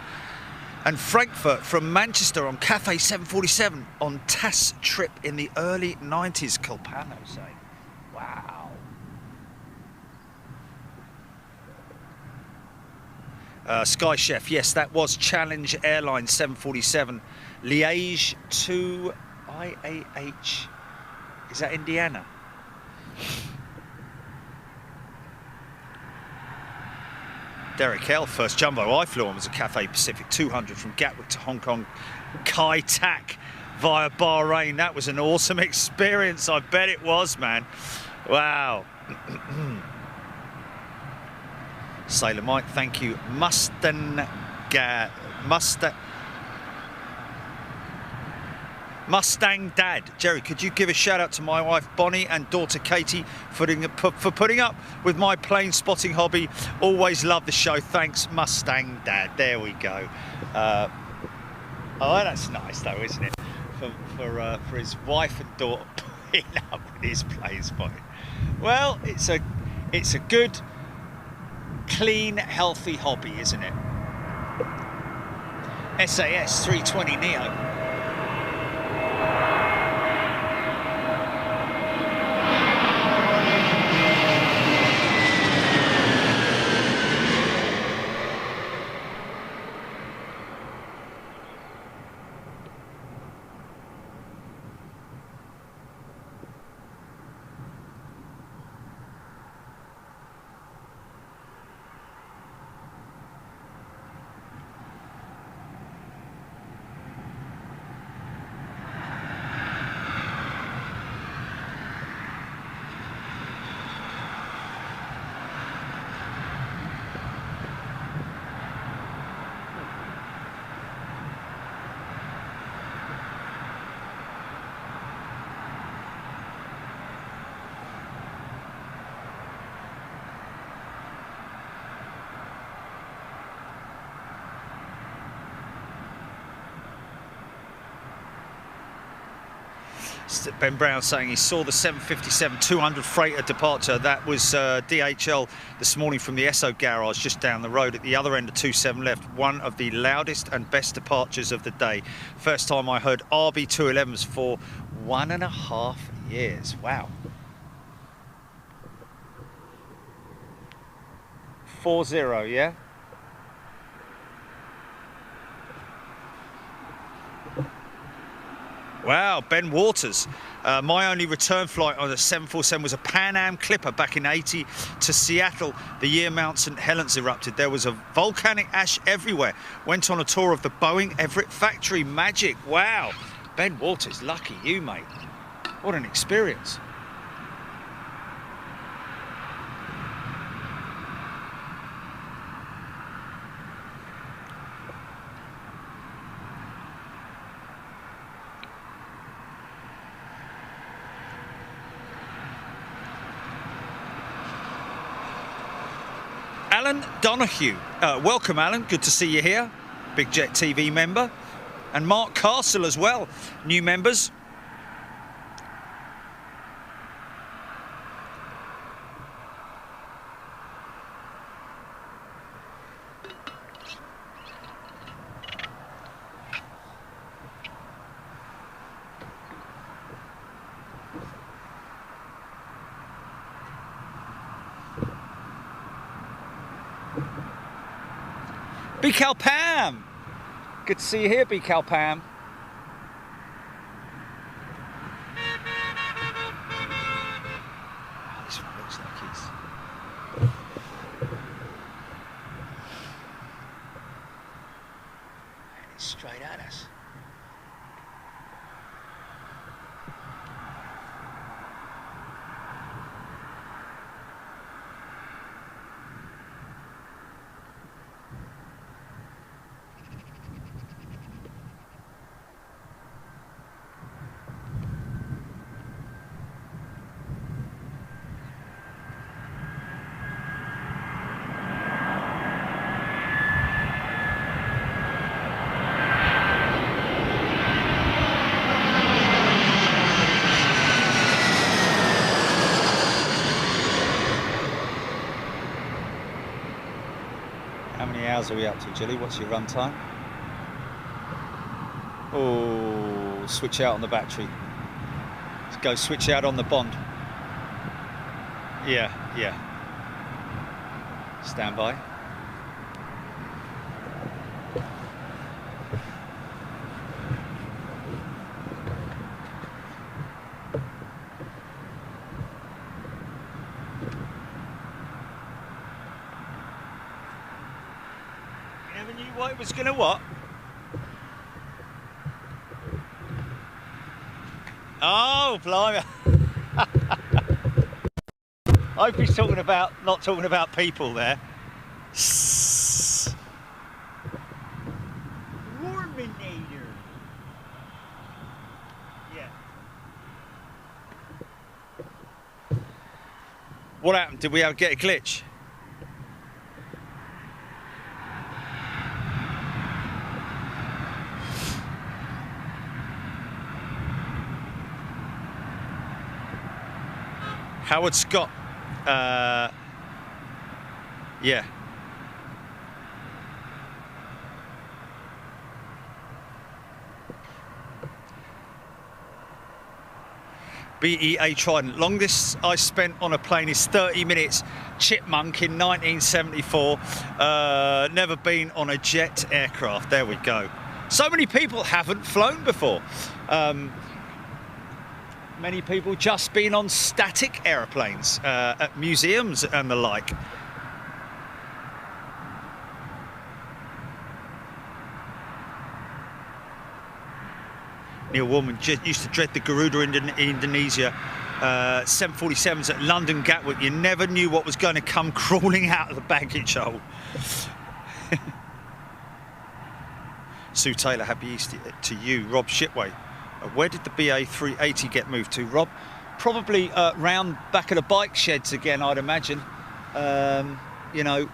and Frankfurt from Manchester on Cathay 747 on TAS trip in the early 90s, Colpano saying. Wow. Sky Chef, yes, that was Challenge Airlines 747. Liège to IAH. Is that Indiana? Derek L, first jumbo I flew on was a Cathay Pacific 200 from Gatwick to Hong Kong, Kai Tak via Bahrain. That was an awesome experience. I bet it was, man. Wow. Sailor Mike, thank you. Mustang Dad. Jerry, could you give a shout out to my wife Bonnie and daughter Katie for putting up with my plane spotting hobby? Always love the show. Thanks, Mustang Dad. There we go. Oh, that's nice though, isn't it? For his wife and daughter putting up with his plane spotting. Well, it's a good, clean, healthy hobby, isn't it? SAS 320 Neo. Ben Brown saying he saw the 757-200 freighter departure. That was DHL this morning from the Esso garage just down the road at the other end of 27 left. One of the loudest and best departures of the day. First time I heard RB211s for 1.5 years. Wow. 40, yeah? Wow, Ben Waters. My only return flight on a 747 was a Pan Am Clipper back in '80 to Seattle, the year Mount St. Helens erupted. There was a volcanic ash everywhere. Went on a tour of the Boeing Everett factory. Magic. Wow. Ben Waters, lucky you, mate. What an experience. Alan Donahue, welcome Alan, good to see you here, Big Jet TV member, and Mark Castle as well, new members. Bikal Pam! Good to see you here, Bikal Pam. Oh, this one looks like it's straight at us. How many hours are we up to, Jilly? What's your run time? Oh, switch out on the battery. Let's go switch out on the bond. Yeah. Stand by. You never knew what it was going to what? Oh, blimey. I hope he's talking about, not talking about people there. Warminator. Yeah. What happened? Did we get a glitch? Howard Scott, yeah. BEA Trident. Longest I spent on a plane is 30 minutes. Chipmunk in 1974. Never been on a jet aircraft. There we go. So many people haven't flown before. Many people just been on static aeroplanes at museums and the like. Neil Woolman used to dread the Garuda in Indonesia. 747s at London Gatwick. You never knew what was going to come crawling out of the baggage hole. Sue Taylor, happy Easter to you. Rob Shipway. Where did the BA 380 get moved to, Rob? Probably round back of the bike sheds again, I'd imagine. You know,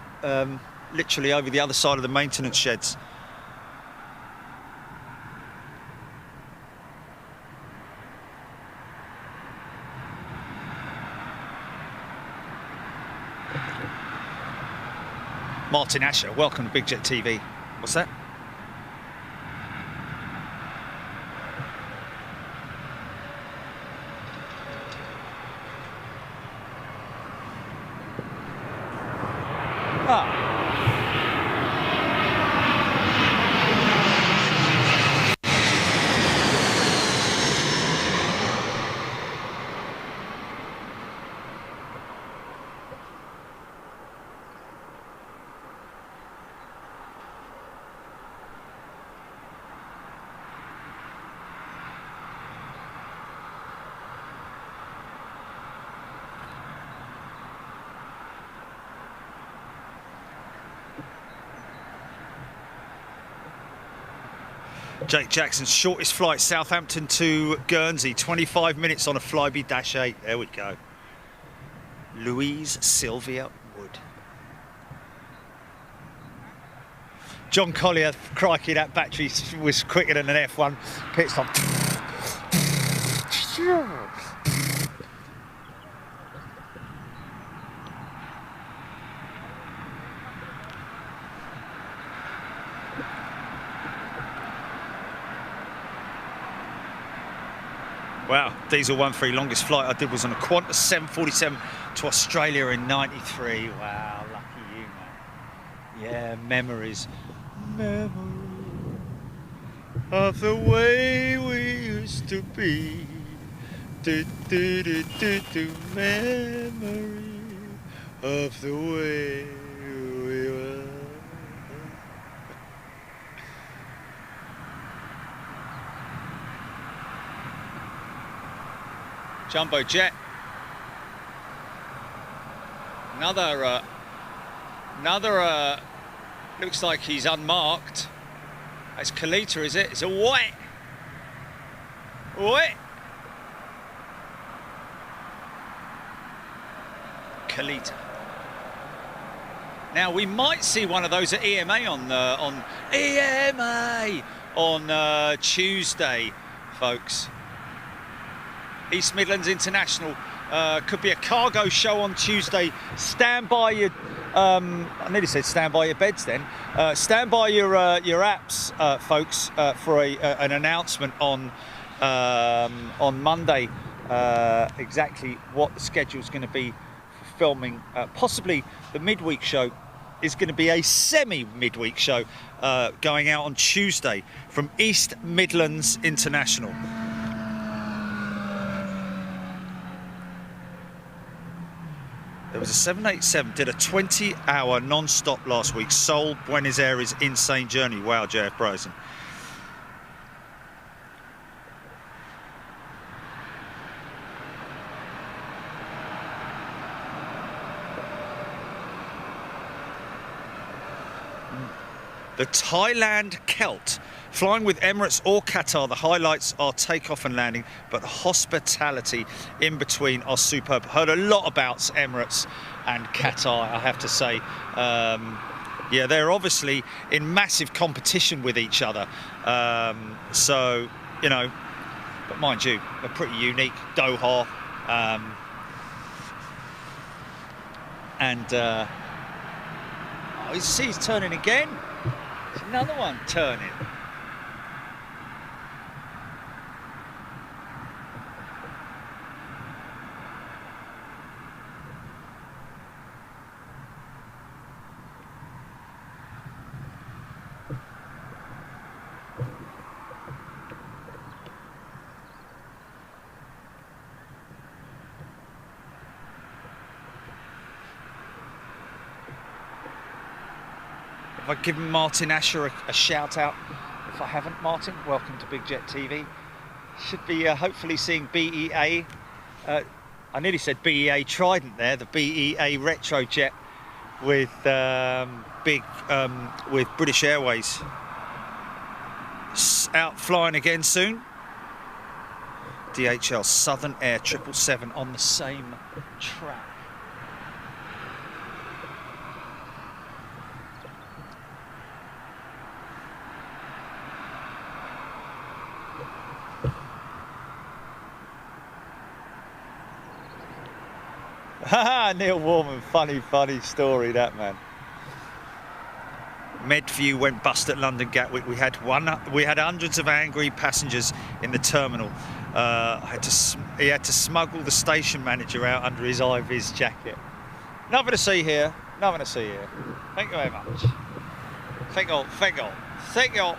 literally over the other side of the maintenance sheds. Martin Asher, welcome to Big Jet TV. What's that? Jake Jackson's shortest flight, Southampton to Guernsey, 25 minutes on a Flybe -8. There we go. Louise Sylvia Wood. John Collier, crikey, that battery was quicker than an F1 pit stop. Wow, Diesel 1-3, longest flight I did was on a Qantas 747 to Australia in '93. Wow, lucky you, man. Yeah, memories. Memory of the way we used to be. Memory of the way we were. Jumbo jet. Another, looks like he's unmarked. That's Kalita, is it? It's a white. White. Kalita. Now we might see one of those at EMA on Tuesday, folks. East Midlands International, could be a cargo show on Tuesday. Stand by your I nearly said stand by your beds then. Stand by your apps, folks, for an announcement on Monday, exactly what the schedule's going to be for filming. Possibly the midweek show is going to be a semi-midweek show going out on Tuesday from East Midlands International. There was a 787, did a 20-hour non-stop last week, Seoul, Buenos Aires, insane journey. Wow, JF Bryson. The Thailand Celt. Flying with Emirates or Qatar, the highlights are takeoff and landing, but the hospitality in between are superb. Heard a lot about Emirates and Qatar, I have to say. Yeah, they're obviously in massive competition with each other. So, you know, but mind you, they're pretty unique. Doha. Oh, you see he's turning again. There's another one turning. Have I given Martin Asher a shout out? If I haven't, Martin, welcome to Big Jet TV. Should be hopefully seeing BEA. I nearly said BEA Trident there, the BEA retro jet with with British Airways. Out flying again soon. DHL Southern Air 777 on the same track. Haha, Neil Warman, funny story that, man. Medview went bust at London Gatwick. We had hundreds of angry passengers in the terminal. He had to smuggle the station manager out under his high-vis jacket. Nothing to see here. Nothing to see here. Thank you very much. Thank you.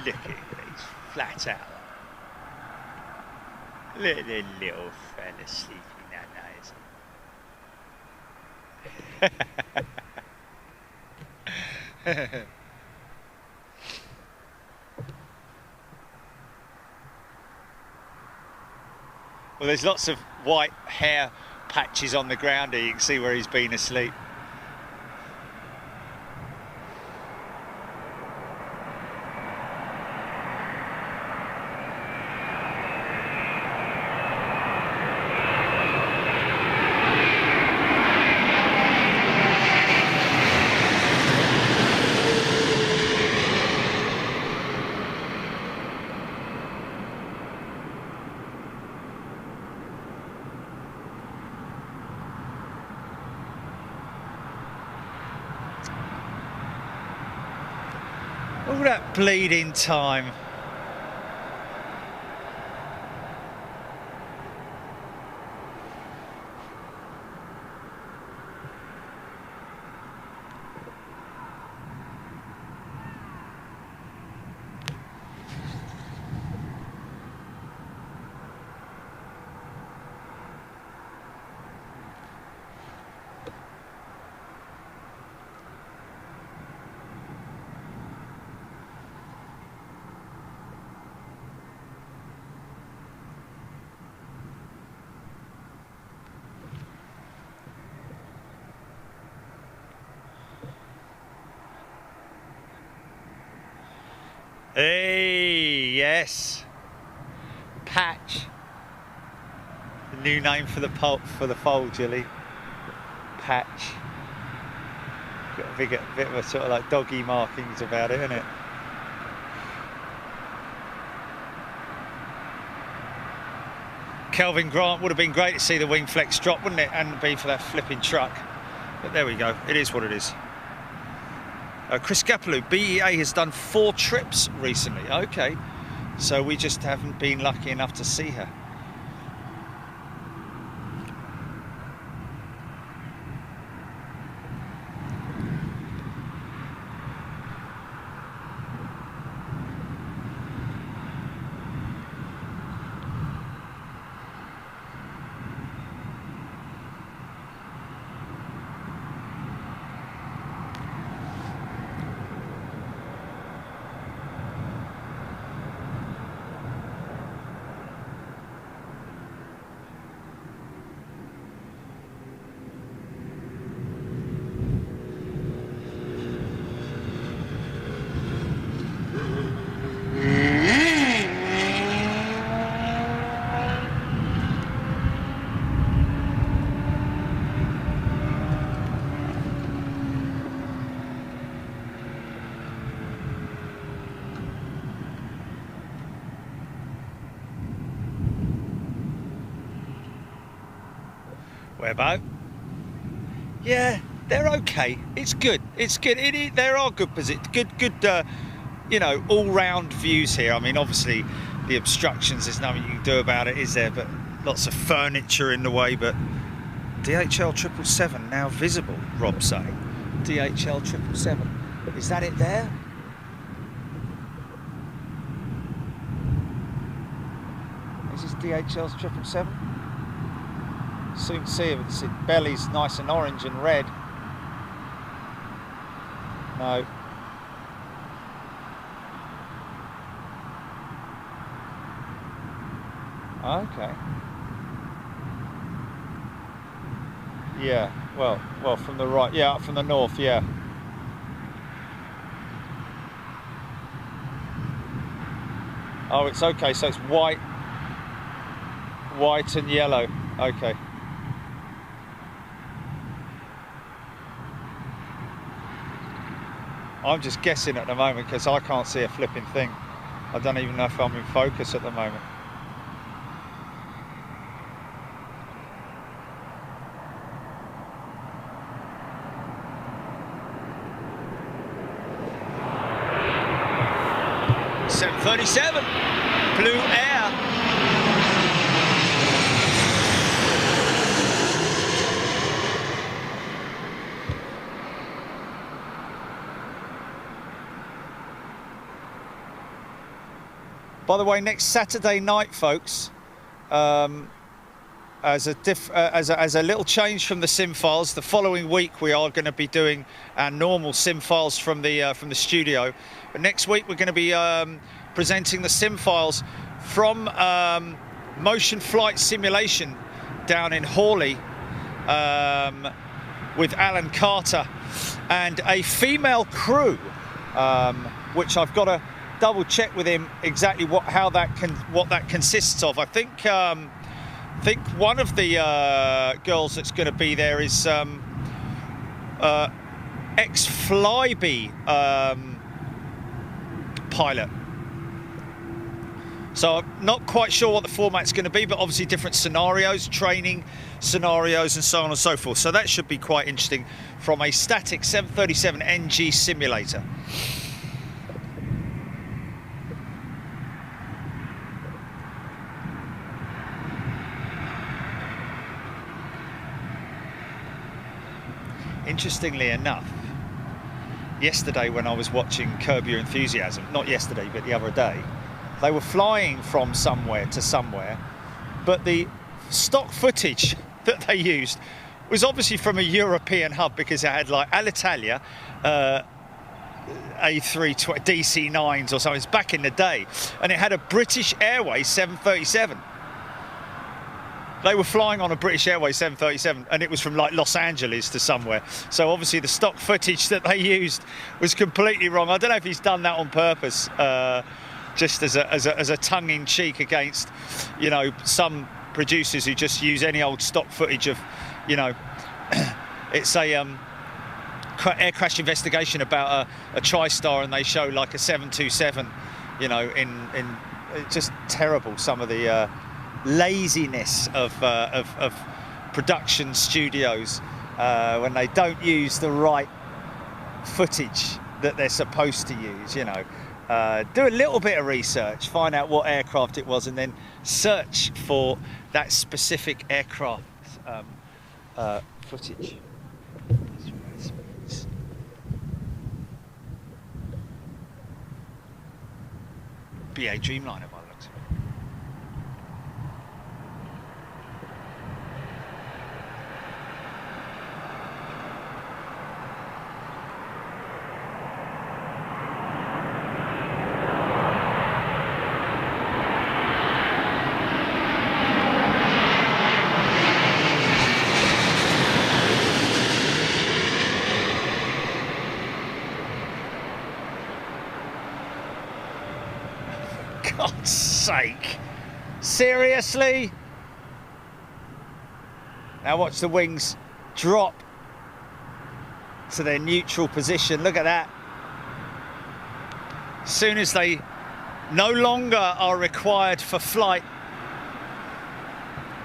Look at these flat out. Look at the little fella sleeping that nice. Well, there's lots of white hair patches on the ground here. You can see where he's been asleep. All that bleeding time. Hey, yes, Patch, the new name for the foal, Jilly. Patch. Got a bit of a sort of like doggy markings about it, isn't it? Kelvin Grant, would have been great to see the wing flex drop, wouldn't it? And be for that flipping truck. But there we go. It is what it is. Chris Gapalou, BEA has done 4 trips recently. Okay. So we just haven't been lucky enough to see her. Whereabout? Yeah, they're okay. It's good. It's good. There are good positions. Good. You know, all-round views here. I mean, obviously, the obstructions. There's nothing you can do about it, is there? But lots of furniture in the way. But DHL 777 now visible. Rob saying. DHL 777. Is that it there? Is this DHL's 777? Soon see if its belly's nice and orange and red. No. Okay. Yeah. Well, from the right. Yeah, from the north. Yeah. Oh, it's okay. So it's white and yellow. Okay. I'm just guessing at the moment because I can't see a flipping thing. I don't even know if I'm in focus at the moment. .737 Blue Air. By the way, next Saturday night, folks, as a little change from the sim files, the following week we are going to be doing our normal sim files from the studio. But next week we're going to be presenting the sim files from Motion Flight Simulation down in Hawley with Alan Carter and a female crew, which I've got to double check with him exactly what that consists of. I think one of the girls that's going to be there is ex-Flybe pilot. So I'm not quite sure what the format's going to be, but obviously different scenarios, training scenarios and so on and so forth. So that should be quite interesting from a static 737 NG simulator. Interestingly enough, yesterday when I was watching Curb Your Enthusiasm, not yesterday but the other day, they were flying from somewhere to somewhere, but the stock footage that they used was obviously from a European hub because it had like Alitalia, A320, DC-9s or something. It's back in the day, and it had a British Airways 737. They were flying on a British Airways 737, and it was from like Los Angeles to somewhere. So obviously the stock footage that they used was completely wrong. I don't know if he's done that on purpose, just as a tongue-in-cheek against, you know, some producers who just use any old stock footage of, you know, it's a air crash investigation about a TriStar, and they show like a 727, you know, in it's just terrible, some of the laziness of production studios when they don't use the right footage that they're supposed to use, you know. Do a little bit of research, find out what aircraft it was, and then search for that specific aircraft footage. BA Dreamliner by the looks of it. God's sake. Seriously? Now watch the wings drop to their neutral position. Look at that. As soon as they no longer are required for flight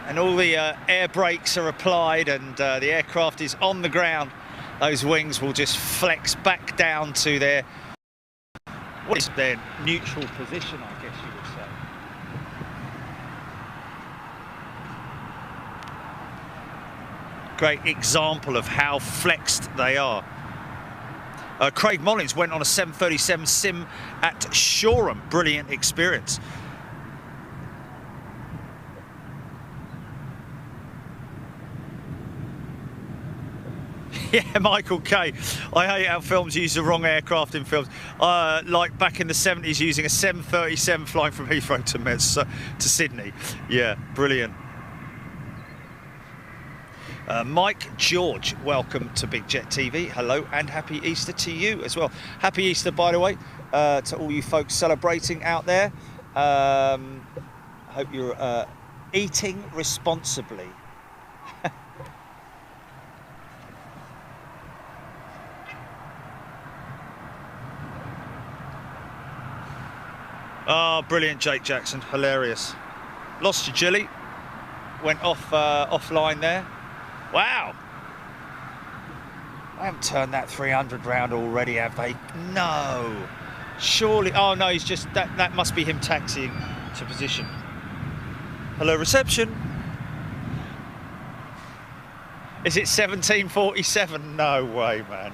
and all the air brakes are applied and the aircraft is on the ground, those wings will just flex back down to their neutral position, I guess you would say. Great example of how flexed they are. Craig Mullins went on a 737 sim at Shoreham. Brilliant experience. Yeah, Michael K. I hate how films use the wrong aircraft in films. Like back in the 70s, using a 737 flying from Heathrow to Sydney. Yeah, brilliant. Mike George, welcome to Big Jet TV. Hello and happy Easter to you as well. Happy Easter, by the way, to all you folks celebrating out there. Hope you're eating responsibly. Oh, brilliant, Jake Jackson, hilarious. Lost your Jilly, went off offline there. Wow. I haven't turned that 300 round already, have they? No. Surely, oh no, he's just, that must be him taxiing to position. Hello, reception. Is it 1747? No way, man.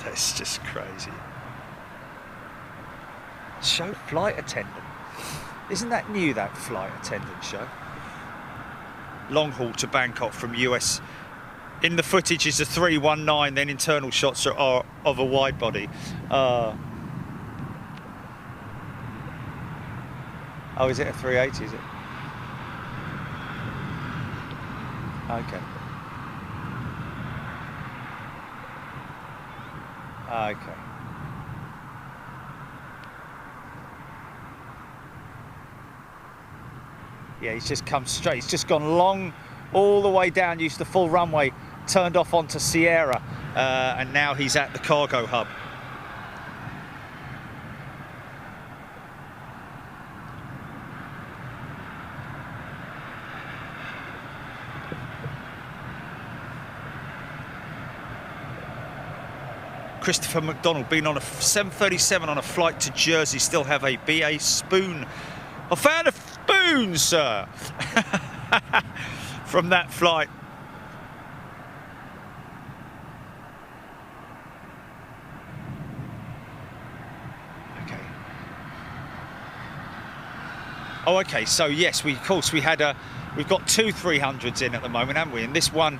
That's just crazy. Show flight attendant. Isn't that new, that flight attendant show? Long haul to Bangkok from US. In the footage is a 319, then internal shots are of a wide body. Oh, is it a 380, is it? Okay. Okay. Yeah, he's just come straight. He's just gone long all the way down, used the full runway, turned off onto Sierra, and now he's at the cargo hub. Christopher McDonald, been on a 737 on a flight to Jersey, still have a BA spoon. I found a spoon, sir, from that flight. Okay. Oh, okay. So yes, we've got two 300s in at the moment, haven't we? And this one,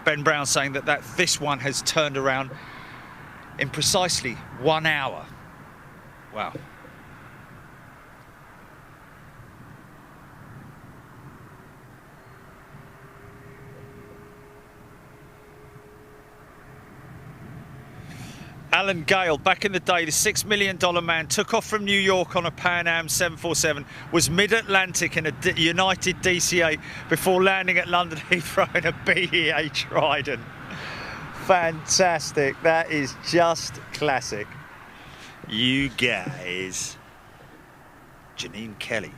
Ben Brown saying that this one has turned around in precisely 1 hour. Wow. Alan Gale, back in the day, the $6 million man took off from New York on a Pan Am 747, was mid-Atlantic in a United DC-8 before landing at London Heathrow in a BEA Trident. Fantastic. That is just classic. You guys. Janine Kelly.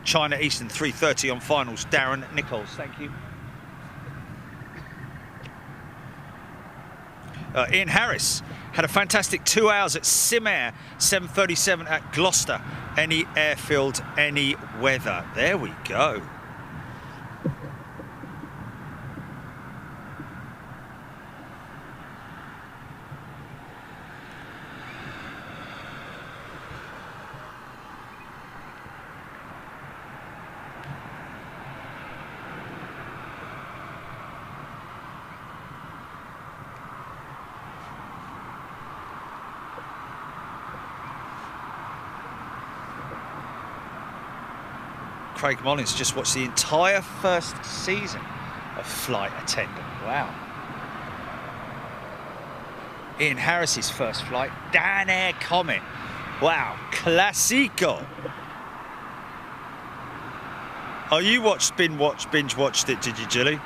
China Eastern 3:30 on finals. Darren Nichols, thank you. Ian Harris had a fantastic 2 hours at Simair 737 at Gloucester. Any airfield, any weather. There we go. Craig Mullins just watched the entire first season of Flight Attendant. Wow. Ian Harris's first flight, Dan Air Comet. Wow, classico. Oh, you binge watched it, did you, Jilly?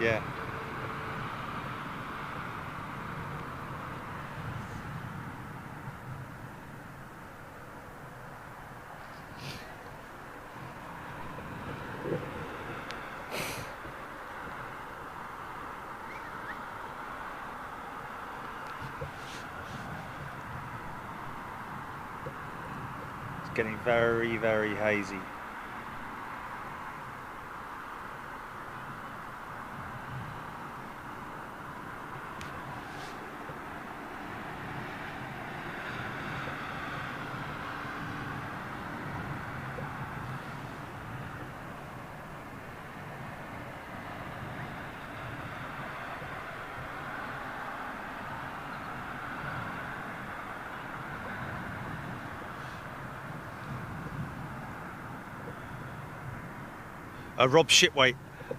Yeah. It's getting very, very hazy. Rob Shipway,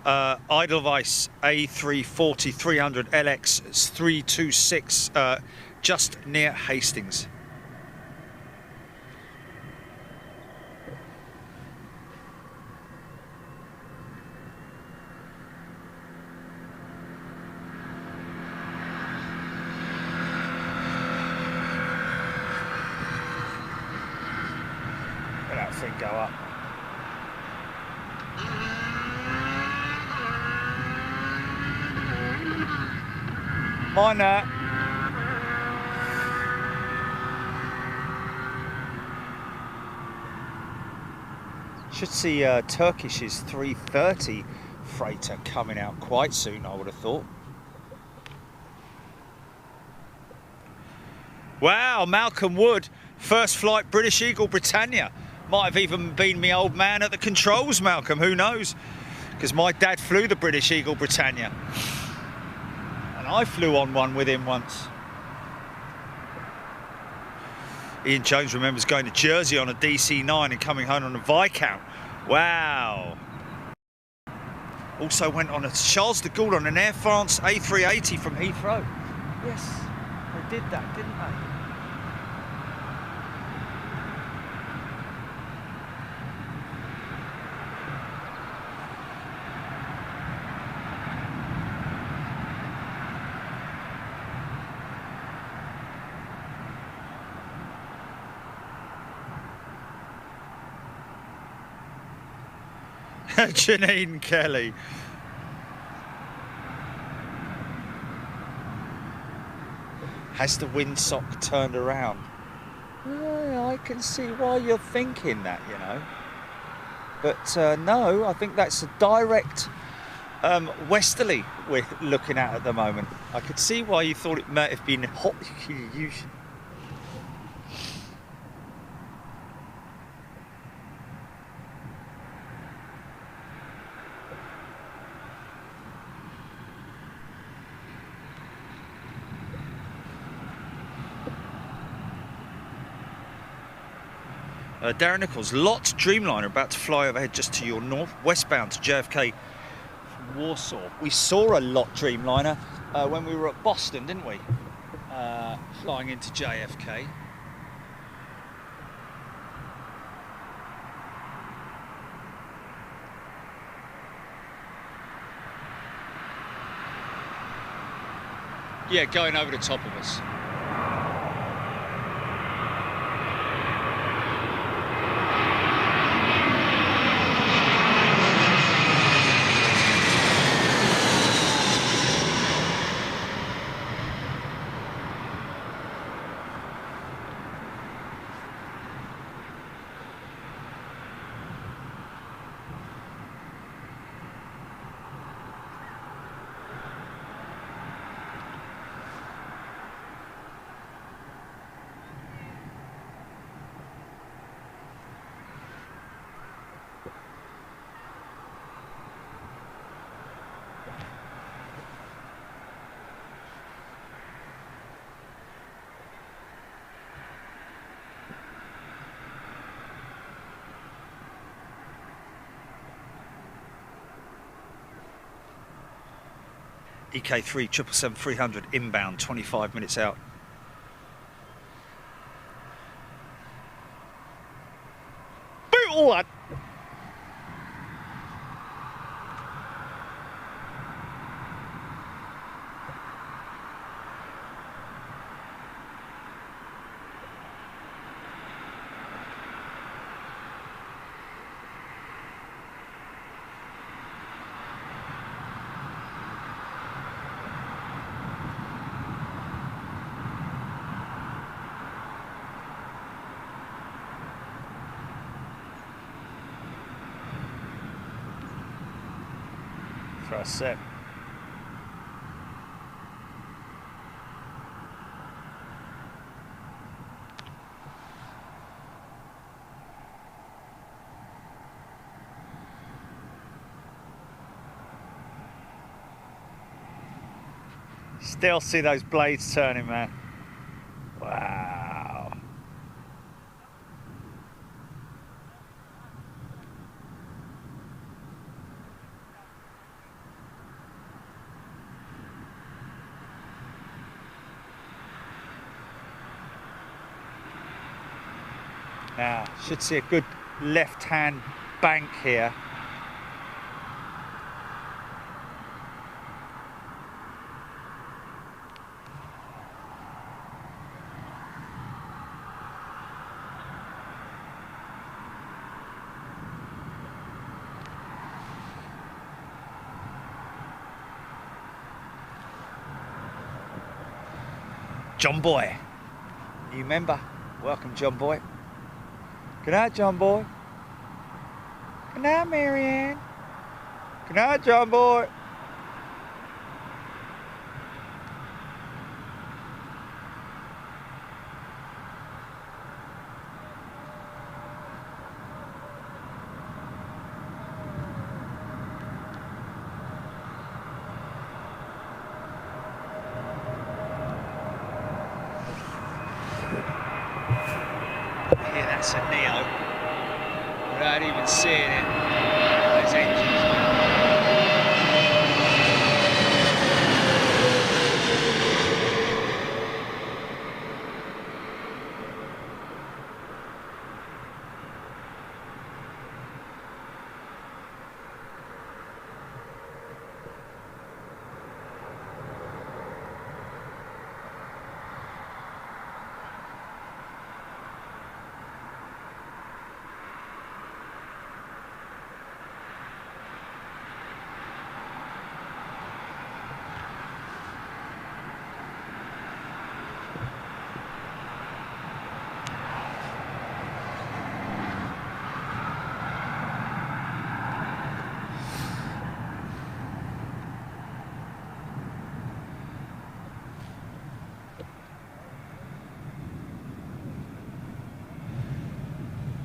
Adel Vice A340 300 LX 326, just near Hastings. Let that thing go up. Minor. Should see Turkish's 330 freighter coming out quite soon, I would have thought. Wow, Malcolm Wood, first flight British Eagle Britannia. Might have even been me old man at the controls, Malcolm, who knows? Because my dad flew the British Eagle Britannia. I flew on one with him once. Ian Jones remembers going to Jersey on a DC-9 and coming home on a Viscount. Wow. Also went on a Charles de Gaulle on an Air France A380 from Heathrow. Yes, they did that, didn't they? Janine Kelly. Has the windsock turned around? I can see why you're thinking that, you know. But no, I think that's a direct westerly we're looking at the moment. I could see why you thought it might have been hot. You should. Darren Nichols, Lot Dreamliner about to fly overhead just to your north, westbound to JFK from Warsaw. We saw a Lot Dreamliner when we were at Boston, didn't we? Flying into JFK. Yeah, going over the top of us. EK3 777-300 inbound, 25 minutes out. Boot all that. For a sec. Still see those blades turning, man. Wow. Now, should see a good left-hand bank here. John Boy, new member. Welcome, John Boy. Good night, John Boy. Good night, Marianne. Good night, John Boy. That's a Neo, without even seeing it. Those engines,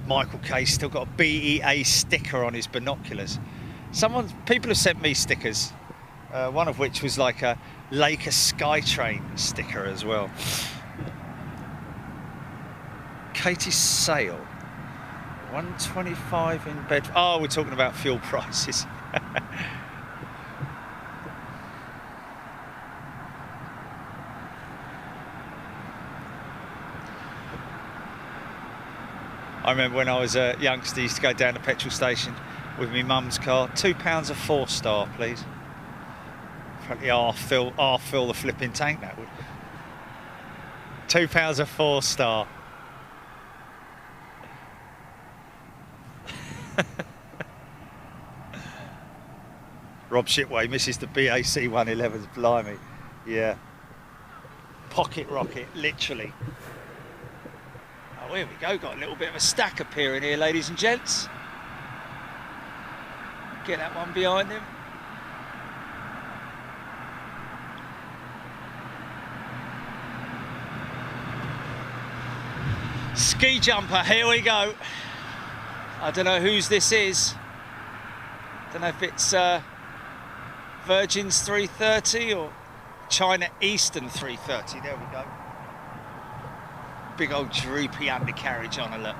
Michael K still got a BEA sticker on his binoculars. People have sent me stickers, one of which was like a Laker Skytrain sticker as well. Katie Sale, 125 in bed. Oh, we're talking about fuel prices. I remember when I was a youngster, used to go down the petrol station with my mum's car. £2 a 4-star, please. Probably half fill the flipping tank, that would. £2 a 4-star. Rob Shipway misses the BAC 111s, blimey. Yeah. Pocket rocket, literally. Oh, here we go. Got a little bit of a stack appearing here, ladies and gents. Get that one behind him. Ski jumper, here we go. I don't know whose this is. Don't know if it's Virgin's 330 or China Eastern 330. There we go. Big old droopy undercarriage on a look.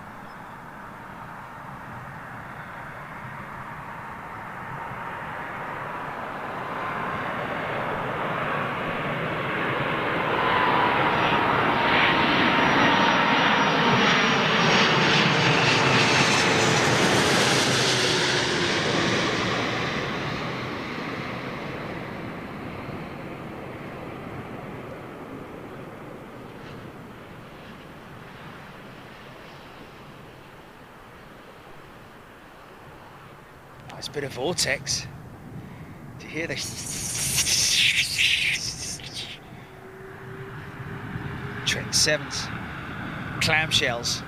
Nice bit of Vortex. Do you hear the Trent 7s, clamshells.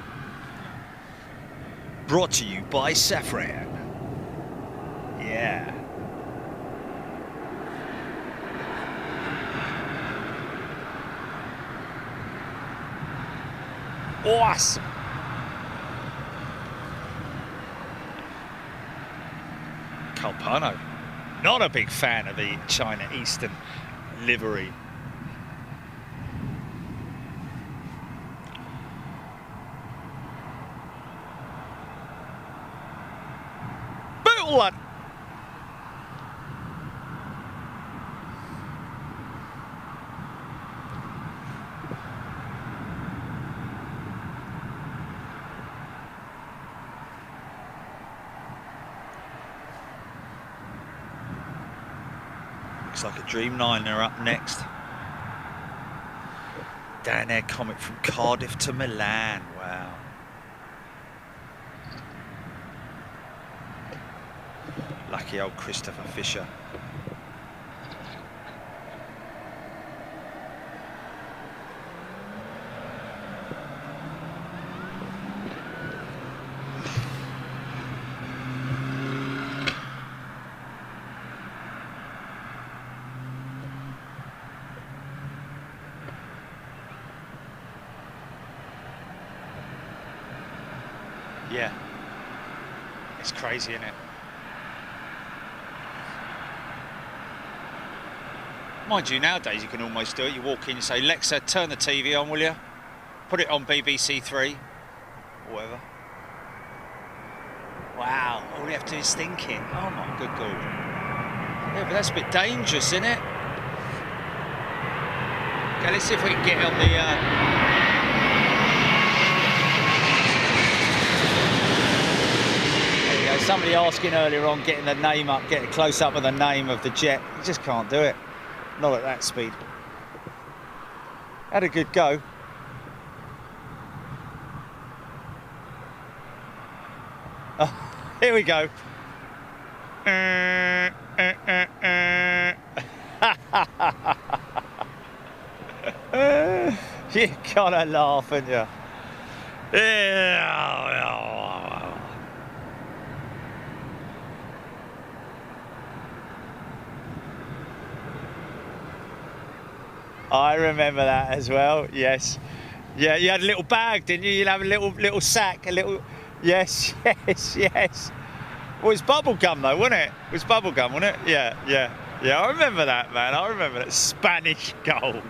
Brought to you by Safran. Yeah. Awesome. Calpano, not a big fan of the China Eastern livery. Boot. Looks like a Dreamliner up next. Down there, Comet from Cardiff to Milan. Wow. Lucky old Christopher Fisher. Yeah, it's crazy, isn't it? Mind you, nowadays you can almost do it. You walk in, you say, Lexa, turn the TV on, will you? Put it on BBC 3, or whatever. Wow, all you have to do is thinking. Oh my good God. Yeah, but that's a bit dangerous, isn't it? Okay, let's see if we can get on the... Somebody asking earlier on, getting the name up, getting close up with the name of the jet. You just can't do it. Not at that speed. Had a good go. Oh, here we go. You gotta laugh, haven't you? Yeah. I remember that as well. Yes, yeah. You had a little bag, didn't you? You'd have a little sack, a little. Yes. Well, it's bubble gum though, wasn't it? It was bubble gum, wasn't it? Yeah. I remember that, man. I remember that. Spanish gold.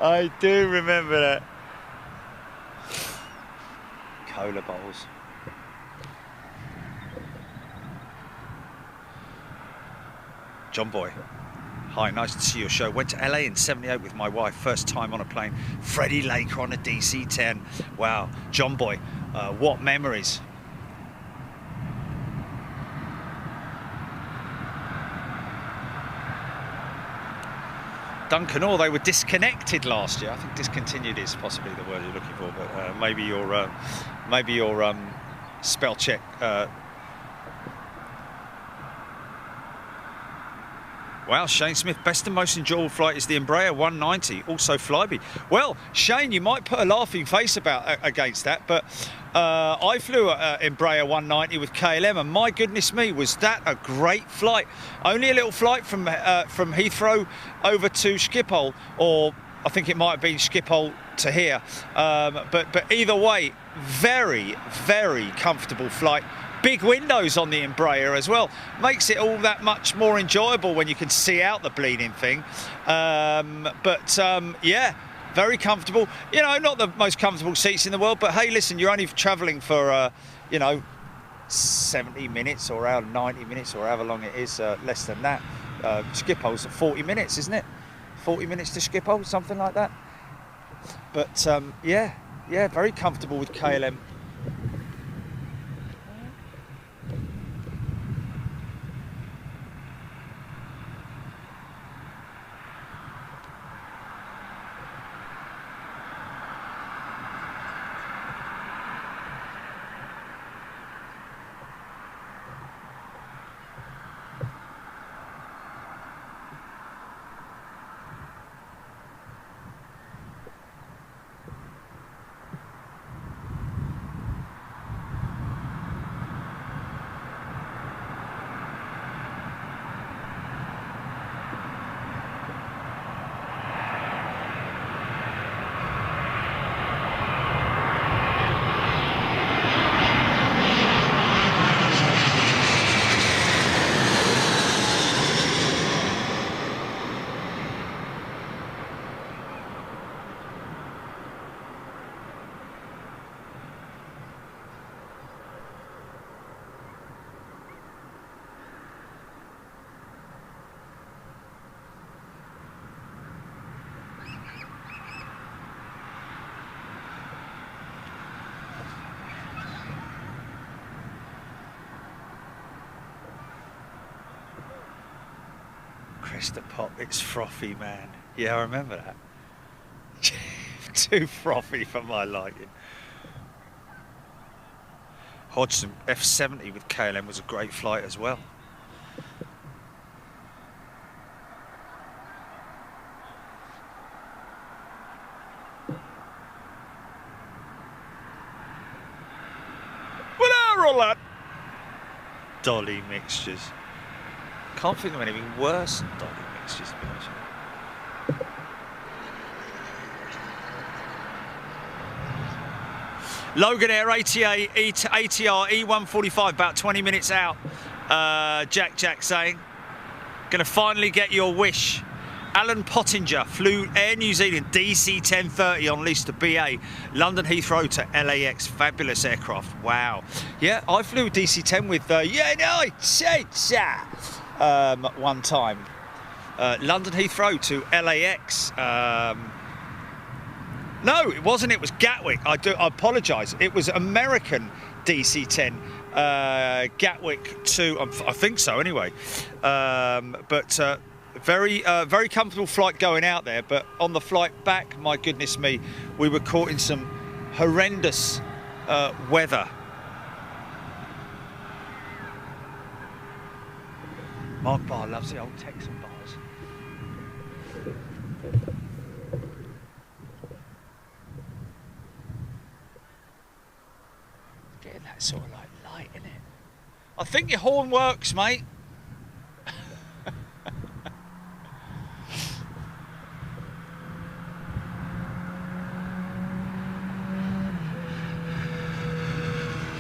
I do remember that. Cola bowls. John Boy. Hi, nice to see your show. Went to LA in '78 with my wife, first time on a plane. Freddie Laker on a DC-10. Wow, John Boy, what memories. Duncan, or they were disconnected last year. I think discontinued is possibly the word you're looking for, but maybe your spell check. Wow, Shane Smith, best and most enjoyable flight is the Embraer 190, also Flybe. Well, Shane, you might put a laughing face against that, but I flew Embraer 190 with KLM, and my goodness me, was that a great flight. Only a little flight from Heathrow over to Schiphol, or I think it might have been Schiphol to here. But either way, very, very comfortable flight. Big windows on the Embraer as well. Makes it all that much more enjoyable when you can see out the bleeding thing. Yeah, very comfortable. You know, not the most comfortable seats in the world, but hey, listen, you're only travelling for, 70 minutes or around 90 minutes or however long it is, less than that. Schiphol's 40 minutes, isn't it? 40 minutes to Schiphol, something like that. But yeah, very comfortable with KLM. Mr. Pop, it's frothy, man. Yeah, I remember that. Too frothy for my liking. Hodgson F70 with KLM was a great flight as well. What are all that? Dolly mixtures. Can't think of anything worse than Dolly mixtures, to be honest with you. Logair ATR E145, about 20 minutes out. Jack saying, gonna finally get your wish. Alan Pottinger flew Air New Zealand DC 1030 on lease to BA, London Heathrow to LAX. Fabulous aircraft. Wow. Yeah, I flew DC 10 with one time. London Heathrow to LAX. No, it wasn't. It was Gatwick. I apologise. It was American DC-10 Gatwick to. I think so. Anyway, very comfortable flight going out there. But on the flight back, my goodness me, we were caught in some horrendous weather. Mark Barr loves the old Texan bars. Getting that sort of like light, isn't it? I think your horn works, mate.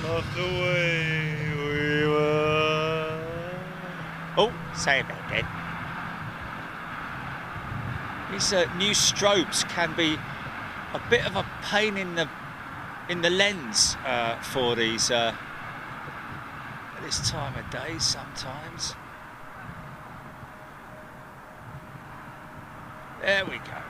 Off the way we were. Oh, say about that. These new strobes can be a bit of a pain in the lens for these at this time of day sometimes. There we go.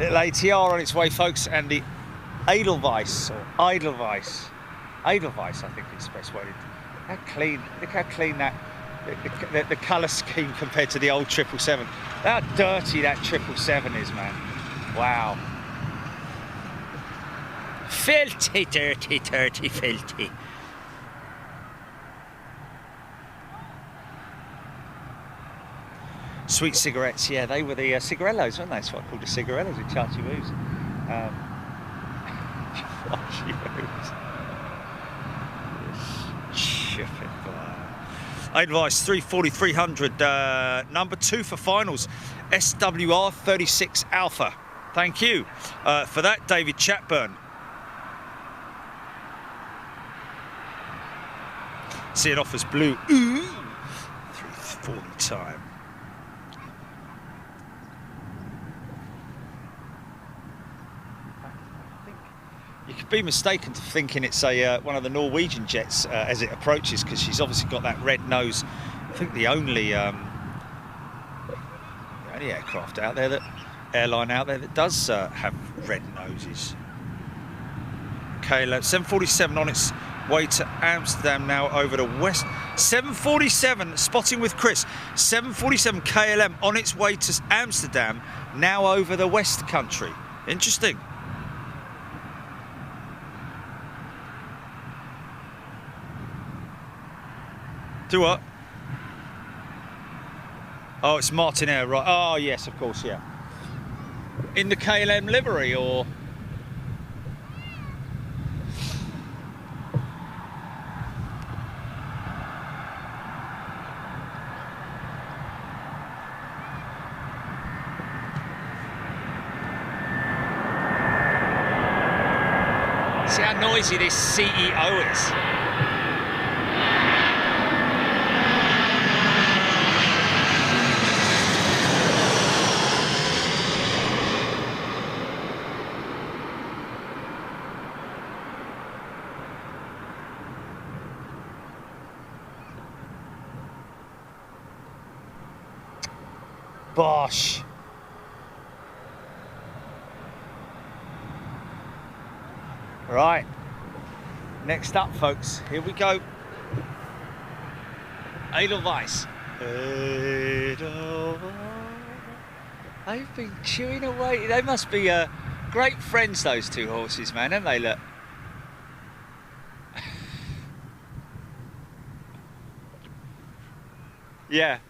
Little ATR on its way, folks, and the Adel Vice, or Adel Vice. Adel Vice, I think it's the best way to... How clean, look how clean that, the colour scheme compared to the old 777. How dirty that 777 is, man. Wow. Filthy, dirty, dirty, filthy. Sweet cigarettes, yeah, they were the cigarellos, weren't they? That's what I called the cigarellos in Chachi Woos. Chachi Woos. Advice 340-300, number 2 for finals, SWR 36 Alpha. Thank you for that, David Chatburn. See it offers blue. Ooh, 340 time. You could be mistaken to thinking it's a one of the Norwegian jets as it approaches, because she's obviously got that red nose. I think the only aircraft out there, airline out there that does have red noses. Okay, 747 on its way to Amsterdam now over the west. 747, spotting with Chris. 747 KLM on its way to Amsterdam now over the west country. Interesting. Do what? Oh, it's Martinair, right? Oh, yes, of course, yeah. In the KLM livery, or? See how noisy this CEO is. Bosh. Right, next up, folks, here we go. Adel Vice. Adel. They've been chewing away. They must be great friends, those two horses, man, haven't they? Look. Yeah.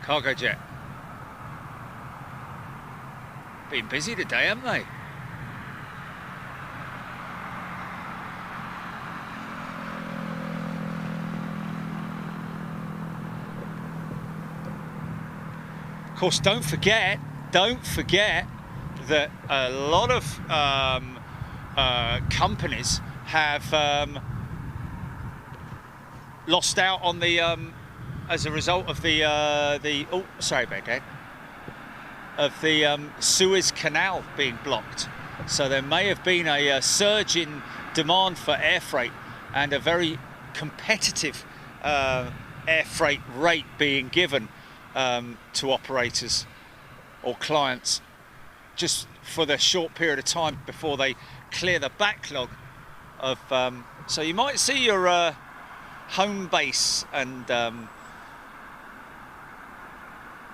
Cargo jet. Been busy today, haven't they? Of course, don't forget that a lot of companies have lost out on the as a result of the Suez Canal being blocked. So there may have been a surge in demand for air freight and a very competitive air freight rate being given to operators or clients just for the short period of time before they clear the backlog of so you might see your home base and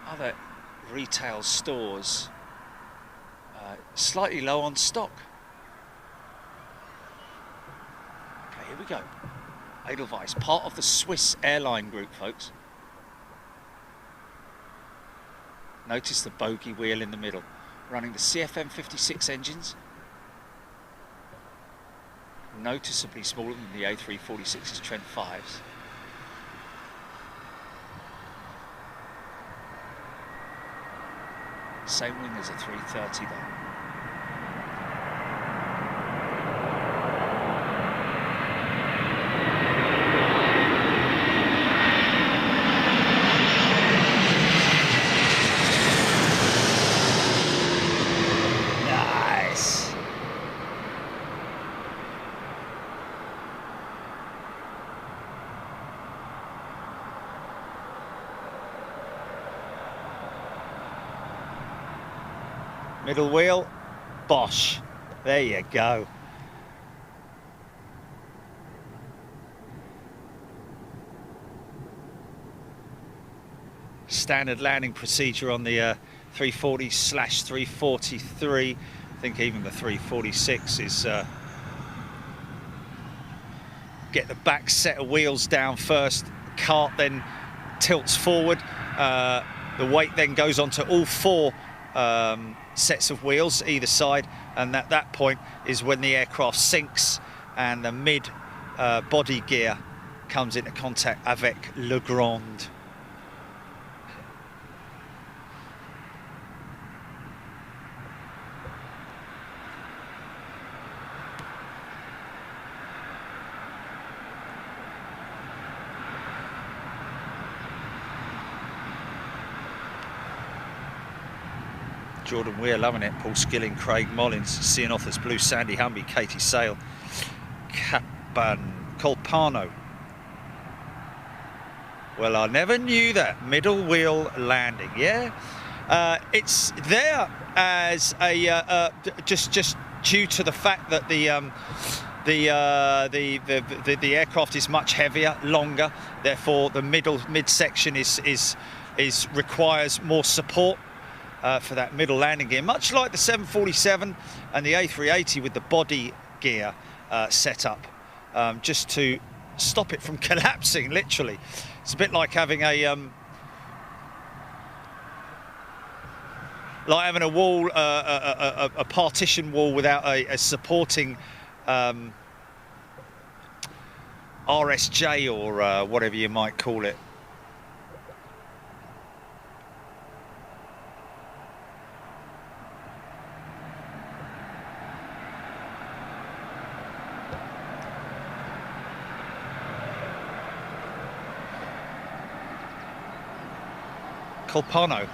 other retail stores slightly low on stock. Okay, here we go. Adel Vice, part of the Swiss airline group, folks. Notice the bogey wheel in the middle, running the CFM56 engines, noticeably smaller than the A346's Trent 5s. Same wing as a 330 though. Middle wheel, bosh. There you go. Standard landing procedure on the 340/343. I think even the 346 is get the back set of wheels down first. Cart then tilts forward. The weight then goes onto all four sets of wheels either side, and at that point is when the aircraft sinks and the mid body gear comes into contact avec le grand. Jordan Weir loving it, Paul Skilling, Craig Mollins, Cian Authors, Blue, Sandy Humby, Katie Sale, Colpano. Well, I never knew that. Middle wheel landing, yeah? It's there as a, just due to the fact that the aircraft is much heavier, longer, therefore the midsection is requires more support. For that middle landing gear, much like the 747 and the A380 with the body gear set up, just to stop it from collapsing, literally. It's a bit like having a wall, a partition wall without a supporting RSJ or whatever you might call it. Colpano.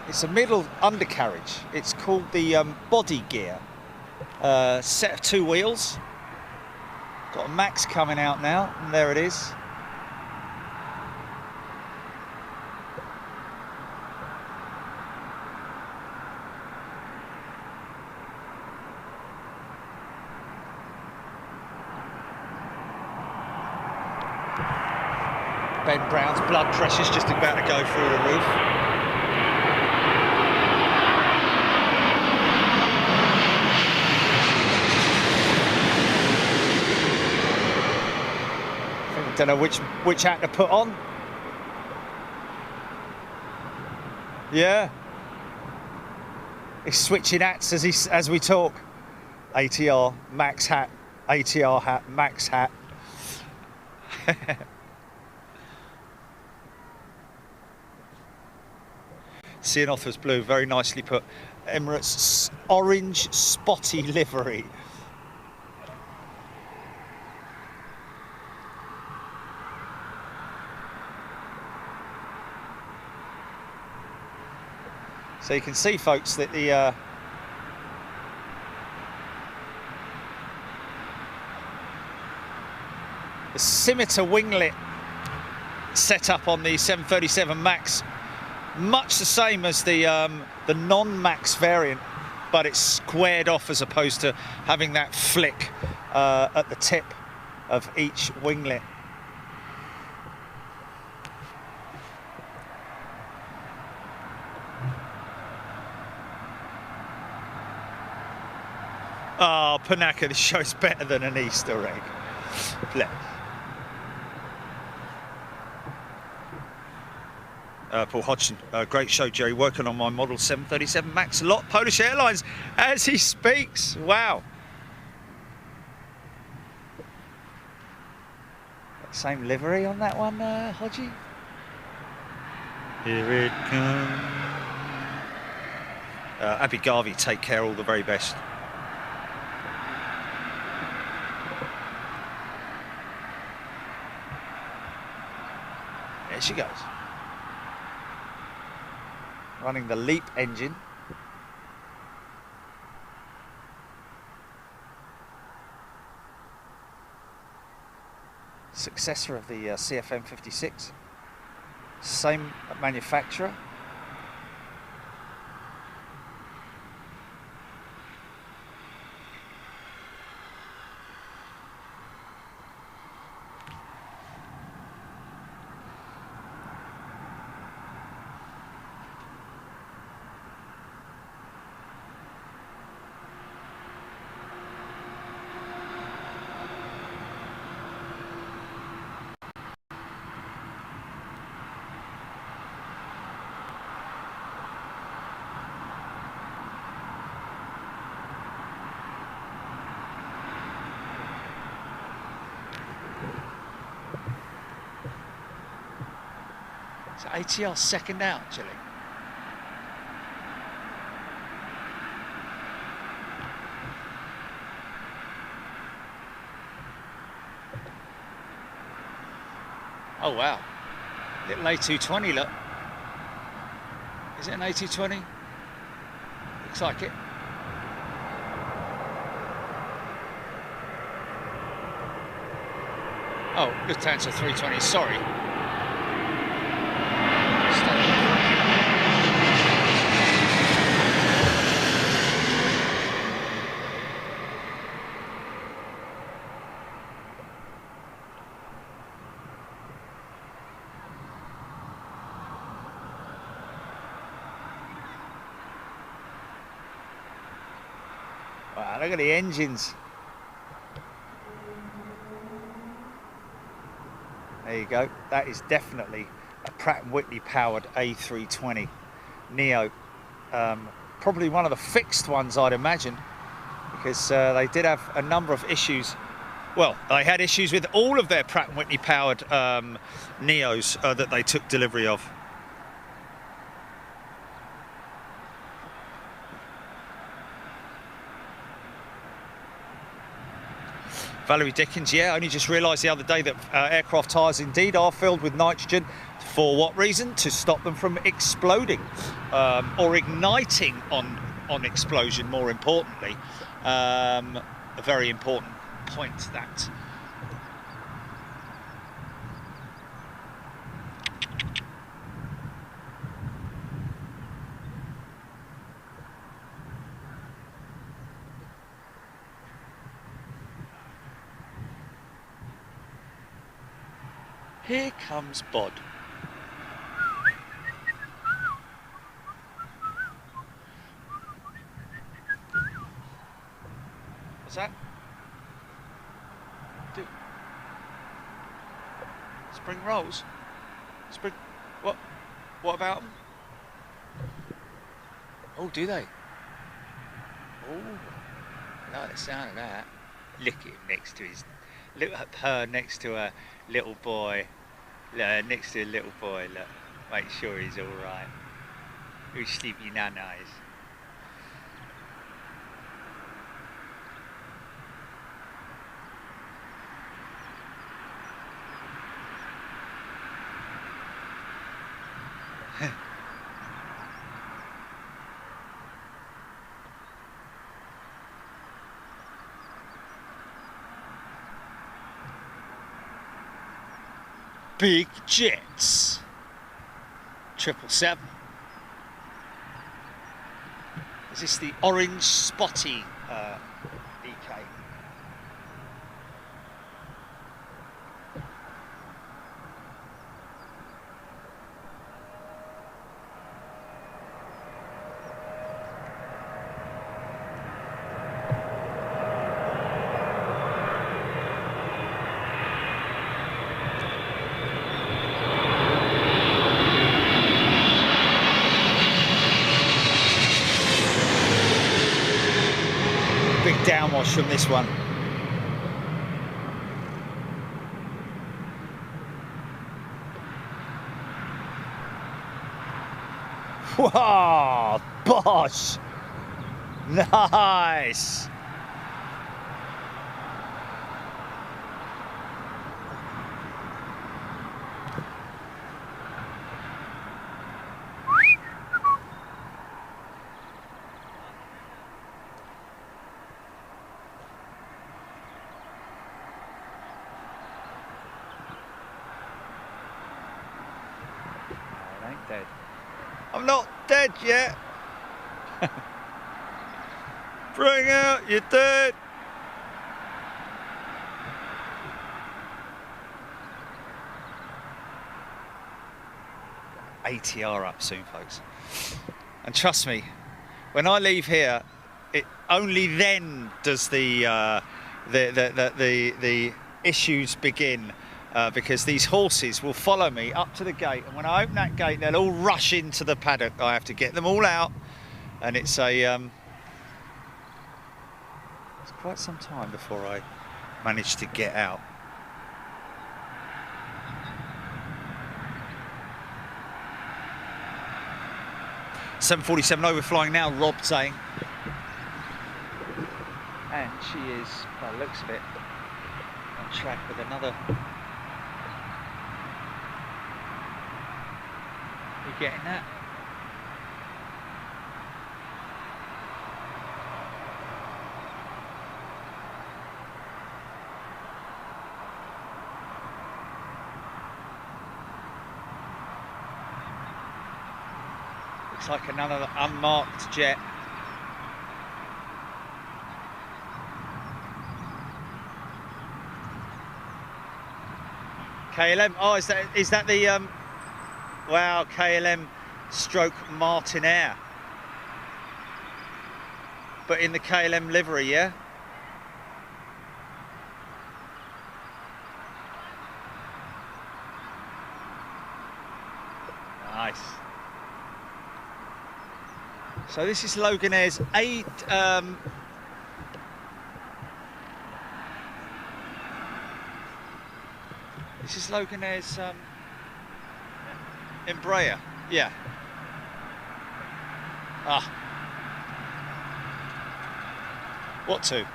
It's a middle undercarriage. It's called the body gear. Set of two wheels. Got a Max coming out now, and there it is. Ben Brown's blood pressure's just about to go through the roof. I don't know which hat to put on. Yeah. He's switching hats as we talk. ATR, Max hat, ATR hat, Max hat. Cian Authors Blue, very nicely put. Emirates orange spotty livery. So you can see, folks, that the scimitar winglet set up on the 737 Max, much the same as the non-Max variant, but it's squared off as opposed to having that flick at the tip of each winglet. Oh, Panaka, this show's better than an Easter egg. Paul Hodgson, great show, Jerry. Working on my model 737 Max a lot. Polish Airlines as he speaks. Wow. Same livery on that one, Hodgie. Here it comes. Abby Garvey, take care, all the very best. There she goes. Running the LEAP engine. Successor of the CFM 56. Same manufacturer. So ATR second out, actually. Oh wow, little A220, look. Is it an A220? Looks like it. Oh, Lufthansa 320, sorry. Wow, look at the engines. There you go. That is definitely a Pratt & Whitney powered A320 Neo. Probably one of the fixed ones, I'd imagine, because they did have a number of issues. Well, they had issues with all of their Pratt & Whitney powered Neos that they took delivery of. Valerie Dickens, yeah, I only just realised the other day that aircraft tyres indeed are filled with nitrogen. For what reason? To stop them from exploding or igniting on explosion, more importantly. A very important point, that. Here comes Bod. What's that? Spring rolls? Spring... What? What about them? Oh, do they? Oh, I like the sound of that. Look at him next to his... Look at her next to her little boy. Next to a little boy, look. Make sure he's alright. Who's sleepy nan-eyes. Big jets. 777. Is this the orange spotty EK? Downwash from this one. Wow, bosh! Nice! Dead. I'm not dead yet. Bring out your dead. ATR up soon, folks. And trust me, when I leave here, it only then does the issues begin. Because these horses will follow me up to the gate, and when I open that gate, they'll all rush into the paddock. I have to get them all out, and it's quite some time before I manage to get out. 747 overflying now, Rob saying. And she is, by the looks of it, on track with another. You getting that? Looks like another unmarked jet. KLM. Oh, is that the wow, KLM stroke Martinair, but in the KLM livery, yeah. Nice. So this is Logair's this is Logair's Embraer, yeah. Ah. What to?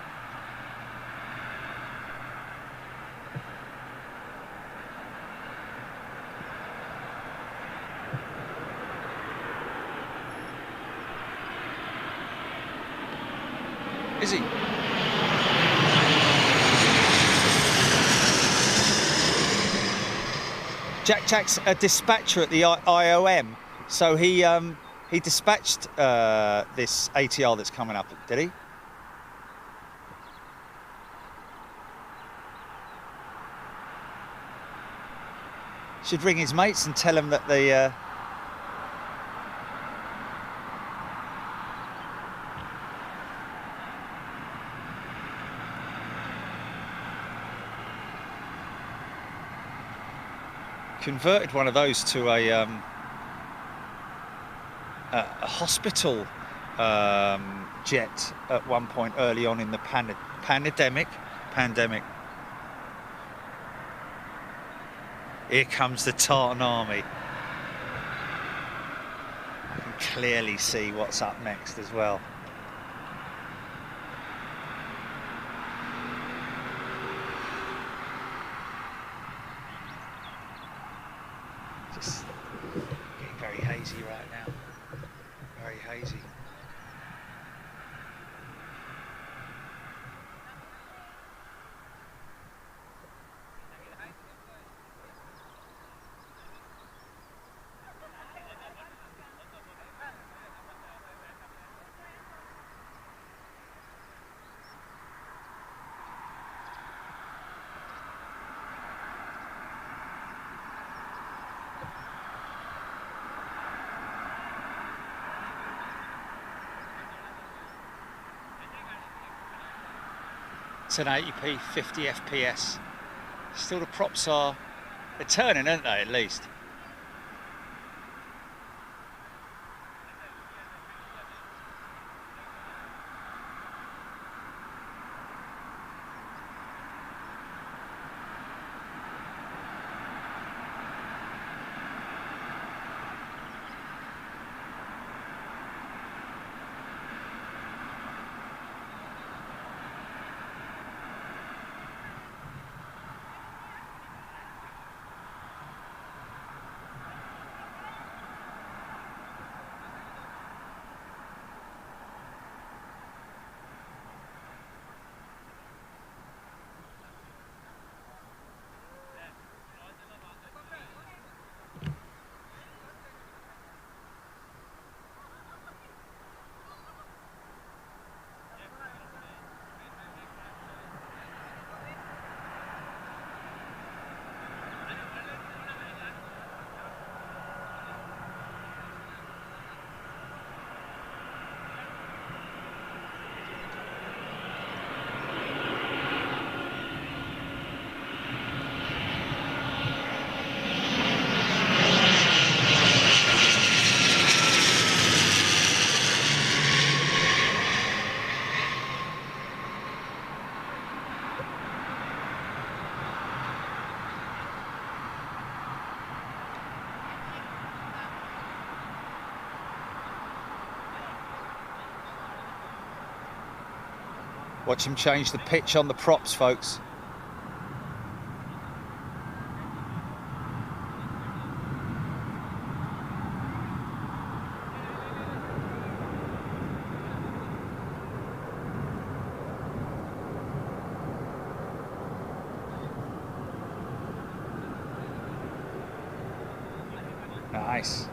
Is he? Jack's a dispatcher at the IOM, so he dispatched this ATR that's coming up, did he? Should ring his mates and tell him that the converted one of those to a hospital jet at one point early on in the pandemic. Here comes the Tartan Army. I can clearly see what's up next as well. Just getting very hazy right now. Very hazy. It's an 80p, 50 FPS. Still the props are, they're turning, aren't they, at least? Watch him change the pitch on the props, folks. Nice.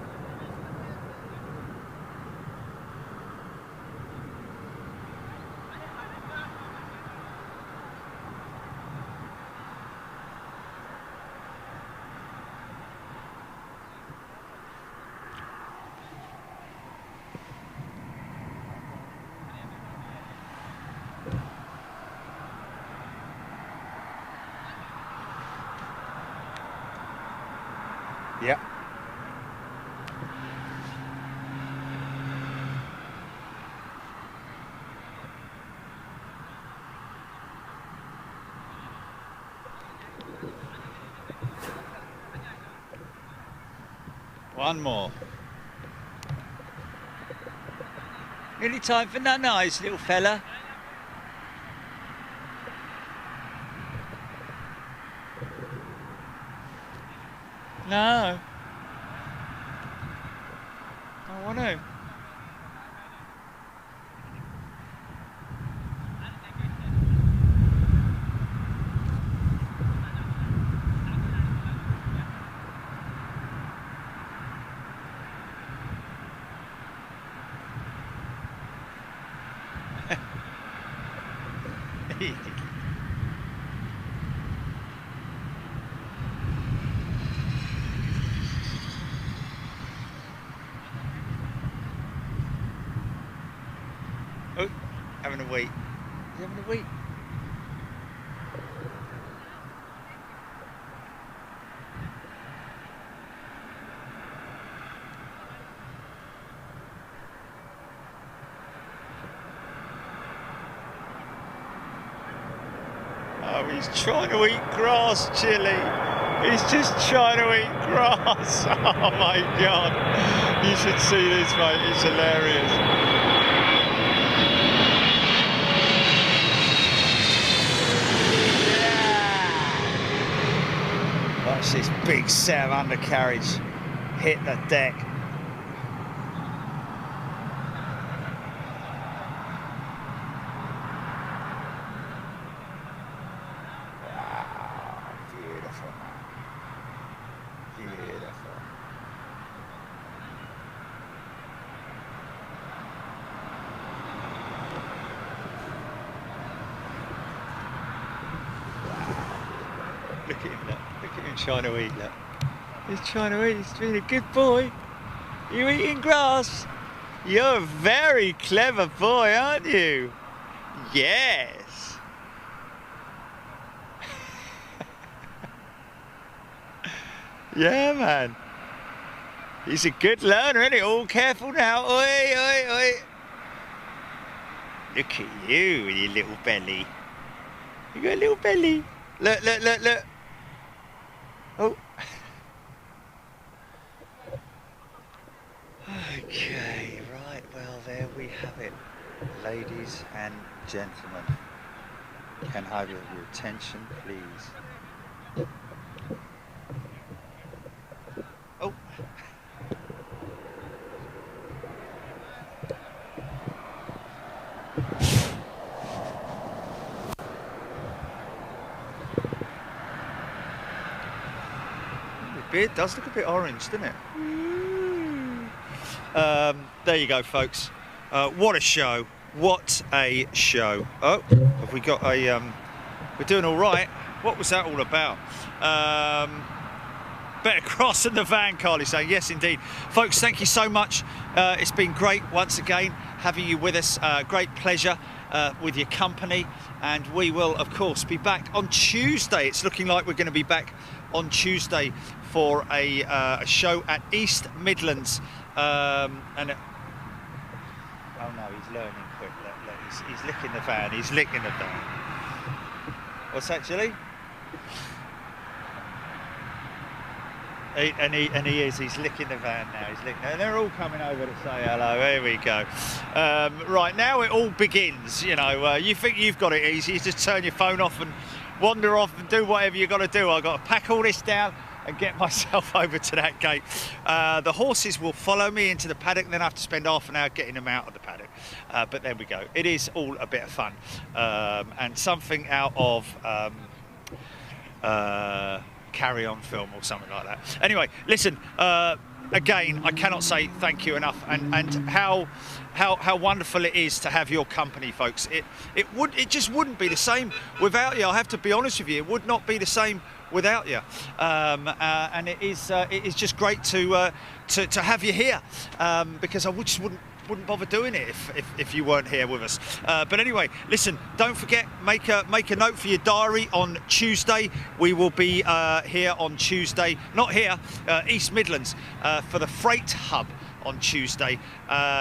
Yeah. One more. Nearly time for nut-nose, little fella. No. I want to. Oh, having a wee. He's having a wee. Oh, he's trying to eat grass, Chili. He's just trying to eat grass. Oh my God. You should see this, mate. It's hilarious. Watch this big set of undercarriage hit the deck. Wow, beautiful, man. Beautiful. Look at him, look. Look at him trying to eat, look. He's trying to eat, he's being a good boy. You eating grass? You're a very clever boy, aren't you? Yes. Yeah, man. He's a good learner, isn't he? All careful now. Oi, oi, oi. Look at you with your little belly. You got a little belly. Look, look, look, look. Oh. Okay, right, well, there we have it. Ladies and gentlemen, can I have your attention, please? Oh. The beard does look a bit orange, doesn't it? There you go, folks. What a show. What a show. Oh, have we got a... we're doing all right. What was that all about? Better cross than the van, Carly's saying. Yes, indeed. Folks, thank you so much. It's been great once again having you with us. Great pleasure with your company. And we will, of course, be back on Tuesday. It's looking like we're going to be back on Tuesday for a show at East Midlands. Oh no, he's learning quick. Look, he's licking the van. He's licking the van. What's that, Chilly? He's licking the van now. He's licking, and they're all coming over to say hello. Here we go. Right, now it all begins. You know, you think you've got it easy. You just turn your phone off and wander off and do whatever you got to do. I've got to pack all this down and get myself over to that gate. The horses will follow me into the paddock, and then I have to spend half an hour getting them out of the paddock. But there we go. It is all a bit of fun, and something out of Carry On film or something like that. Anyway, listen, again, I cannot say thank you enough, and how wonderful it is to have your company, folks. It just wouldn't be the same without you. I have to be honest with you, it would not be the same without you, and it is just great to have you here, because I just wouldn't bother doing it if you weren't here with us. But anyway, listen, don't forget, make a note for your diary. On Tuesday we will be here on Tuesday, not here, East Midlands, for the Freight Hub on Tuesday.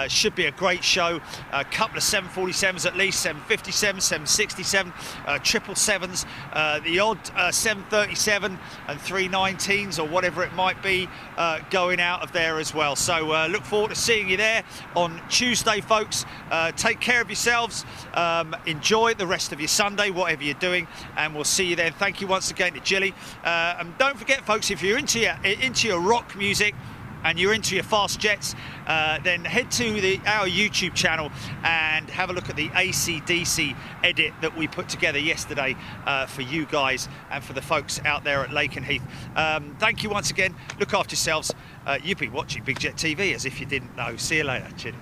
Should be a great show. A couple of 747s at least, 757, 767, 777s, the odd 737 and 319s or whatever it might be going out of there as well. So look forward to seeing you there on Tuesday, folks. Take care of yourselves. Enjoy the rest of your Sunday, whatever you're doing, and we'll see you then. Thank you once again to Jilly. And don't forget, folks, if you're into your rock music and you're into your fast jets, then head to our YouTube channel and have a look at the AC/DC edit that we put together yesterday for you guys and for the folks out there at Lakenheath. Thank you once again. Look after yourselves. You've been watching Big Jet TV as if you didn't know. See you later. Cheers.